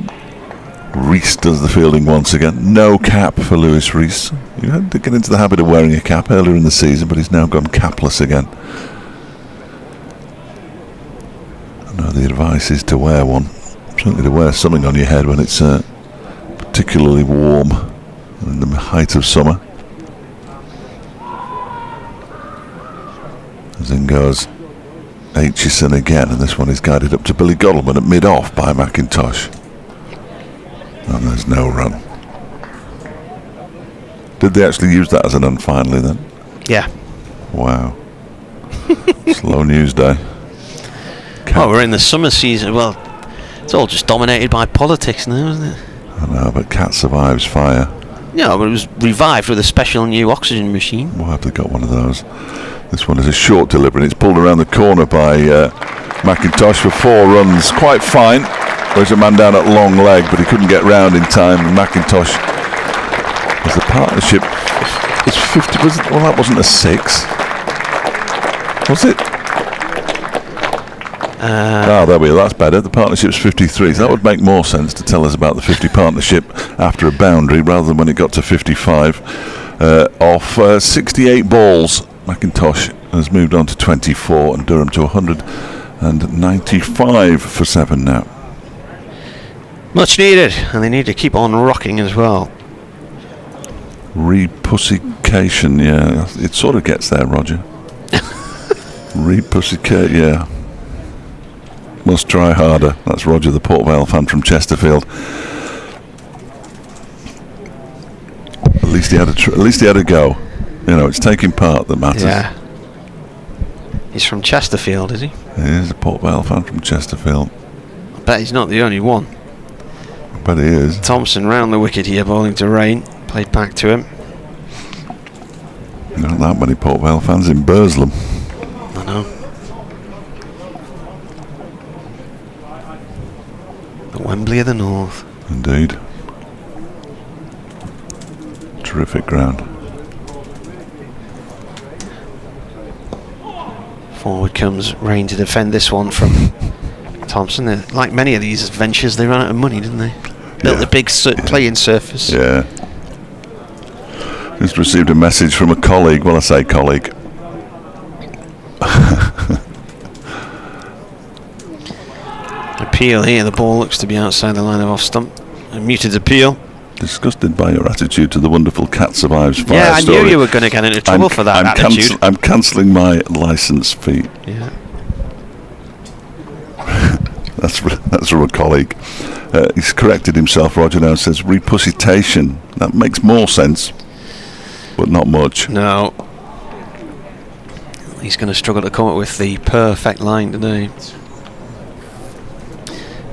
Rees does the fielding once again. No cap for Lewis Rees. He had to get into the habit of wearing a cap earlier in the season, but he's now gone capless again. I know the advice is to wear one. Certainly to wear something on your head when it's particularly warm in the height of summer. As in goes Aitchison again, and this one is guided up to Billy Godalman at mid-off by McIntosh. And there's no run. Did they actually use that as an unfinally then? Yeah. Wow. Slow news day. Well, we're in the summer season. Well, it's all just dominated by politics now, isn't it? I know, but Cat survives fire. Yeah, but it was revived with a special new oxygen machine. Why have they got one of those? This one is a short delivery, and it's pulled around the corner by McIntosh for 4 runs. Quite fine. There's a man down at long leg, but he couldn't get round in time. And McIntosh, as the partnership, is 50. Well, that wasn't a 6, was it? There we go. That's better. The partnership's 53. So that would make more sense to tell us about the 50 partnership after a boundary rather than when it got to 55. Off 68 balls, McIntosh has moved on to 24, and Durham to 195 for 7 now. Much needed, and they need to keep on rocking as well. Repussication, yeah, it sort of gets there, Roger. Repussicate, yeah. Must try harder. That's Roger, the Port Vale fan from Chesterfield. At least he had a go. You know, it's taking part that matters. Yeah. He's from Chesterfield, is he? He is a Port Vale fan from Chesterfield. I bet he's not the only one. I bet he is. Thompson round the wicket here, bowling to Rain. Played back to him. Not that many Port Vale fans in Burslem. I know. The Wembley of the North. Indeed. Terrific ground. Forward comes Rain to defend this one from Thompson. Like many of these ventures, they ran out of money, didn't they? Built a big playing surface. Yeah. Just received a message from a colleague. Well, I say colleague. Appeal here. The ball looks to be outside the line of off stump. A muted appeal. Disgusted by your attitude to the wonderful Cat Survives Fire Yeah, I story. knew you were going to get into trouble for that attitude. I'm cancelling my licence fee. Yeah. That's from a colleague. He's corrected himself, Roger, now says repussitation. That makes more sense, but not much. No. He's going to struggle to come up with the perfect line today.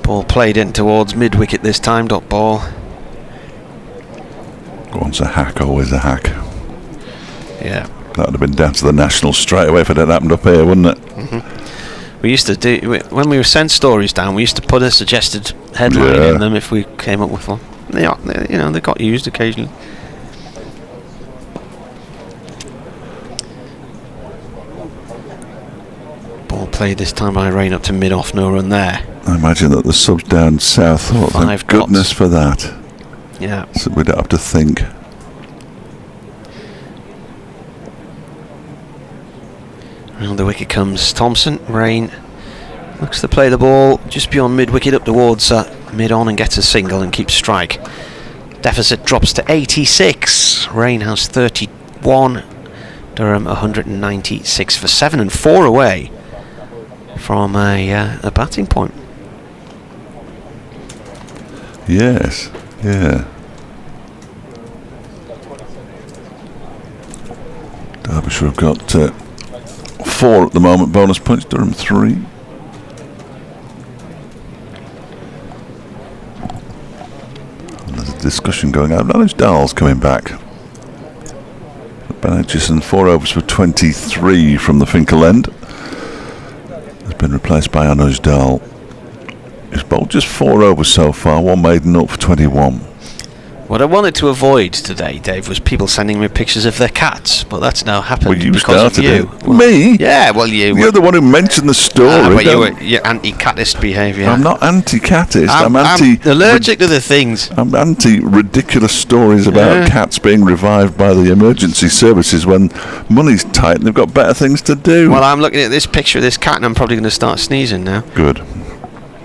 Ball played in towards mid-wicket this time, dot ball. Once a hack, always a hack. Yeah. That would have been down to the Nationals straight away if it had happened up here, wouldn't it? Mm-hmm. We used to do, when we were sent stories down, we used to put a suggested headline in them if we came up with one. They got used occasionally. Ball played this time by Rain up to mid-off, no run there. I imagine that the subs down south thought, thank goodness for that. Yeah. So we don't have to think. Round the wicket comes Thompson. Rain looks to play the ball just beyond mid-wicket up towards mid-on and gets a single and keeps strike. Deficit drops to 86. Rain has 31. Durham 196 for 7 and 4 away from a batting point. Yes, yeah. Derbyshire have got 4 at the moment, bonus points, Durham 3. And there's a discussion going on. Managed Dahl's coming back. Ben Aitchison, 4 overs for 23 from the Finkel end. Has been replaced by Anuj Dal. He's bowled just 4 overs so far, 1 maiden up for 21. What I wanted to avoid today, Dave, was people sending me pictures of their cats, but that's now happened Well, you because of started you. it. Me? Yeah, well, you. You're the one who mentioned the story. But you were your anti-catist behaviour. I'm not anti-catist. I'm allergic to the things. I'm anti-ridiculous stories about cats being revived by the emergency services when money's tight and they've got better things to do. Well, I'm looking at this picture of this cat and I'm probably going to start sneezing now. Good.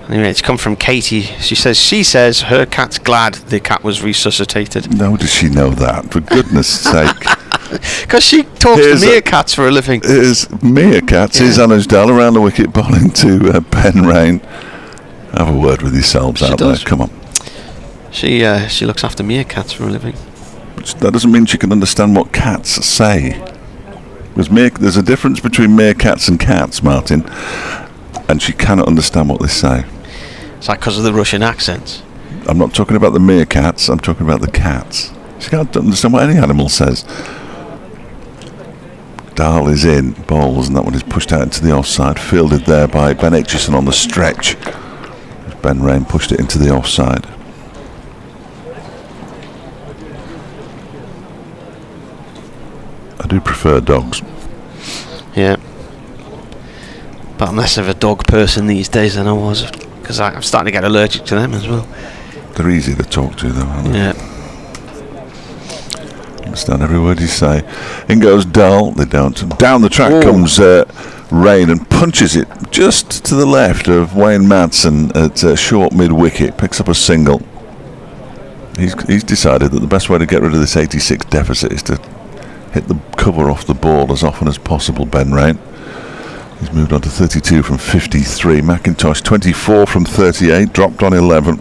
Anyway, it's come from Katie. She says her cat's glad the cat was resuscitated. No, does she know that? For goodness sake. Because she talks to meerkats for a living. Here's meerkats. Here's Anuj Dal around the wicket bowling to Ben Rain. Have a word with yourselves out there. Come on. She looks after meerkats for a living. That doesn't mean she can understand what cats say. There's a difference between meerkats and cats, Martin. And she cannot understand what they say. Is that because of the Russian accents? I'm not talking about the meerkats, I'm talking about the cats. She can't understand what any animal says. Dahl is in, bowls, and that one is pushed out into the offside, fielded there by Ben Aitchison on the stretch. Ben Rain pushed it into the offside. I do prefer dogs. Yeah. But I'm less of a dog person these days than I was, because I'm starting to get allergic to them as well. They're easy to talk to, though, aren't they? Yeah. Understand every word you say. In goes Dahl. They don't. Down the track comes Rain and punches it just to the left of Wayne Madsen at short mid-wicket. Picks up a single. He's decided that the best way to get rid of this 86 deficit is to hit the cover off the ball as often as possible, Ben Rain. He's moved on to 32 from 53. McIntosh 24 from 38, dropped on 11.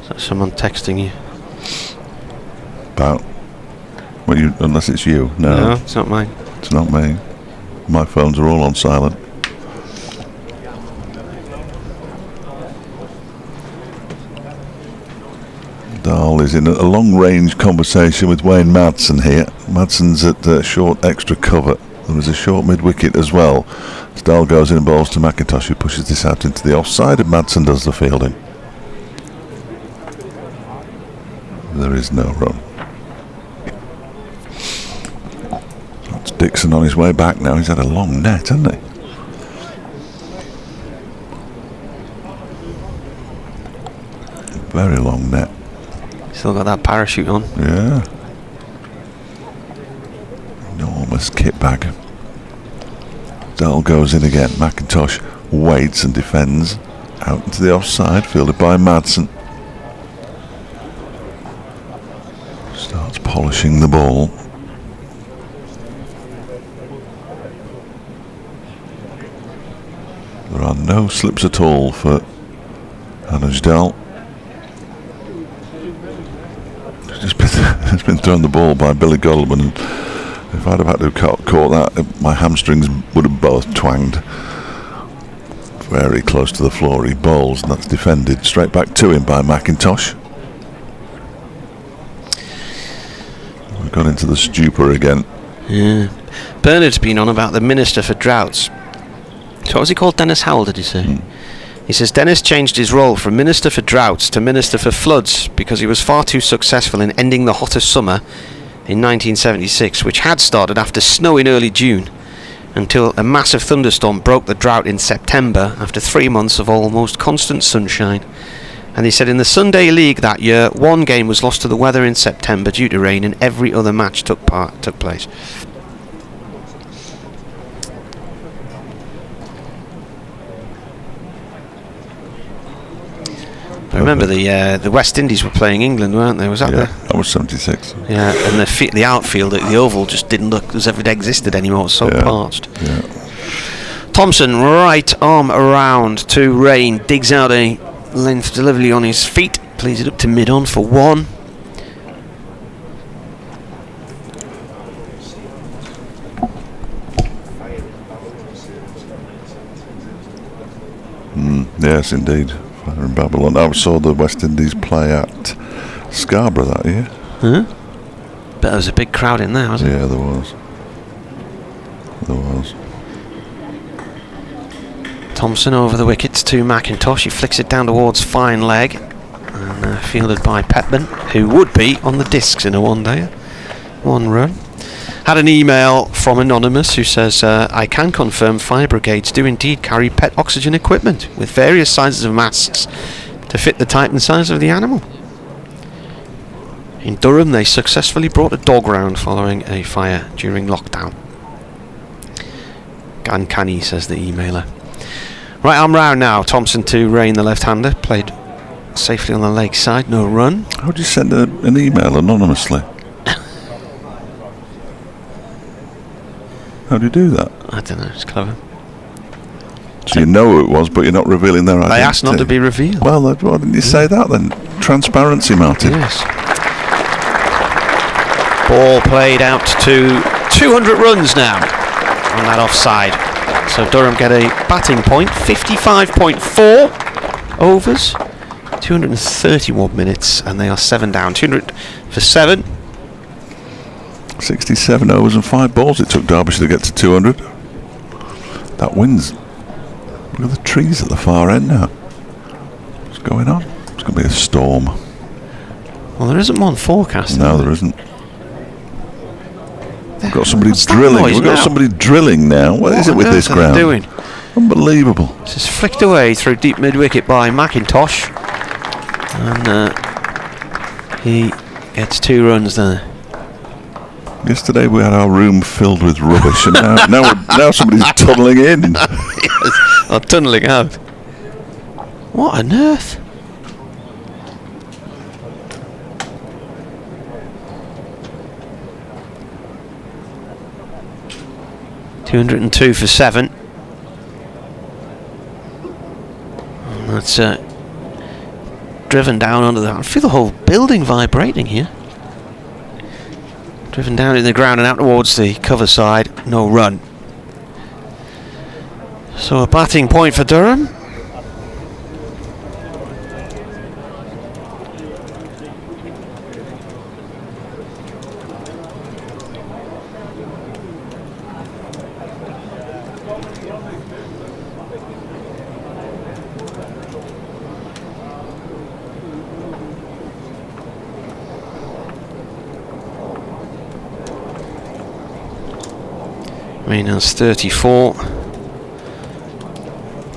Is that someone texting you? About? Well, unless it's you. No, it's not mine. It's not me. My phones are all on silent. Dahl is in a long-range conversation with Wayne Madsen here. Madsen's at short extra cover. There was a short mid-wicket as well. Dahl goes in and bowls to McIntosh, who pushes this out into the offside, and Madsen does the fielding. There is no run. That's Dixon on his way back now. He's had a long net, hasn't he? Very long net. Still got that parachute on. Yeah. Enormous kit bag. Dahl goes in again. McIntosh waits and defends. Out into the offside, fielded by Madsen. Starts polishing the ball. There are no slips at all for Anuj Dal. He's been thrown the ball by Billy Goldman, and if I'd have had to caught that, my hamstrings would have both twanged. Very close to the floor he bowls, and that's defended straight back to him by McIntosh. We've gone into the stupor again. Yeah. Bernard's been on about the Minister for Droughts. So what was he called? Dennis Howell, did he say? He says Dennis changed his role from Minister for Droughts to Minister for Floods because he was far too successful in ending the hottest summer in 1976, which had started after snow in early June, until a massive thunderstorm broke the drought in September after 3 months of almost constant sunshine. And he said in the Sunday League that year, one game was lost to the weather in September due to rain, and every other match took place. I remember the West Indies were playing England, weren't they? Was that that was 76. Yeah, and the outfield at the Oval just didn't look as if it existed anymore. It was so parched. Yeah. Thompson, right arm around to Rain, digs out a length delivery on his feet, plays it up to mid-on for one. Yes, indeed. Fire in Babylon. I saw the West Indies play at Scarborough that year. Huh? But there was a big crowd in there, wasn't Yeah, there was. There was. Thompson over the wickets to McIntosh. He flicks it down towards fine leg. And fielded by Petman, who would be on the discs in a one-day. 1 run. Had an email from Anonymous who says, I can confirm fire brigades do indeed carry PET oxygen equipment with various sizes of masks to fit the type and size of the animal. In Durham, they successfully brought a dog round following a fire during lockdown. Uncanny, says the emailer. Right arm round now. Thompson to Rain, the left-hander. Played safely on the leg side. No run. How would you send an email anonymously? How do you do that? I don't know. It's clever. So you know who it was, but you're not revealing their identity. They asked not to be revealed. Well, why didn't you say that then? Transparency, Martin. Yes. Ball played out to 200 runs now on that offside. So Durham get a batting point. 55.4 overs. 231 minutes, and they are 7 down. 200 for 7. 67 overs and 5 balls it took Derbyshire to get to 200. That wins. Look at the trees at the far end now. What's going on? It's going to be a storm. Well, there isn't one forecast. No, there isn't. We've got somebody drilling. We've got somebody drilling now. What is it with this ground? Doing? Unbelievable. This is flicked away through deep mid-wicket by McIntosh. And he gets 2 runs there. Yesterday we had our room filled with rubbish, and now somebody's tunnelling in. Yes, or tunnelling out. What on earth? $202 for 7. And that's driven down onto the... I feel the whole building vibrating here. Driven down in the ground and out towards the cover side. No run. So a batting point for Durham. Reynolds 34.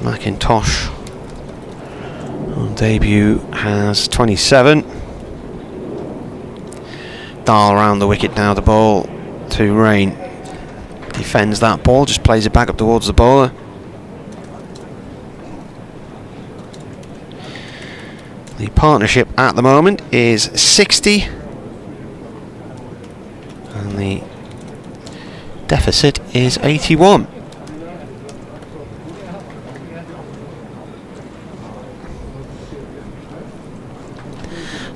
McIntosh on debut has 27. Dahl round the wicket now, the ball to Rain. Defends that ball, just plays it back up towards the bowler. The partnership at the moment is 60. And the deficit is 81.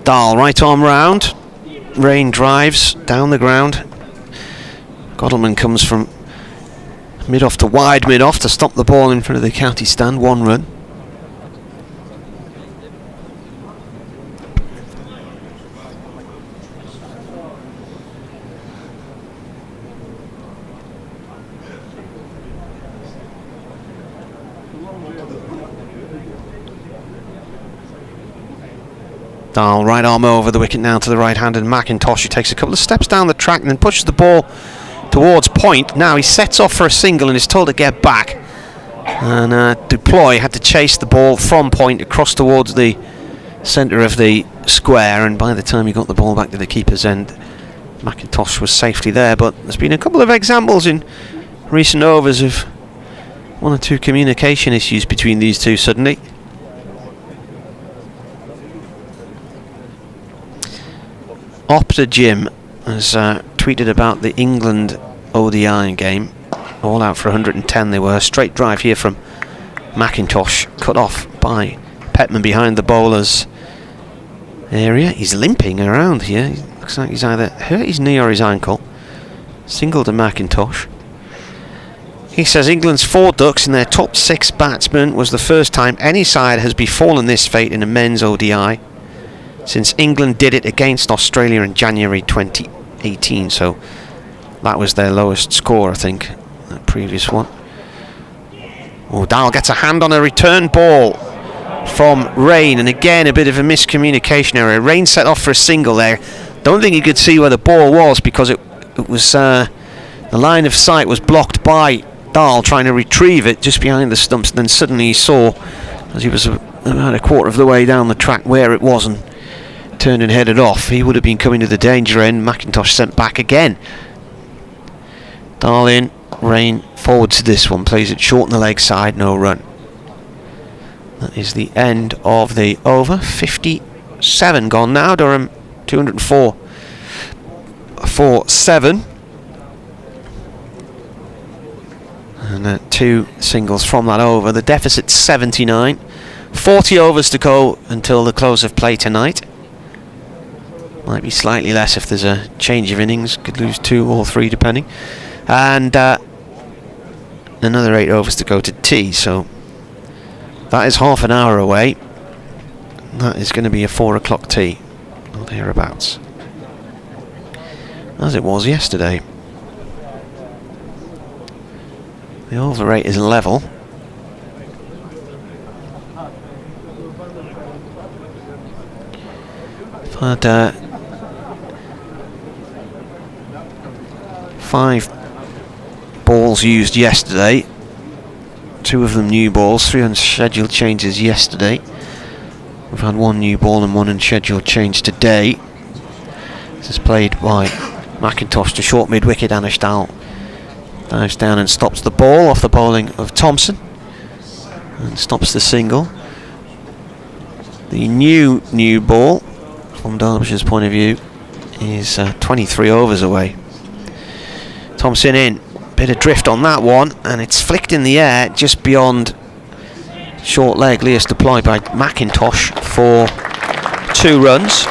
Dahl right arm round. Rain drives down the ground. Godalman comes from mid-off to wide mid-off to stop the ball in front of the county stand. 1 run. Dahl right arm over the wicket now to the right-handed McIntosh, who takes a couple of steps down the track and then pushes the ball towards point. Now he sets off for a single and is told to get back. And Duploy had to chase the ball from point across towards the centre of the square, and by the time he got the ball back to the keeper's end, McIntosh was safely there. But there's been a couple of examples in recent overs of 1 or 2 communication issues between these two suddenly. Opta Jim has tweeted about the England ODI game. All out for 110 they were. Straight drive here from McIntosh, cut off by Petman behind the bowler's area. He's limping around here. Looks like he's either hurt his knee or his ankle. Single to McIntosh. He says England's 4 ducks in their top 6 batsmen was the first time any side has befallen this fate in a men's ODI since England did it against Australia in January 20 18, so that was their lowest score, I think, that previous one. Oh, Dahl gets a hand on a return ball from Rain, and again a bit of a miscommunication error. Rain set off for a single there. Don't think he could see where the ball was because it was the line of sight was blocked by Dahl trying to retrieve it just behind the stumps, and then suddenly he saw, as he was about a quarter of the way down the track, where it was and turned and headed off. He would have been coming to the danger end. McIntosh sent back again. Dahl in, Rain forward to this one, plays it short on the leg side, no run. That is the end of the over. 57 gone now. Durham 204 for 7. And 2 singles from that over. The deficit's 79. 40 overs to go until the close of play tonight. Might be slightly less if there's a change of innings. Could lose 2 or 3 depending. And another 8 overs to go to tea. So that is half an hour away. That is going to be a 4 o'clock tea, or thereabouts, as it was yesterday. The over rate is level. But 5 balls used yesterday. 2 of them new balls, 3 unscheduled changes yesterday. We've had 1 new ball and 1 unscheduled change today. This is played by McIntosh to short mid-wicket. Anish Dahl dives down and stops the ball off the bowling of Thompson and stops the single. The new ball from Derbyshire's point of view is 23 overs away. Thompson in, bit of drift on that one, and it's flicked in the air just beyond short leg. Leas deployed by McIntosh for 2 runs.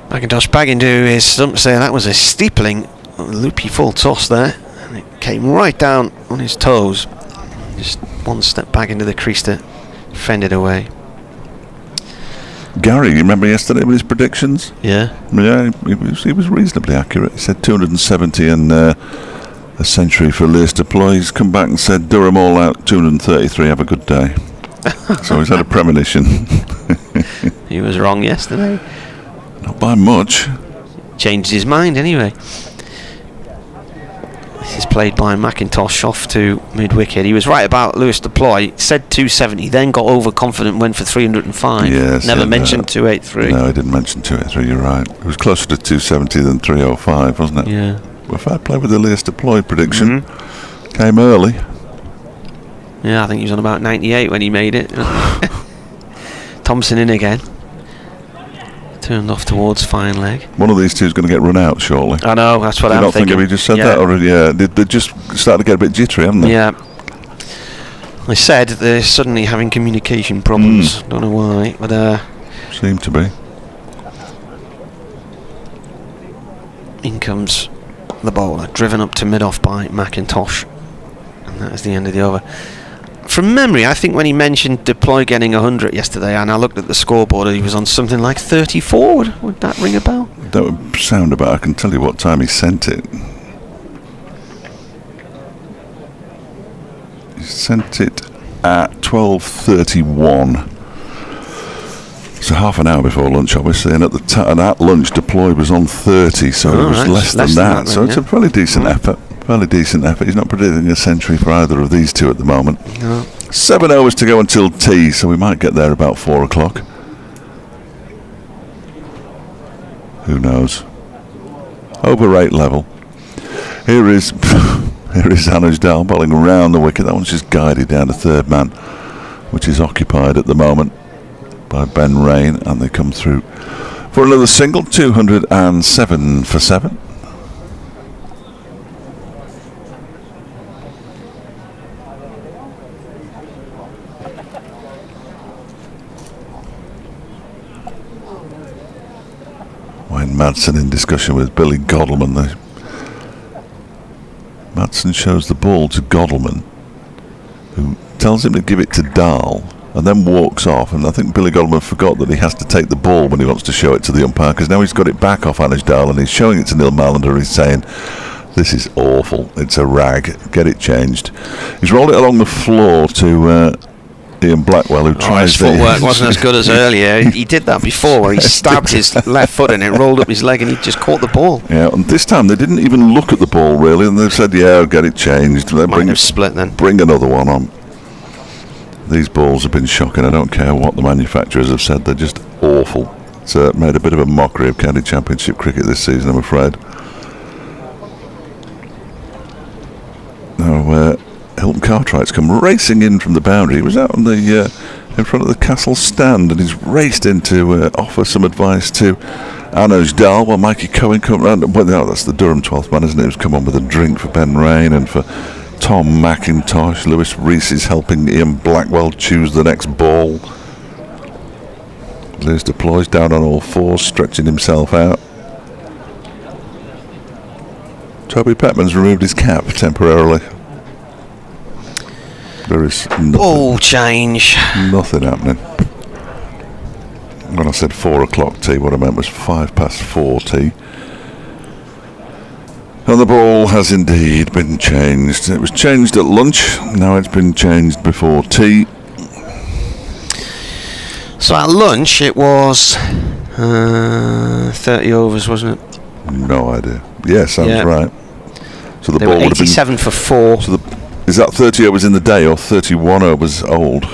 McIntosh back into his stumps there. That was a steepling, loopy full toss there, and it came right down on his toes. Just 1 step back into the crease to fend it away. Gary, you remember yesterday with his predictions? Yeah. Yeah, he was reasonably accurate. He said 270 and a century for Leas Deploy. He's come back and said Durham all out, 233, have a good day. So he's had a premonition. He was wrong yesterday. Not by much. Changed his mind anyway. This is played by McIntosh off to mid-wicket. He was right about Leas Deploy. Said 270, then got overconfident, went for 305. Yes, Never mentioned 283. No, he didn't mention 283, you're right. It was closer to 270 than 305, wasn't it? Yeah. Well, fair play with the Leas Deploy prediction. Came early. Yeah, I think he was on about 98 when he made it. Thompson in again. Turned off towards fine leg. One of these two is going to get run out shortly. I know, that's what I'm thinking. You don't think we just said that already? Yeah, they just started to get a bit jittery, haven't they? Yeah. They said they're suddenly having communication problems. Don't know why, but seem to be. In comes the bowler, driven up to mid-off by McIntosh, and that is the end of the over. From memory, I think when he mentioned Deploy getting 100 yesterday, and I looked at the scoreboard, he was on something like 34. Would that ring a bell? That would sound about. I can tell you what time he sent it. He sent it at 12:31. So half an hour before lunch, obviously, and at lunch, Deploy was on 30, so it was less than that. So it's a fairly decent effort. Fairly decent effort. He's not predicting a century for either of these two at the moment. No. 7 hours to go until tea, so we might get there about 4 o'clock. Who knows? Over 8 level. Here is Anish Dahl bowling around the wicket. That one's just guided down to third man, which is occupied at the moment by Ben Rain, and they come through for another single. 207 for 7. And Madsen in discussion with Billy Godalman. Madsen shows the ball to Godalman, who tells him to give it to Dahl, and then walks off. And I think Billy Godalman forgot that he has to take the ball when he wants to show it to the umpire, because now he's got it back off Anish Dahl and he's showing it to Neil Malander. He's saying, this is awful, it's a rag, get it changed. He's rolled it along the floor to Ian Blackwell, who tries his footwork wasn't as good as earlier. He did that before where he stabbed his left foot and it rolled up his leg and he just caught the ball. Yeah, and this time they didn't even look at the ball really, and they've said, yeah, I'll get it changed. Might have split then. Bring another one on. These balls have been shocking. I don't care what the manufacturers have said, they're just awful. It's made a bit of a mockery of county championship cricket this season, I'm afraid. Now, Hilton Cartwright's come racing in from the boundary. He was out on the in front of the Castle stand, and he's raced in to offer some advice to Anish Dahl while Mikey Cohen come round. Well, no, that's the Durham 12th man, isn't it? Who's come on with a drink for Ben Rain and for Tom McIntosh. Lewis Rees is helping Ian Blackwell choose the next ball. Lewis deploys down on all fours, stretching himself out. Toby Petman's removed his cap temporarily. There is nothing. Ball change. Nothing happening. When I said 4 o'clock tea, what I meant was 4:05 tea. And the ball has indeed been changed. It was changed at lunch. Now it's been changed before tea. So at lunch it was 30 overs, wasn't it? No idea. Yeah, sounds right. So the they ball were would have been 87 for 4. So is that 30 overs in the day or 31 overs old?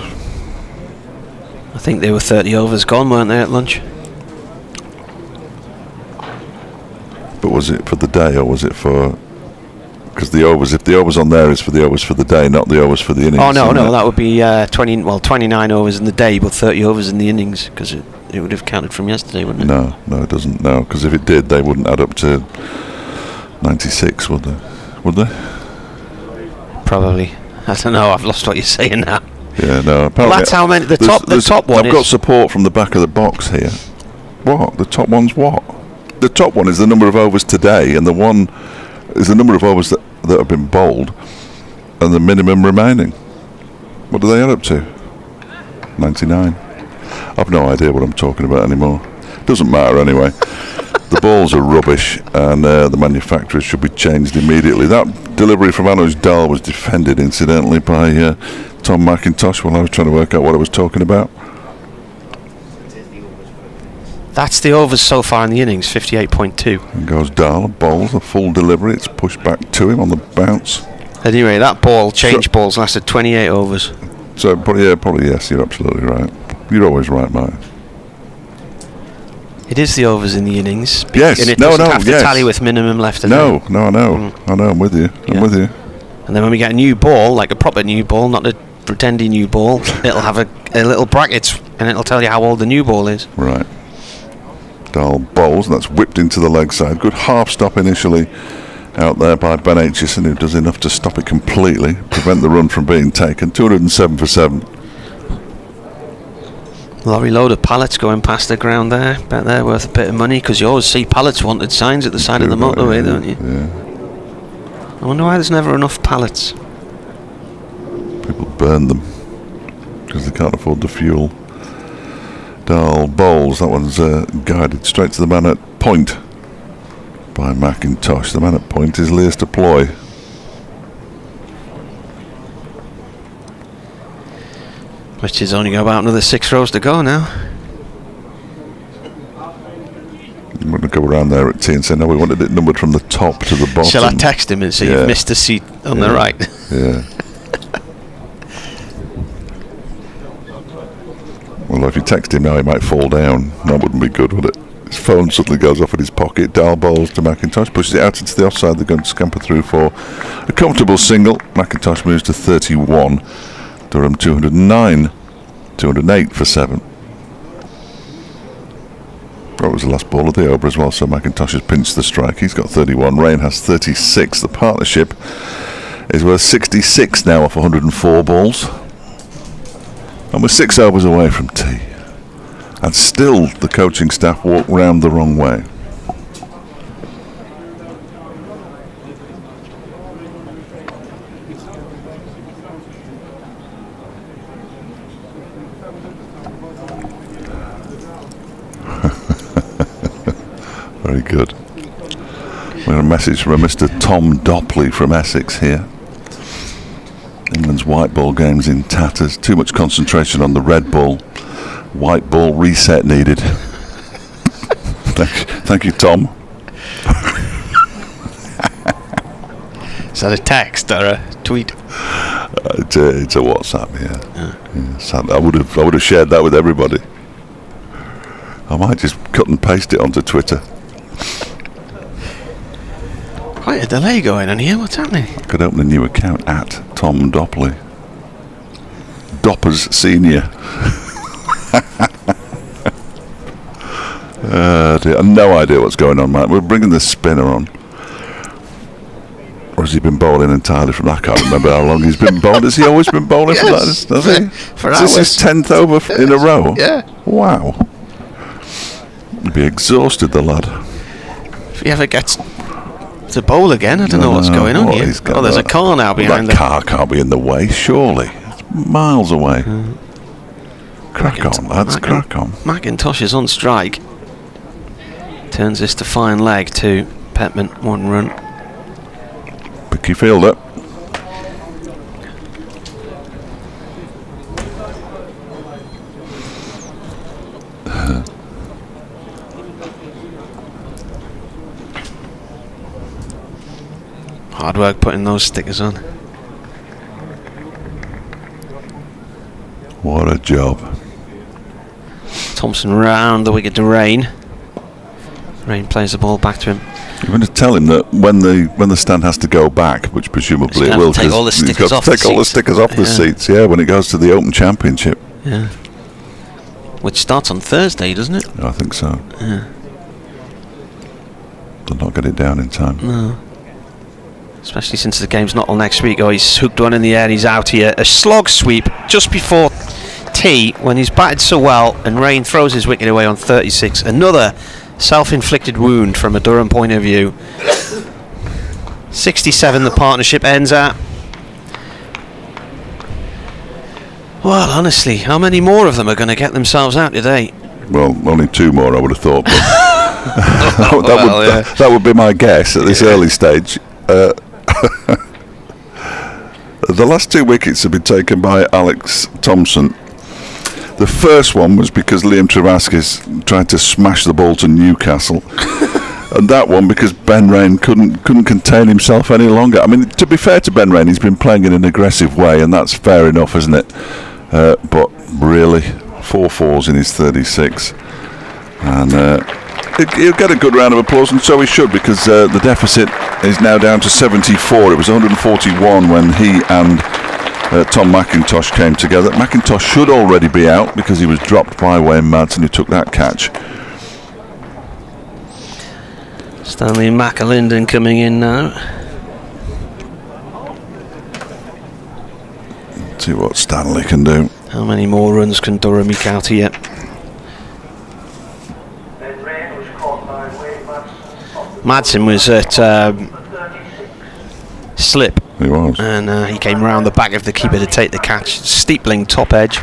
I think they were 30 overs gone, weren't they, at lunch? But was it for the day or was it for... Because the overs, if the overs on there is for the overs for the day, not the overs for the innings. Oh, no, that would be 29 overs in the day, but 30 overs in the innings, because it would have counted from yesterday, wouldn't it? No, it doesn't, no, because if it did, they wouldn't add up to 96, would they? Would they? Probably. I don't know, I've lost what you're saying now. Yeah, no, apparently... Well, that's how many... The top one I've got support from the back of the box here. What? The top one's what? The top one is the number of overs today, and the one is the number of overs that have been bowled, and the minimum remaining. What do they add up to? 99. I've no idea what I'm talking about anymore. Doesn't matter anyway. The balls are rubbish, and the manufacturers should be changed immediately. That delivery from Anish Dahl was defended, incidentally, by Tom McIntosh while I was trying to work out what I was talking about. That's the overs so far in the innings, 58.2. And goes Dahl, bowls a full delivery. It's pushed back to him on the bounce. Anyway, that balls lasted 28 overs. So, probably yes, you're absolutely right. You're always right, Mike. It is the overs in the innings. Yes, and it doesn't have to tally with minimum left. No, I know. I know, I'm with you. I'm with you. And then when we get a new ball, like a proper new ball, not a pretendy new ball, it'll have a little brackets, and it'll tell you how old the new ball is. Right. Dahl bowls, and that's whipped into the leg side. Good half stop initially out there by Ben Aitchison, who does enough to stop it completely, prevent the run from being taken. 207 for 7. Lorry load of pallets going past the ground there. Bet they're worth a bit of money, because you always see pallets wanted signs at the side of the motorway, don't you? Yeah. I wonder why there's never enough pallets. People burn them because they can't afford the fuel. Dahl bowls. That one's guided straight to the man at point by McIntosh. The man at point is Leas de Ploy. Which is only about another 6 rows to go now. I'm going to go around there at tea and say, no, we wanted it numbered from the top to the bottom. Shall I text him and say you've missed a seat on the right? Yeah. Well, if you text him now, he might fall down. That wouldn't be good, would it? His phone suddenly goes off in his pocket. Dahl bowls to McIntosh, pushes it out into the offside. They're going to scamper through for a comfortable single. McIntosh moves to 31. Durham 209. 208 for 7. That was the last ball of the over as well, so McIntosh has pinched the strike. He's got 31. Rain has 36. The partnership is worth 66 now off 104 balls. And we're 6 overs away from tea. And still the coaching staff walk round the wrong way. Very good. We got a message from a Mr. Tom Dopley from Essex here. England's white ball game's in tatters. Too much concentration on the red ball. White ball reset needed. Thank you, Tom. Is that a text or a tweet? It's a WhatsApp, yeah. Sad. I would have shared that with everybody. I might just cut and paste it onto Twitter. Quite a delay going on here. What's happening? Could open a new account at Tom Dopley. Doppers Senior. Dear. I've no idea what's going on, Matt. We're bringing the spinner on. Or has he been bowling entirely from that? I can't remember how long he's been bowling. Has he always been bowling from that? Has he? For Is this his 10th over in a row? Yeah. Wow. He'd be exhausted, the lad. If he ever gets to bowl again, I don't know what's going on here. Oh, there's a car now behind that car can't be in the way, surely. It's miles away. Crack on, lads, crack on. McIntosh is on strike. Turns this to fine leg to Petman, 1 run. Picky fielder. Hard work putting those stickers on. What a job. Thompson round the wicket to Rain. Rain plays the ball back to him. You're going to tell him that when the stand has to go back, which presumably it will, take all the stickers off take all the stickers off the seats. Yeah, when it goes to the Open Championship. Yeah. Which starts on Thursday, doesn't it? I think so. Yeah. They'll not get it down in time. No. Especially since the game's not all next week. Oh, he's hooked one in the air. He's out here. A slog sweep just before tea when he's batted so well, and Rain throws his wicket away on 36. Another self-inflicted wound from a Durham point of view. 67 the partnership ends at. Well, honestly, how many more of them are going to get themselves out today? Well, only 2 more, I would have thought. But that would be my guess at this early stage. The last 2 wickets have been taken by Alex Thompson. The first one was because Liam Travaskis tried to smash the ball to Newcastle, and that one because Ben Rain couldn't contain himself any longer. I mean, to be fair to Ben Rain, he's been playing in an aggressive way, and that's fair enough, isn't it? But really, 4 fours in his 36, and he'll get a good round of applause, and so he should, because the deficit is now down to 74. It was 141 when he and Tom McIntosh came together. McIntosh should already be out because he was dropped by Wayne Madsen, who took that catch. Stanley McAlinden coming in now. Let's see what Stanley can do. How many more runs can Durham eke out here? Madsen was at slip. He was. And he came round the back of the keeper to take the catch, steepling top edge.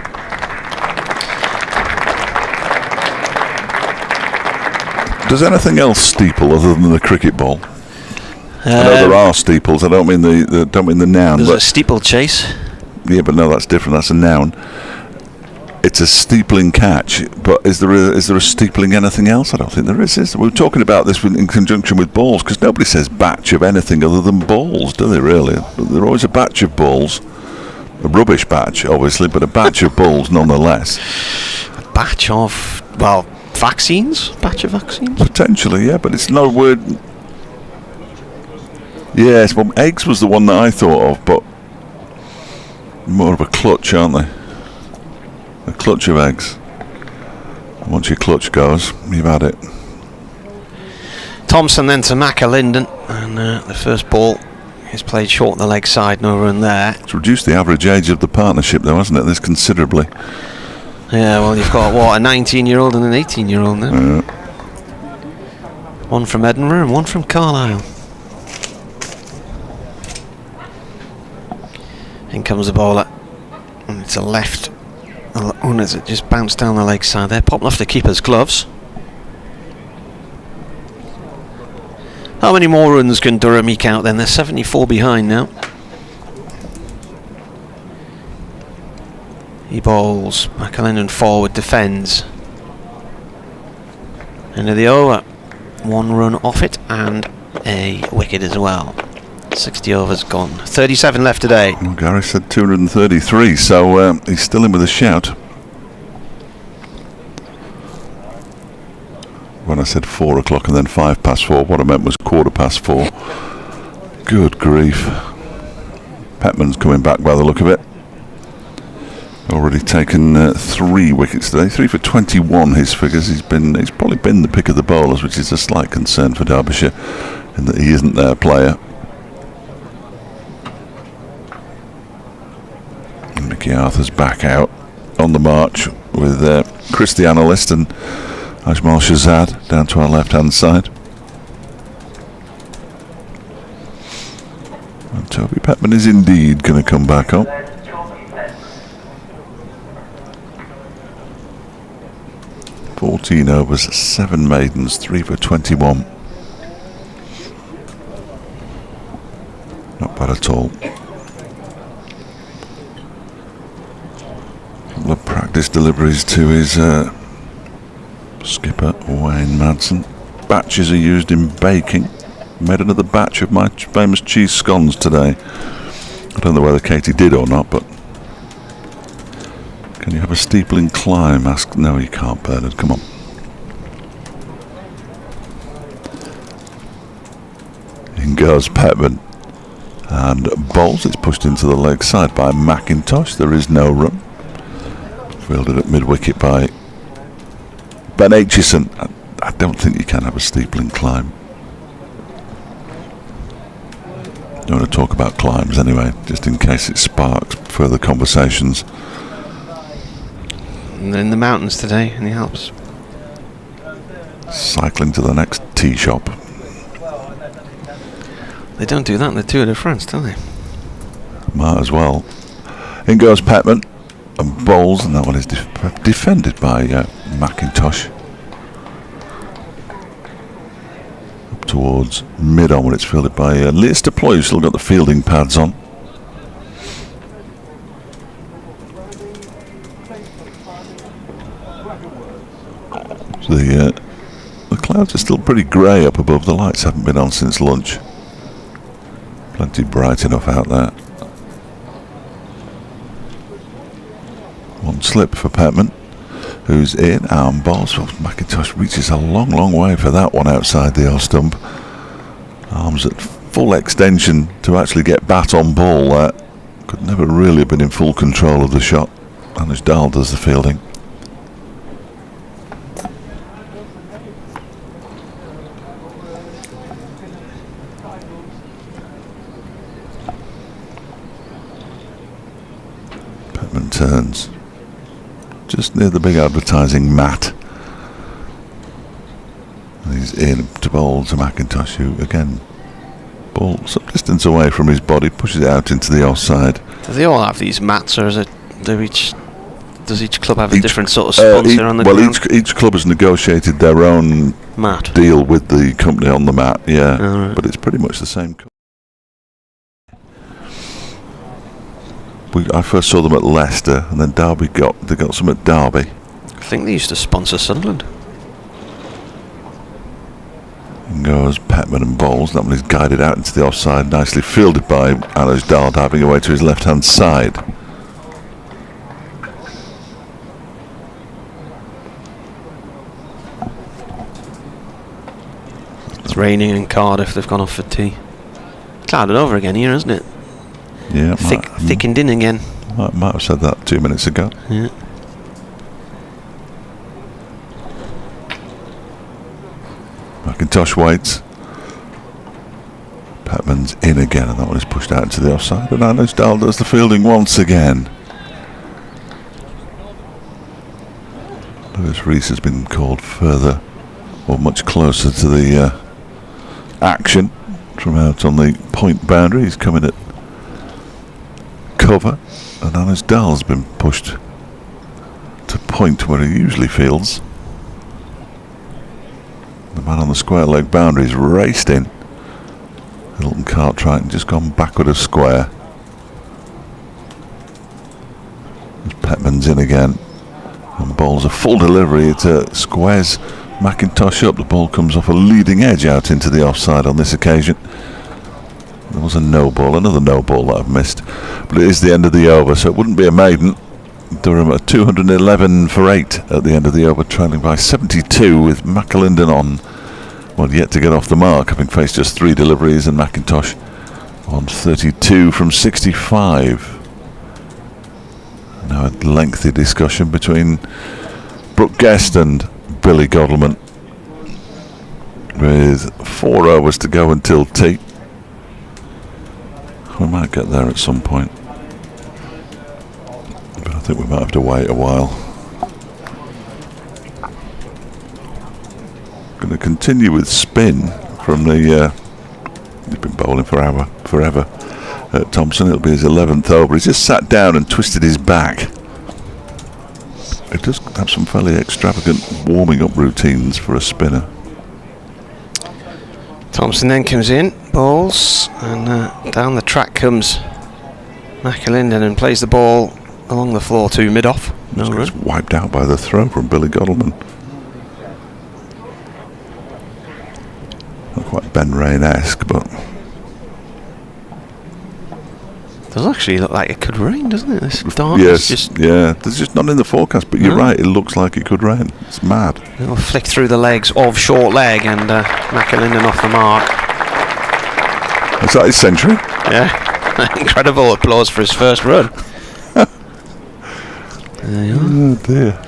Does anything else steeple other than the cricket ball? I know there are steeples. I don't mean the noun. There's a steeplechase. Yeah, but no, that's different. That's a noun. It's a steepling catch, but is there a steepling anything else? I don't think there is. We were talking about this in conjunction with balls, because nobody says batch of anything other than balls, do they really? They're always a batch of balls. A rubbish batch, obviously, but a batch of balls nonetheless. A batch of, well, vaccines? Batch of vaccines? Potentially, yeah, but it's no word. Yes, well, eggs was the one that I thought of, but more of a clutch, aren't they? A clutch of eggs. Once your clutch goes, you've had it. Thompson then to McAlinden, and the first ball is played short on the leg side, no run there. It's reduced the average age of the partnership though, hasn't it, this considerably? Yeah, well, you've got, what, a 19-year-old and an 18-year-old now? Yeah. One from Edinburgh and one from Carlisle. In comes the bowler, and it's a left Oh, as it just bounced down the leg side there, popping off the keeper's gloves. How many more runs can Durham eke out then? They're 74 behind now. He bowls, McAlinden forward, defends. End of the over. 1 run off it and a wicket as well. 60 overs gone. 37 left today. Well, Gary said 233, so he's still in with a shout. When I said 4 o'clock and then 5 past 4, what I meant was 4:15. Good grief. Petman's coming back by the look of it. Already taken 3 wickets today, 3 for 21 his figures. He's probably been the pick of the bowlers, which is a slight concern for Derbyshire in that he isn't their player. And Mickey Arthur's back out on the march with Chris the analyst and Ajmal Shahzad down to our left hand side. And Toby Petman is indeed going to come back up. $14 overs, 7 maidens, 3 for 21. Not bad at all. A couple of practice deliveries to his skipper, Wayne Madsen. Batches are used in baking. Made another batch of my famous cheese scones today. I don't know whether Katie did or not, but can you have a steepling climb? Asked. No, you can't, Bernard. Come on. In goes Petman. And bowls. It's pushed into the leg side by McIntosh. There is no run. Fielded at mid-wicket by Ben Aitchison. I don't think you can have a steepling climb. Don't want to talk about climbs anyway, just in case it sparks further conversations. And in the mountains today in the Alps. Cycling to the next tea shop. They don't do that in the Tour de France, do they? Might as well. In goes Petman and bowls, and that one is defended by McIntosh. Up towards mid-on when it's fielded by Leicester Ploy, who's still got the fielding pads on. The clouds are still pretty grey up above. The lights haven't been on since lunch. Plenty bright enough out there. One slip for Petman, who's in, arm balls. Well, McIntosh reaches a long way for that one outside the off stump. Arms at full extension to actually get bat on ball there. Could never really have been in full control of the shot. Anish Dahl does the fielding. Petman turns just near the big advertising mat. And he's in to bowl to McIntosh, who again ball some distance away from his body, pushes it out into the offside. Do they all have these mats, or is it does each club have a different sort of sponsor on the ground? Well, each club has negotiated their own mat deal with the company on the mat, yeah. Right. But it's pretty much the same. I first saw them at Leicester, and then they got some at Derby. I think they used to sponsor Sunderland. And goes Petman and bowls. That one is guided out into the offside, nicely fielded by Anish Dahl, diving away to his left-hand side. It's raining in Cardiff. They've gone off for tea. Clouded over again here, isn't it? Yeah, thickened in again. Might have said that 2 minutes ago. Yeah. McIntosh waits. Petman's in again, and that one is pushed out into the offside. And Anish Dahl does the fielding once again. Lewis Rees has been called further, or much closer to the action from out on the point boundary. He's coming at cover, and Anish Dahl's been pushed point where he usually fields. The man on the square leg boundary's raced in. Hilton Cartwright just gone backward of square. As Petman's in again and bowls a full delivery. It squares McIntosh up. The ball comes off a leading edge out into the offside on this occasion. There was a no ball, another no ball that I've missed, but it is the end of the over, so it wouldn't be a maiden. Durham at 211 for 8 at the end of the over, trailing by 72 with McAlinden on, well, yet to get off the mark, having faced just 3 deliveries, and McIntosh on 32 from 65. Now a lengthy discussion between Brooke Guest and Billy Godalming with 4 overs to go until tea. We might get there at some point, but I think we might have to wait a while. Going to continue with spin from the he's been bowling forever. Thompson, it'll be his 11th over. He's just sat down and twisted his back. He does have some fairly extravagant warming up routines for a spinner. Thompson then comes in, bowls, and down the track comes McAlinden and plays the ball along the floor to mid-off. No run. Gets wiped out by the throw from Billy Godalming. Not quite Ben Rain-esque, but does actually look like it could rain, doesn't it? This dark. Yes, yeah. There's just none in the forecast, but you're right. It looks like it could rain. It's mad. It'll flick through the legs of short leg, and McAlinden off the mark. Is that his century? Yeah. Incredible applause for his first run. There you are. Oh dear.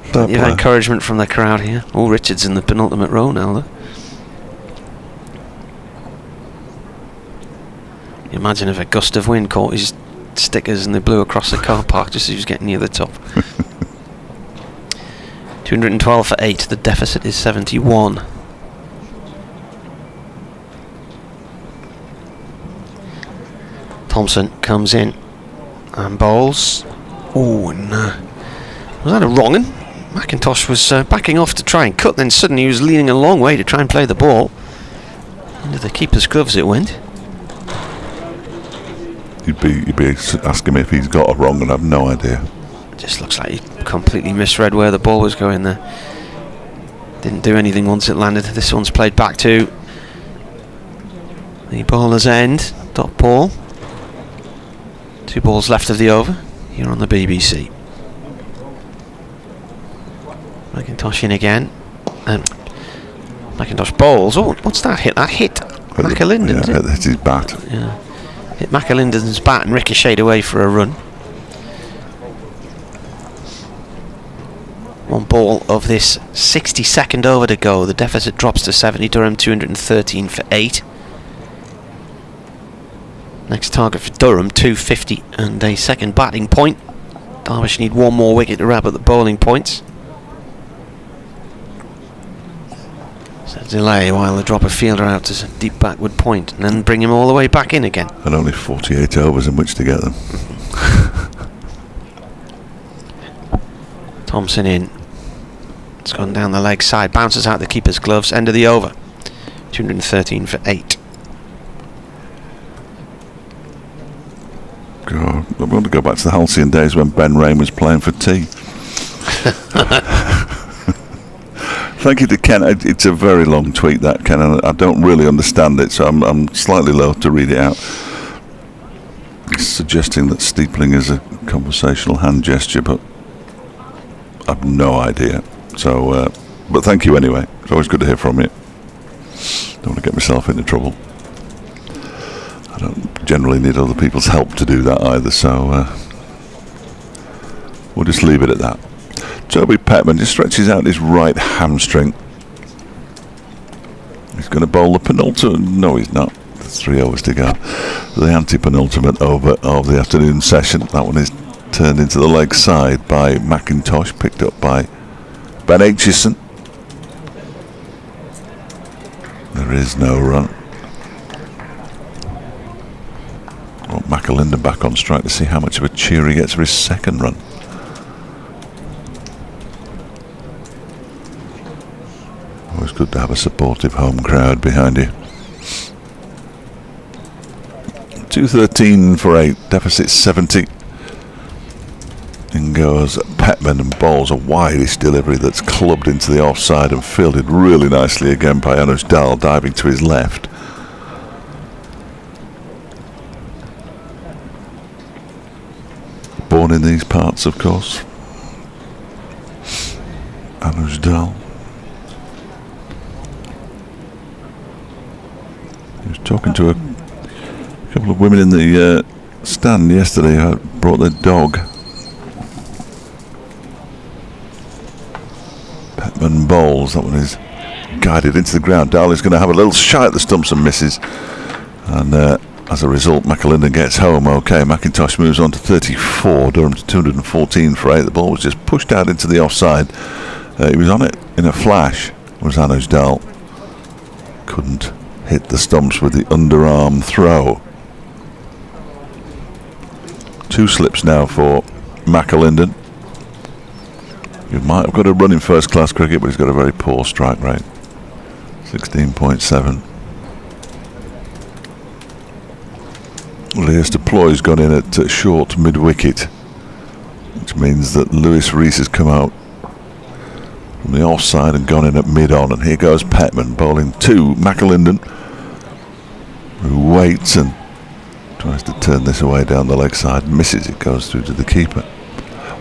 Plenty of encouragement from the crowd here. Oh, Richards in the penultimate row now, though. Imagine if a gust of wind caught his stickers and they blew across the car park just as he was getting near the top. 212 for 8, the deficit is 71. Thompson comes in and bowls. Oh, and was that a wrong one? McIntosh was backing off to try and cut, then suddenly he was leaning a long way to try and play the ball. Into the keeper's gloves it went. You'd be asking me if he's got a wrong, and I've no idea. It just looks like he completely misread where the ball was going there. Didn't do anything once it landed. This one's played back to the bowler's end. Dot ball. 2 balls left of the over. Here on the BBC. McIntosh in again. And McIntosh bowls. Oh, what's that hit? That hit McAlinden. Yeah, that's his bat. Yeah. Hit McAlinden's bat and ricocheted away for a run. 1 ball of this 62nd over to go. The deficit drops to 70. Durham 213 for 8. Next target for Durham, 250 and a second batting point. Derbyshire need 1 more wicket to wrap up the bowling points. So delay while they drop a fielder out to a deep backward point and then bring him all the way back in again. And only 48 overs in which to get them. Thompson in. It's gone down the leg side, bounces out the keeper's gloves, end of the over. 213 for 8. God, I want to go back to the halcyon days when Ben Rain was playing for tea. Thank you to Ken. It's a very long tweet, that, Ken, and I don't really understand it, so I'm slightly loath to read it out. It's suggesting that steepling is a conversational hand gesture, but I've no idea. So, but thank you anyway. It's always good to hear from you. Don't want to get myself into trouble. I don't generally need other people's help to do that either, so we'll just leave it at that. Toby Petman just stretches out his right hamstring. He's going to bowl the penultimate. No, he's not. There's 3 overs to go. The anti-penultimate over of the afternoon session. That one is turned into the leg side by McIntosh, picked up by Ben Aitchison. There is no run. Well, McAlinden back on strike to see how much of a cheer he gets for his second run. good to have a supportive home crowd behind you. 213 for 8, deficit 70. In goes Petman and bowls a wideish delivery that's clubbed into the offside and fielded really nicely again by Anush Dal, diving to his left. Born in these parts, of course. Anush Dal. He was talking to a couple of women in the stand yesterday who brought their dog. Petman bowls, that one is guided into the ground. Dal is going to have a little shot at the stumps and misses, and as a result McAlinden gets home okay. McIntosh moves on to 34, Durham to 214 for 8. The ball was just pushed out into the offside. He was on it in a flash, was Anuj Dal. Couldn't hit the stumps with the underarm throw. 2 slips now for McAlinden. He might have got a run in first class cricket, but he's got a very poor strike rate. 16.7. Lewis Deploy's gone in at short mid-wicket, which means that Lewis Rees has come out from the offside and gone in at mid-on. And here goes Petman bowling to McAlinden, who waits and tries to turn this away down the leg side. Misses, it goes through to the keeper.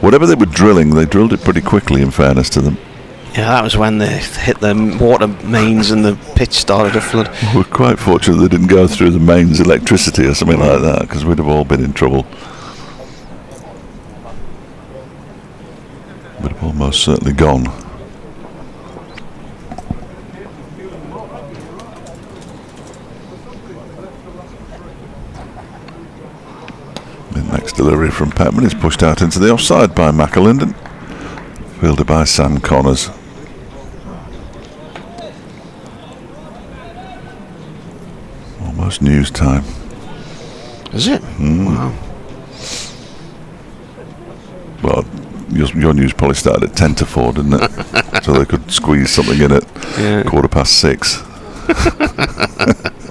Whatever they were drilling, they drilled it pretty quickly, in fairness to them. Yeah, that was when they hit the water mains and the pitch started to flood. We're quite fortunate they didn't go through the mains electricity or something like that, because we'd have all been in trouble. We'd have almost certainly gone. The next delivery from Petman is pushed out into the offside by McAlinden, fielded by Sam Connors. Almost news time. Is it? Wow. Well, your news probably started at 10 to 4, didn't it? So they could squeeze something in at 6:15.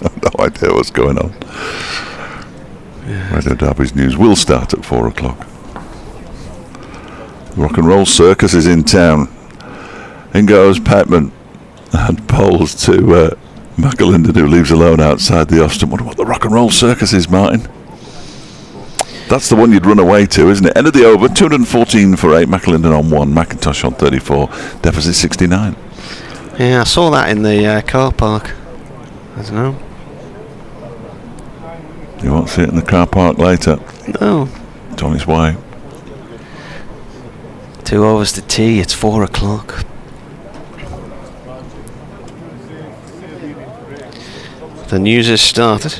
I've no idea what's going on. Radio Derby's news will start at 4 o'clock. Rock and Roll Circus is in town. In goes Petman and bowls to McAlinden, who leaves alone outside the off stump. Wonder what the Rock and Roll Circus is, Martin. That's the one you'd run away to, isn't it? End of the over, 214 for 8. McAlinden on 1, McIntosh on 34, deficit 69. Yeah, I saw that in the car park. I don't know. You won't see it in the car park later. No. It's on its way. 2 overs to tea, it's 4 o'clock. The news has started.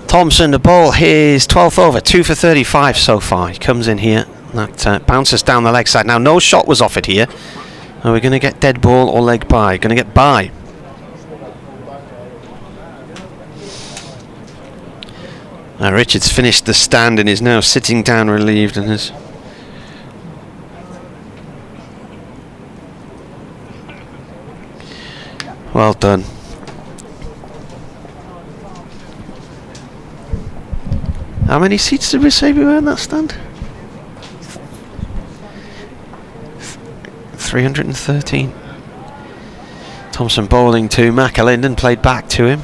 Thompson to bowl his 12th over, 2 for 35 so far. He comes in here, that bounces down the leg side. Now no shot was offered here. Are we going to get dead ball or leg by? Going to get by. Now Richards finished the stand and is now sitting down relieved and is well done. How many seats did we say we were in that stand? 313. Thompson bowling to McAlinden, played back to him.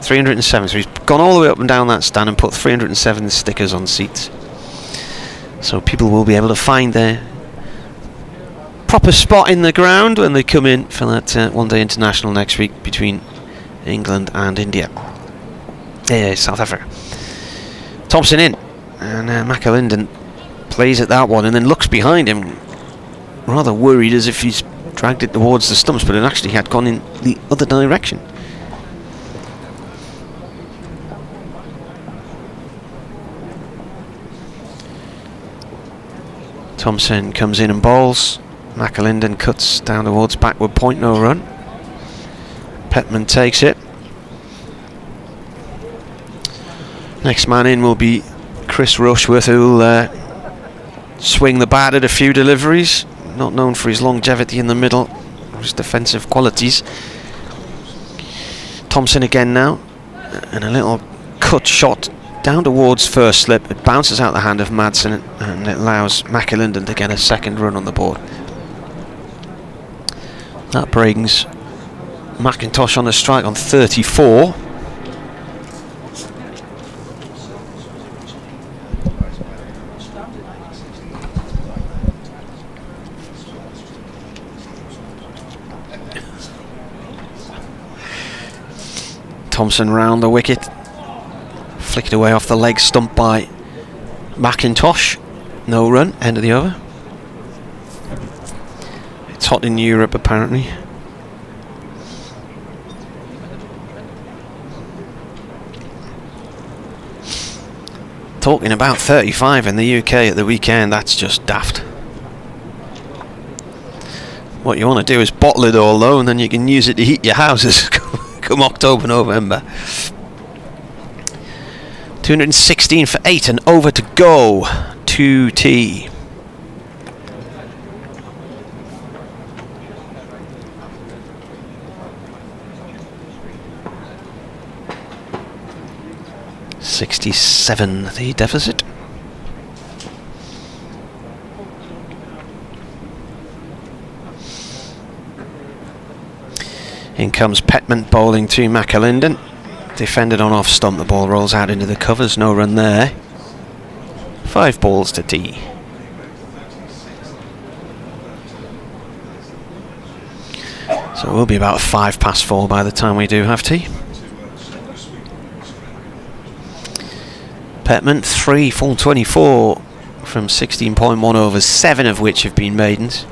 307. So he's gone all the way up and down that stand and put 307 stickers on seats. So people will be able to find their proper spot in the ground when they come in for that one-day international next week between England and India. South Africa. Thompson in, and McAlinden plays at that one and then looks behind him, rather worried as if he's dragged it towards the stumps, but it actually had gone in the other direction. Thompson comes in and bowls. McAlinden cuts down towards backward point, no run. Petman takes it. Next man in will be Chris Rushworth, who'll swing the bat at a few deliveries. Not known for his longevity in the middle, or his defensive qualities. Thompson again now, and a little cut shot down towards first slip. It bounces out the hand of Madsen, and it allows McAlinden to get a second run on the board. That brings McIntosh on the strike on 34. Thompson round the wicket, flicked away off the leg stump by McIntosh. No run, end of the over. It's hot in Europe apparently. Talking about 35 in the UK at the weekend, that's just daft. What you want to do is bottle it all though, and then you can use it to heat your houses come October, November. 216 for 8 and over to go. 2T. $67 the deficit. In comes Petman bowling to McAlinden. Defended on off stump, the ball rolls out into the covers, no run there. 5 balls to T. So we'll be about 5 past 4 by the time we do have tea. Petman 3 full 24 from 16.1 overs, 7 of which have been maidens.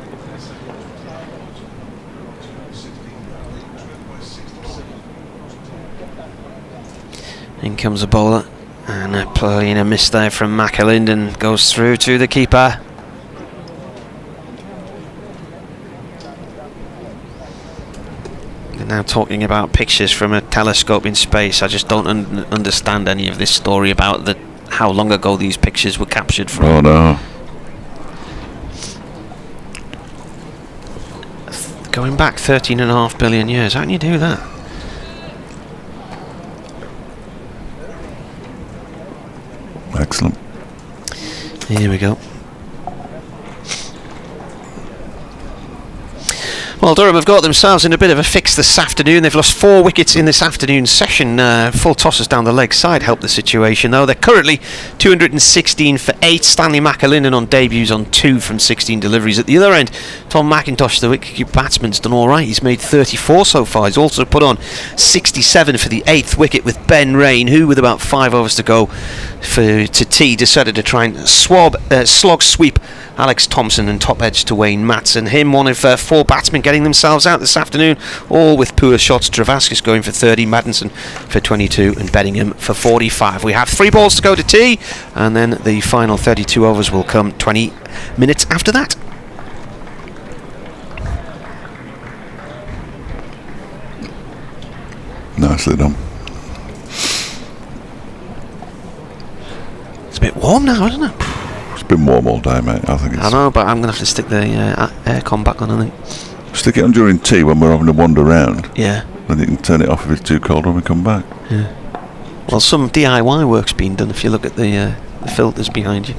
In comes a bowler, and playing a miss there from McAlinden, goes through to the keeper. They're now talking about pictures from a telescope in space. I just don't understand any of this story about how long ago these pictures were captured from. Oh no. Going back 13.5 billion years, how can you do that? Excellent. Here we go. Well, Durham have got themselves in a bit of a fix this afternoon. They've lost 4 wickets in this afternoon's session. Full tosses down the leg side helped the situation, though. They're currently 216 for 8. Stanley McAlinden on debuts on 2 from 16 deliveries. At the other end, Tom McIntosh, the wicket batsman's done all right. He's made 34 so far. He's also put on 67 for the 8th wicket with Ben Rain, who, with about 5 overs to go to tea, decided to try and slog sweep Alex Thompson and top edge to Wayne Matson. Him, one of 4 batsmen getting themselves out this afternoon, all with poor shots. Travaskis going for 30, Madison for 22 and Bedingham for 45. We have 3 balls to go to tea, and then the final 32 overs will come 20 minutes after that. Nicely done. It's a bit warm now, isn't it? It's been warm all day, mate. I think it's. I know, but I'm going to have to stick the aircon back on, I think. Stick it on during tea when we're having a wander around. Yeah. Then you can turn it off if it's too cold when we come back. Yeah. Well, some DIY work's been done if you look at the filters behind you.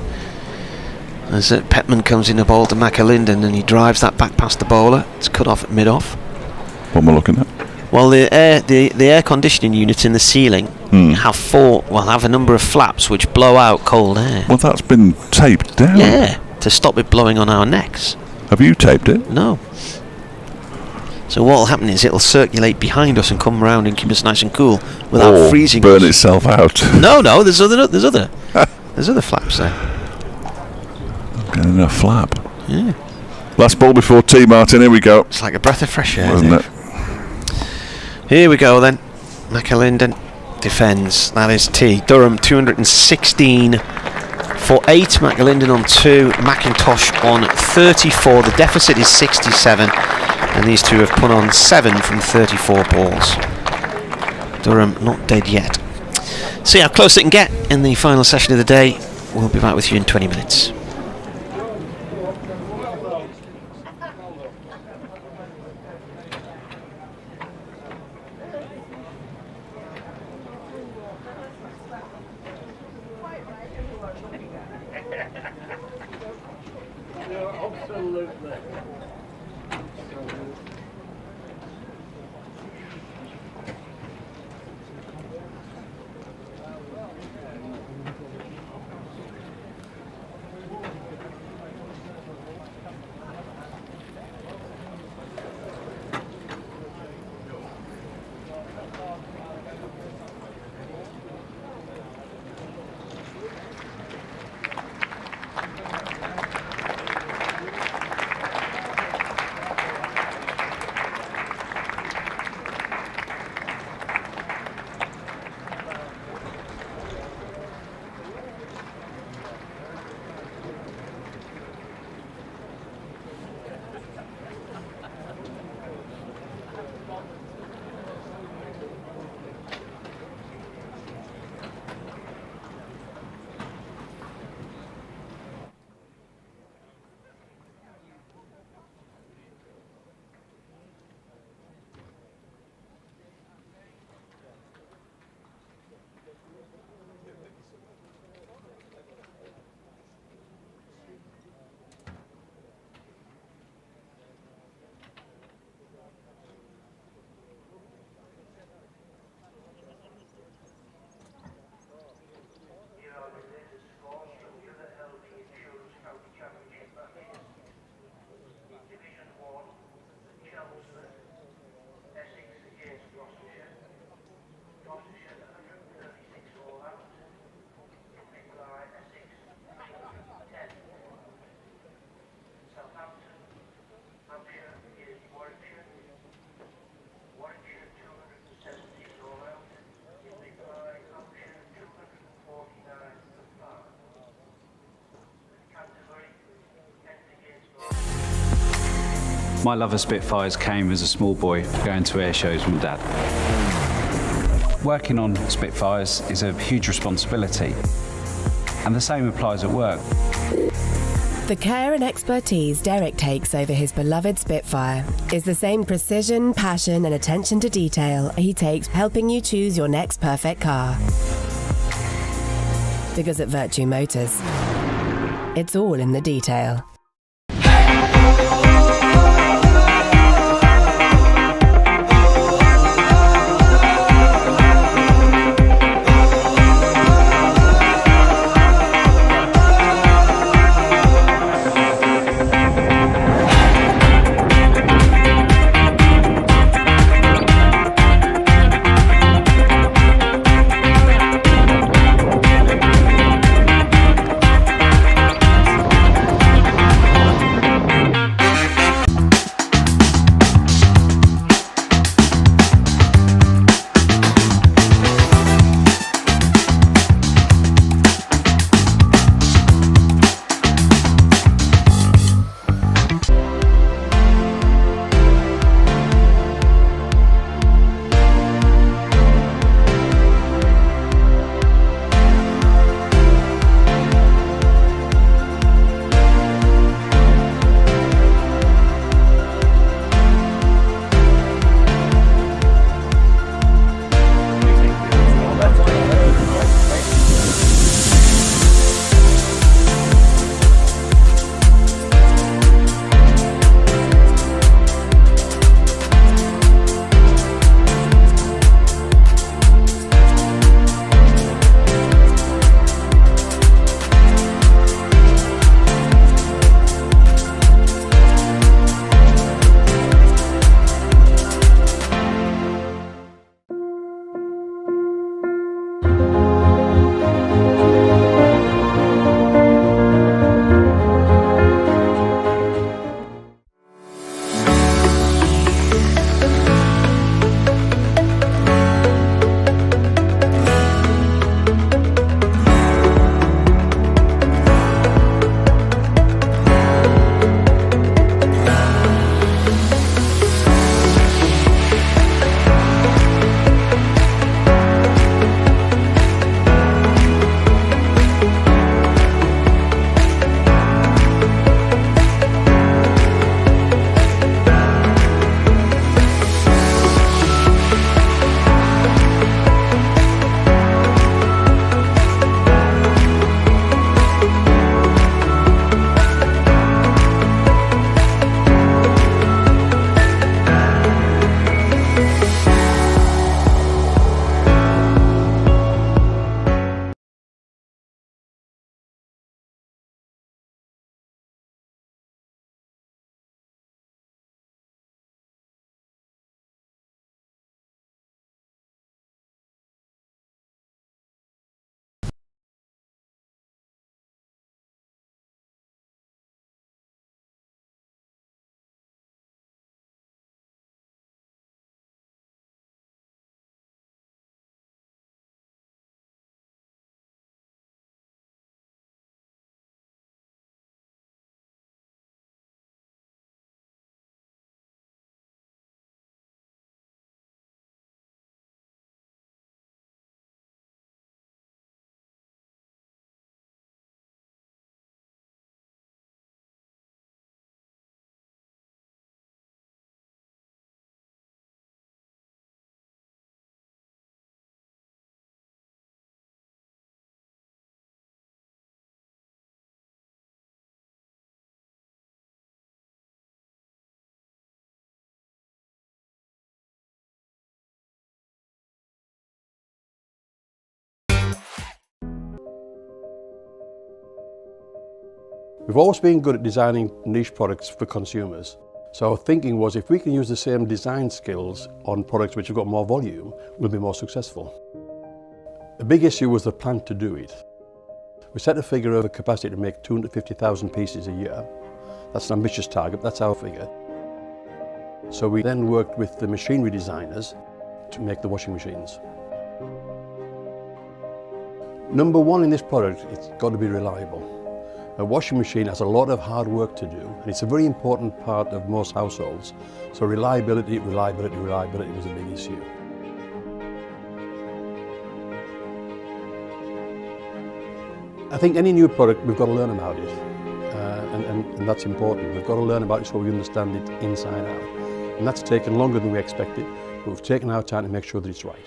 As Petman comes in the ball to McAlinden and he drives that back past the bowler. It's cut off at mid-off. What am I looking at? Well, the air conditioning units in the ceiling have a number of flaps which blow out cold air. Well, that's been taped down. Yeah, to stop it blowing on our necks. Have you taped it? No. So what will happen is it'll circulate behind us and come round and keep us nice and cool without freezing burn us. itself out. No, there's other flaps there. Getting a flap. Yeah. Last ball before tea, Martin. Here we go. It's like a breath of fresh air, wasn't it? Here we go then. McAlinden defends. That is tea. Durham 216 for 8, McAlinden on 2, McIntosh on 34. The deficit is 67, and these two have put on 7 from 34 balls. Durham not dead yet. See how close they can get in the final session of the day. We'll be back with you in 20 minutes. My love of Spitfires came as a small boy going to air shows with Dad. Working on Spitfires is a huge responsibility, and the same applies at work. The care and expertise Derek takes over his beloved Spitfire is the same precision, passion and attention to detail he takes helping you choose your next perfect car. Because at Virtue Motors, it's all in the detail. We've always been good at designing niche products for consumers. So our thinking was if we can use the same design skills on products which have got more volume, we'll be more successful. The big issue was the plan to do it. We set a figure of a capacity to make 250,000 pieces a year. That's an ambitious target, that's our figure. So we then worked with the machinery designers to make the washing machines. Number one in this product, it's got to be reliable. A washing machine has a lot of hard work to do, and it's a very important part of most households. So reliability was a big issue. I think any new product, we've got to learn about it, and that's important. We've got to learn about it so we understand it inside out. And that's taken longer than we expected, but we've taken our time to make sure that it's right.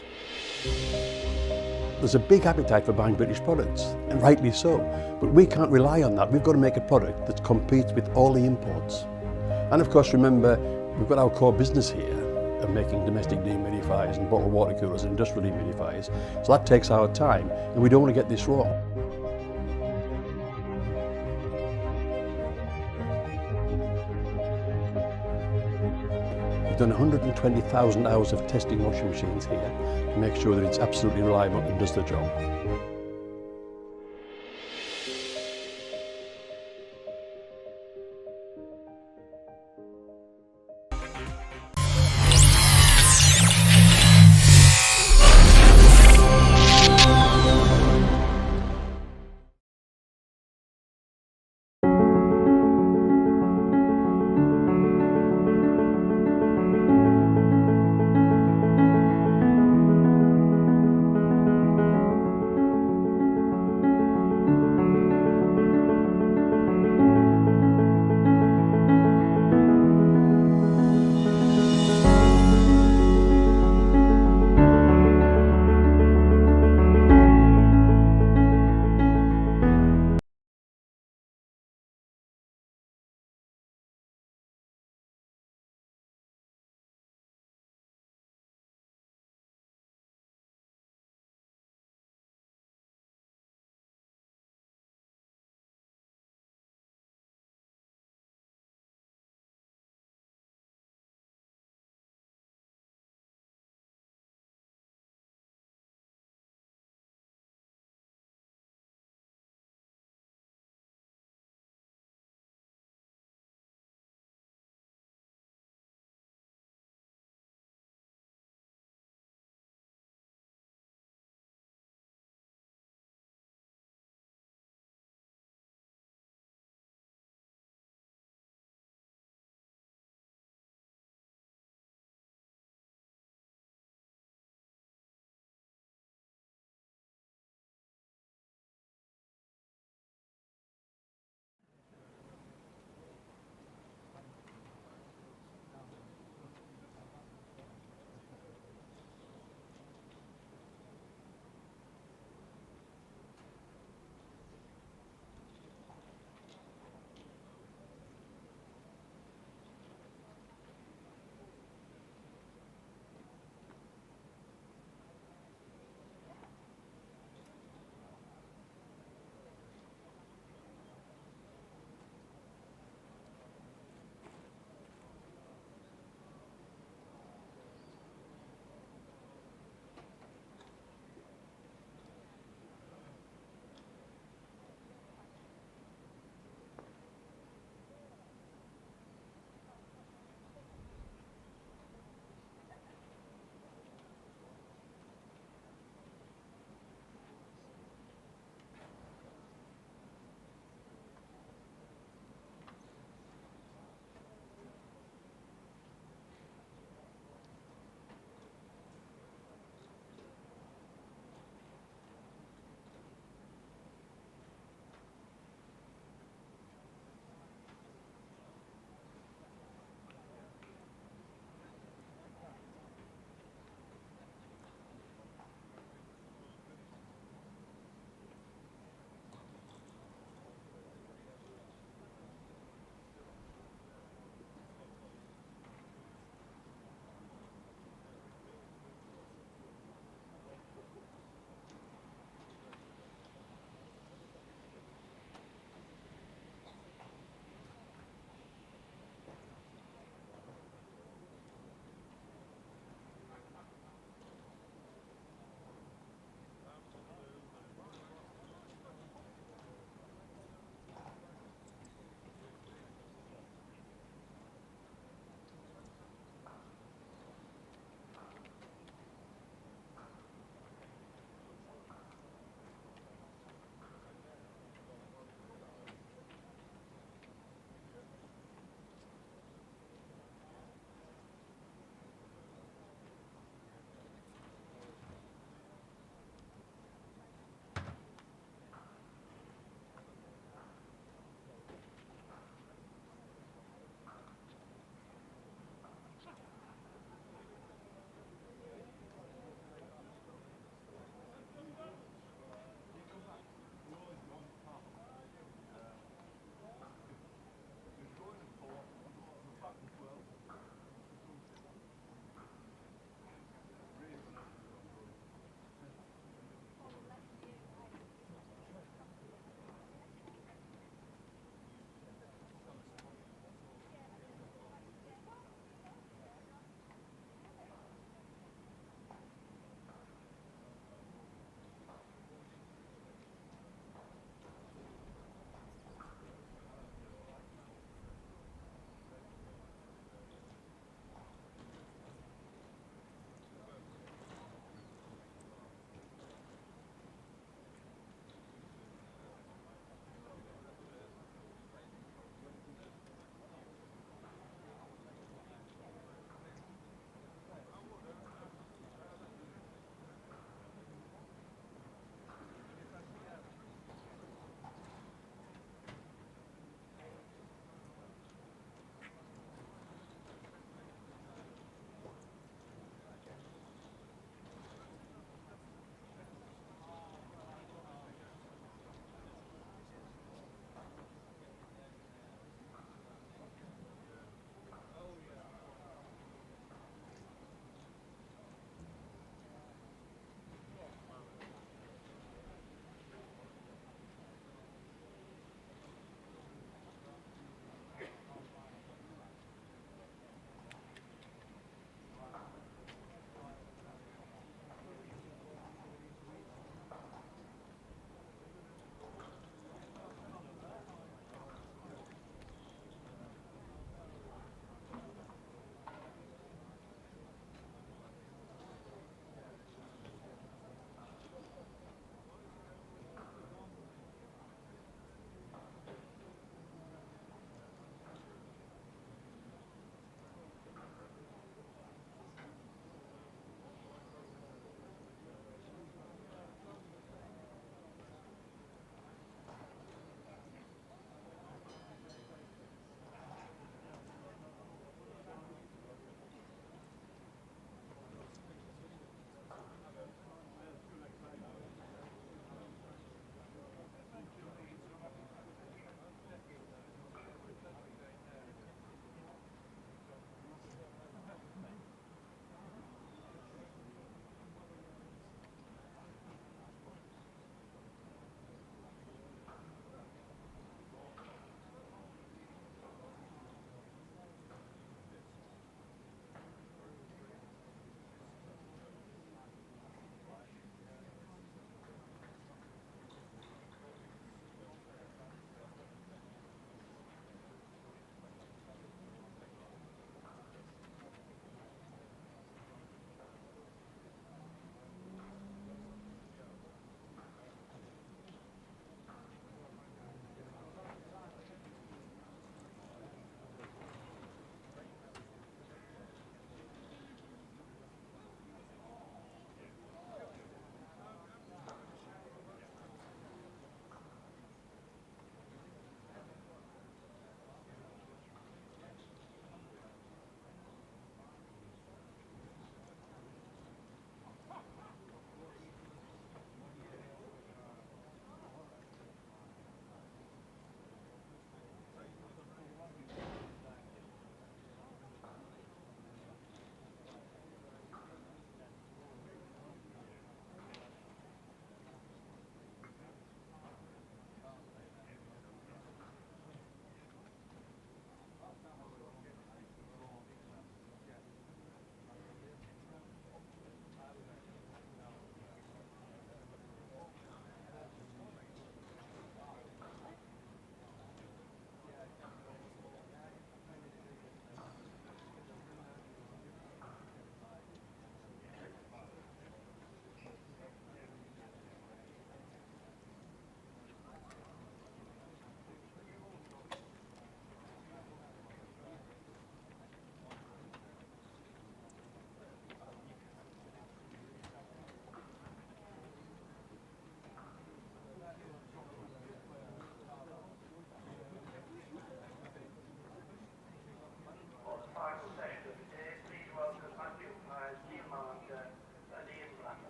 There's a big appetite for buying British products, and rightly so, but we can't rely on that. We've got to make a product that competes with all the imports. And of course, remember, we've got our core business here of making domestic dehumidifiers and bottled water coolers and industrial dehumidifiers, so that takes our time, and we don't want to get this wrong. We've done 120,000 hours of testing washing machines here to make sure that it's absolutely reliable and does the job.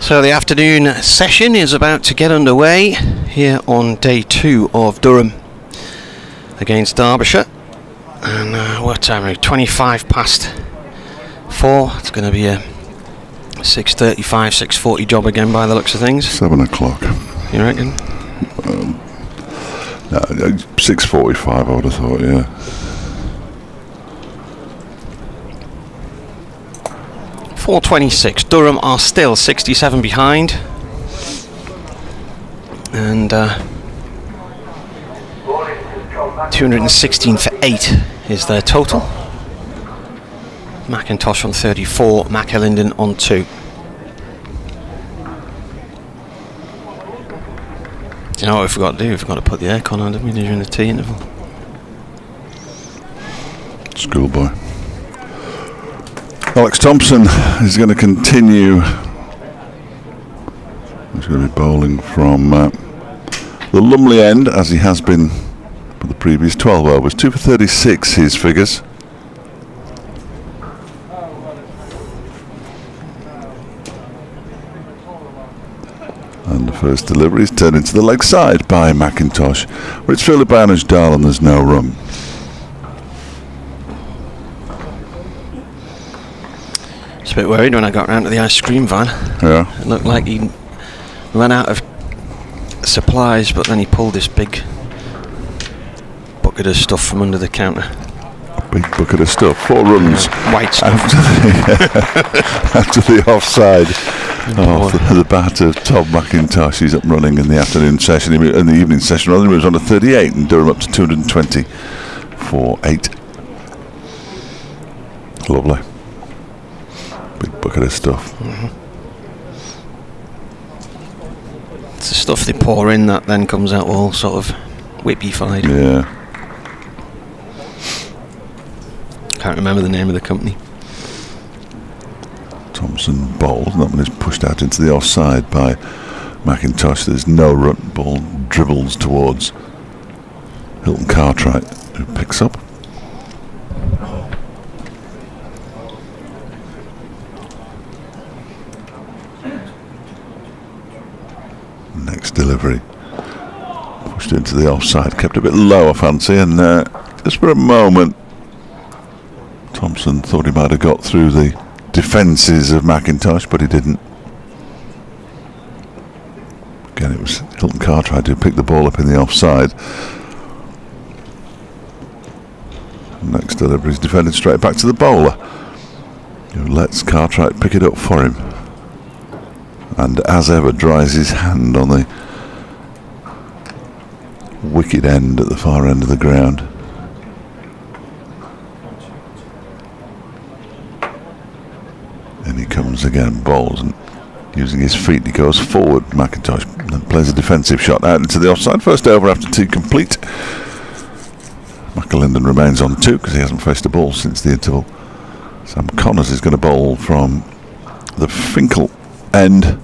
So the afternoon session is about to get underway here on day 2 of Durham against Derbyshire. And what time are we? 25 past 4. It's going to be a 6:35, 6:40 job again by the looks of things. 7 o'clock. You reckon? No, 6:45 I would have thought, yeah. .426. Durham are still 67 behind. And 216 for 8 is their total. McIntosh on 34, McAlinden on 2. Do you know what we forgot to do? We forgot to put the aircon on, didn't we, during the tea interval? Schoolboy. Alex Thompson is going to continue. He's going to be bowling from the Lumley end, as he has been for the previous 12 overs. 2 for 36 his figures. And the first delivery is turned into the leg side by McIntosh, where it's fielded by Anuj Dal and there's no run. I was a bit worried when I got round to the ice cream van. Yeah. It looked like he ran out of supplies, but then he pulled this big bucket of stuff from under the counter. A big bucket of stuff. 4 runs. White stuff. After the offside of the bat of Tom McIntosh. He's up and running in the afternoon session, in the evening session. Rather, he moves on to 38 and Durham up to 220 for 8. Lovely. Big bucket of stuff. It's the stuff they pour in that then comes out all sort of whippy-fied. Yeah. Can't remember the name of the company. Thompson bowls, and that one is pushed out into the offside by McIntosh. There's no run. Ball dribbles towards Hilton Cartwright, who picks up. Next delivery pushed into the offside, kept a bit low I fancy, and just for a moment Thompson thought he might have got through the defences of McIntosh, but he didn't. Again, it was Hilton Cartwright who picked the ball up in the offside. Next delivery is defended straight back to the bowler, who lets Cartwright pick it up for him, and as ever dries his hand on the wicket end at the far end of the ground. And he comes again, bowls, and using his feet he goes forward. McIntosh then plays a defensive shot out into the offside. First over after 2 complete. McAlinden remains on 2 because he hasn't faced a ball since the interval. Sam Connors is going to bowl from the Finkel end.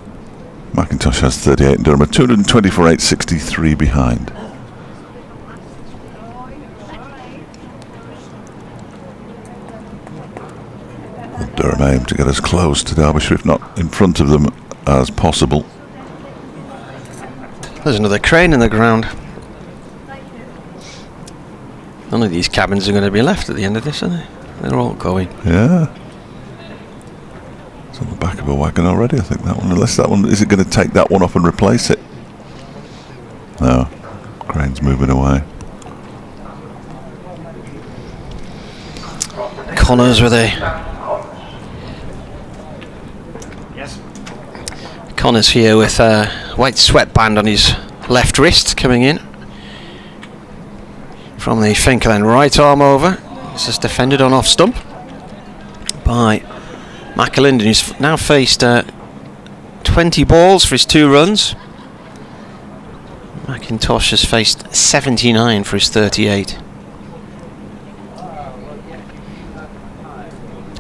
McIntosh has 38 and Durham are 220 for 8, 63 behind. Durham aim to get as close to Derbyshire, if not in front of them, as possible. There's another crane in the ground. None of these cabins are going to be left at the end of this, are they? They're all going. Yeah. It's on the back of a wagon already, I think, that one. Unless that one, is it going to take that one off and replace it? No. Crane's moving away. Connors with a... Connors here with a white sweatband on his left wrist coming in from the Finkel end right arm over. This is defended on off stump by McAlinden, who's now faced 20 balls for his 2 runs. McIntosh has faced 79 for his 38.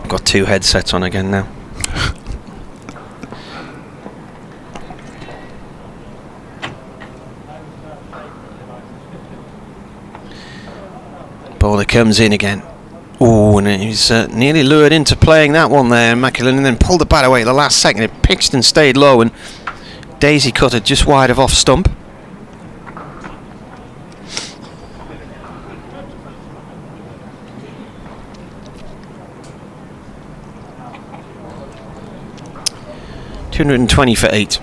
I've got 2 headsets on again now. Bowler comes in again. Oh, and he's nearly lured into playing that one there, McAlinden, and then pulled the bat away at the last second. It pitched and stayed low, and Daisy cut it just wide of off stump. $220 for 8.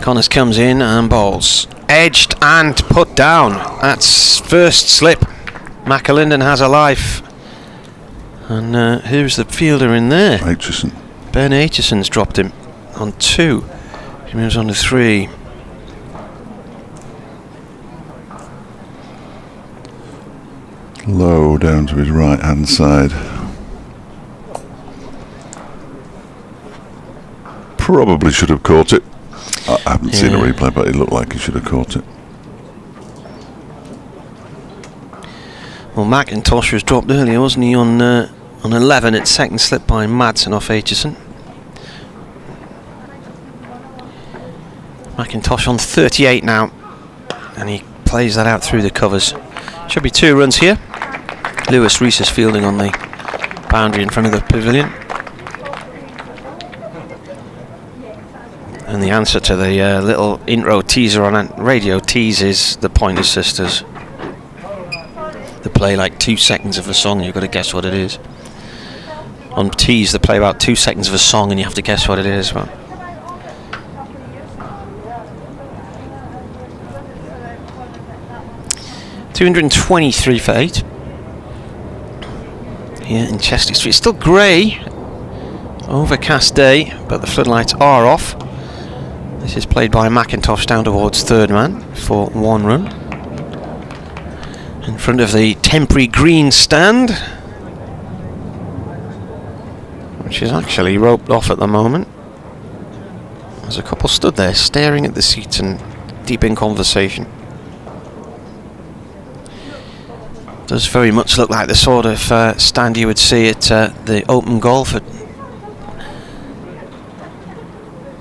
Connors comes in and bowls. Edged and put down. That's first slip. McAlinden has a life. And who's the fielder in there? Aitchison. Ben Aitchison's dropped him on 2. He moves on to 3. Low down to his right hand side. Probably should have caught it. I haven't seen a replay, but it looked like he should have caught it. Well, McIntosh was dropped earlier, wasn't he, on 11 at second slip by Madsen off Aitchison. McIntosh on 38 now, and he plays that out through the covers. Should be 2 runs here. Lewis Rees is fielding on the boundary in front of the pavilion. And the answer to the little intro teaser on radio tease is the Pointer Sisters. They play like 2 seconds of a song, you've got to guess what it is. On tease they play about 2 seconds of a song and you have to guess what it is. Well, $223 for 8. Here in Chester Street. It's still grey, overcast day, but the floodlights are off. This is played by McIntosh down towards third man for 1 run. In front of the temporary green stand, which is actually roped off at the moment. There's a couple stood there staring at the seats and deep in conversation. Does very much look like the sort of stand you would see at the Open Golf at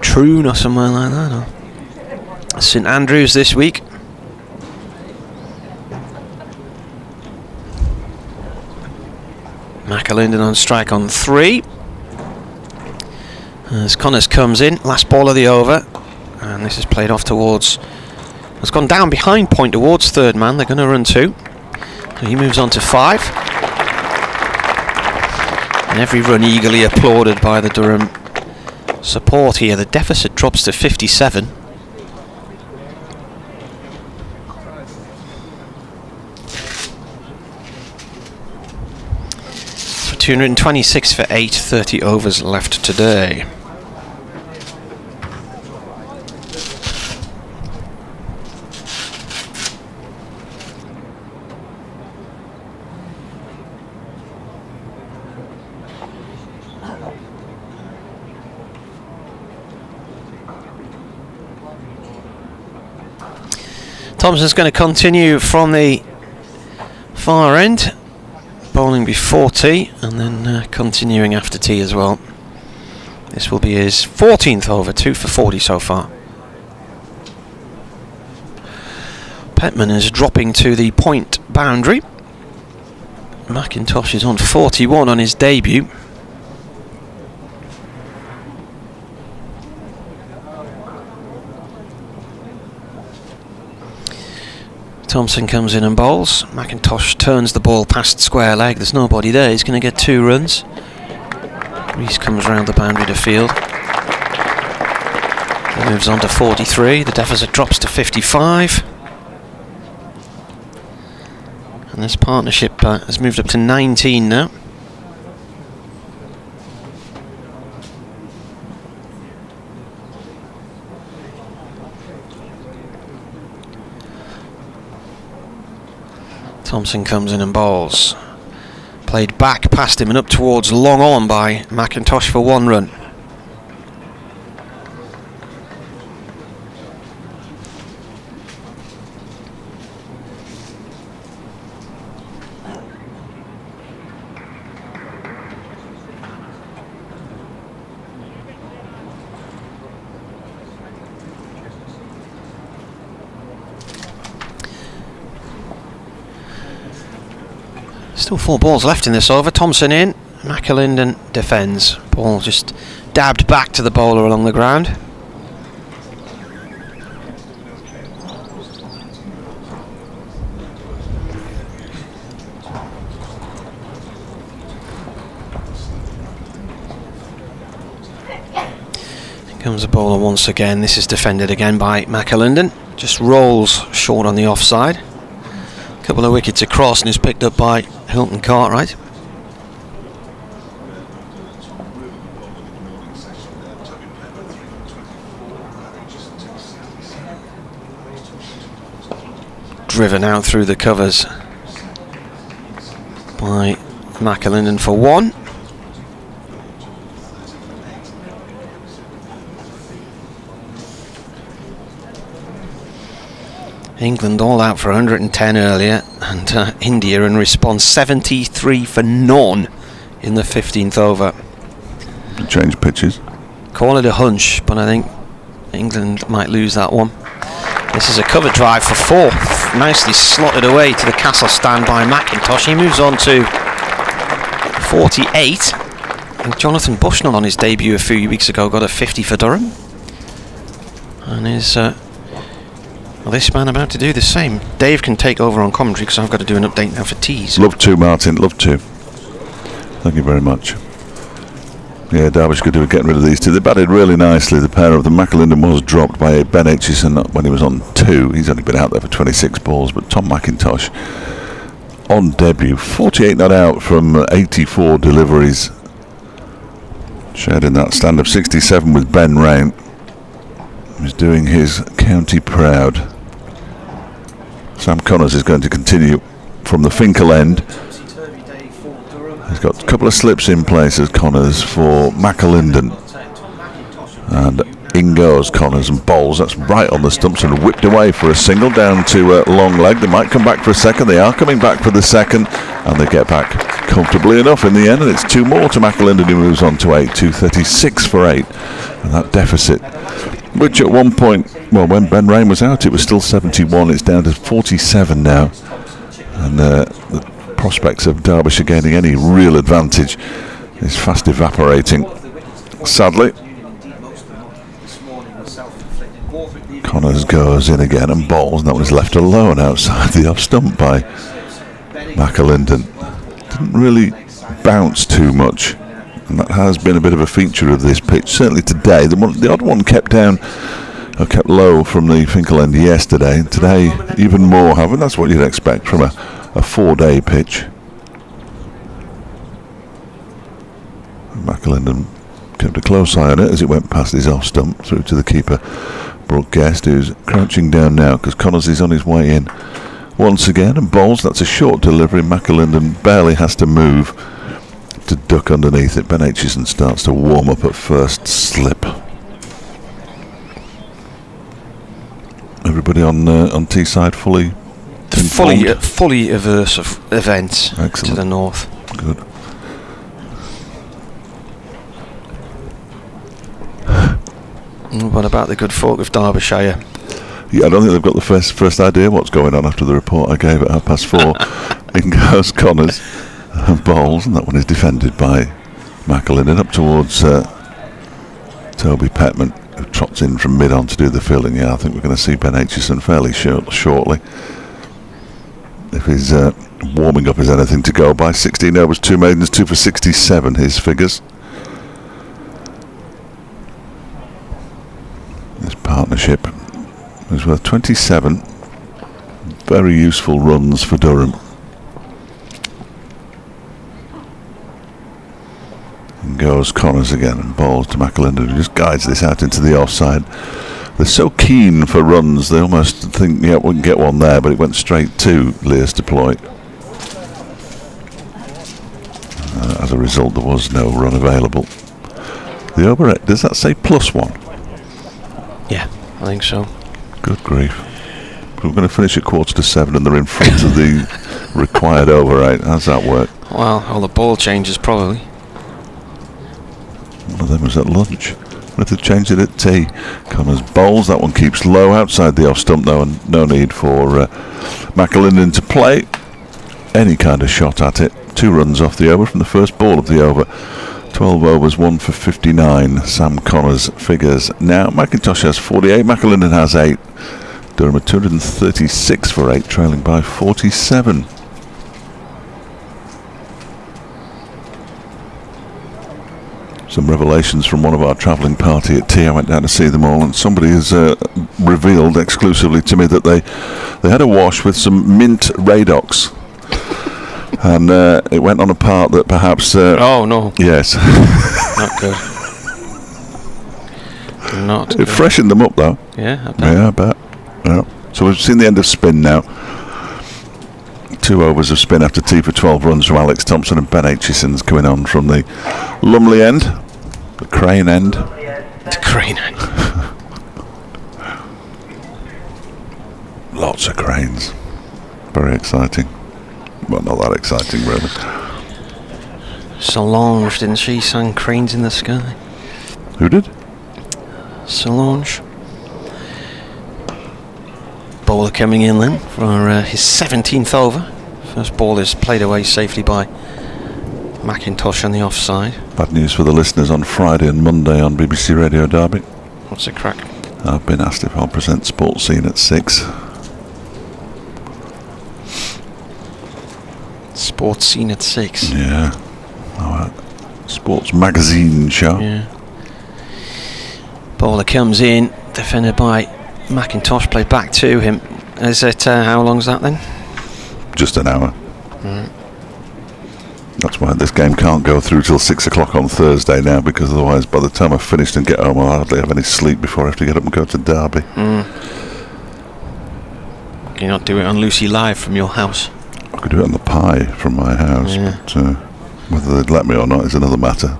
Troon or somewhere like that, or St Andrews this week. McAlinden on strike on 3. As Connors comes in, last ball of the over, and this is played off towards, has gone down behind point towards third man. They're going to run 2. So he moves on to 5. And every run eagerly applauded by the Durham support here. The deficit drops to 57. So 226 for 8, 30 overs left today. Thompson's going to continue from the far end, bowling before tee and then continuing after tee as well. This will be his 14th over, 2 for 40 so far. Petman is dropping to the point boundary. McIntosh is on 41 on his debut. Thompson comes in and bowls. McIntosh turns the ball past square leg. There's nobody there. He's going to get 2 runs. Rees comes round the boundary to field. He moves on to 43. The deficit drops to 55. And this partnership has moved up to 19 now. Thompson comes in and bowls. Played back past him and up towards long on by McIntosh for 1 run. Still 4 balls left in this over. Thompson in, McAlinden defends. Ball just dabbed back to the bowler along the ground. Comes the bowler once again. This is defended again by McAlinden. Just rolls short on the offside. Couple of wickets across and is picked up by Hilton Cartwright. Driven out through the covers by McAlinden for 1. England all out for 110 earlier, and India in response 73 for none in the 15th over. Change pitches. Call it a hunch, but I think England might lose that one. This is a cover drive for 4, nicely slotted away to the castle stand by McIntosh. He moves on to 48, and Jonathan Bushnell on his debut a few weeks ago got a 50 for Durham, and is this man about to do the same. Dave can take over on commentary because I've got to do an update now for tees. Love to, Martin, love to. Thank you very much. Yeah, Derbyshire could do with getting rid of these two. They batted really nicely, the pair of them. McAlinden was dropped by Ben Aitchison when he was on 2. He's only been out there for 26 balls, but Tom McIntosh on debut, 48 not out from 84 deliveries. Shared in that stand of 67 with Ben Rain. He's doing his county proud. Sam Connors is going to continue from the Finkel end. He's got a couple of slips in place as Connors for McAlinden. And in goes Connors and bowls. That's right on the stumps and whipped away for a single down to long leg. They might come back for a second. They are coming back for the second, and they get back comfortably enough in the end. And it's 2 more to McAlinden, who moves on to 8. 236 for 8. And that deficit, which at one point, well, when Ben Rain was out, it was still 71. It's down to 47 now. And the prospects of Derbyshire gaining any real advantage is fast evaporating, sadly. Connors goes in again and bowls, and that was left alone outside the off stump by McAlinden. Didn't really bounce too much, and that has been a bit of a feature of this pitch. Certainly today, the odd one kept down, or kept low from the Finkel end yesterday, and today even more, haven't. That's what you'd expect from a 4-day pitch. McAlinden kept a close eye on it as it went past his off stump through to the keeper, Brooke Guest, who's crouching down now because Connors is on his way in once again and bowls. That's a short delivery. McAlinden barely has to move to duck underneath it. Ben Aitchison starts to warm up at first slip. Everybody on Teesside fully averse of events. Excellent. To the north. Good. What about the good folk of Derbyshire? Yeah, I don't think they've got the first idea what's going on after the report I gave at 4:30. In goes Connors and bowls, and that one is defended by McAlinden up towards Toby Petman, who trots in from mid-on to do the fielding. Yeah, I think we're going to see Ben Aitchison fairly shortly. If his warming up is anything to go by. 16 overs, 2 maidens, 2 for 67, his figures. This partnership is worth 27 very useful runs for Durham. And goes Connors again and bowls to McAlinden, who just guides this out into the offside. They're so keen for runs, they almost think, yeah, we can get one there, but it went straight to Leas deploy. As a result, there was no run available. The over, does that say +1? Yeah, I think so. Good grief. We're going to finish at 6:45 and they're in front of the required over 8. How's that work? Well, all the ball changes probably. One of them was at lunch. But they've changed it at tea. Connors bowls. That one keeps low outside the off stump though, and no need for McAlinden to play. any kind of shot at it. 2 runs off the over from the first ball of the over. 12 overs, 1 for 59. Sam Connors figures. Now McIntosh has 48, McAlinden has 8. Durham at 236 for 8, trailing by 47. Some revelations from one of our travelling party at tea. I went down to see them all, and somebody has revealed exclusively to me that they had a wash with some mint Radox, and it went on a part that perhaps oh no, yes, not good. Not it good. freshened them up though. Yeah, I bet. Yeah, I bet. Yeah. So we've seen the end of spin now. 2 overs of spin after tea for 12 runs from Alex Thompson, and Ben Aitchison's coming on from the Lumley end, the Crane end. The Crane end. Lots of cranes. Very exciting. Well, not that exciting really. Solange, didn't she? Sang Cranes in the Sky. Who did? Solange. Bowler coming in then for his 17th over. First ball is played away safely by McIntosh on the offside. Bad news for the listeners on Friday and Monday on BBC Radio Derby. What's the crack? I've been asked if I'll present Sports Scene at 6. Sports Scene at 6? Yeah. Our sports magazine show. Yeah. Bowler comes in, defended by McIntosh, played back to him. Is it, how long's that then? Just an hour. Right. That's why this game can't go through till 6 o'clock on Thursday now, because otherwise by the time I've finished and get home I'll hardly have any sleep before I have to get up and go to Derby. Can you not do it on Lucy Live from your house? I could do it on the Pi from my house, but whether they'd let me or not is another matter.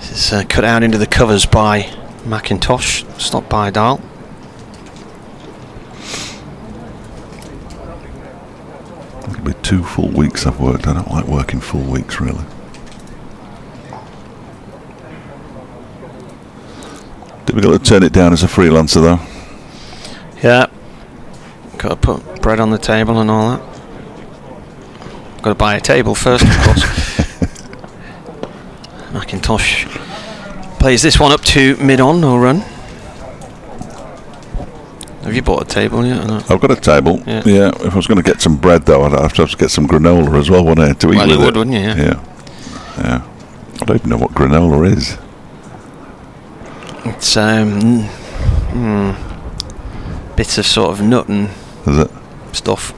This is cut out into the covers by McIntosh, stopped by Dahl. It'll be 2 full weeks I've worked. I don't like working full weeks really. Difficult to turn it down as a freelancer though. Yeah. Got to put bread on the table and all that. Got to buy a table first, of course. McIntosh plays this one up to mid-on, no run. Have you bought a table yet or not? I've got a table. Yeah. If I was going to get some bread though, I'd have to get some granola as well, wouldn't I? To eat Well, with you would, wouldn't you? Yeah. I don't even know what granola is. It's bits of sort of nut and stuff,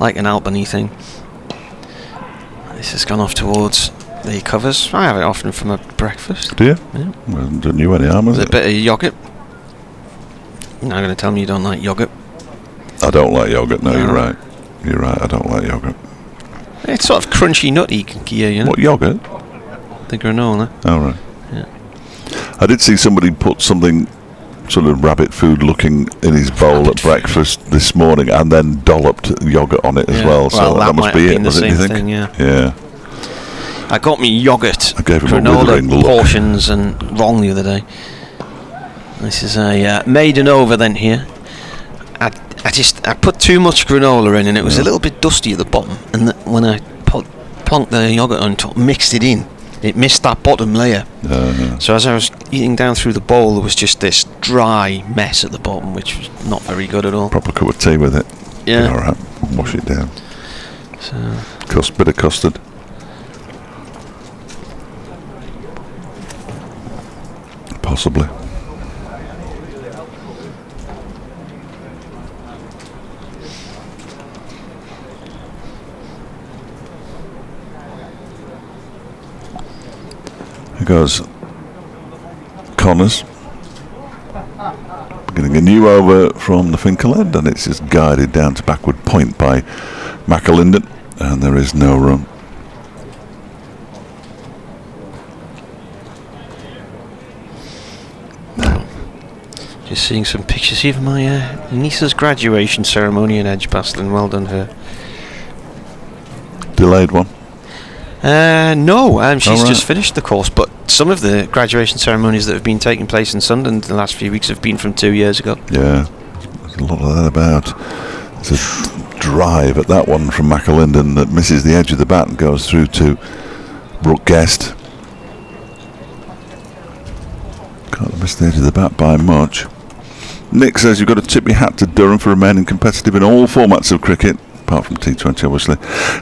like an Albany thing. This has gone off towards the covers. I have it often for my breakfast. Do you? Yeah. Well, it doesn't do any harm, has With it? a bit of yoghurt. You're not going to tell me you don't like yoghurt. I don't like yoghurt. No, you're right. You're right. I don't like yoghurt. It's sort of crunchy, nutty gear, you know. What yoghurt? The granola. Oh right. Yeah. I did see somebody put something sort of rabbit food looking in his bowl at breakfast this morning, and then dolloped yoghurt on it as well. So that must be it, doesn't you think? Thing, yeah. I got me yoghurt, I gave him a withering granola look. portions and wrong the other day. This is a maiden over then here. I put too much granola in, and it was a little bit dusty at the bottom, and when I plonked the yoghurt on top, mixed it in, it missed that bottom layer. So as I was eating down through the bowl, there was just this dry mess at the bottom, which was not very good at all. Proper cup of tea with it. Yeah. All right. Wash it down. So Bit of custard. Possibly. Here goes Connors. Getting a new over from the Finkel end, and it's just guided down to backward point by McAlinden, and there is no run. just seeing some pictures here of my niece's graduation ceremony in Edgbaston. Well done her. Delayed one? No, she's just finished the course, but some of the graduation ceremonies that have been taking place in Sunderland in the last few weeks have been from 2 years ago. Yeah, there's a lot of that about. There's a drive at that one from McAlinden that misses the edge of the bat and goes through to Brooke Guest. Can't miss the edge of the bat by much. Nick says you've got to tip your hat to Durham for remaining competitive in all formats of cricket, apart from T20 obviously.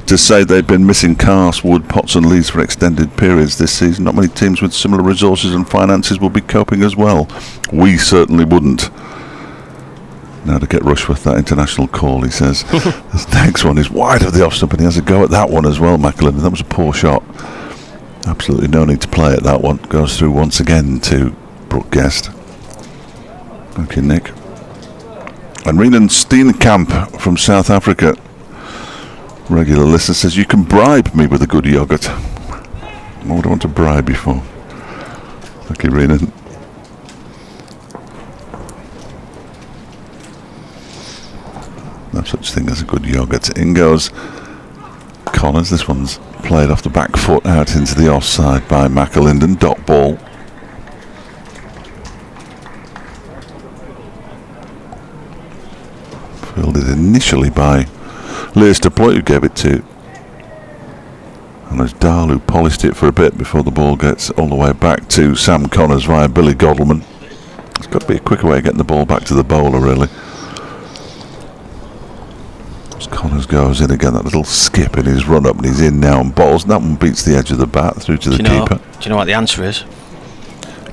To say they've been missing Cast, Wood, Potts and Leeds for extended periods this season, not many teams with similar resources and finances will be coping as well. We certainly wouldn't. Now to get Rushworth that international call, he says. This next one is wide of the off stump and he has a go at that one as well, McAlinden. That was a poor shot. Absolutely no need to play at that one. Goes through once again to Brooke Guest. Thank you, Nick. And Renan Steenkamp from South Africa, regular listener, says you can bribe me with a good yoghurt. What would I want to bribe you for? Thank you, Renan. No such thing as a good yoghurt. In goes Connors. This one's played off the back foot out into the offside by McAlinden. Dot ball. Fielded initially by Leicester Ploy, who gave it to, and there's Dahl who polished it for a bit before the ball gets all the way back to Sam Connors via Billy Godleman. It's got to be a quicker way of getting the ball back to the bowler, really. As Connors goes in again, that little skip in his run up, and he's in now and bowls, and that one beats the edge of the bat through to the keeper. Do you know what the answer is?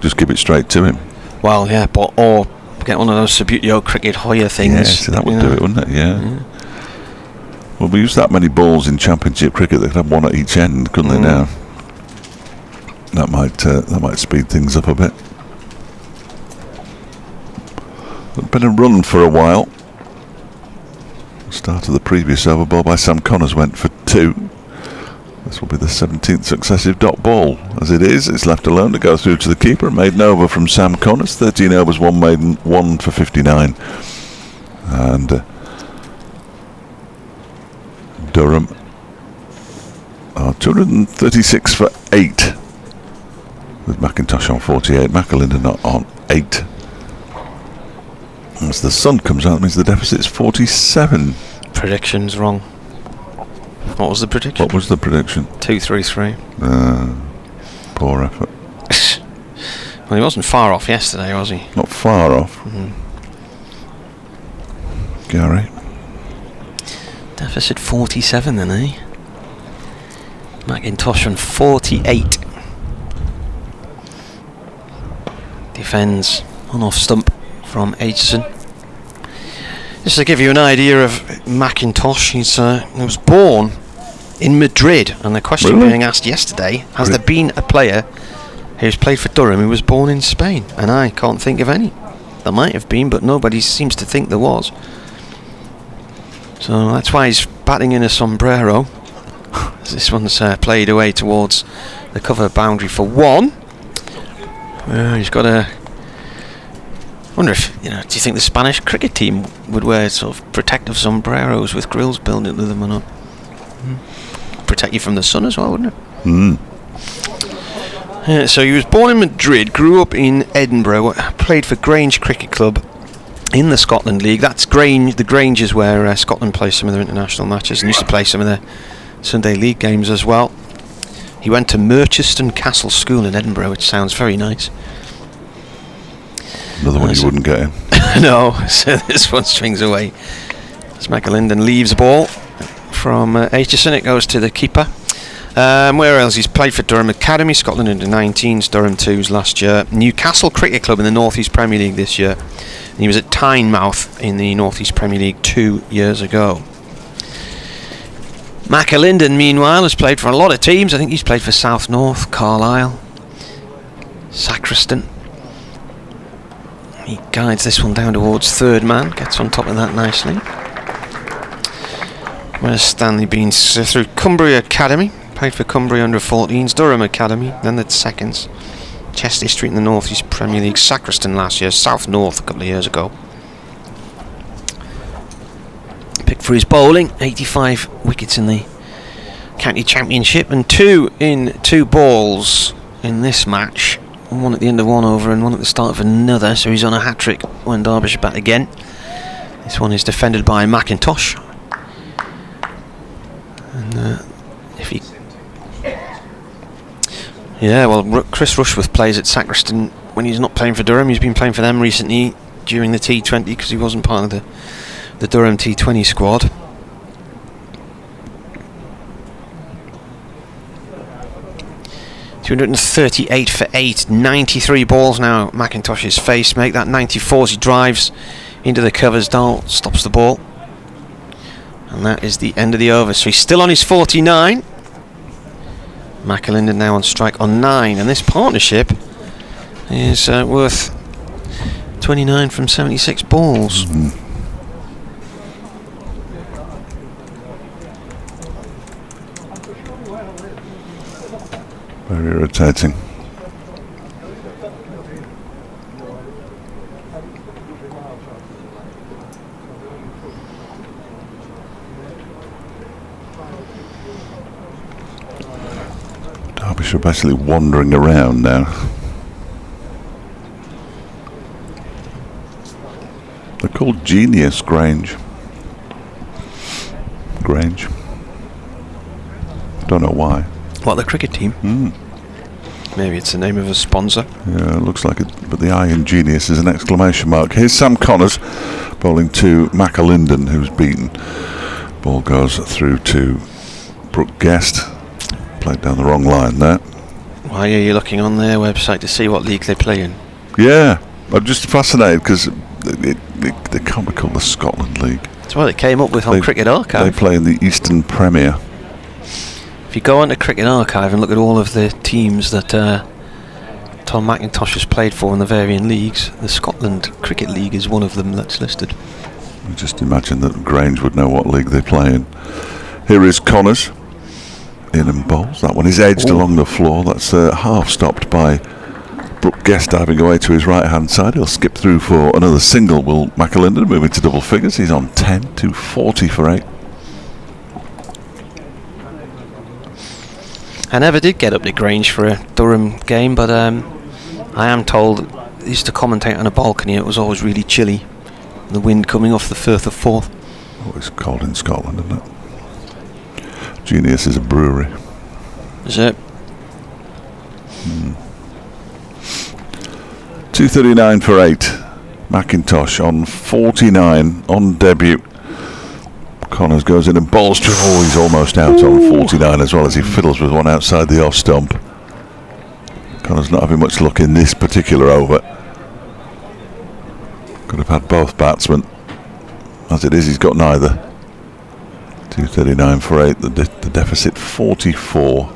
Just give it straight to him. Well, yeah, but or get one of those Subbuteo Cricket Hoyer things. Yeah, so that would do it, wouldn't it? Yeah. Well, we use that many balls in Championship cricket. They could have one at each end, couldn't they? Now that might speed things up a bit. It's been a run for a while. Start of the previous over, ball by Sam Connors went for 2. This will be the 17th successive dot ball. As it is, it's left alone to go through to the keeper. Maiden over from Sam Connors. 13 overs, 1 maiden, 1 for 59. And Durham are 236 for 8. With McIntosh on 48. McAlinden not on 8. As the sun comes out, that means the deficit's 47. Prediction's wrong. What was the prediction? What was the prediction? 2-3-3. Poor effort. Well, he wasn't far off yesterday, was he? Not far off. Gary. Deficit 47 then, eh? McIntosh on 48. Defends on off stump from Aitchison. Just to give you an idea of McIntosh, he was born in Madrid, and the question being asked yesterday, has there been a player who's played for Durham who was born in Spain? And I can't think of any. There might have been, but nobody seems to think there was. So that's why he's batting in a sombrero. This one's played away towards the cover boundary for 1. He's got a... I wonder if, do you think the Spanish cricket team would wear sort of protective sombreros with grills built into them or not? Protect you from the sun as well, wouldn't it? So he was born in Madrid, grew up in Edinburgh, played for Grange Cricket Club in the Scotland League. That's Grange. The Grange is where Scotland plays some of their international matches and used to play some of their Sunday League games as well. He went to Merchiston Castle School in Edinburgh, which sounds very nice. Another one you wouldn't get in. No, so this one swings away. As McAlinden leaves the ball from Aitchison, it goes to the keeper. Where else? He's played for Durham Academy, Scotland under 19s, Durham 2s last year, Newcastle Cricket Club in the North East Premier League this year. And he was at Tynemouth in the North East Premier League 2 years ago. McAlinden, meanwhile, has played for a lot of teams. I think he's played for South North, Carlisle, Sacriston. He guides this one down towards third man, gets on top of that nicely. Where's Stanley Beans through Cumbria Academy, played for Cumbria under 14s, Durham Academy, then the seconds. Chester Street in the North East Premier League, Sacriston last year, South North a couple of years ago. Picked for his bowling, 85 wickets in the county championship and 2 in 2 balls in this match. One at the end of one over and one at the start of another, so he's on a hat-trick when Derbyshire bat again. This one is defended by McIntosh. And if he... Yeah, well, Chris Rushworth plays at Sacriston when he's not playing for Durham. He's been playing for them recently during the T20 because he wasn't part of the Durham T20 squad. .238 for 8, 93 balls now. McIntosh's face make that 94 as he drives into the covers. Dahl stops the ball, and that is the end of the over. So he's still on his 49. McAlinden now on strike on 9, and this partnership is worth 29 from 76 balls. Very irritating. Derbyshire basically wandering around now. They're called Genius Grange. Don't know why. What, the cricket team? Maybe it's the name of a sponsor. Yeah, it looks like it, but the I in Genius is an exclamation mark. Here's Sam Connors bowling to McAlinden, who's beaten. Ball goes through to Brooke Guest. Played down the wrong line there. Why are you looking on their website to see what league they play in? Yeah, I'm just fascinated because they can't be called the Scotland League. That's what it came up with on Cricket Archive. They play in the Eastern Premier. If you go onto Cricket Archive and look at all of the teams that Tom McIntosh has played for in the varying leagues, the Scotland Cricket League is one of them that's listed. Just imagine that Grange would know what league they play in. Here is Connors. In and bowls. That one is edged along the floor. That's half stopped by Brooke Guest diving away to his right hand side. He'll skip through for another single. Will McAlinden move into double figures? He's on 10 to 40 for 8. I never did get up to Grange for a Durham game, but I am told I used to commentate on a balcony. It was always really chilly. The wind coming off the Firth of Forth. Oh, it's cold in Scotland, isn't it? Genius is a brewery. Is it? 239 for 8. McIntosh on 49 on debut. Connors goes in and bowls. Oh, he's almost out on 49 as well as he fiddles with one outside the off stump. Connors not having much luck in this particular over. Could have had both batsmen. As it is, he's got neither. 239 for 8, the deficit 44.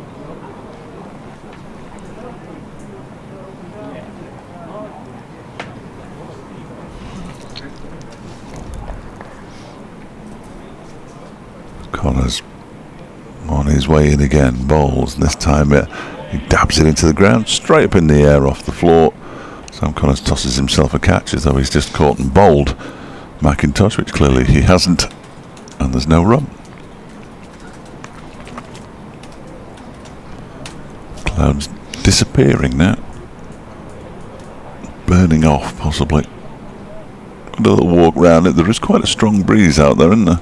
Connors on his way in again, bowls, and this time he dabs it into the ground, straight up in the air off the floor. Sam Connors tosses himself a catch as though he's just caught and bowled McIntosh, which clearly he hasn't, and there's no run. Clouds disappearing now. Burning off, possibly. A little walk round it. There is quite a strong breeze out there, isn't there?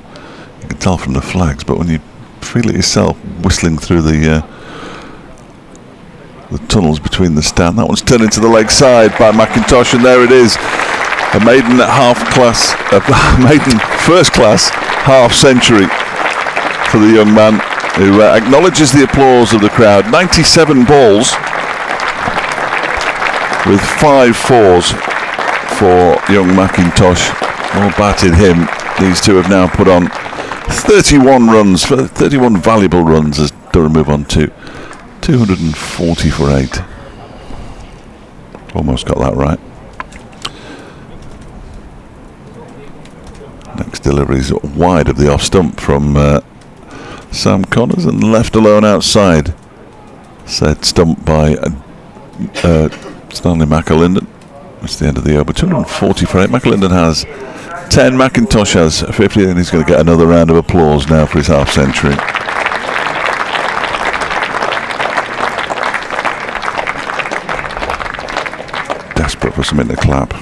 You can tell from the flags, but when you feel it yourself, whistling through the tunnels between the stand. That one's turned into the leg side by McIntosh, and there it is. A maiden first class half century for the young man, who acknowledges the applause of the crowd. 97 balls with 5 fours for young McIntosh. All batted him. These two have now put on 31 runs, 31 valuable runs as Durham move on to 240 for 8. Almost got that right. Next delivery is wide of the off stump from Sam Connors and left alone outside. Said stump by Stanley McAlinden. That's the end of the over. 240 for 8. McAlinden has 10. McIntosh has 50, and he's going to get another round of applause now for his half century. Desperate for something to clap.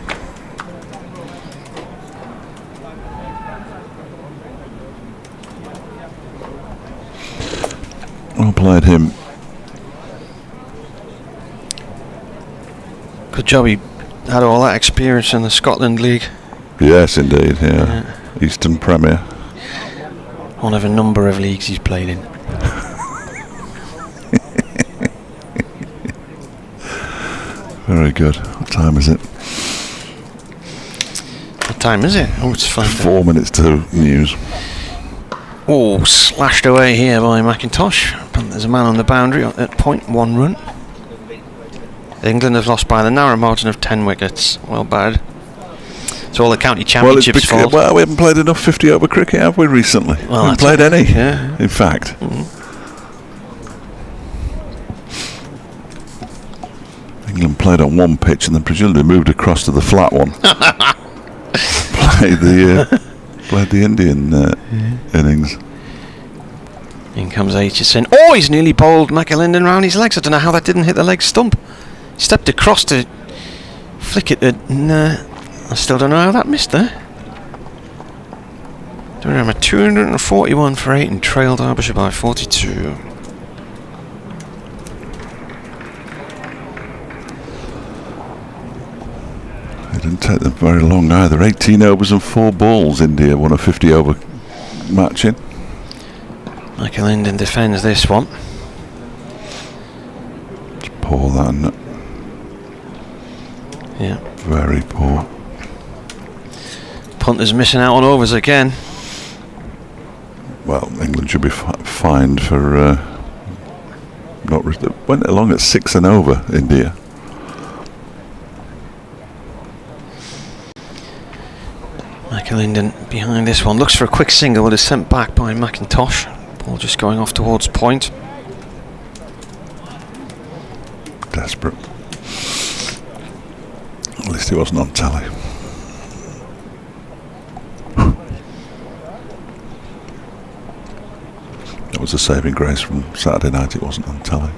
played him. Good job he had all that experience in the Scotland League. Yes, indeed, yeah. Eastern Premier. One of a number of leagues he's played in. Very good. What time is it? What time is it? Oh, it's 4 minutes to news. Oh, slashed away here by McIntosh. But there's a man on the boundary at point, 1 run. England have lost by the narrow margin of 10 wickets. Well bad. It's all the county championships' fault. Well, we haven't played enough 50 over cricket, have we, recently? Well, we haven't played any, yeah. in fact. England played on one pitch and then presumably moved across to the flat one. Played the Indian innings. In comes Aitchison. Oh, he's nearly bowled McAlinden round his legs. I don't know how that didn't hit the leg stump. He stepped across to flick it. I still don't know how that missed there. Durham 241 for 8 and trailed Derbyshire by 42. It didn't take them very long either. 18 overs and 4 balls. India won a 50 over match in. McAlinden defends this one. It's poor, that, isn't it? Yeah. Very poor. Punter's missing out on overs again. Well, England should be fined for not. Went along at 6 and over. India. McAlinden behind this one. Looks for a quick single, but is sent back by McIntosh. Ball just going off towards point. Desperate. At least he wasn't on telly. That was a saving grace from Saturday night. It wasn't on telly.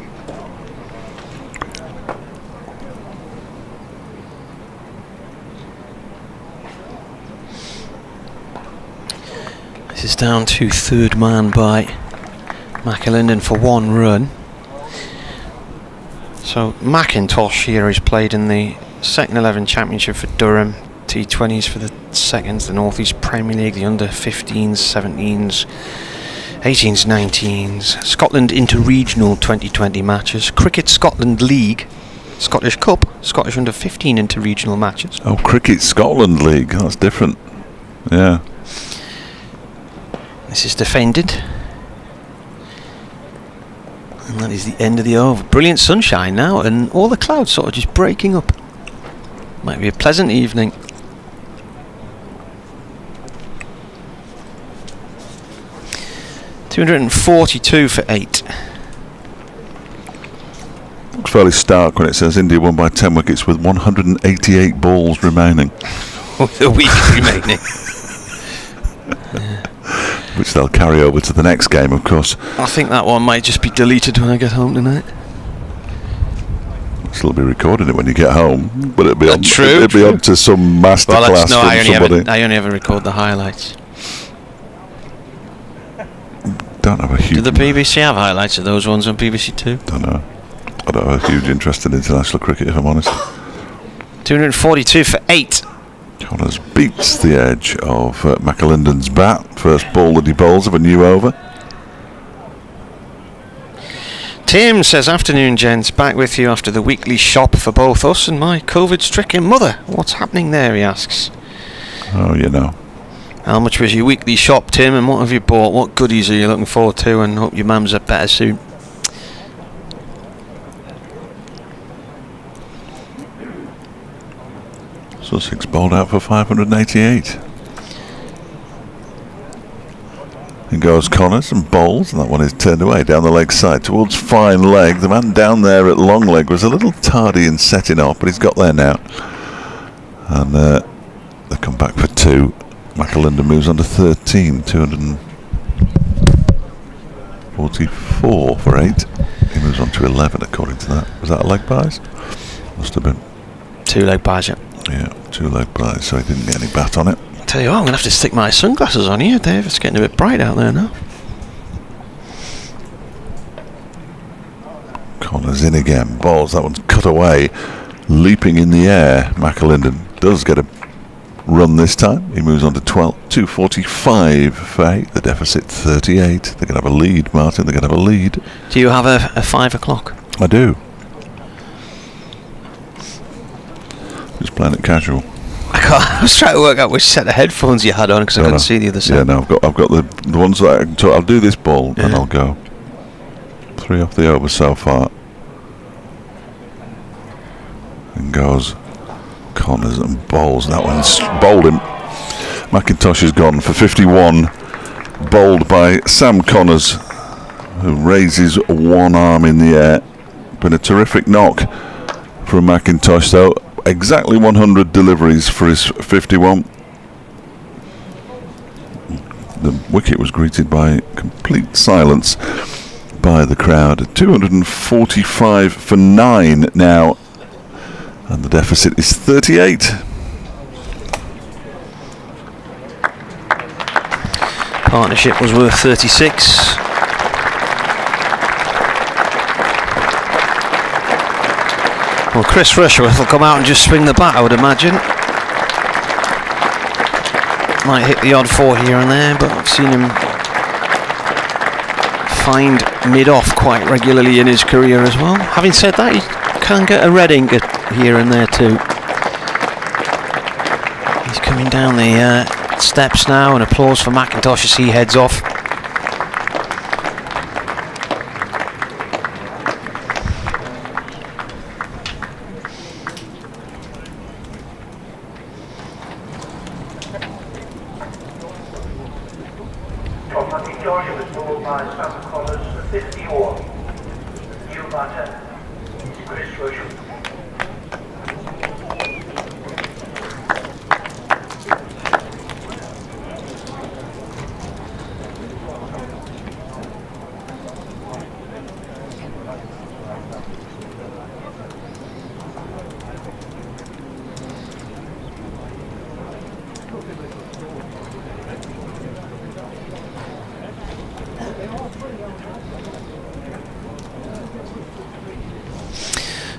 This is down to third man by McAlinden for 1 run. So McIntosh here is played in the second 11 championship for Durham, T20s for the seconds, the North East Premier League, the under 15s, 17s, 18s, 19s, Scotland Inter-Regional 2020 matches, Cricket Scotland League, Scottish Cup, Scottish under 15 inter-regional matches. Oh, Cricket Scotland League, that's different. Yeah. This is defended. And that is the end of the over. Brilliant sunshine now, and all the clouds sort of just breaking up. Might be a pleasant evening. $242 for 8. Looks fairly stark when it says India won by 10 wickets with 188 balls remaining. With a week remaining. Which they'll carry over to the next game, of course. I think that one might just be deleted when I get home tonight. Still be recording it when you get home, but it'll be on. True. It'll be on to some masterclass from somebody. I only ever record the highlights. Don't have a huge. Do the BBC have highlights of those ones on BBC Two? Don't know. I don't have a huge interest in international cricket, if I'm honest. 242 for 8. Connors beats the edge of McAlinden's bat. First ball that he bowls of a new over. Tim says, afternoon gents, back with you after the weekly shop for both us and my COVID-stricken mother. What's happening there, he asks. Oh, you know. How much was your weekly shop, Tim, and what have you bought? What goodies are you looking forward to, and hope your mum's up better soon? Sussex bowled out for 588. In goes Connors and bowls, and that one is turned away down the leg side towards fine leg. The man down there at long leg was a little tardy in setting off, but he's got there now. And they come back for 2. McAlinden moves on to 13, 244 for 8. He moves on to 11 according to that. Was that a leg buys? Must have been. 2 leg buys, yeah. Yeah, 2 leg buys, so he didn't get any bat on it. Tell you what, I'm going to have to stick my sunglasses on here, Dave. It's getting a bit bright out there now. Connors in again. Balls. That one's cut away. Leaping in the air. McAlinden does get a run this time. He moves on to 12. 2:45 for 8. The deficit 38. They're going to have a lead, Martin. They're going to have a lead. Do you have a 5 o'clock? I do. Just playing it casual. I was trying to work out which set of headphones you had on because I couldn't see the other side. Yeah, no, I've got the ones that I can talk. I'll do this ball and I'll go. 3 off the over so far. And goes Connors and bowls. That one's bowled him. McIntosh has gone for 51. Bowled by Sam Connors, who raises one arm in the air. Been a terrific knock from McIntosh though. Exactly 100 deliveries for his 51. The wicket was greeted by complete silence by the crowd. 245 for 9 now, and the deficit is 38. Partnership was worth 36. Well, Chris Rushworth will come out and just swing the bat, I would imagine. Might hit the odd 4 here and there, but I've seen him find mid-off quite regularly in his career as well. Having said that, he can get a red ingot here and there too. He's coming down the steps now, and applause for McIntosh as he heads off. Tom McIntosh was bowled by Sam Connors for 51. New batter, Chris Rushworth.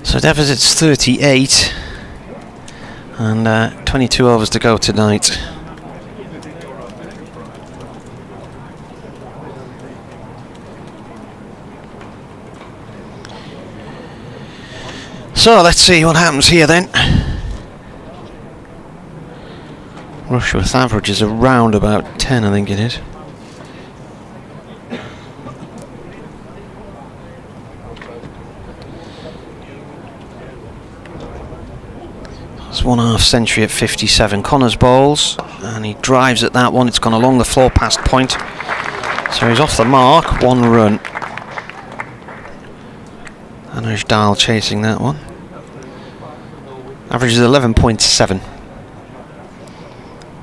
So deficit's 38 and 22 overs to go tonight. So let's see what happens here then. Rushworth average is around about 10, I think it is. It's 1/2 century at 57. Connors bowls and he drives at that one. It's gone along the floor past point. So he's off the mark, 1 run. Anuj Dal chasing that one. Average is 11.7.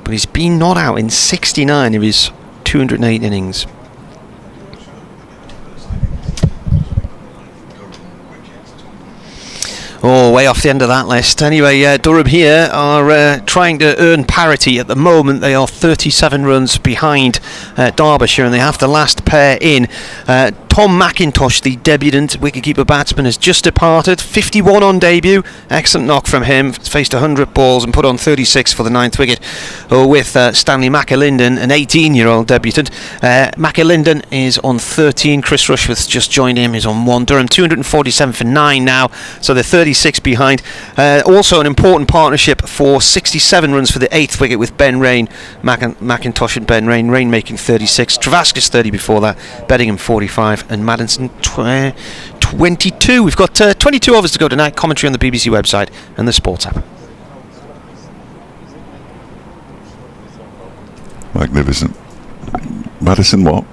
But he's been not out in 69 of his 208 innings. Oh, way off the end of that list. Anyway, Durham here are trying to earn parity at the moment. They are 37 runs behind Derbyshire, and they have the last pair in. Tom McIntosh, the debutant wicketkeeper batsman, has just departed. 51 on debut. Excellent knock from him. Faced 100 balls and put on 36 for the 9th wicket with Stanley McAlinden, an 18-year-old debutant. McAlinden is on 13. Chris Rushworth's just joined him. He's on 1. Durham 247 for 9 now, so they're 36 behind. Also an important partnership for 67 runs for the 8th wicket with Ben Rain. McIntosh and Ben Rain. Rain making 36. Travascus 30 before that. Beddingham 45. And Maddinson 22. We've got 22 overs to go tonight. Commentary on the BBC website and the Sports app. Magnificent. Madison what?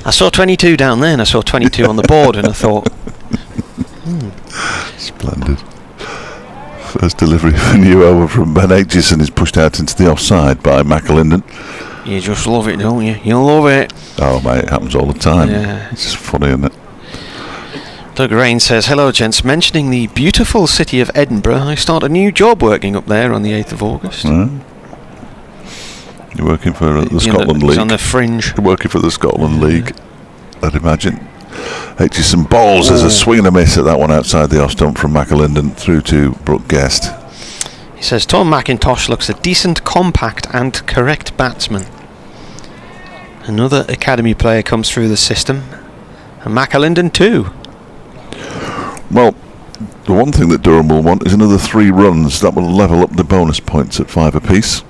I saw 22 down there and I saw 22 on the board and I thought... Splendid. First delivery of a new over from Ben Aitchison is pushed out into the offside by McAlinden. You just love it, don't you? You love it. Oh mate, it happens all the time. Yeah. It's just funny, isn't it? Doug Rain says, hello gents, mentioning the beautiful city of Edinburgh, I start a new job working up there on the 8th of August. You're working for the Scotland League. He's on the fringe. You're working for the Scotland League. I'd imagine. Aitchison bowls as a swing and a miss at that one outside the off stump from McAlinden through to Brooke Guest. He says Tom McIntosh looks a decent, compact and correct batsman. Another academy player comes through the system, and McAlinden too. Well, the one thing that Durham will want is another 3 runs. That will level up the bonus points at 5 apiece.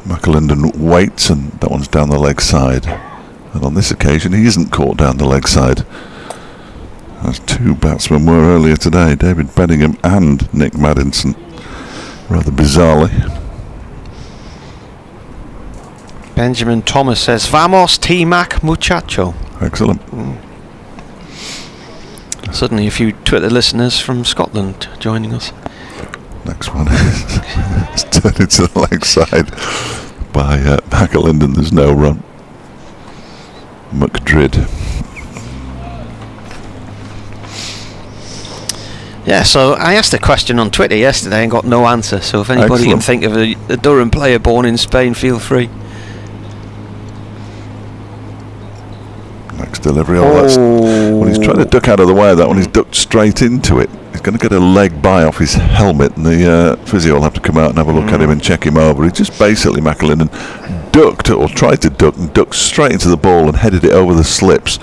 McAlinden waits, and that one's down the leg side. And on this occasion, he isn't caught down the leg side, as 2 batsmen were earlier today, David Benningham and Nick Maddinson, rather bizarrely. Benjamin Thomas says, Vamos T-Mac muchacho. Excellent. Suddenly a few Twitter listeners from Scotland joining us. Next one is turned into the leg side by McAlinden. There's no run. McDrid. Yeah, so I asked a question on Twitter yesterday and got no answer, so if anybody can think of a Durham player born in Spain, feel free. Next delivery. Well, he's trying to duck out of the way of that one. He's ducked straight into it. He's going to get a leg by off his helmet, and the physio will have to come out and have a look at him and check him over. He just basically, McAlinden, ducked, or tried to duck, and ducked straight into the ball and headed it over the slips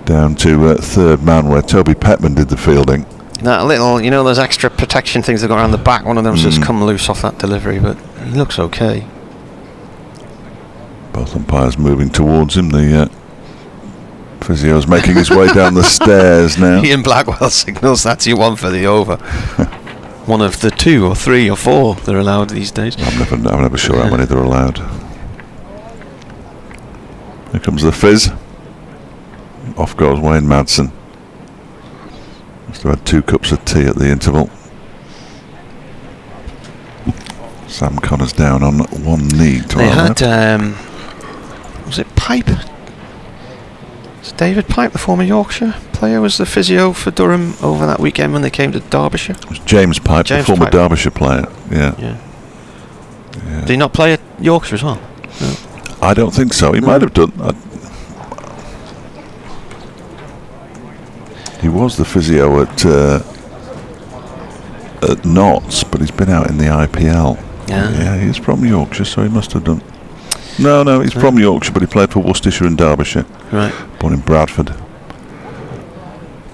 down to third man, where Toby Petman did the fielding. That little, you know, those extra protection things that go around the back, one of them's just come loose off that delivery, but he looks okay. Both umpires moving towards him. The physio's making his way down the stairs now. Ian Blackwell signals that's your one for the over. One of the 2 or 3 or 4 they're allowed these days. I'm never sure how many they're allowed. Here comes the fizz. Off goes Wayne Madsen. Must have had 2 cups of tea at the interval. Sam Connors down on one knee. They had, was it Pipe? Is David Pipe, the former Yorkshire player, was the physio for Durham over that weekend when they came to Derbyshire? It was James Pipe, the former Derbyshire player. Yeah. Did he not play at Yorkshire as well? No. I don't think so. He might have done. He was the physio at Notts, but he's been out in the IPL. Yeah, he's from Yorkshire, so he must have done. No, he's from Yorkshire, but he played for Worcestershire and Derbyshire. Right. Born in Bradford.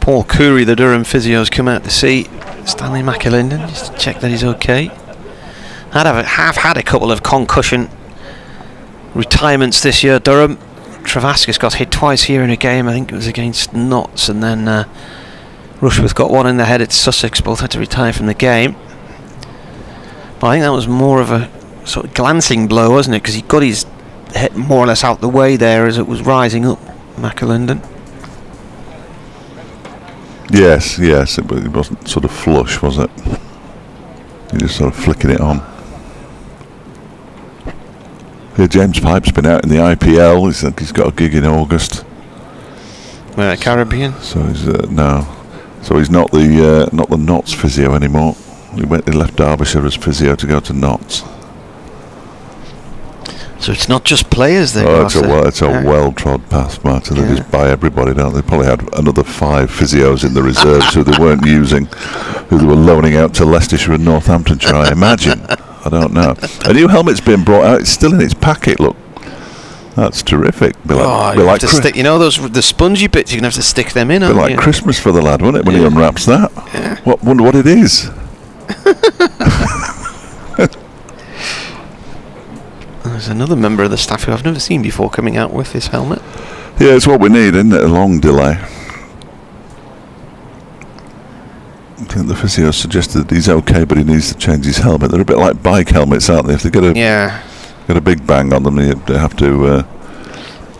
Paul Curry, the Durham physio's come out to see Stanley McAlinden, just to check that he's okay. Have had a couple of concussion retirements this year, Durham. Travascus got hit twice here in a game. I think it was against Notts, and then Rushworth got one in the head at Sussex. Both had to retire from the game. But I think that was more of a sort of glancing blow, wasn't it? Because he got his head more or less out the way there as it was rising up, McAlinden. Yes, it wasn't sort of flush, was it? You're just sort of flicking it on. Yeah, James Pipe's been out in the IPL. He's got a gig in August. Where, Caribbean? So he's So he's not the Notts physio anymore. He left Derbyshire as physio to go to Notts. So it's not just players they it's a well-trod path, Martin. They just buy everybody, don't they? They probably had another 5 physios in the reserves who they weren't using, who they were loaning out to Leicestershire and Northamptonshire, I imagine. I don't know. A new helmet's been brought out. It's still in its packet, look. That's terrific. Be like stick, you know, the spongy bits, you're going to have to stick them in, like Christmas for the lad, wouldn't it, when he unwraps that? Yeah. Wonder what it is. There's another member of the staff who I've never seen before coming out with this helmet. Yeah, it's what we need, isn't it? A long delay. I think the physio suggested that he's okay, but he needs to change his helmet. They're a bit like bike helmets, aren't they? If they get a big bang on them, they have to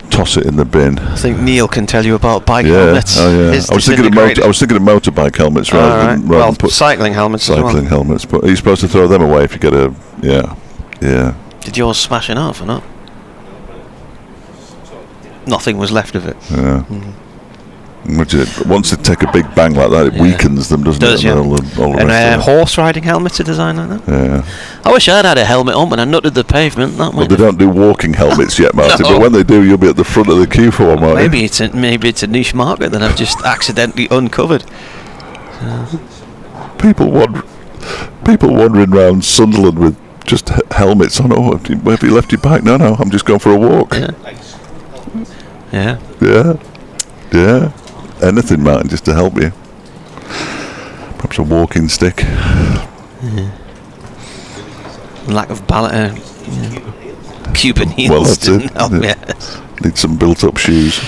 toss it in the bin. I think Neil can tell you about bike helmets. Oh yeah. I was thinking of motorbike helmets rather than put cycling helmets. Cycling helmets, but are you supposed to throw them away if you get a? Yeah. Did yours smash in half or not? Nothing was left of it. Yeah. Once they take a big bang like that, it weakens them, doesn't it? Yeah. All the And horse riding helmets are designed like that. Yeah. I wish I'd had a helmet on when I nutted the pavement. That Well, they don't do walking helmets yet, Martin. No. But when they do, you'll be at the front of the queue for one, won't you? Maybe it's a niche market that I've just accidentally uncovered. People wandering around Sunderland with just helmets on. Oh, have you left your bike? No, I'm just going for a walk. Yeah. Anything, Martin, just to help you. Perhaps a walking stick. Lack of balance. Cuban heels. Well, that's didn't it. help, Yeah. Need some built-up shoes.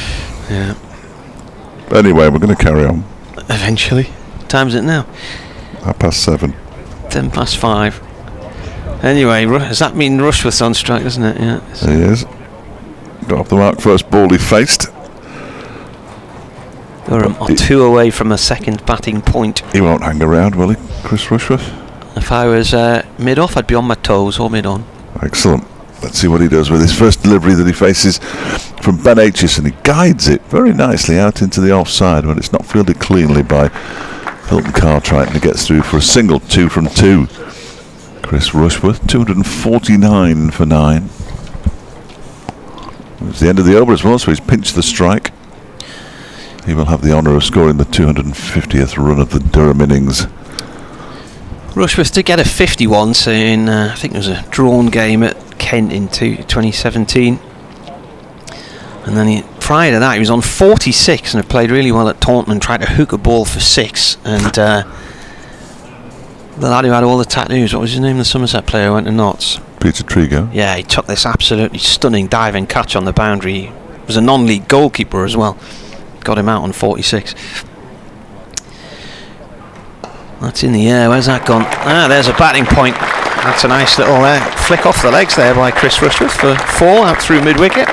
Yeah. Anyway, we're going to carry on. Eventually. Time's it now? 7:30. 5:10. Anyway, does that mean Rushworth's on strike, doesn't it? Yeah. He is. Got off the mark first ball he faced. Durham are 2 away from a second batting point. He won't hang around, will he, Chris Rushworth? If I was mid-off, I'd be on my toes or mid-on. Excellent. Let's see what he does with his first delivery that he faces from Ben Aitchison. He guides it very nicely out into the offside when it's not fielded cleanly by Hilton Cartwright, and he gets through for a single 2 from 2. Chris Rushworth, 249 for 9. It's the end of the over as well, so he's pinched the strike. He will have the honour of scoring the 250th run of the Durham innings. Rushworth did get a 51 in, I think it was a drawn game at Kent in 2017. And then prior to that, he was on 46 and had played really well at Taunton and tried to hook a ball for 6. And the lad who had all the tattoos, what was his name, the Somerset player who went to Notts? Peter Trigo. Yeah, he took this absolutely stunning diving catch on the boundary. He was a non-league goalkeeper as well. Got him out on 46. That's in the air. Where's that gone? Ah, there's a batting point. That's a nice little flick off the legs there by Chris Rushworth for 4 out through mid-wicket.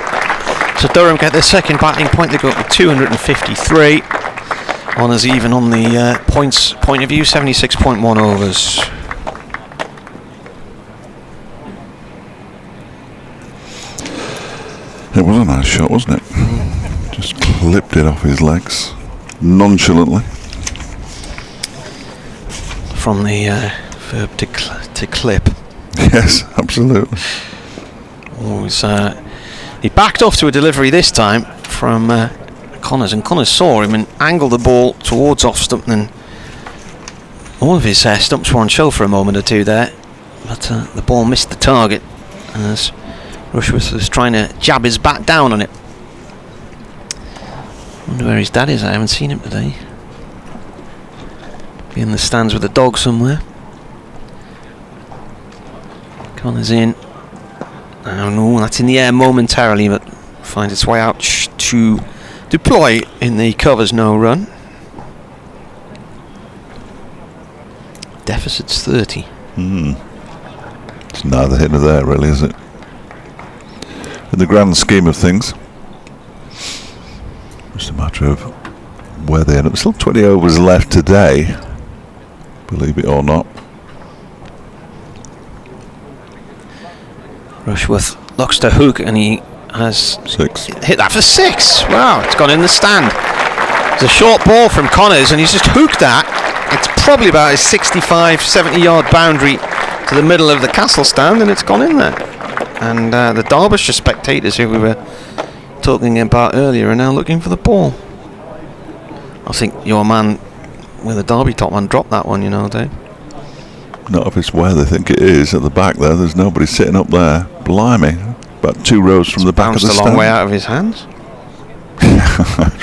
So Durham get their second batting point. They go up to 253. Honours even on the points point of view, 76.1 overs. It was a nice shot, wasn't it? Just clipped it off his legs nonchalantly. From the verb to clip. Yes, absolutely. He backed off to a delivery this time from Connors, and Connors saw him and angled the ball towards off stump, and all of his stumps were on show for a moment or two there, but the ball missed the target as Rushworth was trying to jab his bat down on it. Wonder where his dad is. I haven't seen him today. Be in the stands with the dog somewhere. Connors in. Oh no, that's in the air momentarily, but finds its way out to deploy in the covers no run. Deficit's 30. It's neither here nor there, really, is it? In the grand scheme of things, just a matter of where they end up. Still 20 overs left today, believe it or not. Rushworth looks to hook, and he has 6. Hit that for 6. Wow, it's gone in the stand. It's a short ball from Connors, and he's just hooked that. It's probably about a 65, 70 yard boundary to the middle of the castle stand, and it's gone in there. And the Derbyshire spectators who we were talking about earlier are now looking for the ball. I think your man with the Derby top man dropped that one, you know, Dave. Not if it's where they think it is, at the back there. There's nobody sitting up there. Blimey. About 2 rows from the back of the stand. Bounced a long way out of his hands.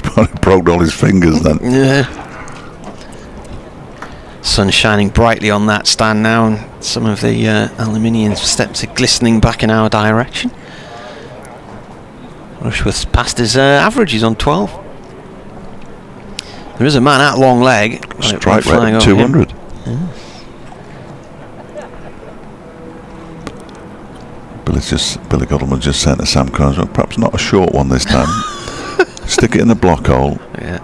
Probably broke all his fingers then. Yeah. Sun shining brightly on that stand now, and some of the aluminium steps are glistening back in our direction. Rushworth's past his average, he's on 12. There is a man at long leg. Strike rate of 200. Yeah. Billy Godleman just sent to Sam Connors, perhaps not a short one this time. Stick it in the block hole. Yeah.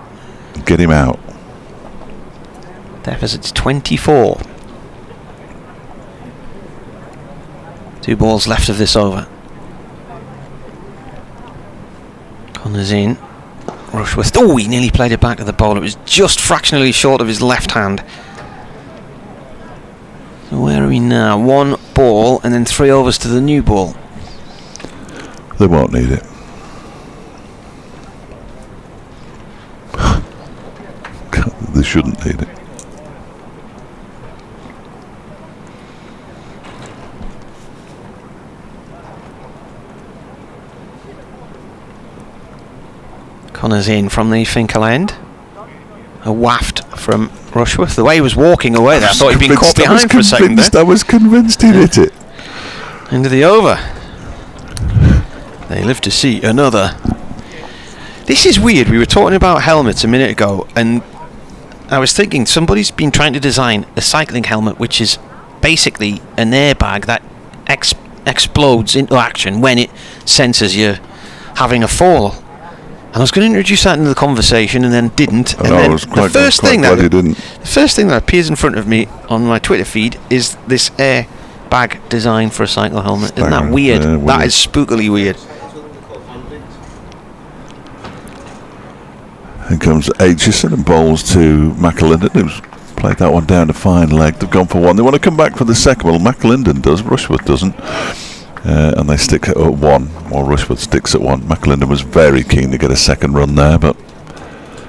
Get him out. Deficit's 24. 2 balls left of this over. Connors in. Rushworth. Oh, he nearly played it back to the ball. It was just fractionally short of his left hand. So where are we now? 1 ball and then 3 overs to the new ball. They won't need it. They shouldn't need it. Connor's in from the Finkel end. A waft from Rushworth. The way he was walking away there, I thought he'd been caught behind for a second there. I was convinced he'd hit it. End of the over. They live to see another. This is weird. We were talking about helmets a minute ago, and I was thinking somebody's been trying to design a cycling helmet which is basically an airbag that explodes into action when it senses you're having a fall. And I was going to introduce that into the conversation and then didn't. And then the first thing that appears in front of me on my Twitter feed is this airbag design for a cycle helmet. Isn't that weird? That is spookily weird. Here comes Aitchison and bowls to McAlinden, who's played that one down to fine leg. They've gone for 1. They want to come back for the second. Well, McAlinden does, Rushworth doesn't. And they stick at 1, while Rushworth sticks at 1. McAlinden was very keen to get a second run there, but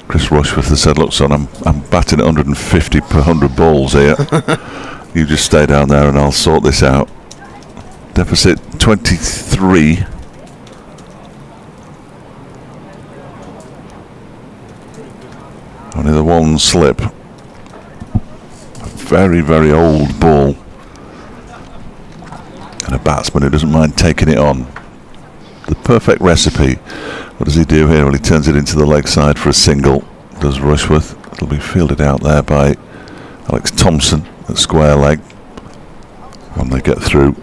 Chris Rushworth has said, look son, I'm batting at 150 per 100 balls here. You just stay down there and I'll sort this out. Deficit 23. Only the 1 slip. A very, very old ball. And a batsman who doesn't mind taking it on. The perfect recipe. What does he do here? Well, he turns it into the leg side for a single. Does Rushworth. It'll be fielded out there by Alex Thompson at square leg. When they get through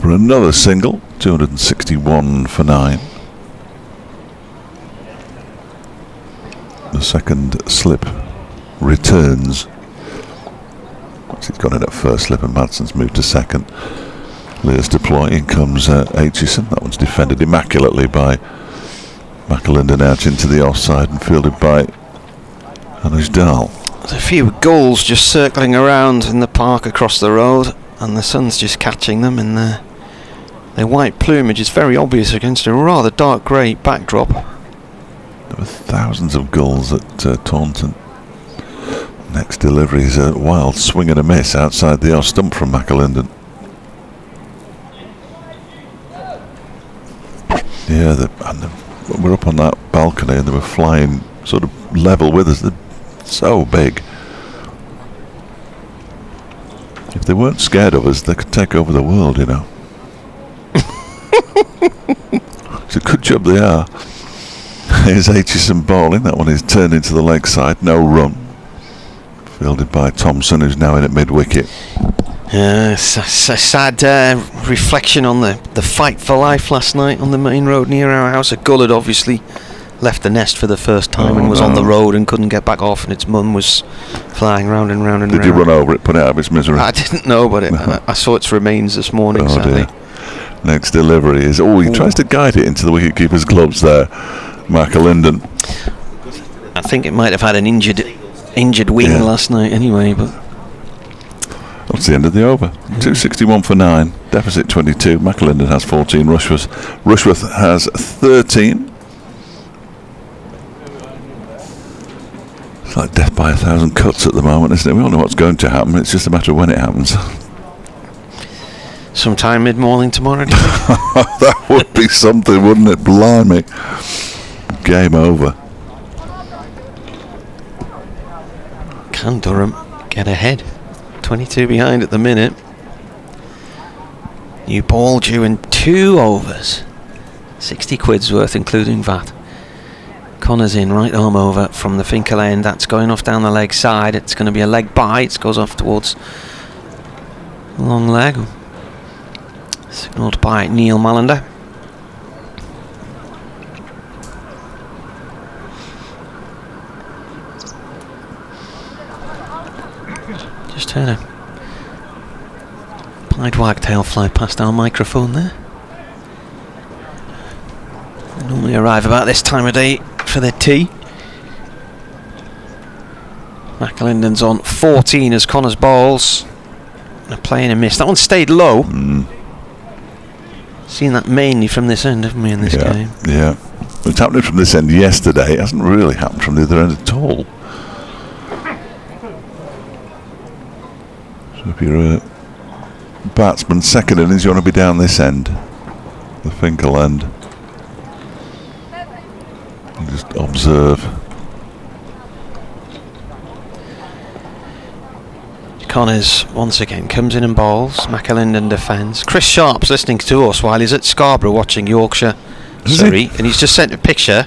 for another single. 261 for 9. The second slip returns. He's gone in at first slip and Madson's moved to second. Lear's deploy. In comes Aitchison. That one's defended immaculately by McAlinden out into the offside and fielded by Anuj Dal. There's a few gulls just circling around in the park across the road, and the sun's just catching them in their white plumage. Is very obvious against a rather dark grey backdrop. There were thousands of gulls at Taunton. Next delivery is a wild swing and a miss outside the off stump from McAlinden. Yeah, we're up on that balcony and they were flying sort of level with us. They're so big. If they weren't scared of us, they could take over the world, you know. It's a good job they are. Here's Aitchison bowling. That one is turned into the leg side. No run. Fielded by Thompson, who's now in at mid-wicket. It's a sad reflection on the fight for life last night on the main road near our house. A gull had obviously left the nest for the first time and was on the road and couldn't get back off, and its mum was flying round and round and round. Did you run over it, put it out of its misery? I didn't know, but I saw its remains this morning, sadly. Dear. Next delivery is... he tries to guide it into the wicketkeeper's gloves there. McAlinden. I think it might have had an injured wing last night anyway, but... That's the end of the over. 261 for 9. Deficit 22. McAlinden has 14. Rushworth has 13. It's like death by 1,000 cuts at the moment, isn't it? We all know what's going to happen. It's just a matter of when it happens. Sometime mid-morning tomorrow, do you think? That would be something, wouldn't it? Blimey. Game over. Can Durham get ahead? 22 behind at the minute. New ball due in 2 overs. 60 quid's worth, including VAT. Connor's in, right arm over from the Finkel end. That's going off down the leg side. It's going to be a leg bite. It goes off towards the long leg. Signalled by Neil Mallender. Just heard a pied wagtail fly past our microphone there. They normally arrive about this time of day for their tea. McAlinden's on 14 as Connors bowls. A play and a miss. That one stayed low. Seen that mainly from this end, haven't we, in this game? Yeah. It's happening from this end yesterday. It hasn't really happened from the other end at all. So if you're a batsman second innings, you want to be down this end, the Finkel end. And just observe. Connors once again comes in and bowls. McAlinden defends. Chris Sharp's listening to us while he's at Scarborough watching Yorkshire Surrey, and he's just sent a picture.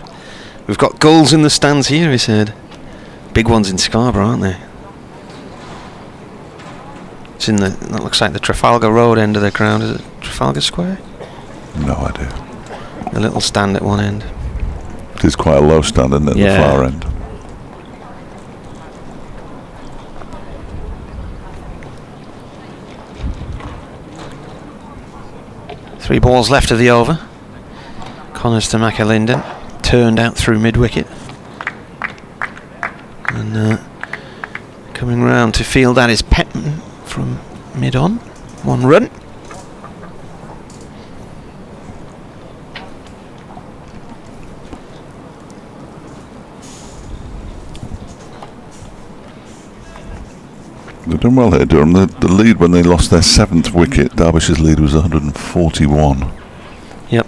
We've got goals in the stands here, he said. Big ones in Scarborough, aren't they? It's in that looks like the Trafalgar Road end of the ground. Is it Trafalgar Square? No idea. The little stand at one end. It is quite a low stand, isn't it, at the far end? Three balls left of the over. Connors to McAlinden. Turned out through mid-wicket. And coming round to field that is Petman from mid-on. 1 run. They've done well here, Durham. The lead when they lost their 7th wicket, Derbyshire's lead was 141. Yep.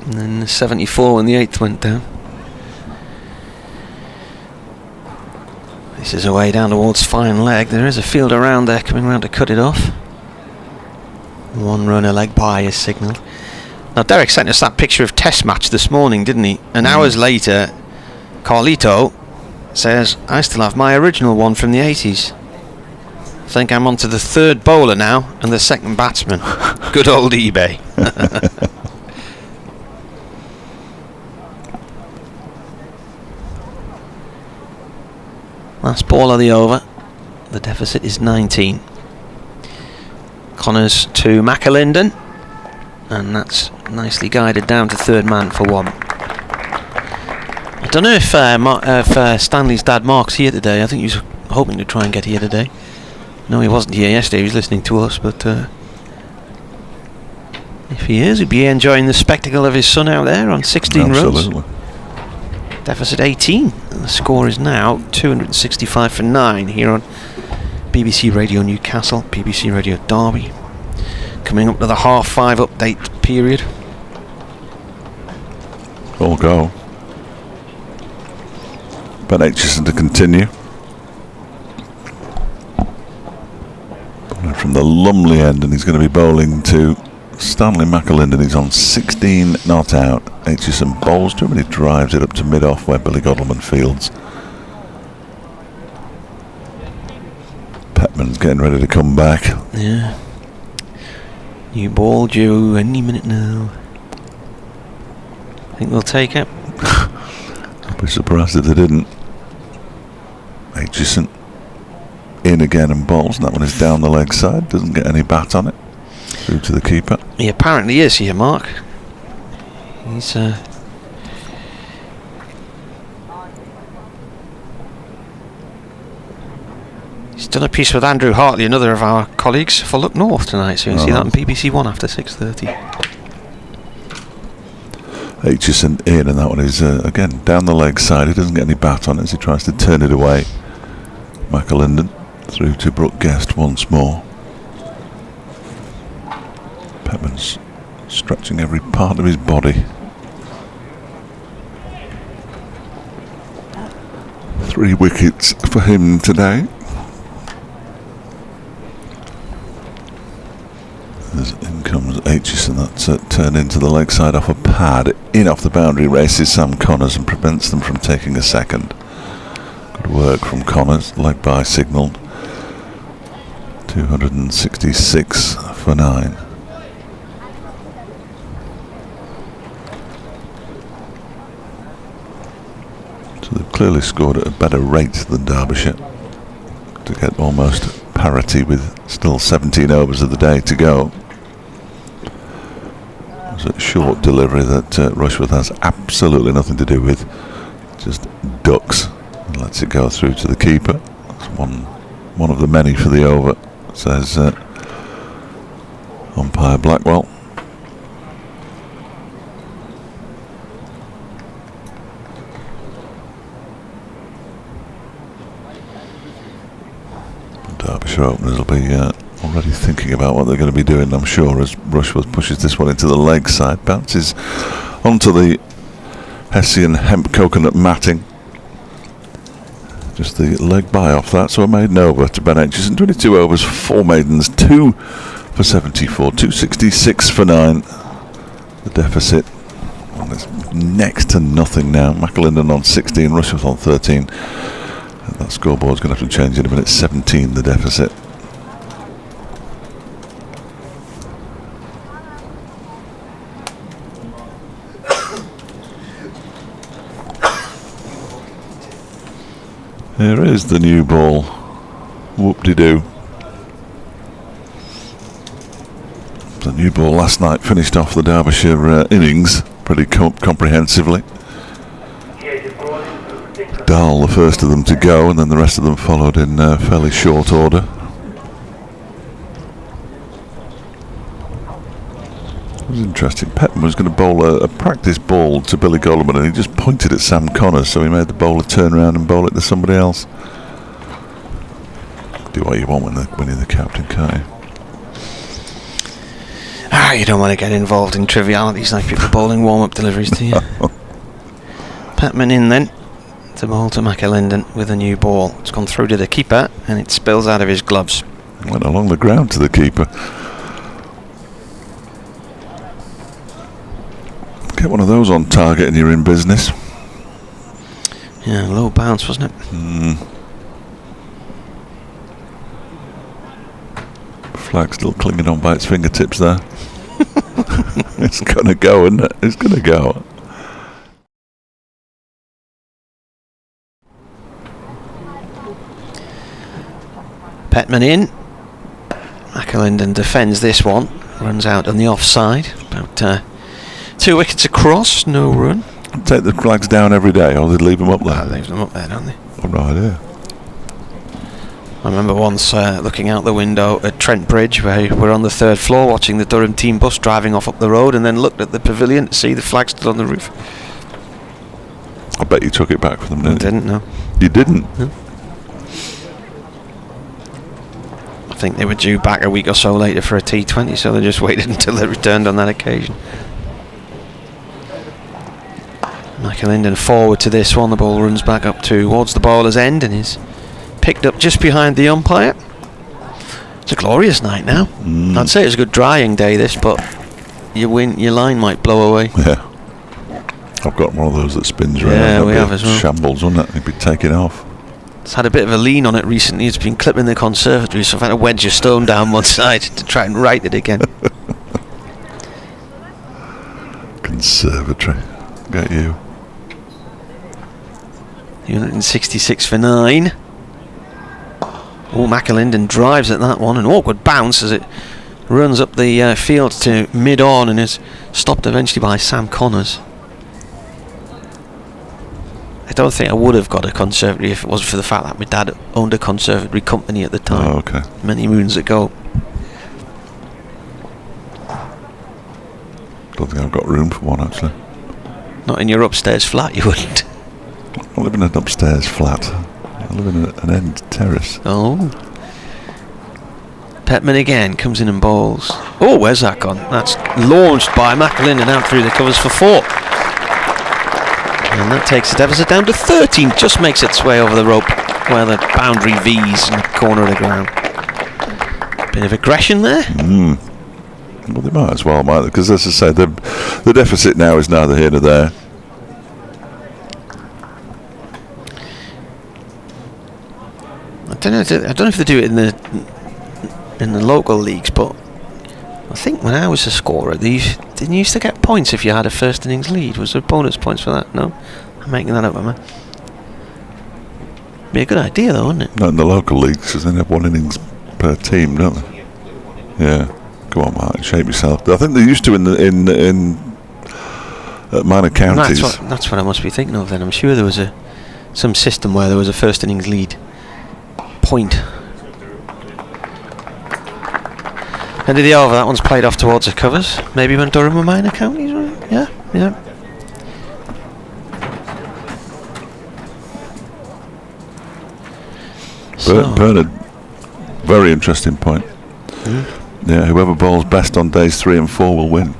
And then 74 when the 8th went down. This is away down towards fine leg. There is a fielder around there coming round to cut it off. 1 run, a leg by is signalled. Now Derek sent us that picture of Test match this morning, didn't he? And hours later, Carlito says, I still have my original one from the 80s. I think I'm on to the 3rd bowler now and the 2nd batsman. Good old eBay. Last ball of the over. The deficit is 19. Connors to McAlinden, and that's nicely guided down to 3rd man for 1. I don't know if Stanley's dad Mark's here today. I think he was hoping to try and get here today. No, he wasn't here yesterday. He was listening to us, but if he is, he'd be enjoying the spectacle of his son out there on 16 runs. Deficit 18. And the score is now 265 for 9 here on BBC Radio Newcastle, BBC Radio Derby. Coming up to the 5:30 update period. All go. Ben Aitchison to continue. Bowling from the Lumley end, and he's going to be bowling to Stanley McAlinden. He's on 16 not out. Aitchison bowls to him and he drives it up to mid-off where Billy Godleman fields. Petman's getting ready to come back. Yeah. New ball due any minute now. I think they'll take it. I'd be surprised if they didn't. Aitchison in again and bowls, and that one is down the leg side. Doesn't get any bat on it. Through to the keeper. He apparently is here, Mark. He's done a piece with Andrew Hartley, another of our colleagues, for Look North tonight, so you can see that on BBC One after 6:30. Aitchison in, and that one is again down the leg side. He doesn't get any bat on it as he tries to turn it away. McAlinden through to Brooke Guest once more. Petman's stretching every part of his body. 3 wickets for him today. As in comes Aitchison, that's turned into the leg side off a pad. In off the boundary races Sam Connors and prevents them from taking a second. Good work from Connors, leg by signalled. 266 for 9. So they've clearly scored at a better rate than Derbyshire to get almost parity with still 17 overs of the day to go. It's a short delivery that Rushworth has absolutely nothing to do with. just ducks and lets it go through to the keeper. That's one of the many for the over, says umpire Blackwell. Derbyshire openers will be already thinking about what they're going to be doing, I'm sure, as Rushworth pushes this one into the leg side, bounces onto the Hessian hemp coconut matting. Just the leg bye off that, so a maiden over to Ben Aitchison. 22 overs, 4 maidens, 2 for 74, 266 for 9. The deficit, well, it's next to nothing now. McAlinden on 16, Rushworth on 13. And that scoreboard's going to have to change in a minute. 17 the deficit. Here is the new ball. Whoop-de-doo. The new ball last night finished off the Derbyshire innings pretty comprehensively. Dahl, the first of them to go, and then the rest of them followed in fairly short order. It was interesting. Petman was going to bowl a practice ball to Billy Goldman, and he just pointed at Sam Connors, so he made the bowler turn around and bowl it to somebody else. Do what you want when you're the captain, can't you? You don't want to get involved in trivialities like people bowling warm-up deliveries, do you? Petman in then to bowl to McAlinden with a new ball. It's gone through to the keeper and it spills out of his gloves. Went along the ground to the keeper. Get one of those on target and you're in business. Yeah, low bounce, wasn't it? Flag still clinging on by its fingertips there. It's gonna go, isn't it? It's gonna go. Petman in. McAlinden defends this one. Runs out on the offside. About 2 wickets across, no run. Take the flags down every day, or they leave them up there? Leave them up there, don't they? I've no idea. I remember once looking out the window at Trent Bridge, where we were on the 3rd floor watching the Durham team bus driving off up the road, and then looked at the pavilion to see the flag still on the roof. I bet you took it back from them, didn't you? I didn't, no. You didn't? No. I think they were due back a week or so later for a T20, so they just waited until they returned on that occasion. McAlinden forward to this one. The ball runs back up towards the bowler's end and is picked up just behind the umpire. It's a glorious night now. I'd say it's a good drying day this, but your line might blow away. Yeah. I've got one of those that spins around. Yeah, we have as well. Shambles, wouldn't it? It'd be taken off. It's had a bit of a lean on it recently. It's been clipping the conservatory, so I've had to wedge a stone down one side to try and right it again. Conservatory. Get you. 166 for 9. Oh, McAlinden drives at that one. An awkward bounce as it runs up the field to mid-on and is stopped eventually by Sam Connors. I don't think I would have got a conservatory if it wasn't for the fact that my dad owned a conservatory company at the time. Oh, okay. Many moons ago. Don't think I've got room for one, actually. Not in your upstairs flat, you wouldn't. I live in an upstairs flat. I live in an end terrace. Oh. Petman again comes in and bowls. Oh, where's that gone? That's launched by McAlinden out through the covers for 4. And that takes the deficit down to 13. Just makes its way over the rope where the boundary V's in the corner of the ground. Bit of aggression there. Well, they might as well, might they? Because as I say, the deficit now is neither here nor there. I don't know if they do it in the local leagues, but I think when I was a scorer, didn't you used to get points if you had a first innings lead? Was there bonus points for that? No, I'm making that up, am I? Be a good idea, though, wouldn't it? Not in the local leagues, because they have 1 innings per team, don't they? Yeah. Go on, Mark, shape yourself. I think they used to in at minor counties. That's what I must be thinking of then. I'm sure there was some system where there was a first innings lead point. End of the over, that one's played off towards the covers. Maybe when Durham were minor counties, right? Yeah. Bernard, very interesting point. Yeah, whoever bowls best on days 3 and 4 will win.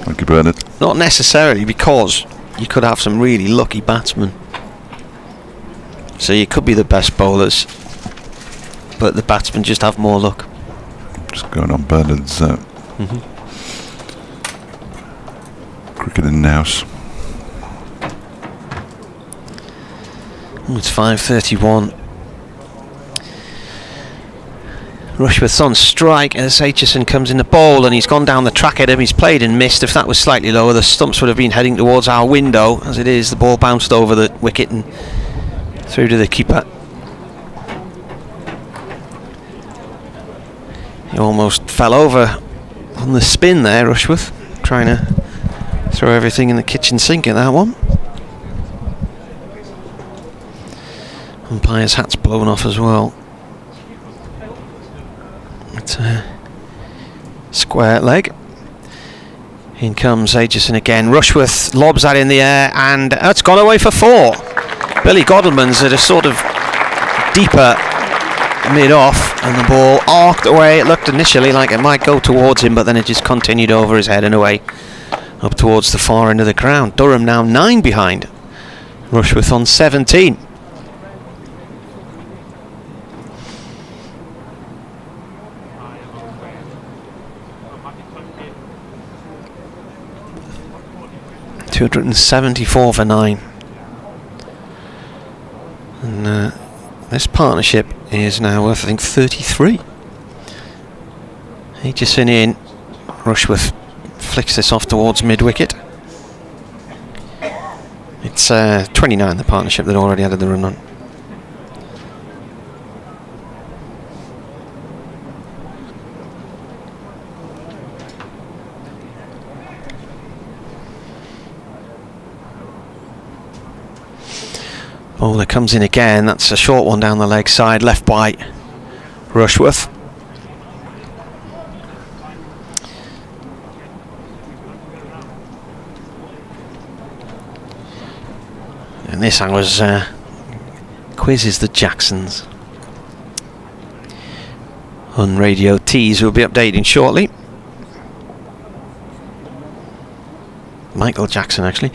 Thank you, Bernard. Not necessarily, because you could have some really lucky batsmen. So you could be the best bowlers, but the batsmen just have more luck. Just going on Bernard's cricket in Nouse. It's 5:31. Rushworth's on strike as Aitchison comes in the bowl, and he's gone down the track at him. He's played and missed. If that was slightly lower, the stumps would have been heading towards our window. As it is, the ball bounced over the wicket and through to the keeper. He almost fell over on the spin there, Rushworth, trying to throw everything in the kitchen sink at that one. Umpire's hat's blown off as well. It's a square leg. In comes Aitchison again. Rushworth lobs that in the air, and it's gone away for 4. Billy Godalman's at a sort of deeper mid-off, and the ball arced away. It looked initially like it might go towards him, but then it just continued over his head and away up towards the far end of the ground. Durham now 9 behind. Rushworth on 17. $274 for 9. And this partnership is now worth, I think, 33. Aitchison in. Rushworth flicks this off towards mid-wicket. It's 29, the partnership that already added the run on. Bowler comes in again. That's a short one down the leg side, left by Rushworth. And this was quizzes the Jacksons on Radio Tees, will be updating shortly. Michael Jackson, actually.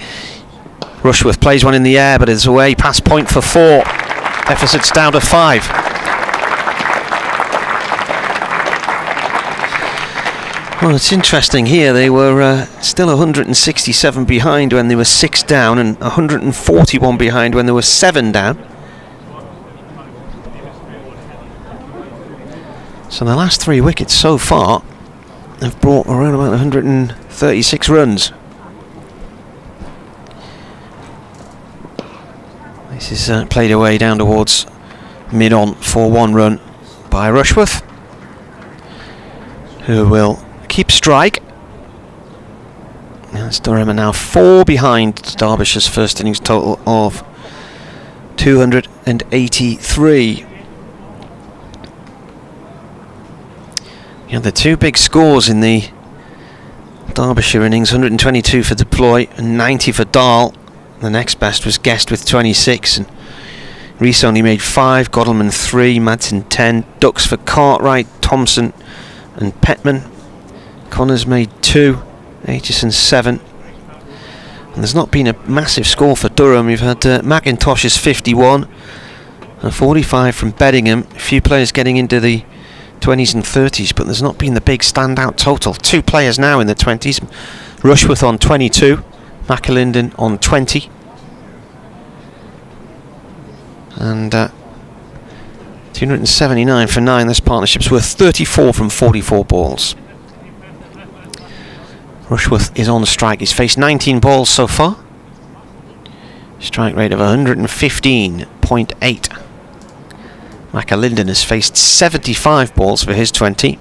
Rushworth plays one in the air, but it's away past point for 4. Deficit's down to 5. Well, it's interesting here. They were still 167 behind when they were 6 down, and 141 behind when they were 7 down. So the last 3 wickets so far have brought around about 136 runs. This is played away down towards mid-on for 1 run by Rushworth, who will keep strike. As Durham are now 4 behind Derbyshire's first innings total of 283. You had the 2 big scores in the Derbyshire innings, 122 for Deploy and 90 for Dahl. The next best was Guest with 26, and Rees only made 5, Godalman 3, Madsen 10, ducks for Cartwright, Thompson and Petman. Connors made 2, Aitchison 7. And there's not been a massive score for Durham. You've had McIntosh's 51, and 45 from Beddingham. A few players getting into the 20s and 30s, but there's not been the big standout total. 2 players now in the 20s. Rushworth on 22. McAlinden on 20, and 279 for 9. This partnership's worth 34 from 44 balls. Rushworth is on strike. He's faced 19 balls so far. Strike rate of 115.8. McAlinden has faced 75 balls for his 20.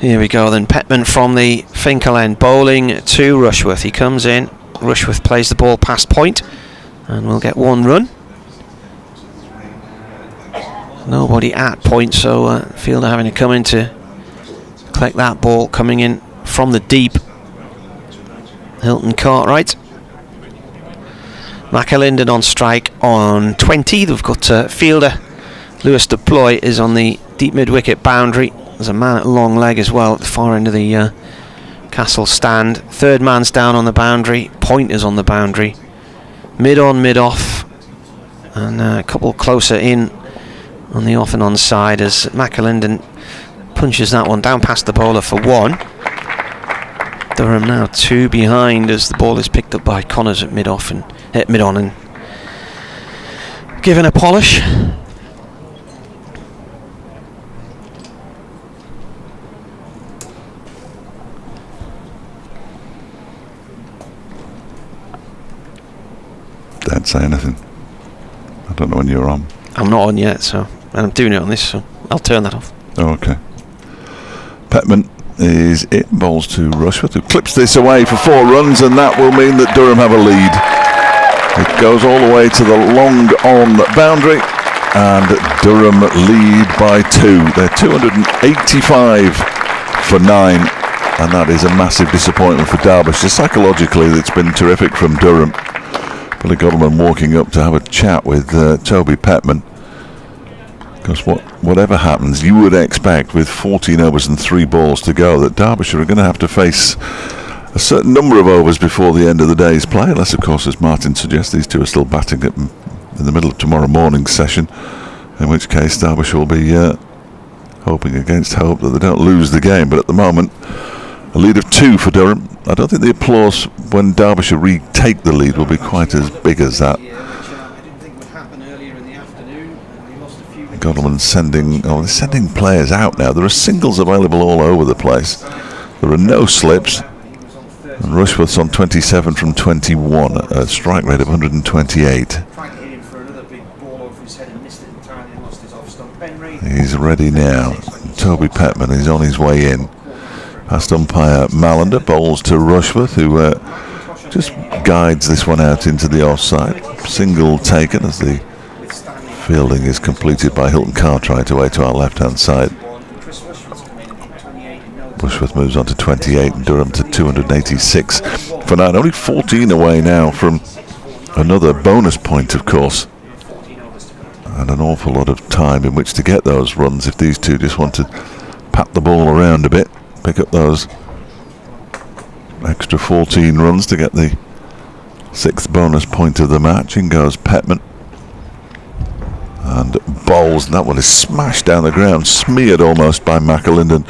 Here we go then. Petman from the Finkel end, bowling to Rushworth. He comes in. Rushworth plays the ball past point, and we'll get 1 run. Nobody at point, so fielder having to come in to collect that ball coming in from the deep. Hilton Cartwright. McAlinden on strike on 20. They've got fielder Lewis Deploy is on the deep mid-wicket boundary. There's a man at long leg as well at the far end of the Castle stand. Third man's down on the boundary. Point is on the boundary. Mid on, mid off. And a couple closer in on the off and on side as McAlinden punches that one down past the bowler for 1. Durham now 2 behind as the ball is picked up by Connors at mid off and mid on and given a polish. Don't say anything. I don't know when you're on. I'm not on yet, so and I'm doing it on this, so I'll turn that off. Oh, okay. Petman is it, bowls to Rushworth, who clips this away for 4 runs, and that will mean that Durham have a lead. It goes all the way to the long on boundary, and Durham lead by 2. They're 285 for 9, and that is a massive disappointment for Derbyshire. Psychologically, it's been terrific from Durham. Billy Godleman walking up to have a chat with Toby Petman, because whatever happens, you would expect with 14 overs and 3 balls to go that Derbyshire are going to have to face a certain number of overs before the end of the day's play, unless of course, as Martin suggests, these two are still batting in the middle of tomorrow morning's session, in which case Derbyshire will be hoping against hope that they don't lose the game. But at the moment, a lead of 2 for Durham. I don't think the applause when Derbyshire retake the lead will be quite as big as that. Godleman sending players out now. There are singles available all over the place. There are no slips. And Rushworth's on 27 from 21, a strike rate of 128. He's ready now. Toby Petman is on his way in. Past umpire Malander, bowls to Rushworth, who just guides this one out into the offside. Single taken as the fielding is completed by Hilton Cartwright away to our left-hand side. Rushworth moves on to 28 and Durham to 286 for 9. Only 14 away now from another bonus point, of course. And an awful lot of time in which to get those runs if these two just want to pat the ball around a bit. Pick up those extra 14 runs to get the 6th bonus point of the match. In goes Petman. And bowls, and that one is smashed down the ground, smeared almost by McAlinden.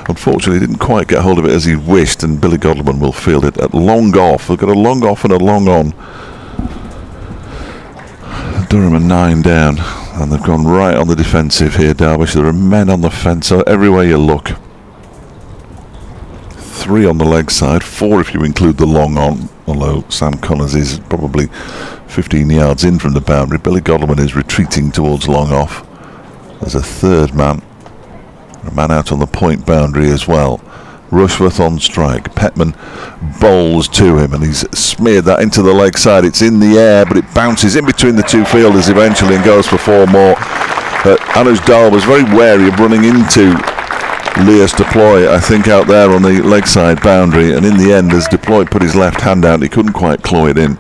Unfortunately, didn't quite get hold of it as he wished, and Billy Godleman will field it at long off. They've got a long off and a long on. Durham are 9 down, and they've gone right on the defensive here, Derbyshire. There are men on the fence everywhere you look. 3 on the leg side, 4 if you include the long on, although Sam Connors is probably 15 yards in from the boundary. Billy Godleman is retreating towards long off. There's a 3rd man, a man out on the point boundary as well. Rushworth on strike. Petman bowls to him, and he's smeared that into the leg side. It's in the air, but it bounces in between the 2 fielders eventually and goes for 4 more. Anuj Dal was very wary of running into Lewis Deploy, I think, out there on the leg side boundary, and in the end, as Deploy put his left hand out, he couldn't quite claw it in.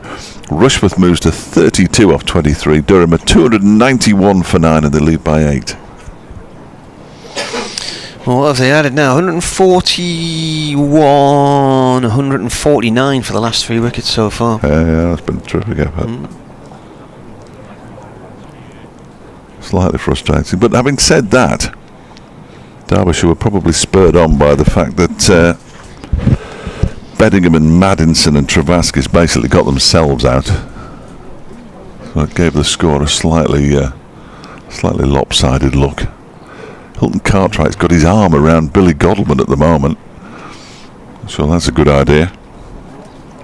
Rushworth moves to 32 off 23. Durham are 291 for 9, and they lead by 8. Well, what have they added now? 141, 149 for the last 3 wickets so far. Yeah, that's been a terrific effort. Slightly frustrating, but having said that, Derbyshire were probably spurred on by the fact that Beddingham and Maddinson and Travaskis basically got themselves out. So it gave the score a slightly lopsided look. Hilton Cartwright's got his arm around Billy Godleman at the moment, so that's a good idea.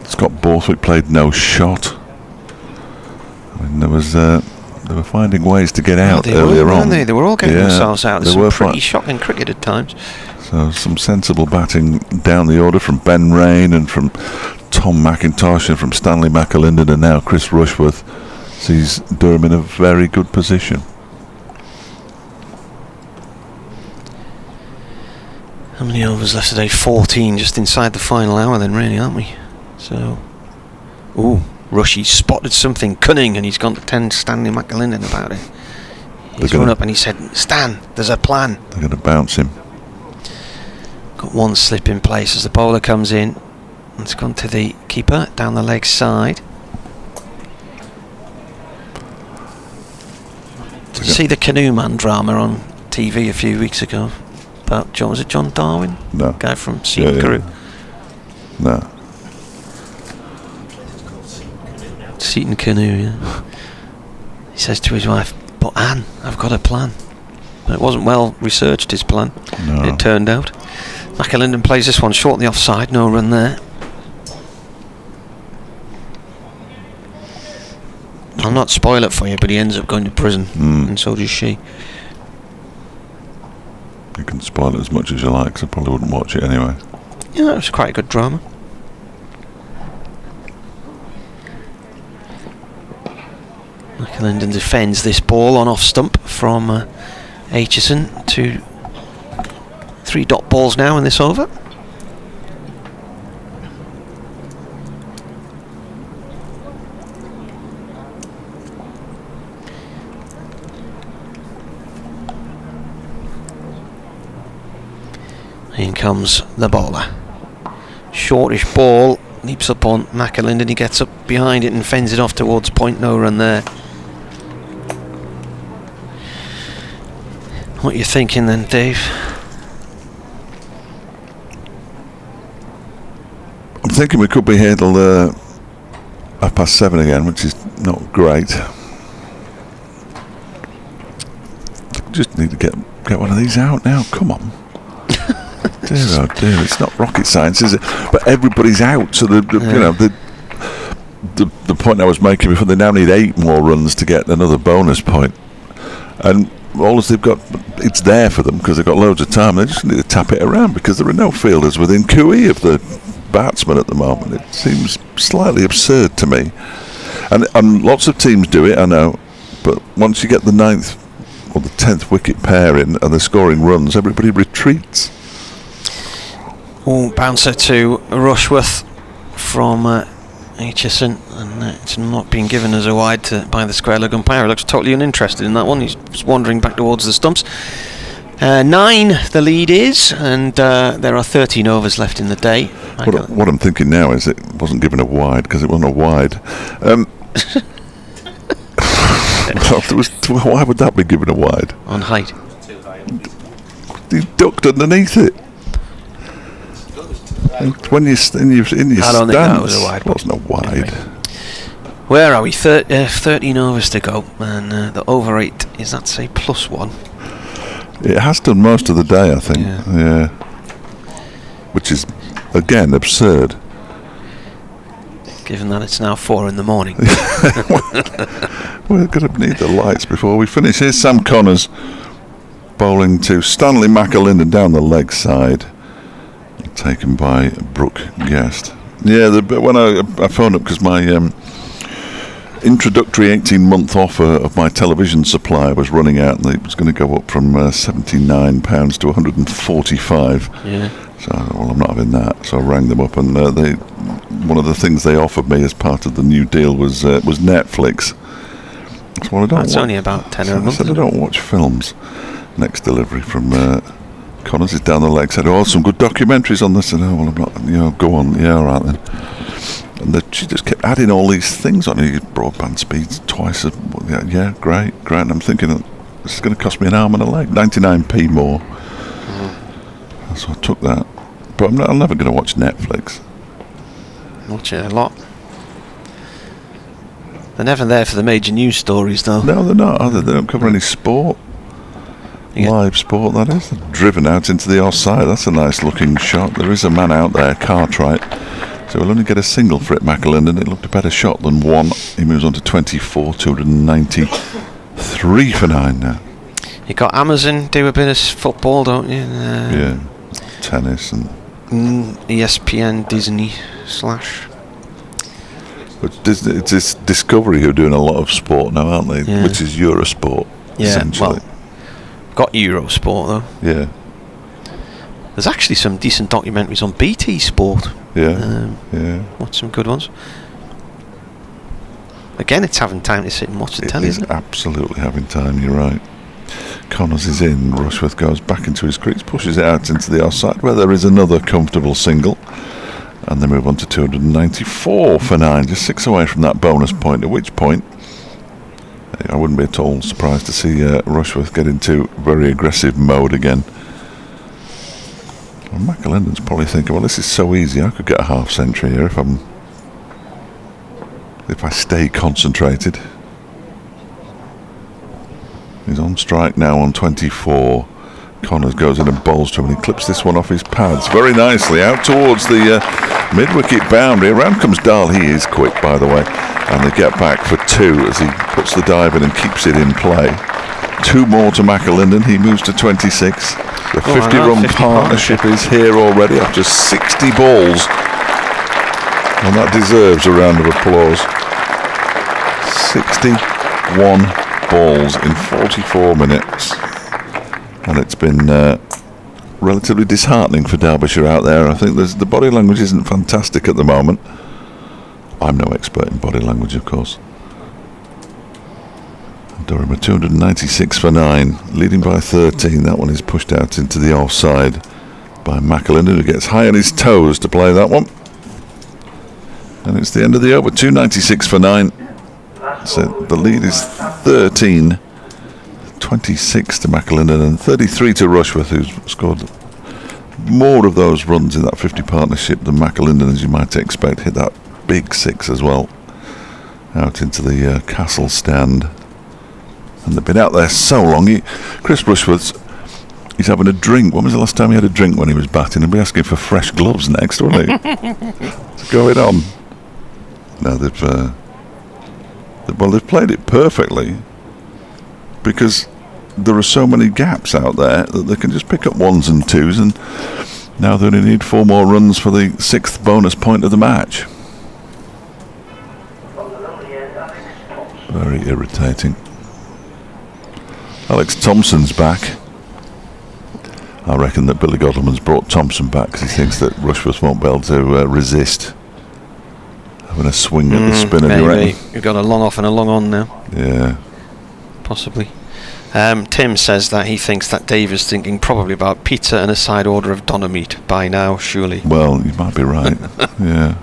Scott Borthwick played no shot. I mean, there was They were finding ways to get out earlier were, on. Weren't they? They were all getting themselves out. There's some pretty right. shocking cricket at times. So some sensible batting down the order from Ben Rain and from Tom McIntosh and from Stanley McAlinden, and now Chris Rushworth sees Durham in a very good position. How many overs left today? 14, just inside the final hour then, really, aren't we? So, Rushy spotted something cunning, and he's gone to 10 Stanley McAlinden about it. He's run up and he said, Stan, there's a plan. They're going to bounce him. Got one slip in place as the bowler comes in. It's gone to the keeper down the leg side. Did you see the Canoe Man drama on TV a few weeks ago? About was it John Darwin? No. Guy from Seaton Crew. No. Seaton Canoe, yeah. He says to his wife, "But Anne, I've got a plan." But it wasn't well researched, his plan. No. It turned out. McAlinden plays this one short on the offside, no run there. I'll not spoil it for you, but he ends up going to prison, and so does she. You can spoil it as much as you like, because I probably wouldn't watch it anyway. Yeah, it was quite a good drama. McAlinden defends this ball on off stump from Aitchison to 3 dot balls now in this over. In comes the bowler. Shortish ball, leaps up on McAlinden, he gets up behind it and fends it off towards point, no run there. What are you thinking then, Dave? I'm thinking we could be here till 7:30 again, which is not great. Just need to get one of these out now, come on. Dear, oh dear, it's not rocket science, is it? But everybody's out, so the point I was making before, they now need 8 more runs to get another bonus point, and all as they've got, it's there for them because they've got loads of time. They just need to tap it around because there are no fielders within cooey of the batsman at the moment. It seems slightly absurd to me, and lots of teams do it, I know, but once you get the 9th or the 10th wicket pair in and they're scoring runs, everybody retreats. Bouncer to Rushworth from Aitchison, and it's not been given as a wide by the square leg umpire. Looks totally uninterested in that one. He's just wandering back towards the stumps. 9 the lead is, and there are 13 overs left in the day. What I'm thinking now is it wasn't given a wide because it wasn't a wide. Why would that be given a wide? On height. He ducked underneath it. When you're in your stands, I don't think that was a wide. It wasn't a wide. Where are we? 13 overs to go, and the over 8 is that say +1? It has done most of the day, I think. Yeah. Which is again absurd. Given that it's now 4 in the morning. We're going to need the lights before we finish. Here's Sam Connors bowling to Stanley McAlinden down the leg side. Taken by Brooke Guest. Yeah, when I phoned up because my introductory 18-month offer of my television supply was running out, and it was going to go up from £79 to £145. Yeah. So well, I'm not having that. So I rang them up, and one of the things they offered me as part of the new deal was Netflix. So, well, That's only about 10 a month. I said I don't watch films. Next delivery from Connors is down the leg. Said, "Oh, some good documentaries on this." And well, I'm not. Go on. Yeah, all right then. And she just kept adding all these things on it. Broadband speeds twice. Yeah, great. And I'm thinking, this is going to cost me an arm and a leg. 99p more. So I took that. But I'm never going to watch Netflix. Watch it a lot. They're never there for the major news stories, though. No, they're not. Either. They don't cover any sport. Live sport, that is. They're driven out into the offside. That's a nice looking shot. There is a man out there, Cartwright. So we'll only get a single for it, McAlinden. It looked a better shot than one. He moves on to 24, 290 3 for 9 now. You got Amazon do a bit of football, don't you? Yeah, tennis and ESPN, Disney / But it's Discovery who are doing a lot of sport now, aren't they? Yeah. Which is Eurosport, essentially. Well, got Eurosport though. Yeah. There's actually some decent documentaries on BT Sport. Yeah. Watch some good ones. Again, it's having time to sit and watch the telly, isn't it? Absolutely having time, you're right. Connors is in, Rushworth goes back into his crease, pushes it out into the offside where there is another comfortable single, and they move on to 294 for 9, just 6 away from that bonus point, at which point I wouldn't be at all surprised to see Rushworth get into very aggressive mode again. Well, McAlinden's probably thinking, well, this is so easy, I could get a half century here if I stay concentrated. He's on strike now on 24. Connors goes in and bowls to him, and he clips this one off his pads very nicely out towards the mid-wicket boundary. Around comes Dahl. He is quick, by the way, and they get back for 2 as he puts the dive in and keeps it in play. 2 more to McAlinden. He moves to 26. The 50-run partnership is here already after 60 balls, and that deserves a round of applause. 61 balls in 44 minutes, and it's been relatively disheartening for Derbyshire out there. I think the body language isn't fantastic at the moment. I'm no expert in body language, of course. Durham are 296 for 9, leading by 13. That one is pushed out into the offside by McAlinden, who gets high on his toes to play that one. And it's the end of the over, 296 for 9. So the lead is 13, 26 to McAlinden and 33 to Rushworth, who's scored more of those runs in that 50 partnership than McAlinden, as you might expect. Hit that big 6 as well, out into the Castle stand. And they've been out there so long. Chris Rushworth's, he's having a drink. When was the last time he had a drink when he was batting? He'll be asking for fresh gloves next, won't he? What's going on? No, they've played it perfectly, because there are so many gaps out there that they can just pick up 1s and 2s, and now they only need 4 more runs for the 6th bonus point of the match. Very irritating. Alex Thompson's back. I reckon that Billy Godleman's brought Thompson back because he thinks that Rushworth won't be able to resist having a swing at the spinner. Do you reckon? You've got a long off and a long on now. Yeah. Possibly. Tim says that he thinks that Dave is thinking probably about pizza and a side order of doner meat by now, surely. Well, you might be right. Yeah.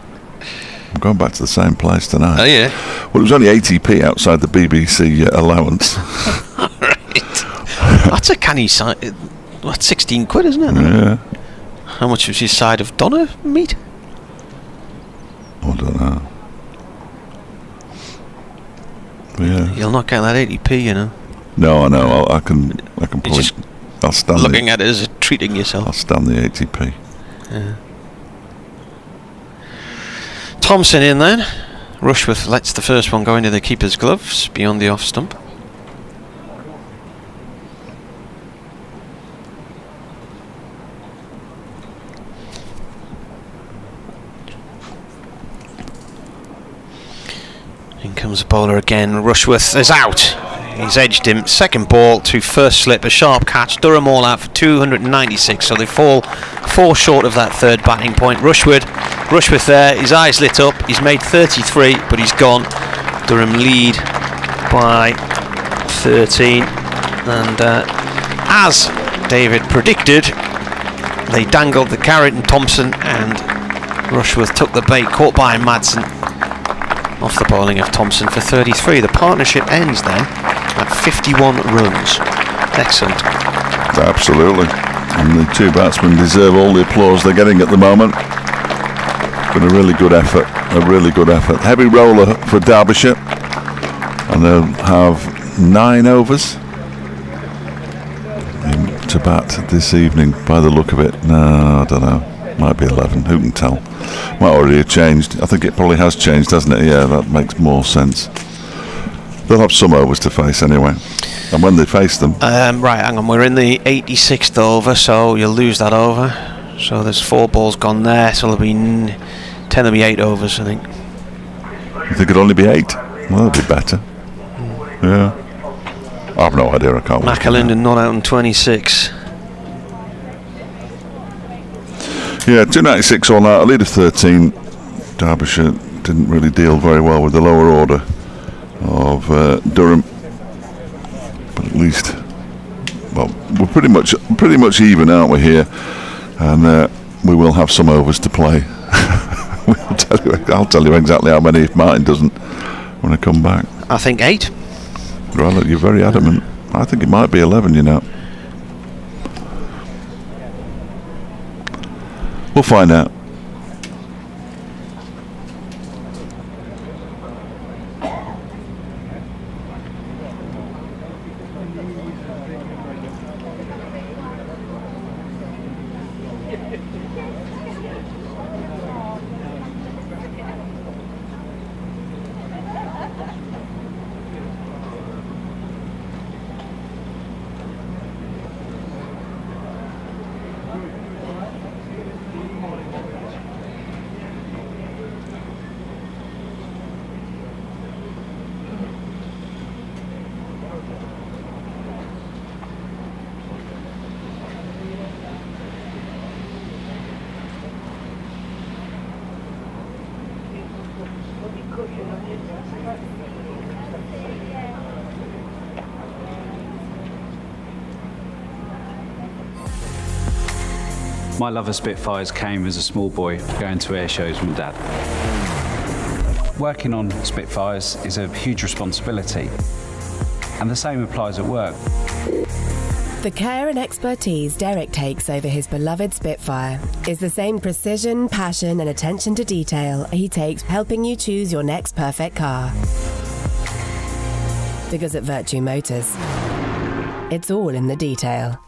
I'm going back to the same place tonight. Oh, yeah? Well, it was only 80p outside the BBC allowance. Right. That's a canny side. That's 16 quid, isn't it? Yeah. How much was your side of doner meat? I don't know. Yeah. You'll not get that 80p, you know. No, I know. I can probably. I'll stand. Looking at it as treating yourself. I'll stand the 80p. Yeah. Thompson in then. Rushworth lets the first one go into the keeper's gloves beyond the off stump. In comes the bowler again. Rushworth is out. He's edged him. Second ball to first slip. A sharp catch. Durham all out for 296. So they fall 4 short of that 3rd batting point. Rushworth there. His eyes lit up. He's made 33, but he's gone. Durham lead by 13. And as David predicted, they dangled the carrot in Thompson, and Rushworth took the bait, caught by Madsen. Off the bowling of Thompson for 33. The partnership ends then at 51 runs. Excellent. Absolutely. And the 2 batsmen deserve all the applause they're getting at the moment. Been a really good effort. Heavy roller for Derbyshire. And they'll have 9 overs to bat this evening by the look of it. No, I don't know. Might be 11. Who can tell? Might already have changed. I think it probably has changed, hasn't it? Yeah, that makes more sense. They'll have some overs to face anyway. And when they face them... Right, hang on, we're in the 86th over, so you'll lose that over. So there's 4 balls gone there, so there'll be 10, there'll be 8 overs, I think. You think it'll only be 8? Well, that'll be better. Yeah. I have no idea, I can't work it out. McAlinden not out in 26. Yeah, 296 all out, a lead of 13. Derbyshire didn't really deal very well with the lower order of Durham. But at least, well, we're pretty much even, aren't we, here? And we will have some overs to play. I'll tell you exactly how many if Martin doesn't want to come back. I think 8. Well, look, you're very adamant. I think it might be 11, you know. We'll find out. My love of Spitfires came as a small boy going to air shows with Dad. Working on Spitfires is a huge responsibility, and the same applies at work. The care and expertise Derek takes over his beloved Spitfire is the same precision, passion and attention to detail he takes helping you choose your next perfect car. Because at Virtue Motors, it's all in the detail.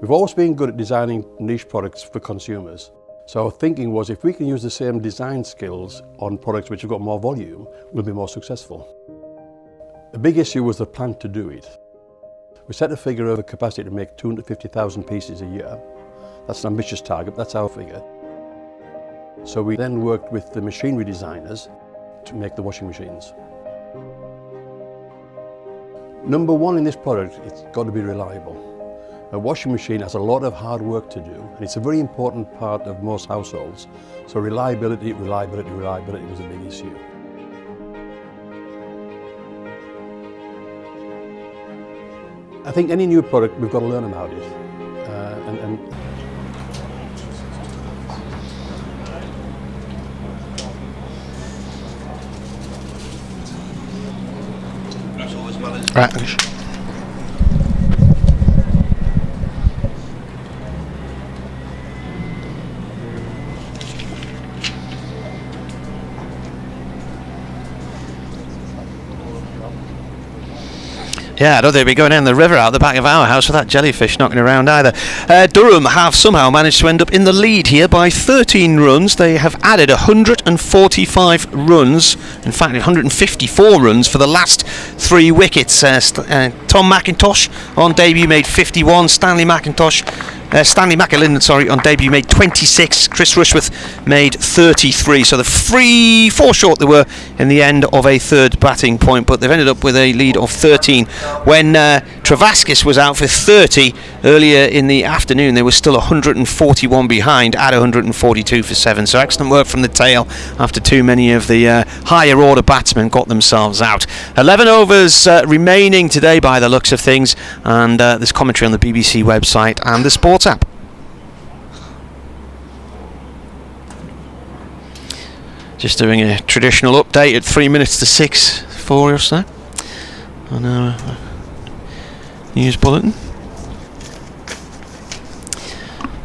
We've always been good at designing niche products for consumers. So our thinking was if we can use the same design skills on products which have got more volume, we'll be more successful. The big issue was the plan to do it. We set a figure of a capacity to make 250,000 pieces a year. That's an ambitious target, that's our figure. So we then worked with the machinery designers to make the washing machines. Number one in this product, it's got to be reliable. A washing machine has a lot of hard work to do, and it's a very important part of most households. So reliability was a big issue. I think any new product, we've got to learn about it. Right. Yeah, I don't think we'd be going down the river out the back of our house with that jellyfish knocking around either. Durham have somehow managed to end up in the lead here by 13 runs. They have added 145 runs, in fact 154 runs for the last 3 wickets. Tom McIntosh on debut made 51, Stanley McAlinden, on debut made 26, Chris Rushworth made 33, so the 4 short they were in the end of a third batting point, but they've ended up with a lead of 13. When Travaskis was out for 30 earlier in the afternoon, they were still 141 behind at 142 for 7, so excellent work from the tail after too many of the higher order batsmen got themselves out. 11 overs remaining today by the looks of things, and there's commentary on the BBC website and the Sports app. Just doing a traditional update at 3 minutes to 6:04 or so on our news bulletin.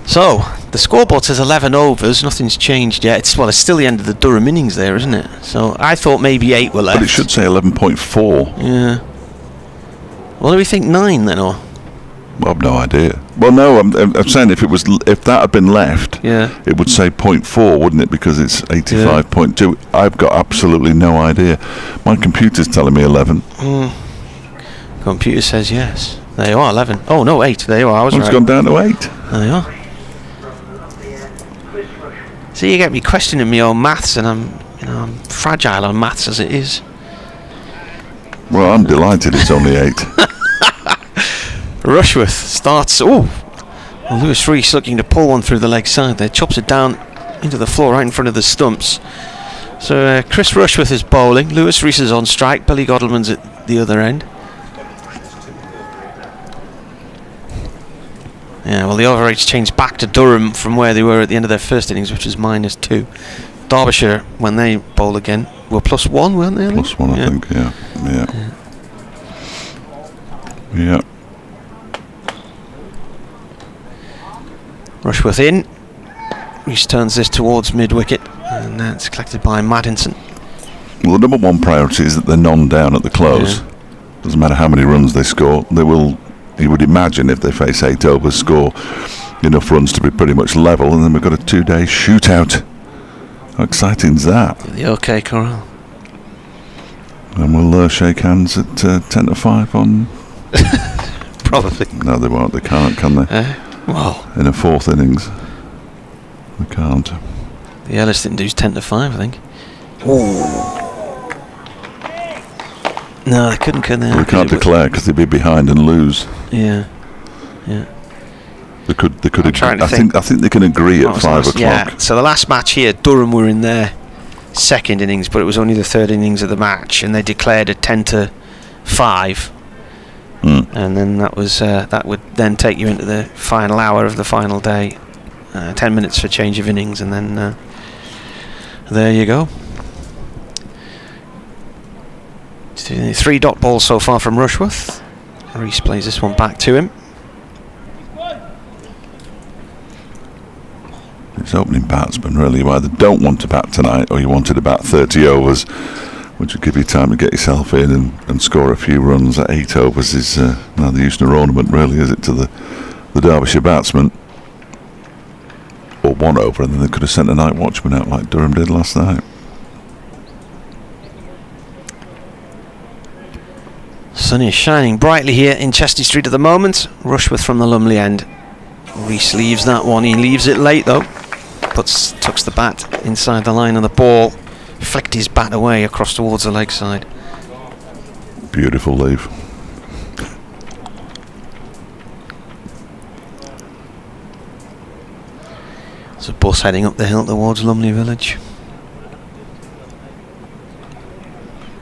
So the scoreboard says 11 overs, nothing's changed yet. It's still the end of the Durham innings there, isn't it? So I thought maybe 8 were left. But it should say 11.4. Yeah. Well, do we think 9 then, or? Well, I've no idea. Well, no, I'm saying if that had been left, it would say 0.4, wouldn't it? Because it's 85.2. I've got absolutely no idea. My computer's telling me 11. Computer says yes. There you are, 11. Oh no, 8. There you are. I was right. It's gone down to 8. There you are. See, you get me questioning me on maths, and I'm fragile on maths as it is. Well, I'm delighted it's only 8. Rushworth starts. Lewis Rees looking to pull one through the leg side there. Chops it down into the floor right in front of the stumps. So Chris Rushworth is bowling. Lewis Rees is on strike. Billy Godalman's at the other end. Yeah, well, the over rates changed back to Durham from where they were at the end of their first innings, which was -2. Derbyshire, when they bowl again, were +1, weren't they? +1, I think. Yeah. Rushworth in. Rees turns this towards mid-wicket, and that's collected by Maddinson. Well, the number one priority is that they're none down at the close. Doesn't matter how many runs they score, they will, you would imagine, if they face 8 overs, score enough runs to be pretty much level, and then we've got a 2-day shootout. How exciting is that? The OK Corral. And we'll shake hands at 10 to 5 on... Probably. No, they won't. They can't, can they? Well, in a 4th innings, they can't. The Ellis didn't do 10 to 5, I think. No, they couldn't, could they? They can't declare because they'd be behind and lose. Yeah. They could. I think they can agree at 5 o'clock. Yeah. So the last match here, Durham were in their 2nd innings, but it was only the 3rd innings of the match, and they declared a 10 to 5. And then that would then take you into the final hour of the final day. 10 minutes for change of innings, and then there you go. 3 dot balls so far from Rushworth. Rees plays this one back to him. It's opening batsman, really. You either don't want to bat tonight, or you wanted about 30 overs, which would give you time to get yourself in and score a few runs. At 8 overs is neither use nor ornament, really, is it, to the the Derbyshire batsman, or 1 over, and then they could have sent a night watchman out like Durham did last night. Sun is shining brightly here in Chester Street at the moment. Rushworth from the Lumley end. Rees leaves that one. He leaves it late though. Tucks the bat inside the line of the ball. Flicked his bat away across towards the leg side. Beautiful leave. There's a bus heading up the hill towards Lumley Village.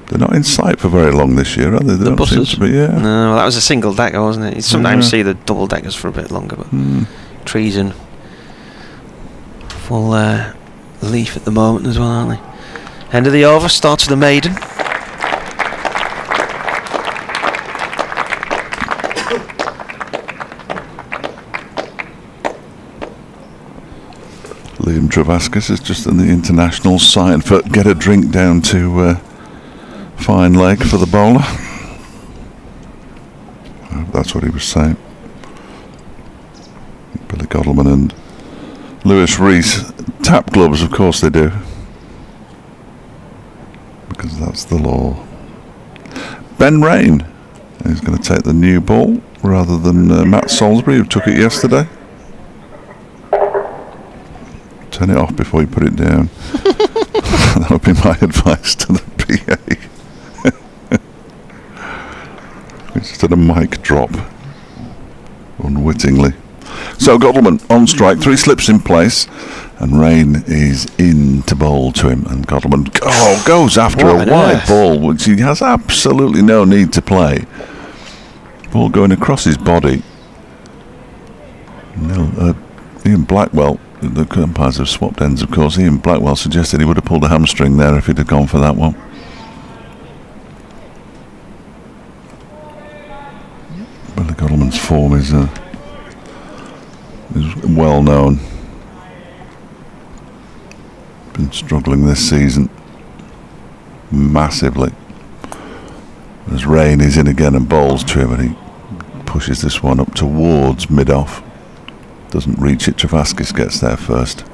They're not in sight for very long this year, are they? They The don't seem buses? to be, yeah. No, that was a single decker, wasn't it? You sometimes Yeah. see the double deckers for a bit longer, but trees and full leaf at the moment as well, aren't they? End of the over, starts the maiden. Liam Travaskis is just in the international sign for get a drink down to fine leg for the bowler. That's what he was saying. Billy Godleman and Lewis Rees tap gloves, of course they do, because that's the law. Ben Rain is going to take the new ball rather than Matt Salisbury, who took it yesterday. Turn it off before you put it down. That would be my advice to the PA. It's just had a mic drop unwittingly. So Godleman on strike, 3 slips in place, and Rain is in to bowl to him, and Godleman goes after What a on wide earth? ball which he has absolutely no need to play. Ball going across his body. No, Ian Blackwell, the umpires have swapped ends, of course. Ian Blackwell suggested he would have pulled a hamstring there if he'd have gone for that one. Billy Godleman's form is well known. Been struggling this season massively. As Rain is in again and bowls to him, and he pushes this one up towards mid-off. Doesn't reach it. Travaskis gets there first,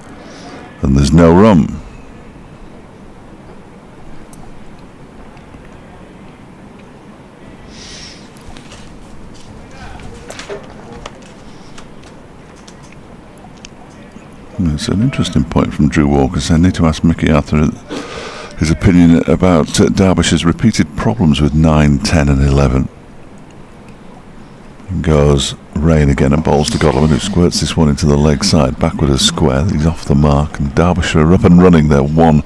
and there's no run. It's an interesting point from Drew Walker, saying I need to ask Mickey Arthur his opinion about Derbyshire's repeated problems with 9, 10 and 11. Goes Rain again and bowls to Godleman, who squirts this one into the leg side, backward as square. He's off the mark, and Derbyshire are up and running there, 1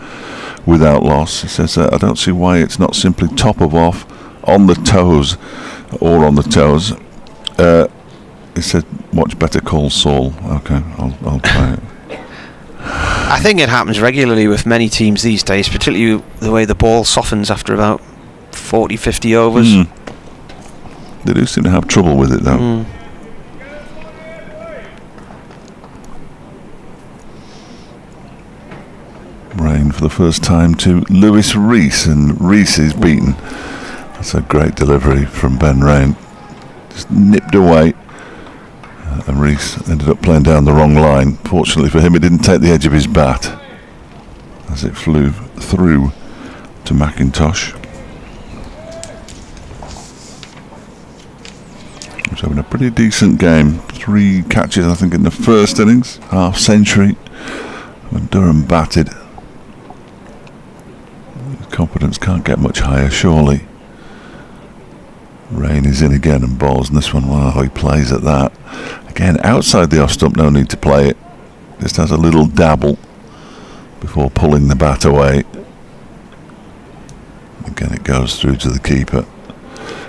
without loss. He says, I don't see why it's not simply top of off, on the toes, or on the toes. He said, watch Better Call Saul. Okay, I'll try it. I think it happens regularly with many teams these days, particularly the way the ball softens after about 40, 50 overs. They do seem to have trouble with it, though. Rain for the first time to Lewis Rees, and Rees is beaten. That's a great delivery from Ben Rain. Just nipped away, and Rees ended up playing down the wrong line. Fortunately for him, it didn't take the edge of his bat as it flew through to McIntosh. He's having a pretty decent game. 3 catches, I think, in the first innings. Half century when Durham batted. His confidence can't get much higher, surely. Rain is in again and bowls, and this one, wow, he plays at that. Again, outside the off stump, no need to play it. Just has a little dabble before pulling the bat away. Again, it goes through to the keeper.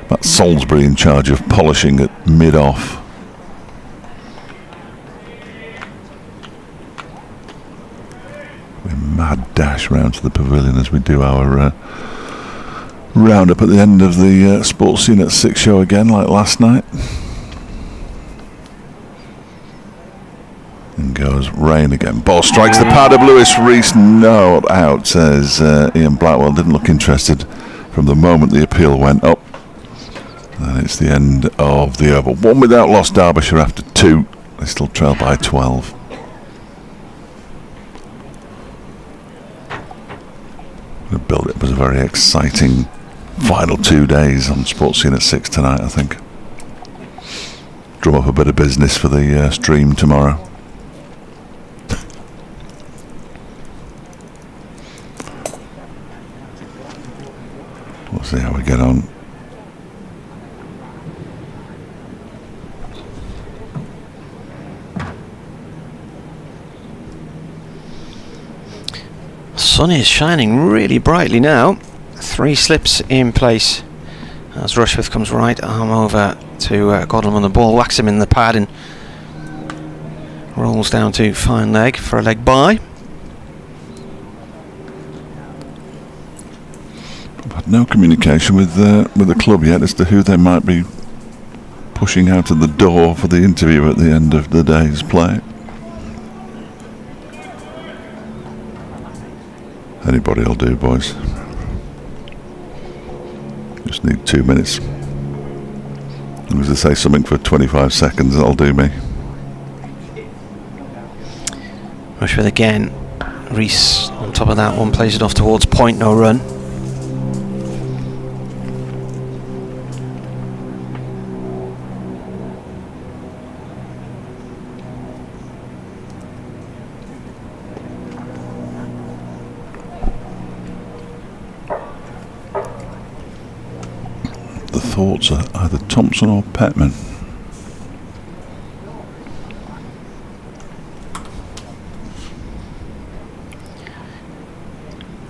Matt Salisbury in charge of polishing at mid-off. We mad dash round to the pavilion as we do our roundup at the end of the Sports Scene at 6 show again, like last night. And goes Rain again. Ball strikes the pad of Lewis Rees. No, out, says Ian Blackwell. Didn't look interested from the moment the appeal went up. And it's the end of the over. One without loss, Derbyshire after 2. They still trail by 12. The build-up was a very exciting final 2 days on Sports Scene at 6 tonight, I think. Drum up a bit of business for the stream tomorrow. We'll see how we get on. Sun is shining really brightly now. 3 slips in place as Rushworth comes right arm over to Godwin on the ball, whacks him in the pad and rolls down to fine leg for a leg bye. I've had no communication with the club yet as to who they might be pushing out of the door for the interview at the end of the day's play. Anybody will do, boys. Just need 2 minutes. As long as they say something for 25 seconds, that'll do me. Rushworth again. Reese on top of that one, plays it off towards point, no run. The thoughts are either Thompson or Petman.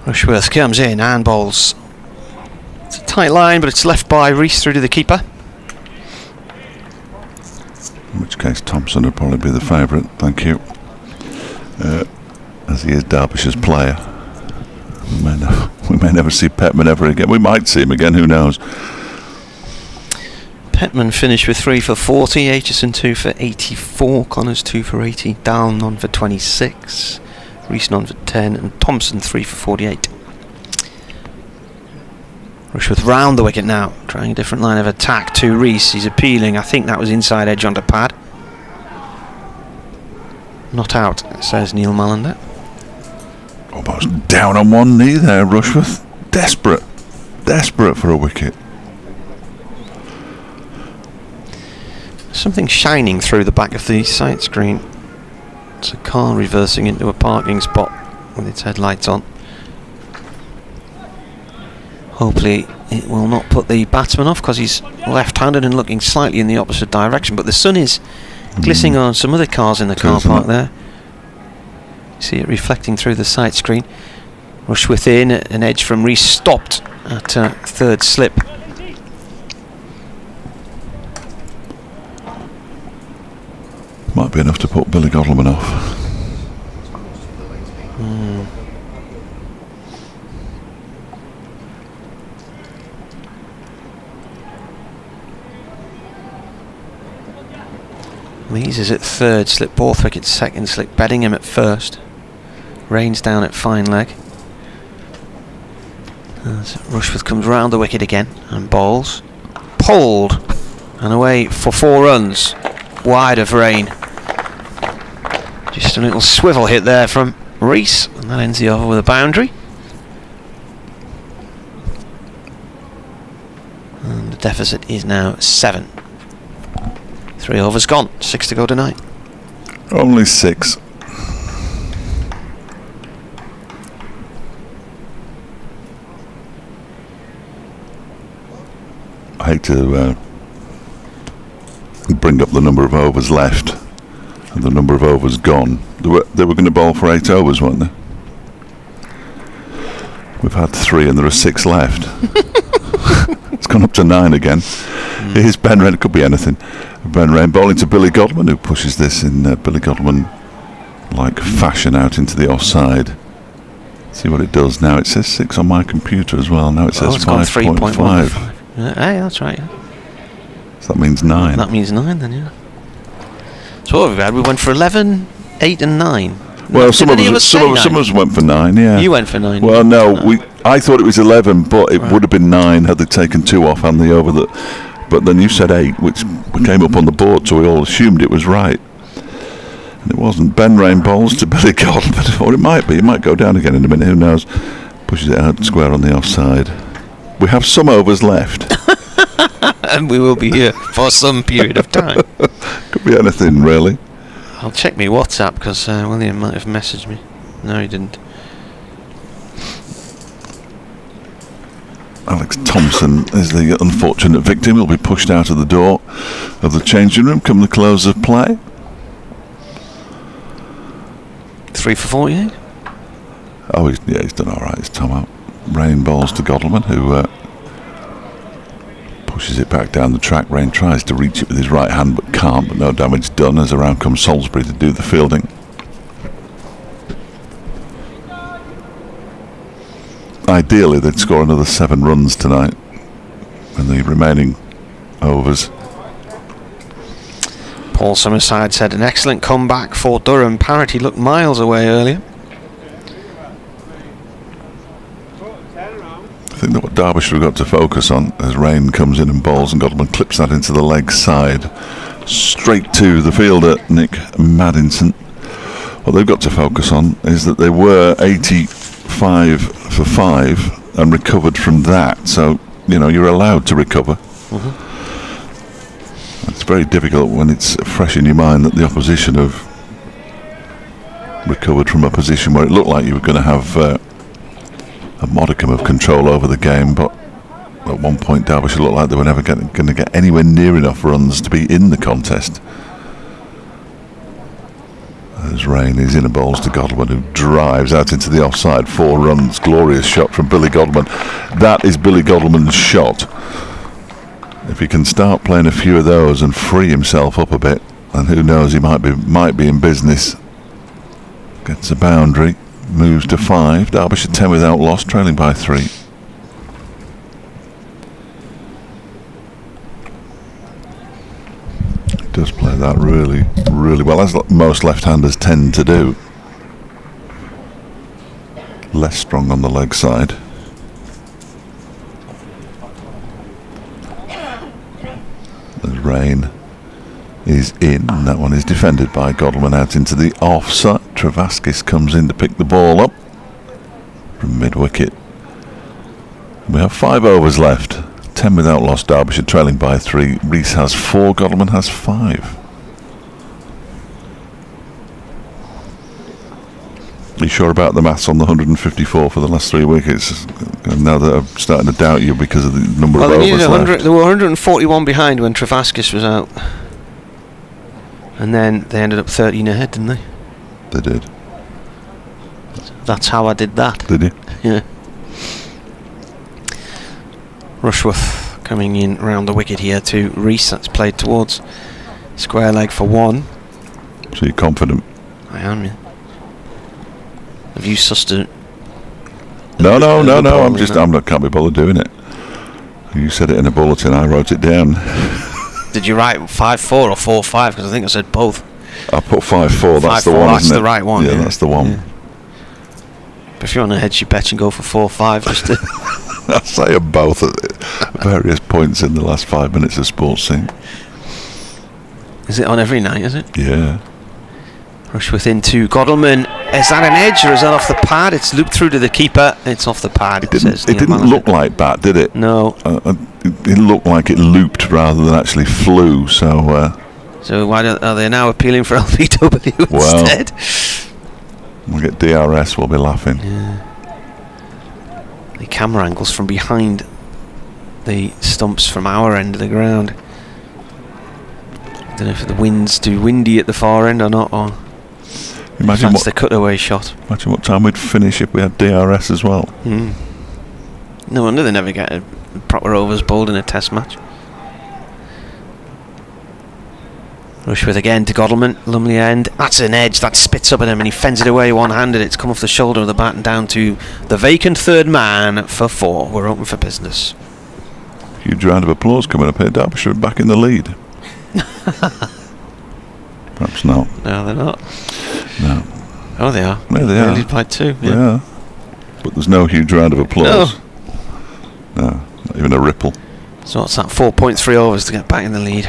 Rushworth comes in and bowls. It's a tight line, but it's left by Reese through to the keeper. In which case Thompson would probably be the favourite, thank you. As he is Derbyshire's player. We may never see Petman ever again. We might see him again, who knows. Petman finished with 3 for 40, Aitchison 2 for 84, Connors 2 for 80, Down none for 26, Reese none for 10, and Thompson 3 for 48. Rushworth round the wicket now, trying a different line of attack to Reese. He's appealing, I think that was inside edge onto pad. Not out, says Neil Malander. Almost down on one knee there, Rushworth. Desperate for a wicket. Something shining through the back of the sight screen. It's a car reversing into a parking spot with its headlights on. Hopefully it will not put the batsman off because he's left-handed and looking slightly in the opposite direction, but the sun is glistening on some other cars in the car park there. See it reflecting through the sight screen. Rushworth in, an edge from Reese, stopped at third slip. Might be enough to put Billy Godleman off. Lees is at third slip, Borthwick at second slip, Beddingham at first. Rains down at fine leg. As Rushworth comes round the wicket again and bowls. Pulled and away for 4 runs. Wide of Rain. Just a little swivel hit there from Reese, and that ends the over with a boundary. And the deficit is now 7. 3 overs gone, 6 to go tonight. Only 6. I hate to bring up the number of overs left and the number of overs gone. They were going to bowl for 8 overs, weren't they? We've had 3 and there are 6 left. It's gone up to 9 again. Here's Ben Wren, it could be anything. Ben Wren bowling to Billy Godleman, who pushes this in Billy Godleman like fashion out into the offside. See what it does now. It says 6 on my computer as well. Now it says 5.5. Hey, that's right. Yeah. So that means 9. That means 9 then, yeah. So what have we had? We went for 11, 8 and 9. Well, some of us went for 9, yeah. You went for 9. Well, no, I thought it was 11, but it would have been 9 had they taken 2 off and the over that but then you said 8, which came up on the board, so we all assumed it was right. And it wasn't. Ben Rain bowls to Billy Godman, or it might be. It might go down again in a minute, who knows. Pushes it out square on the offside. We have some overs left. And we will be here for some period of time. Could be anything, really. I'll check my WhatsApp, because William might have messaged me. No, he didn't. Alex Thompson is the unfortunate victim. He'll be pushed out of the door of the changing room come the close of play. 3 for 48. Oh, he's done all right. He's Tom out. Rain bowls to Godleman, who pushes it back down the track. Rain tries to reach it with his right hand, but can't. But no damage done, as around comes Salisbury to do the fielding. Ideally, they'd score another 7 runs tonight in the remaining overs. Paul Summerside said an excellent comeback for Durham. Parity looked miles away earlier. I think that what Derbyshire have got to focus on as Rain comes in and bowls, and Godleman clips that into the leg side straight to the fielder Nick Maddinson. What they've got to focus on is that they were 85 for 5 and recovered from that, so you're allowed to recover. It's very difficult when it's fresh in your mind that the opposition have recovered from a position where it looked like you were going to have a modicum of control over the game, but at one point Derbyshire looked like they were never going to get anywhere near enough runs to be in the contest. As Rain is in and bowls to Godleman, who drives out into the offside. 4 runs, glorious shot from Billy Godleman. That is Billy Godleman's shot. If he can start playing a few of those and free himself up a bit, and who knows, he might be in business. Gets a boundary, moves to 5. Derbyshire 10 without loss, trailing by 3. Does play that really, really well, as most left-handers tend to do. Less strong on the leg side. As Rain is in, and that one is defended by Godleman out into the offside. Travaskis comes in to pick the ball up from mid-wicket. We have 5 overs left. 10 without loss, Derbyshire trailing by 3. Rees has 4, Godleman has 5. Are you sure about the maths on the 154 for the last 3 wickets? Now that I'm starting to doubt you because of the number of overs left. They were 141 behind when Travaskis was out. And then they ended up 13 ahead, didn't they? They did. That's how I did that. Did you? Yeah. Rushworth coming in round the wicket here to Rees. That's played towards square leg for 1. So you're confident? I am, yeah. Have you sussed it? No. Can't be bothered doing it. You said it in a bulletin. I wrote it down. Did you write 5-4 or 4-5? Because I think I said both. I put 5-4. That's the one. That's the right one. Yeah, that's the one. Yeah. But if you're on a head, you bet and go for 4-5 just to. I say them both at various points in the last 5 minutes of sports scene. Is it on every night, is it? Yeah. Rushworth into Godleman. Is that an edge or is that off the pad? It's looped through to the keeper. It's off the pad. It didn't look like bat, did it? No. It looked like it looped rather than actually flew. So why are they now appealing for LBW instead? We'll get DRS. We'll be laughing. Yeah. The camera angles from behind the stumps from our end of the ground. I don't know if the wind's too windy at the far end or not, or imagine that's the cutaway shot. Imagine what time we'd finish if we had DRS as well. No wonder they never get a proper overs bowled in a test match. Rushworth again to Godleman, Lumley end. That's an edge, that spits up at him and he fends it away one-handed. It's come off the shoulder of the bat and down to the vacant third man for 4. We're open for business. Huge round of applause coming up here. Derbyshire back in the lead. Perhaps not. No, they're not. No. Oh, they are. No, they are. Lead by 2. Yeah. But there's no huge round of applause. No, not even a ripple. So what's that, 4.3 overs to get back in the lead.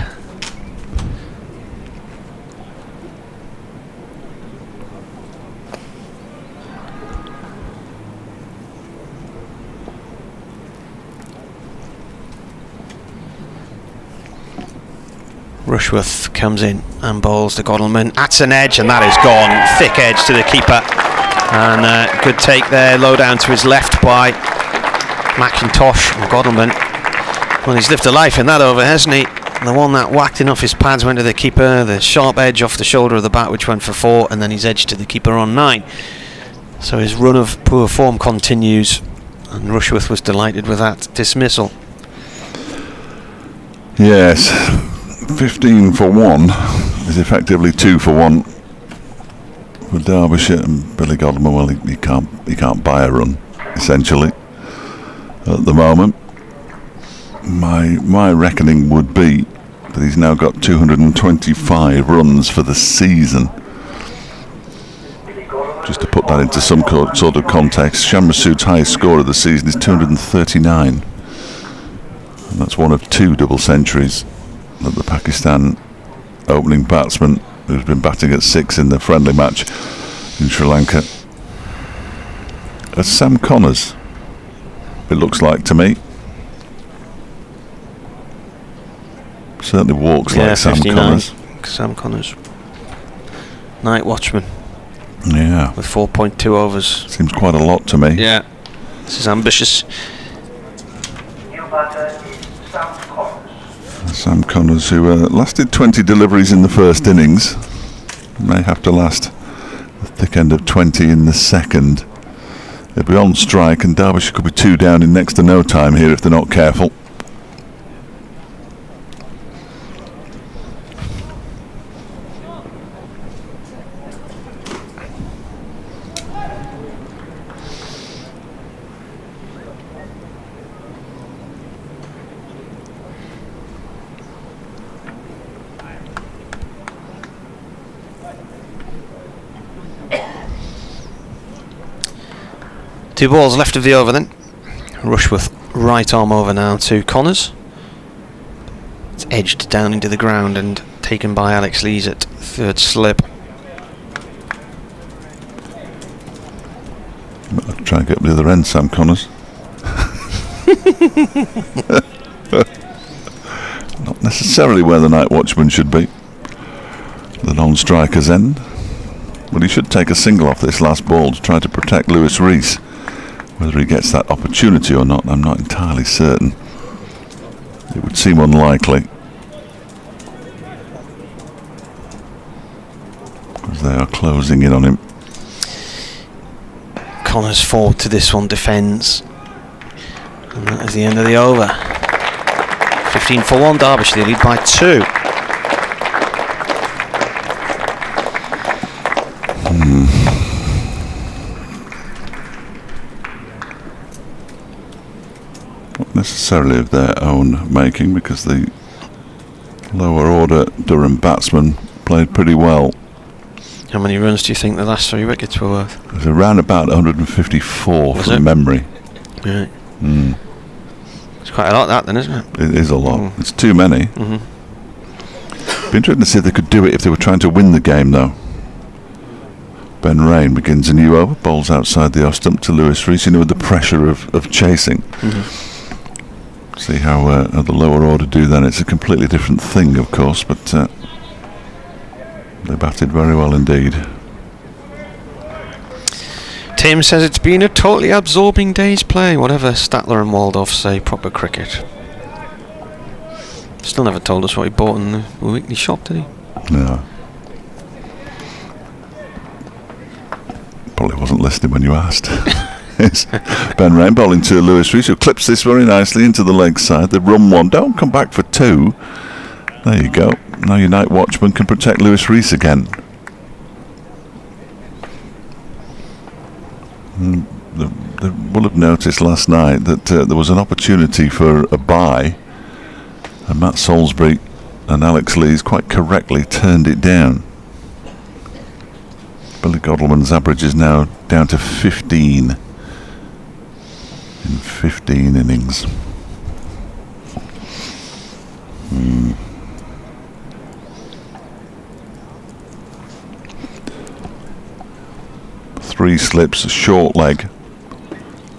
Rushworth comes in and bowls to Godalming. That's an edge, and that is gone. Thick edge to the keeper. And good take there, low down to his left by McIntosh and Godalming. Well, he's lived a life in that over, hasn't he? The one that whacked in off his pads went to the keeper, the sharp edge off the shoulder of the bat which went for 4, and then his edge to the keeper on 9. So his run of poor form continues, and Rushworth was delighted with that dismissal. Yes, 15 for 1 is effectively 2 for 1 for Derbyshire, and Billy Godalming, well, he can't buy a run, essentially, at the moment. My reckoning would be that he's now got 225 runs for the season. Just to put that into some sort of context, Shamrasood's highest score of the season is 239. And that's one of 2 double centuries that the Pakistan opening batsman, who's been batting at 6 in the friendly match in Sri Lanka. That's Sam Connors, it looks like to me. Certainly walks like Sam 59. Connors. Sam Connors. Night watchman. Yeah. With 4.2 overs. Seems quite a lot to me. Yeah. This is ambitious. Sam Connors, who lasted 20 deliveries in the first innings, may have to last the thick end of 20 in the second. They'll be on strike, and Derbyshire could be 2 down in next to no time here if they're not careful. Two balls left of the over then. Rushworth right arm over now to Connors. It's edged down into the ground and taken by Alex Lees at third slip. I'll try and get up the other end, Sam Connors. Not necessarily where the night watchman should be. The non-striker's end. Well, he should take a single off this last ball to try to protect Lewis Rees. Whether he gets that opportunity or not, I'm not entirely certain. It would seem unlikely, as they are closing in on him. Connors forward to this one, defends. And that is the end of the over. 15 for 1, Derbyshire, they lead by 2. Not necessarily of their own making, because the lower order Durham batsmen played pretty well. How many runs do you think the last 3 wickets were worth? It was around about 154 Was from it? memory. Right. It's quite a lot, that then, isn't it? It is a lot. It's too many. Be interesting to see if they could do it if they were trying to win the game, though. Ben Rain begins a new over, bowls outside the off stump to Lewis Rees, with the pressure of chasing. See how the lower order do then. It's a completely different thing, of course, but they batted very well indeed. Tim says it's been a totally absorbing day's play, whatever Statler and Waldorf say, proper cricket. Still never told us what he bought in the weekly shop, did he? No. Probably wasn't listening when you asked. It's Ben Rain bowling to Lewis Rees, who clips this very nicely into the leg side. They run one, don't come back for 2. There you go. Now your night watchman can protect Lewis Rees again. They will have noticed last night that there was an opportunity for a bye, and Matt Salisbury and Alex Lees quite correctly turned it down. Billy Godalming's average is now down to 15 in 15 innings. Three slips, a short leg,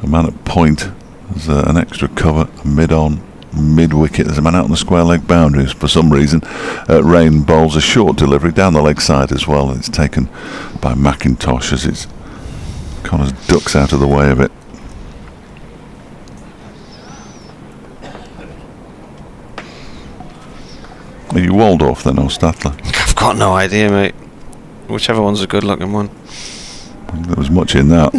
a man at point, there's an extra cover, mid-on, mid-wicket, there's a man out on the square leg boundaries for some reason. Rain bowls a short delivery down the leg side as well, and it's taken by McIntosh as it's Connors ducks out of the way of it. Are you Waldorf then or Statler? I've got no idea, mate. Whichever one's a good looking one. There was much in that.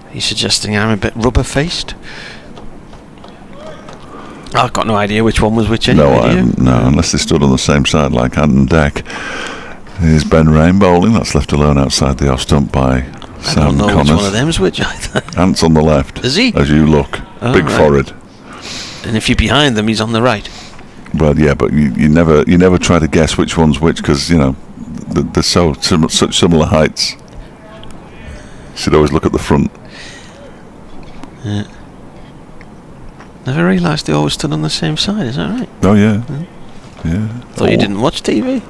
Are you suggesting I'm a bit rubber faced? I've got no idea which one was which anyway. No, unless they stood on the same side like hand and deck. Here's Ben Rain bowling, that's left alone outside the off stump by Sam Connors. I don't know which one of them's which either. Ant's on the left. Is he? As you look. Big forehead. And if you're behind them, he's on the right. Well, yeah, but you never try to guess which one's which, because, you know, they're such similar heights. You should always look at the front. Yeah. Never realised they always stood on the same side, is that right? Oh, yeah. Yeah. Thought you didn't watch TV?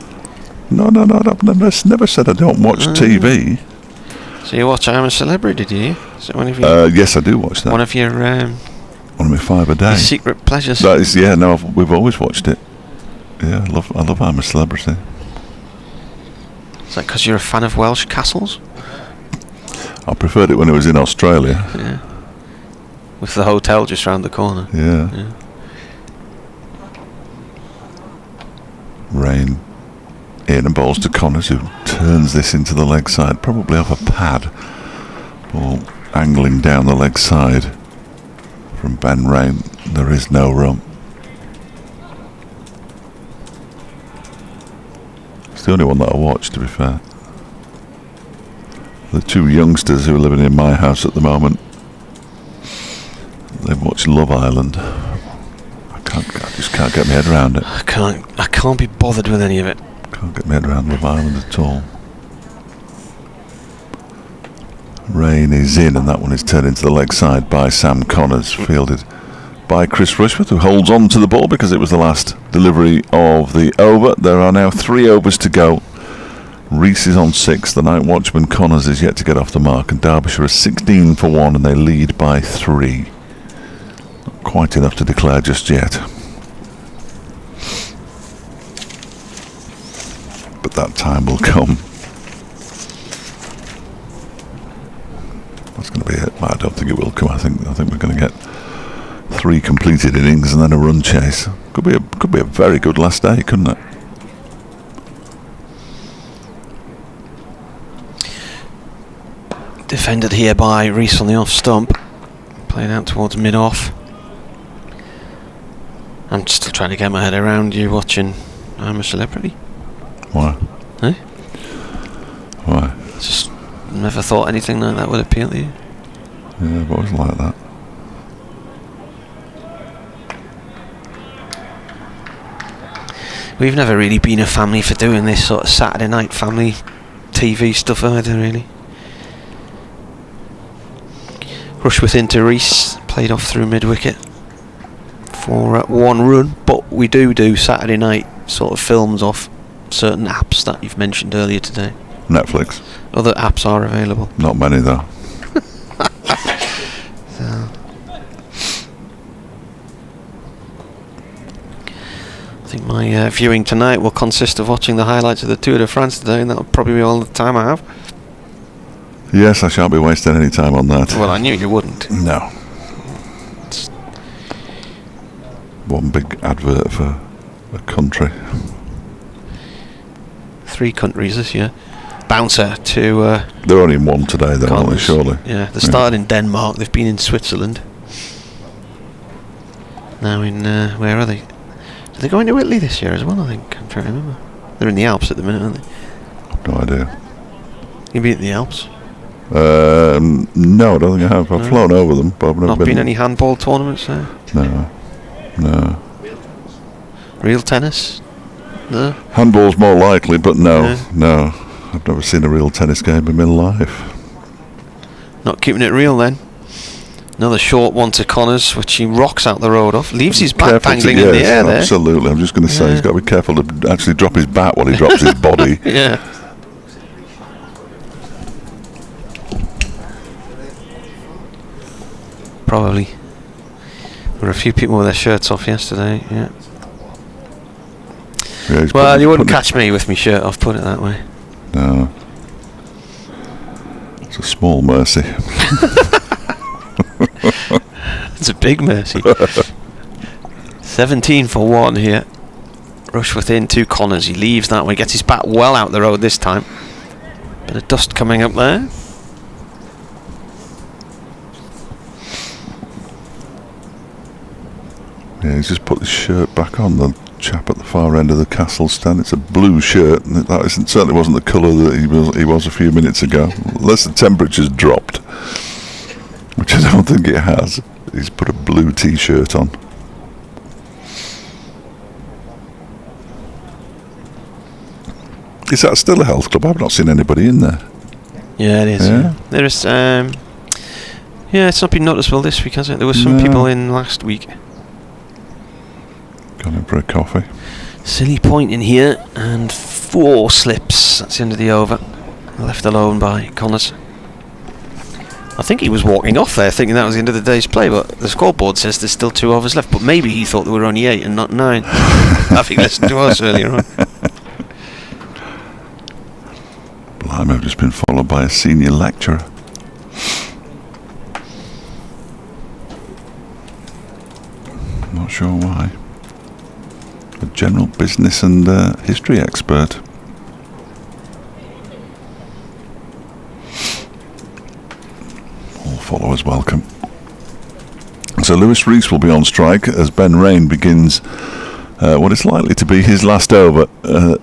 No, I've never said I don't watch TV. So you watch I'm a Celebrity, do you? Is it one of your... yes, I do watch that. One of your... one of my 5 a day. Your secret pleasures. That is, yeah, no, we've always watched it. Yeah, I love I'm a Celebrity. Is that because you're a fan of Welsh castles? I preferred it when it was in Australia. Yeah. With the hotel just round the corner. Yeah. Rain in and bowls to Connors, who turns this into the leg side, probably off a pad. Ball angling down the leg side from Ben Rain. There is no run. It's the only one that I watched, to be fair. The two youngsters who are living in my house at the moment, they've watched Love Island. I just can't get my head around it. I can't be bothered with any of it. Can't get my head around Love Island at all. Rain is in, and that one is turned into the leg side by Sam Connors, fielded by Chris Rushworth, who holds on to the ball because it was the last delivery of the over. There are now 3 overs to go. Rees is on 6. The night watchman Connors is yet to get off the mark, and Derbyshire are 16 for 1, and they lead by 3. Not quite enough to declare just yet. But that time will come. That's going to be it. I don't think it will come. I think we're going to get 3 completed innings and then a run chase. Could be a very good last day, couldn't it? Defended here by Rees on the off stump, playing out towards mid-off. I'm still trying to get my head around you watching I'm a Celebrity. Why? Eh? Why? Just never thought anything like that would appeal to you. Yeah, I've always liked that. We've never really been a family for doing this sort of Saturday night family TV stuff either, really. Rushworth into Rees, played off through mid-wicket for 1 run, but we do Saturday night sort of films off certain apps that you've mentioned earlier today. Netflix. Other apps are available. Not many though. I think my viewing tonight will consist of watching the highlights of the Tour de France today, and that'll probably be all the time I have. Yes, I shan't be wasting any time on that. Well, I knew you wouldn't. No. One big advert for a country. 3 countries this year. Bouncer to... they're only in one today though, aren't they, surely? Yeah, they started in Denmark, they've been in Switzerland. Now in... where are they? Are they going to Italy this year as well, I think? I'm trying to remember. They're in the Alps at the minute, aren't they? No idea. You've been in the Alps? No, I don't think I have. I've flown over them, but I've never Not been any handball tournaments there? No. Real tennis? No? Handball's more likely, but no. I've never seen a real tennis game in my life. Not keeping it real then? Another short one to Connors, which he rocks out the road off. Leaves his bat dangling in the air there. Absolutely. I'm just going to say he's got to be careful to actually drop his bat while he drops his body. Yeah. Probably. There were a few people with their shirts off yesterday, yeah. Well, you wouldn't catch me with my shirt off, put it that way. No. It's a small mercy. It's a big mercy. 17 for 1 here. Rushworth in, 2 Connors. He leaves that way, gets his bat well out the road this time. Bit of dust coming up there. Yeah, he's just put his shirt back on, the chap at the far end of the castle stand. It's a blue shirt, and that certainly wasn't the colour that he was a few minutes ago. Unless the temperature's dropped, which I don't think it has. He's put a blue t-shirt on. Is that still a health club? I've not seen anybody in there. Yeah, it is. Yeah. There is. It's not been noticeable this week, has it? There were some people in last week. Gone in for a coffee. Silly point in here, and 4 slips. That's the end of the over. Left alone by Connors. I think he was walking off there, thinking that was the end of the day's play, but the scoreboard says there's still 2 overs left. But maybe he thought there were only 8 and not 9. Having listened to us earlier on. Blimey, I've just been followed by a senior lecturer. Not sure why. A general business and history expert. All followers welcome. So Lewis Rees will be on strike as Ben Rain begins what is likely to be his last over,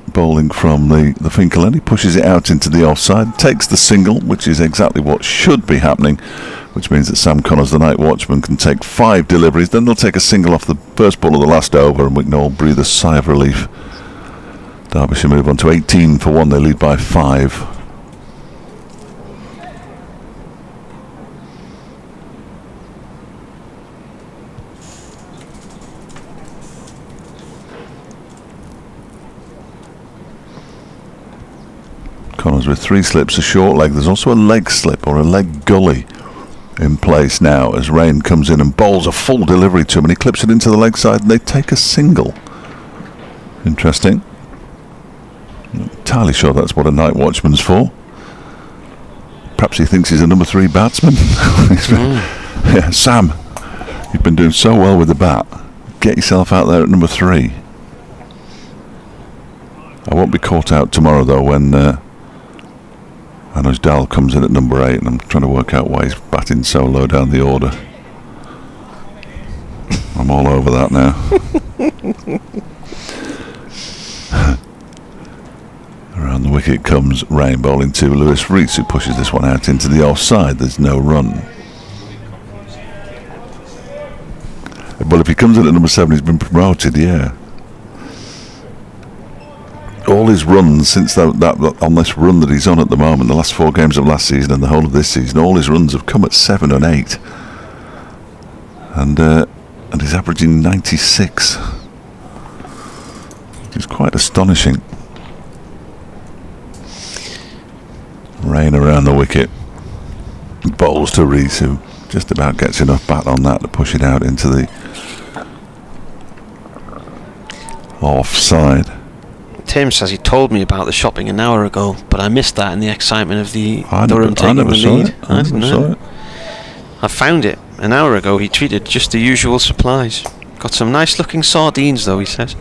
bowling from the Finkel end. He pushes it out into the offside, takes the single, which is exactly what should be happening, which means that Sam Connors, the night watchman, can take 5 deliveries. Then they'll take a single off the first ball of the last over, and we can all breathe a sigh of relief. Derbyshire move on to 18 for 1. They lead by 5. Connors with 3 slips, a short leg. There's also a leg slip or a leg gully in place now as Rain comes in and bowls a full delivery to him, and he clips it into the leg side and they take a single. Interesting. Not entirely sure that's what a night watchman's for. Perhaps he thinks he's a number 3 batsman. Yeah, Sam, you've been doing so well with the bat. Get yourself out there at number 3. I won't be caught out tomorrow though when Anuj Dal comes in at number 8, and I'm trying to work out why he's batting so low down the order. I'm all over that now. Around the wicket comes Rain bowling to Lewis Rees, who pushes this one out into the offside. There's no run. Well, if he comes in at number 7, he's been promoted, yeah. All his runs since that on this run that he's on at the moment, the last 4 games of last season and the whole of this season, all his runs have come at 7 and 8, and he's averaging 96. It's quite astonishing. Rain around the wicket, bowls to Rees, who just about gets enough bat on that to push it out into the offside. Tim says he told me about the shopping an hour ago, but I missed that in the excitement of the Durham taking the lead. I didn't know it. I found it an hour ago. He treated just the usual supplies. Got some nice looking sardines though, he says.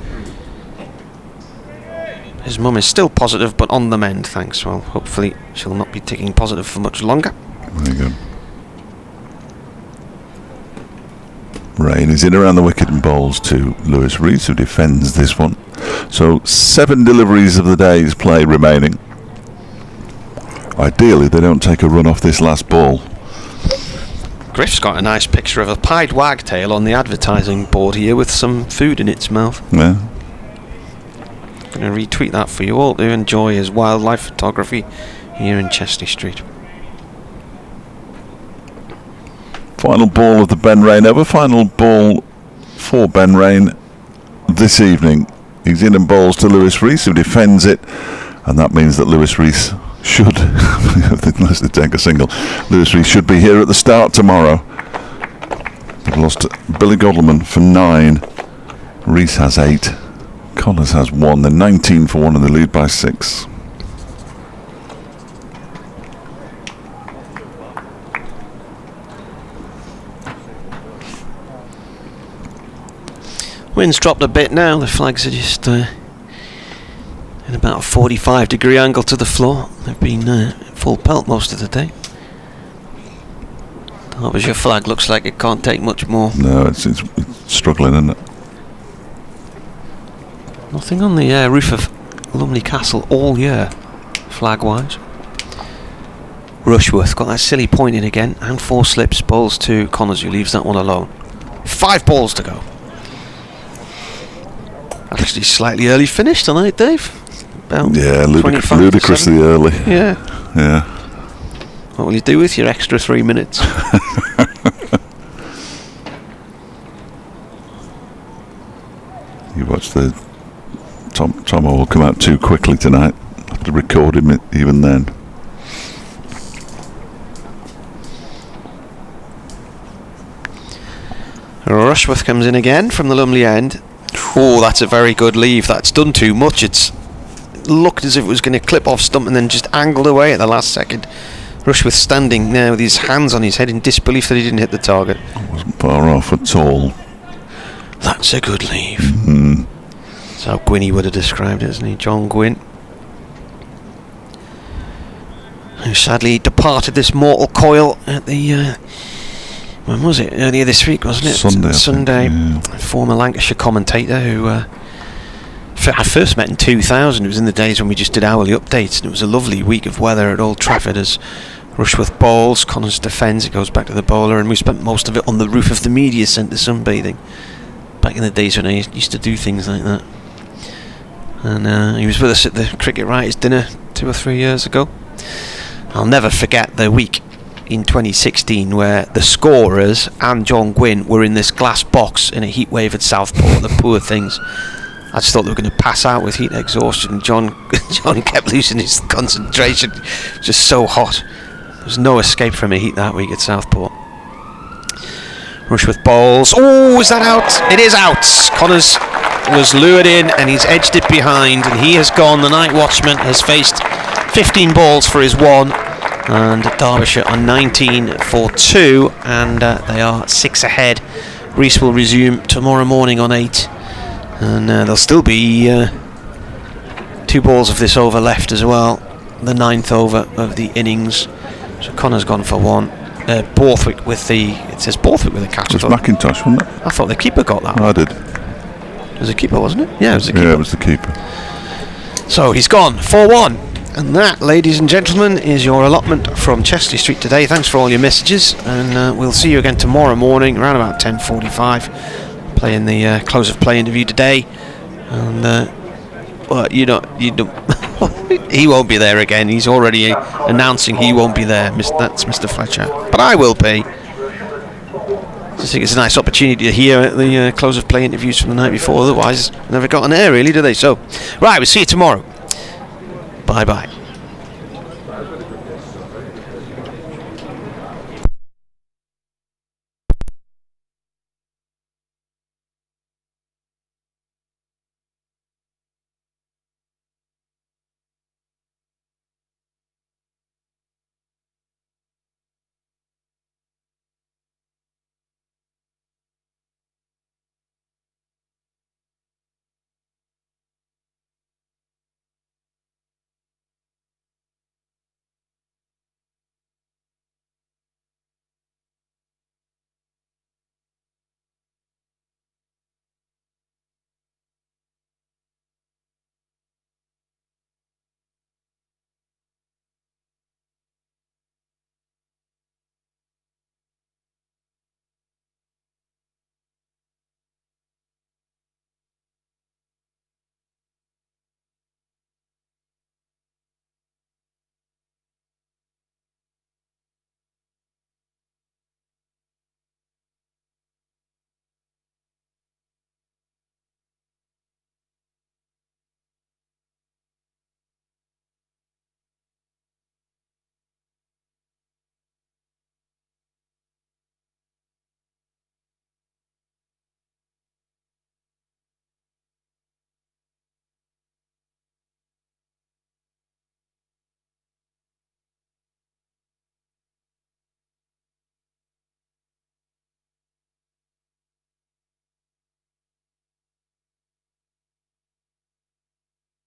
His mum is still positive but on the mend, thanks. Well, hopefully she'll not be taking positive for much longer. Very good. Rain is in around the wicket and bowls to Lewis Rees, who defends this one. So 7 deliveries of the day's play remaining. Ideally they don't take a run off this last ball. Griff's got a nice picture of a pied wagtail on the advertising board here with some food in its mouth. Yeah. I'm going to retweet that for you all to enjoy his wildlife photography here in Chesney Street. Final ball of the Ben Rain over. Final ball for Ben Rain this evening. He's in and bowls to Lewis Rees, who defends it, and that means that Lewis Rees should, unless they take a single, Lewis Rees should be here at the start tomorrow. They've lost Billy Godleman for 9. Rees has 8. Connors has 1. They're 19 for 1 and they lead by 6. Wind's dropped a bit now. The flags are just in about a 45-degree angle to the floor. They've been full pelt most of the day. Derbyshire flag looks like it can't take much more. No, it's struggling, isn't it? Nothing on the roof of Lumley Castle all year, flag-wise. Rushworth got that silly point in again, and 4 slips, bowls to Connors, who leaves that one alone. 5 balls to go. Actually, slightly early finish tonight, Dave. About ludicrously early. Yeah. Yeah. What will you do with your extra 3 minutes? You watch the Tomo will come out too quickly tonight. I have to record him even then. Rushworth comes in again from the Lumley end. Oh, that's a very good leave. That's done too much. It's looked as if it was going to clip off stump and then just angled away at the last second. Rushworth standing now with his hands on his head in disbelief that he didn't hit the target. It wasn't far off at all. That's a good leave. Mm-hmm. That's how Gwynny would have described it, isn't he? John Gwynn, who sadly departed this mortal coil at the when was it? Earlier this week, wasn't it? Sunday. Yeah. Former Lancashire commentator who I first met in 2000. It was in the days when we just did hourly updates, and it was a lovely week of weather at Old Trafford as Rushworth bowls, Connors defends, it goes back to the bowler, and we spent most of it on the roof of the media centre sunbathing. Back in the days when I used to do things like that. And he was with us at the Cricket Writers' dinner 2 or 3 years ago. I'll never forget the week in 2016 where the scorers and John Gwynn were in this glass box in a heat wave at Southport. The poor things. I just thought they were going to pass out with heat exhaustion. John kept losing his concentration. Just so hot. There was no escape from a heat that week at Southport. Rushworth bowls. Oh, is that out? It is out. Connors was lured in and he's edged it behind, and he has gone. The night watchman has faced 15 balls for his 1, and Derbyshire are 19 for 2, and they are 6 ahead. Rees will resume tomorrow morning on 8, and there'll still be 2 balls of this over left as well. The 9th over of the innings. So Connor's gone for 1. Borthwick with the... It says Borthwick with a catch. It was McIntosh, wasn't it? I thought the keeper got that. I did. It was the keeper, wasn't it? Yeah, it was the keeper. Yeah, it was the keeper. So he's gone, 4-1. And that, ladies and gentlemen, is your allotment from Chesley Street today. Thanks for all your messages, and we'll see you again tomorrow morning around about 10:45, playing the close of play interview today. And well, you don't he won't be there again. He's already announcing he won't be there. That's Mr. Fletcher, but I will be. I think it's a nice opportunity to hear the close of play interviews from the night before. Otherwise, never got on air, really, do they? So, right, we'll see you tomorrow. Bye-bye.